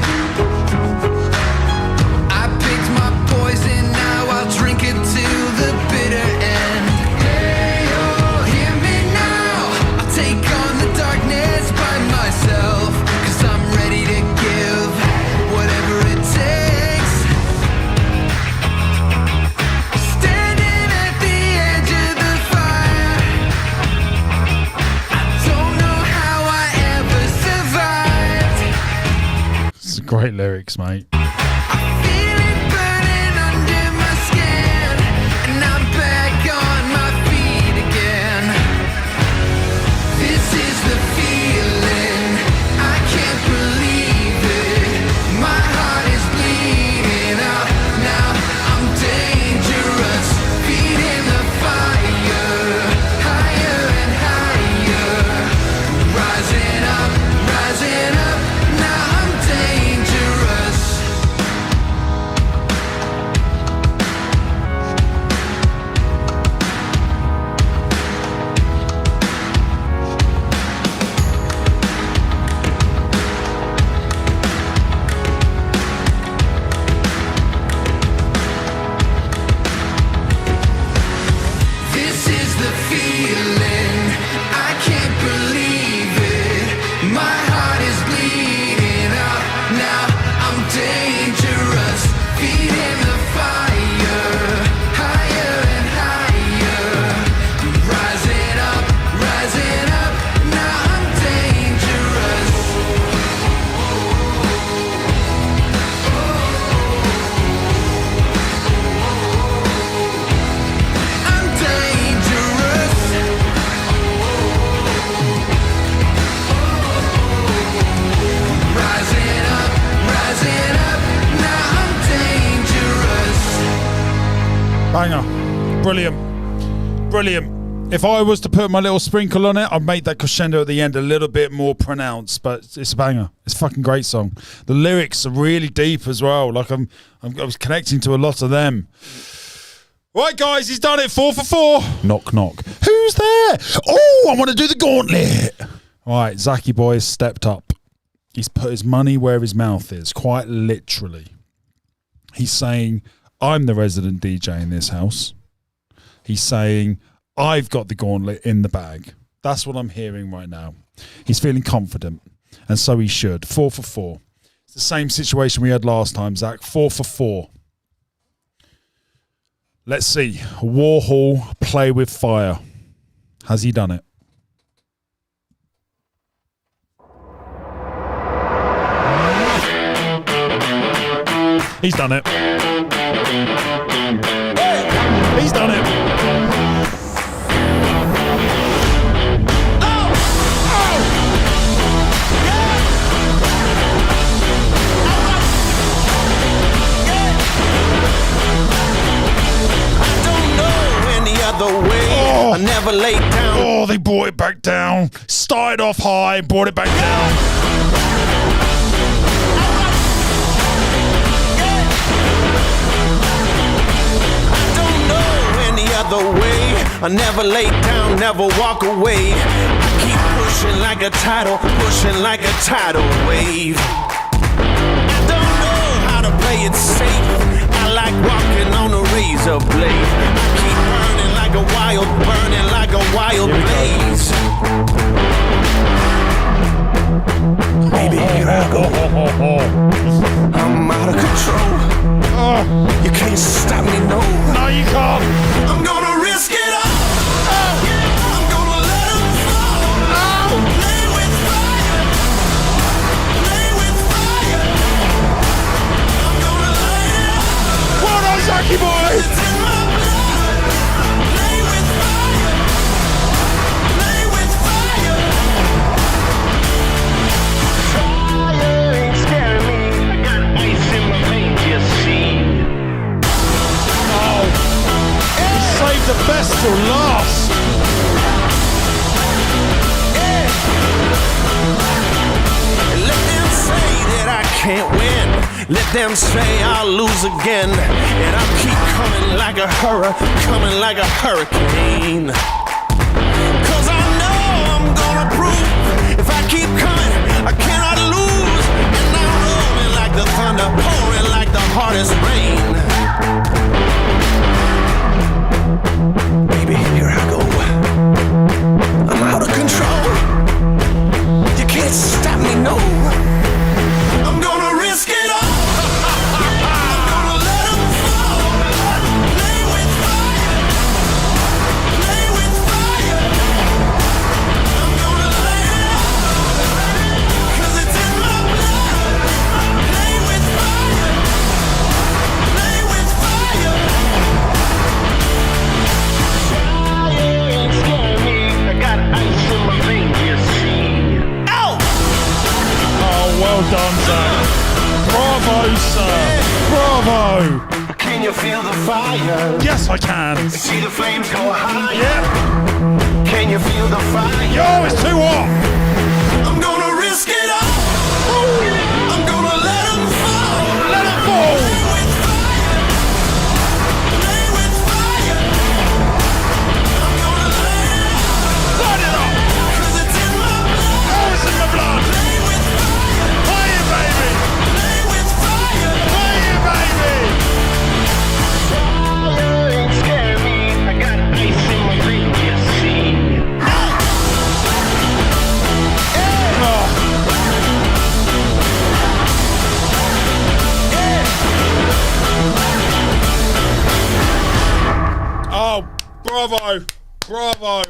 I picked my poison, now I'll drink it to the bitter end. Hey, oh, hear me now. I'll take on the darkness by myself, 'cause I'm ready to give whatever it takes. Standing at the edge of the fire. I don't know how I ever survived. It's great lyrics, mate. Feel it burning under my skin, and I'm back on my feet again. This is the feeling. I can't believe it. My heart is bleeding out. Now I'm dangerous. Feet in the fire. Higher and higher. Rising up, rising up. Now I'm dangerous. Banger. Brilliant. Brilliant. If I was to put my little sprinkle on it, I'd make that crescendo at the end a little bit more pronounced, but it's a banger. It's a fucking great song. The lyrics are really deep as well. Like I was connecting to a lot of them. Right, guys, he's done it. 4 for 4. Knock, knock. Who's there? Oh, I want to do the gauntlet. All right, Zachy boy has stepped up. He's put his money where his mouth is, quite literally. He's saying, I'm the resident DJ in this house. He's saying, I've got the gauntlet in the bag. That's what I'm hearing right now. He's feeling confident, and so he should. 4 for 4. It's the same situation we had last time, Zach. 4 for 4. Let's see. Warhol, Play With Fire. Has he done it? He's done it. He's done it. The way I never laid down. Oh, they brought it back down. Started off high, brought it back down. I don't know any other way. I never lay down, never walk away. I keep pushing like a tidal, pushing like a tidal wave. I don't know how to play it safe. I like walking on a razor blade. I keep burning like a wild, burning like a wild blaze. Baby, here I go. I'm out of control. You can't stop me, no. No, you can't. I'm gonna risk it all. I'm gonna let him fall. Play with fire. Play with fire. I'm gonna light it up. Well done, Zachy boy. It's in my blood. Play with fire. Play with fire. Fire ain't scaring me. I got ice in my veins, you see. Save the best till last. Yeah. Let them say that I can't win. Let them say I'll lose again. And I'll keep coming like a coming like a hurricane. Cause I know I'm gonna prove if I keep coming, I cannot lose. And I'm rolling like the thunder, pouring like the hardest rain. Baby, here I go. I'm out of control. You can't stop me, no. I'm gonna risk it all. I'm gonna let him fall. Play with fire. Play with fire. I'm gonna light it up. 'Cause it's in my blood. Play with fire. Play with fire. Well done, Zach. Bravo, sir. Bravo. Can you feel the fire? Yes, I can. See the flames go high. Yeah. Can you feel the fire? Yo, it's too hot. I'm gonna risk it all. I'm gonna let him fall. Let it fall. Play with fire. Play with fire. I'm gonna light it up. Light it up. 'Cause it's in my blood. Oh, it's in my blood. Play with fire. Play it, baby. Play with fire. Play it, baby. Fire ain't scaring me. I got ice in my veins, you see. Oh, bravo. Bravo.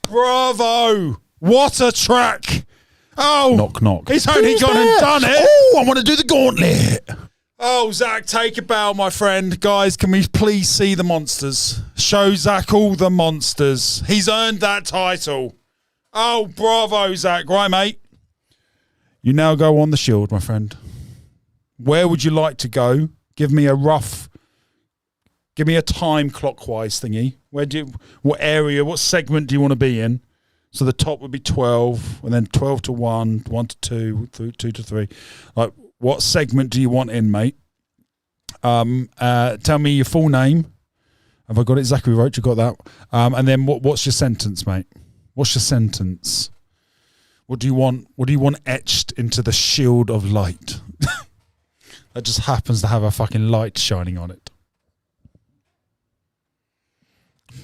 Bravo. What a track. Oh. Knock, knock. He's only gone and done it. Oh, I want to do the gauntlet. Oh, Zach, take a bow, my friend. Guys, can we please see the monsters? Show Zach all the monsters. He's earned that title. Oh, bravo, Zach. Right, mate. You now go on the shield, my friend. Where would you like to go? Give me a rough Give me a time clockwise thingy. What area, what segment do you want to be in? So the top would be 12, and then 12 to 1, 1 to 2, 2 to 3. Like, what segment do you want in, mate? Tell me your full name. Have I got it? Zachary Roach, you got that? And then what's your sentence, mate? What's your sentence? What do you want etched into the shield of light? That just happens to have a fucking light shining on it.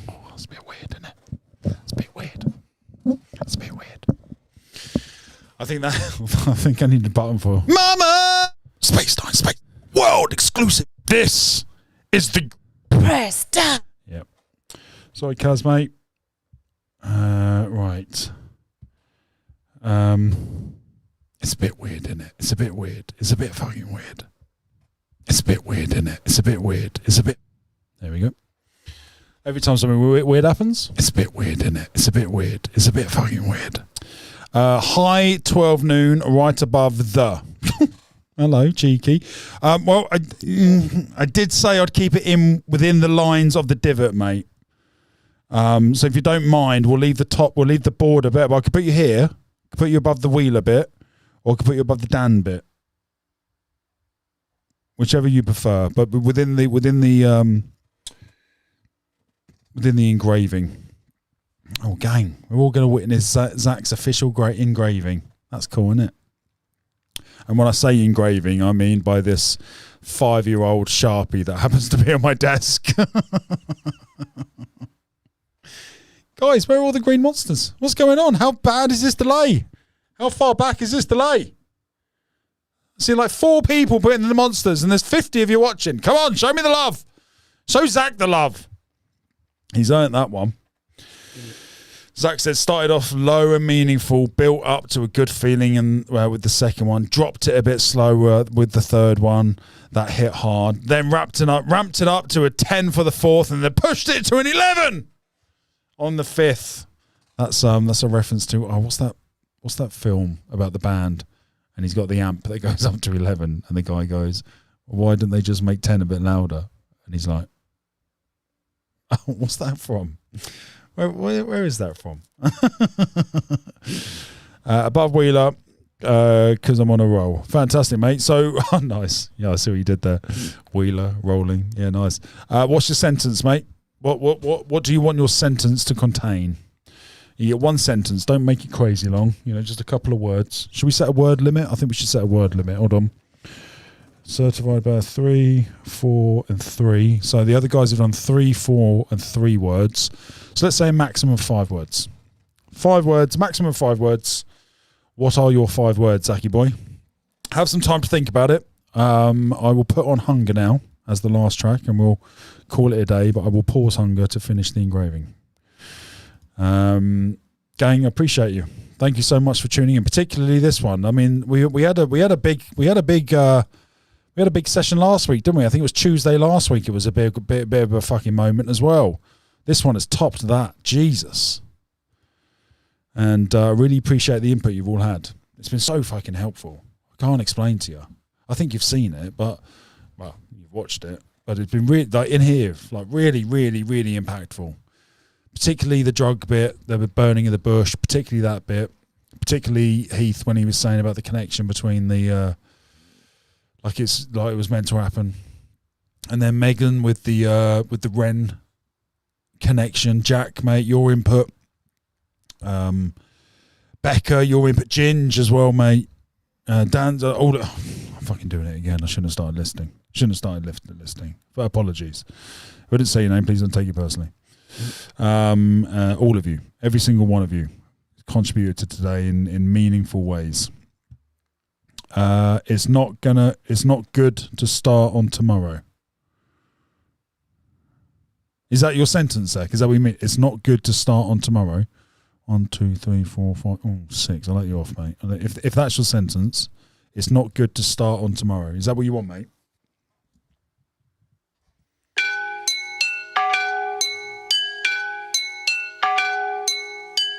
Oh, that's a bit weird, isn't it? It's a bit weird. That's a bit weird. I think I need a button for Mama! Space Time, Space. World exclusive. This is the Press down. Yep. Sorry, Kaz, mate. Right. It's a bit weird, isn't it? It's a bit weird. It's a bit fucking weird. It's a bit weird, isn't it? It's a bit weird. It's a bit. There we go. Every time something weird happens, it's a bit weird, isn't it? It's a bit weird. It's a bit fucking weird. High 12 noon, right above the. Hello, cheeky. Well, I did say I'd keep it within the lines of the divot, mate. So if you don't mind, we'll leave the board a bit. But I could put you here, I could put you above the wheel a bit, or I could put you above the Dan bit. Whichever you prefer, but within the engraving. Oh, gang, we're all going to witness Zach's official great engraving. That's cool, isn't it? And when I say engraving, I mean by this 5-year-old Sharpie that happens to be on my desk. Guys, where are all the green monsters? What's going on? How bad is this delay? How far back is this delay? I see like 4 people putting in the monsters and there's 50 of you watching. Come on, show me the love. Show Zach the love. He's earned that one. Zach said started off low and meaningful, built up to a good feeling and with the second one, dropped it a bit slower with the third one. That hit hard. Then ramped it up to a 10 for the fourth and then pushed it to an 11 on the fifth. That's a reference to what's that film about the band? And he's got the amp that goes up to 11 and the guy goes, why didn't they just make 10 a bit louder? And he's like, oh, what's that from? Where is that from? Above Wheeler, because I'm on a roll. Fantastic, mate. So, nice. Yeah, I see what you did there. Wheeler, rolling. Yeah, nice. What's your sentence, mate? What do you want your sentence to contain? You get one sentence. Don't make it crazy long. Just a couple of words. Should we set a word limit? I think we should set a word limit. Hold on. Certified by 3, 4, and 3. So the other guys have done 3, 4, and 3 words. So let's say a maximum of 5 words. 5 words, maximum of 5 words. What are your 5 words, Zachy boy? Have some time to think about it. I will put on Hunger now as the last track, and we'll call it a day. But I will pause Hunger to finish the engraving. Gang, I appreciate you. Thank you so much for tuning in, particularly this one. I mean, we had a big session last week, didn't we? I think it was Tuesday last week. It was a bit of a fucking moment as well. This one has topped that. Jesus. And I really appreciate the input you've all had. It's been so fucking helpful. I can't explain to you. I think you've seen it, but, well, you've watched it. But it's been really, like, in here, like, really, really, really impactful. Particularly the drug bit, the burning of the bush, particularly that bit. Particularly Heath when he was saying about the connection between the... like it was meant to happen, and then Megan with the Ren connection. Jack, mate, your input. Becca, your input. Ginge as well, mate. Dan's I'm fucking doing it again. I shouldn't have started listing. Listing. But apologies. If I didn't say your name, please don't take it personally. All of you, every single one of you, contributed to today in meaningful ways. It's not good to start on tomorrow. Is that your sentence, Zach? Is that what you mean? It's not good to start on tomorrow. 1, 2, 3, 4, 5, 6. I'll let you off, mate. If that's your sentence, it's not good to start on tomorrow. Is that what you want, mate?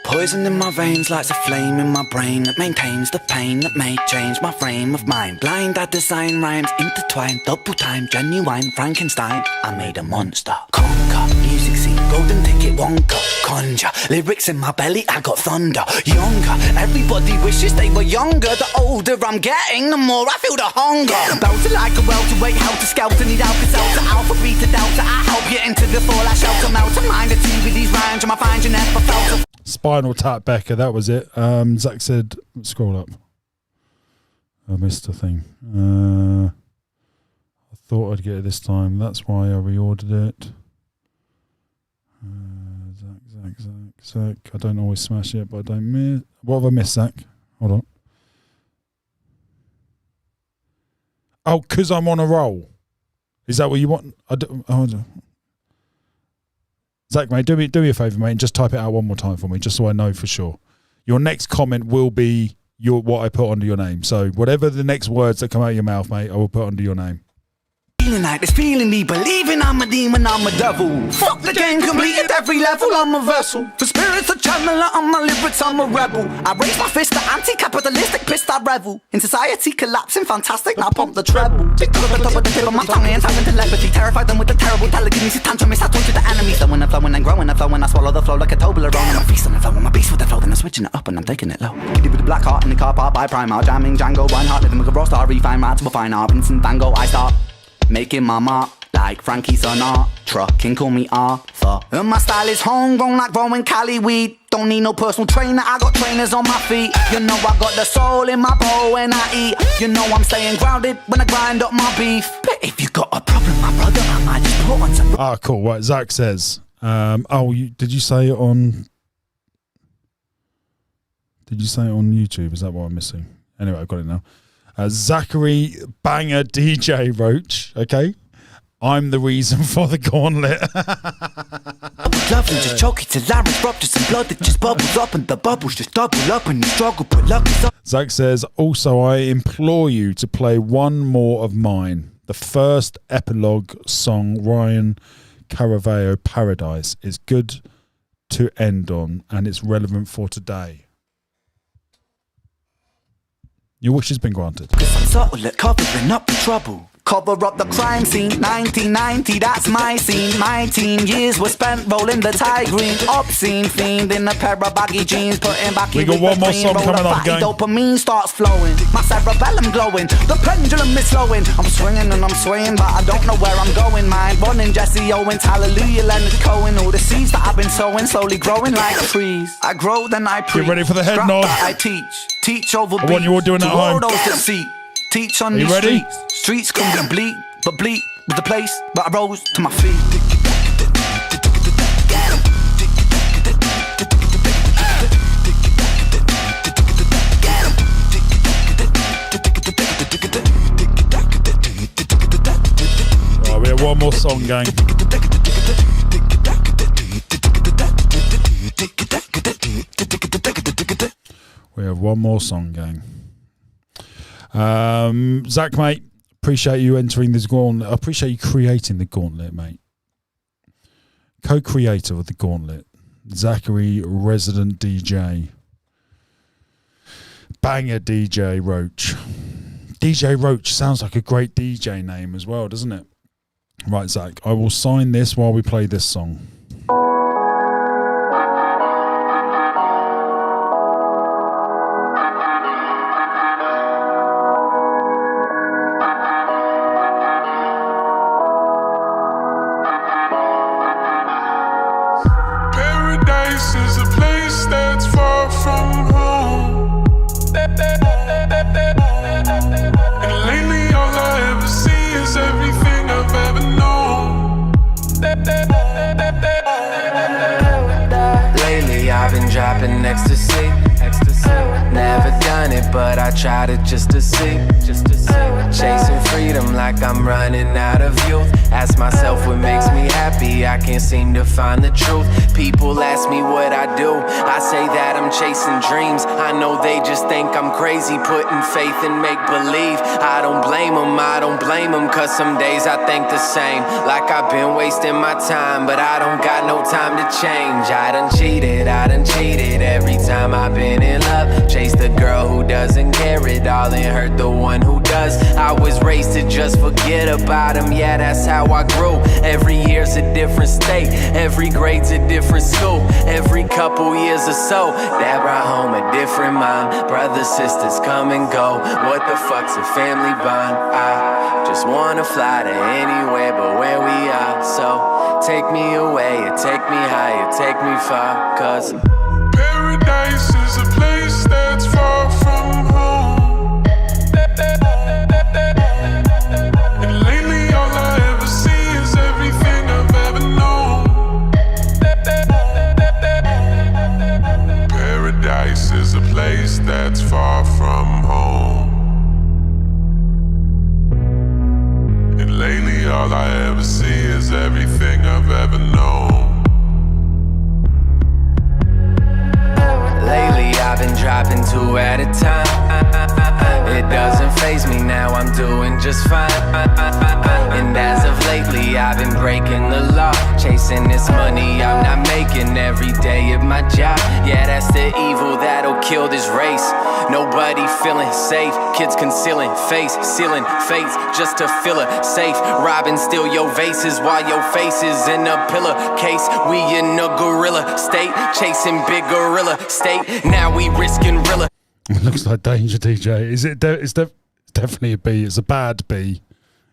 Poison in my veins lights a flame in my brain that maintains the pain that may change my frame of mind. Blind, I design rhymes intertwined, double time, genuine Frankenstein. I made a monster. Conquer, music scene, golden ticket, Wonka, conjure. Lyrics in my belly, I got thunder. Younger, everybody wishes they were younger. The older I'm getting, the more I feel the hunger. Belted like a welterweight, helter skelter, need Alka-Seltzer, alpha, beta, delta. I help you into the fall, I shelter, melt a mind, a team with these rhymes, and I find you never felt. Spinal Tap Becker, that was it. Zach said, scroll up. I missed a thing. I thought I'd get it this time. That's why I reordered it. Zach. I don't always smash it, but I don't miss. What have I missed, Zach? Hold on. Oh, because I'm on a roll. Is that what you want? Zach, mate, do me a favour, mate, and just type it out one more time for me, just so I know for sure. Your next comment will be what I put under your name. So whatever the next words that come out of your mouth, mate, I will put under your name. Feeling like this, feeling me, believing I'm a demon, I'm a devil. Fuck the game, completed every level, I'm a vessel. For spirits, a channeler, I'm my lyrics, I'm a rebel. I raise my fist, the anti-capitalistic pissed, I revel. In society collapsing, fantastic, now pump the treble. Tick to the top of the tip of my tongue, and silent telepathy. Terrified them with the terrible telekinesis, tantrum, I torture the enemies. Flowing and flowing and growing and flowing, I swallow the flow like a Toblerone. I'm a feast on the flow, I'm a beast with the flow, then I'm switching it up and I'm taking it low. Giddy with the black heart in the car park by Primark, jamming Django, Reinhardt, living with a raw star, refine rats with a fine art, Vincent Van Gogh, I start making my mark like Frankie Sinatra. King call me Arthur. And my style is homegrown like growing Cali weed. Don't need no personal trainer, I got trainers on my feet. You know I got the soul in my bowl when I eat. You know I'm staying grounded when I grind up my beef. But if you got a problem, my brother, I might just put on some. Ah, cool. Right, Zach says. Did you say it on? Did you say it on YouTube? Is that what I'm missing? Anyway, I've got it now. Zachary Banger DJ Roach, okay? I'm the reason for the gauntlet. Love and just choke it till I rupture some blood that just bubbles up and the bubbles just double up and you struggle but luck is up. Zach says, also I implore you to play one more of mine. The first epilogue song, Ryan Caraveo, Paradise, is good to end on and it's relevant for today. Your wish has been granted. Cause I'm subtle at covering up the trouble. Cover up the crime scene, 1990, that's my scene. My teen years were spent rolling the tigrine. Obscene fiend in a pair of baggy jeans, putting back in. We got one more song coming up, gang. Dopamine starts flowing, my cerebellum glowing. The pendulum is slowing. I'm swinging and I'm swaying, but I don't know where I'm going. Mind running, Jesse Owens, hallelujah, Leonard Cohen. All the seeds that I've been sowing, slowly growing like trees. I grow, then I preach. Get ready for the head nod. I teach over beats. I want you all doing that at home. Those that seek. Teach on these streets. Streets can be bleak, but bleak with the place. But I rose to my feet. Right, we have one more song, gang. We have one more song, gang. Zach, mate, appreciate you entering this gauntlet. I appreciate you creating the gauntlet, mate. Co-creator of the gauntlet, Zachary, resident DJ, Banger DJ Roach. DJ Roach sounds like a great DJ name as well, doesn't it? Right, Zach, I will sign this while we play this song. Paradise is a place that's far from home. And lately all I ever see is everything I've ever known. Lately I've been dropping ecstasy. Never done done it, but I tried it just to see. Chasing freedom like I'm running out of youth. Ask myself what makes me happy, I can't seem to find the truth. People ask me what I do, I say that I'm chasing dreams. I know they just think I'm crazy, putting faith in make-believe. I don't blame them, cause some days I think the same. Like I've been wasting my time, but I don't got no time to change. I done cheated every time I've been in love. Chased the girl who doesn't care it all and hurt the one who does. I was raised to just forget about him, yeah, that's how I grew. Every year's a different state, every grade's a different school. Every couple years or so, that brought home a different mom. Brothers, sisters come and go, what the fuck's a family bond? I just wanna fly to anywhere but where we are. So take me away, or take me higher, take me far, cause paradise is a place that's far from home. And lately all I ever see is everything I've ever known. Paradise is a place that's far from home. And lately all I ever see is everything I've ever known. Lately I've been dropping 2 at a time. It doesn't faze me now, I'm doing just fine. And as of lately I've been breaking the law, chasing this money I'm not making every day at my job. Yeah, that's the evil that'll kill this race. Nobody feeling safe, kids concealing face, sealing fates just to feel a safe. Robbing steal your vases while your face is in a pillar case. We in a gorilla state, chasing big gorilla state. Now we risking real. It looks like Danger DJ. Is it? It's definitely a B. It's a bad B.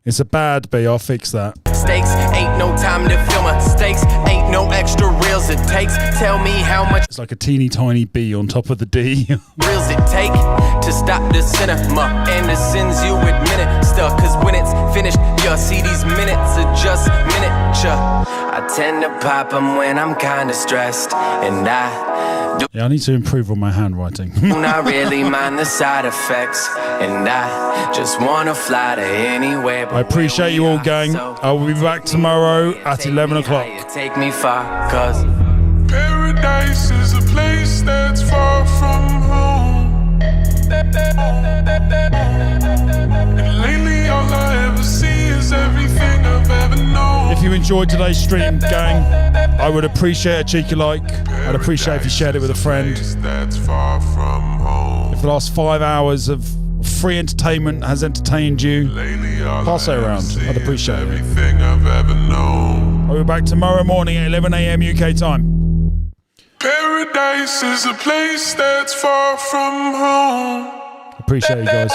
It's a bad B. I'll fix that. Stakes ain't no time to film mistakes. Ain't no extra reels it takes. Tell me how much. It's like a teeny tiny B on top of the D. Reels it take to stop the cinema and the sins you admit it. Stuck, cause when it's finished, you'll see these minutes are just miniature. I tend to pop them when I'm kinda stressed, and I need to improve on my handwriting. not really mind the side effects, and I just wanna fly to anywhere. I appreciate you all, gang. I will be back tomorrow at 11 o'clock. Take me far, cause paradise is a place that's far from home. And lately all I ever see is everything I've ever known. If you enjoyed today's stream, gang, I would appreciate a cheeky like. I'd appreciate if you shared it with a friend. That's far from home. If the last 5 hours of free entertainment has entertained you, pass it around. I'd appreciate it. Everything I've ever known. I'll be back tomorrow morning at 11 a.m. UK time. Paradise is a place that's far from home. Appreciate you guys.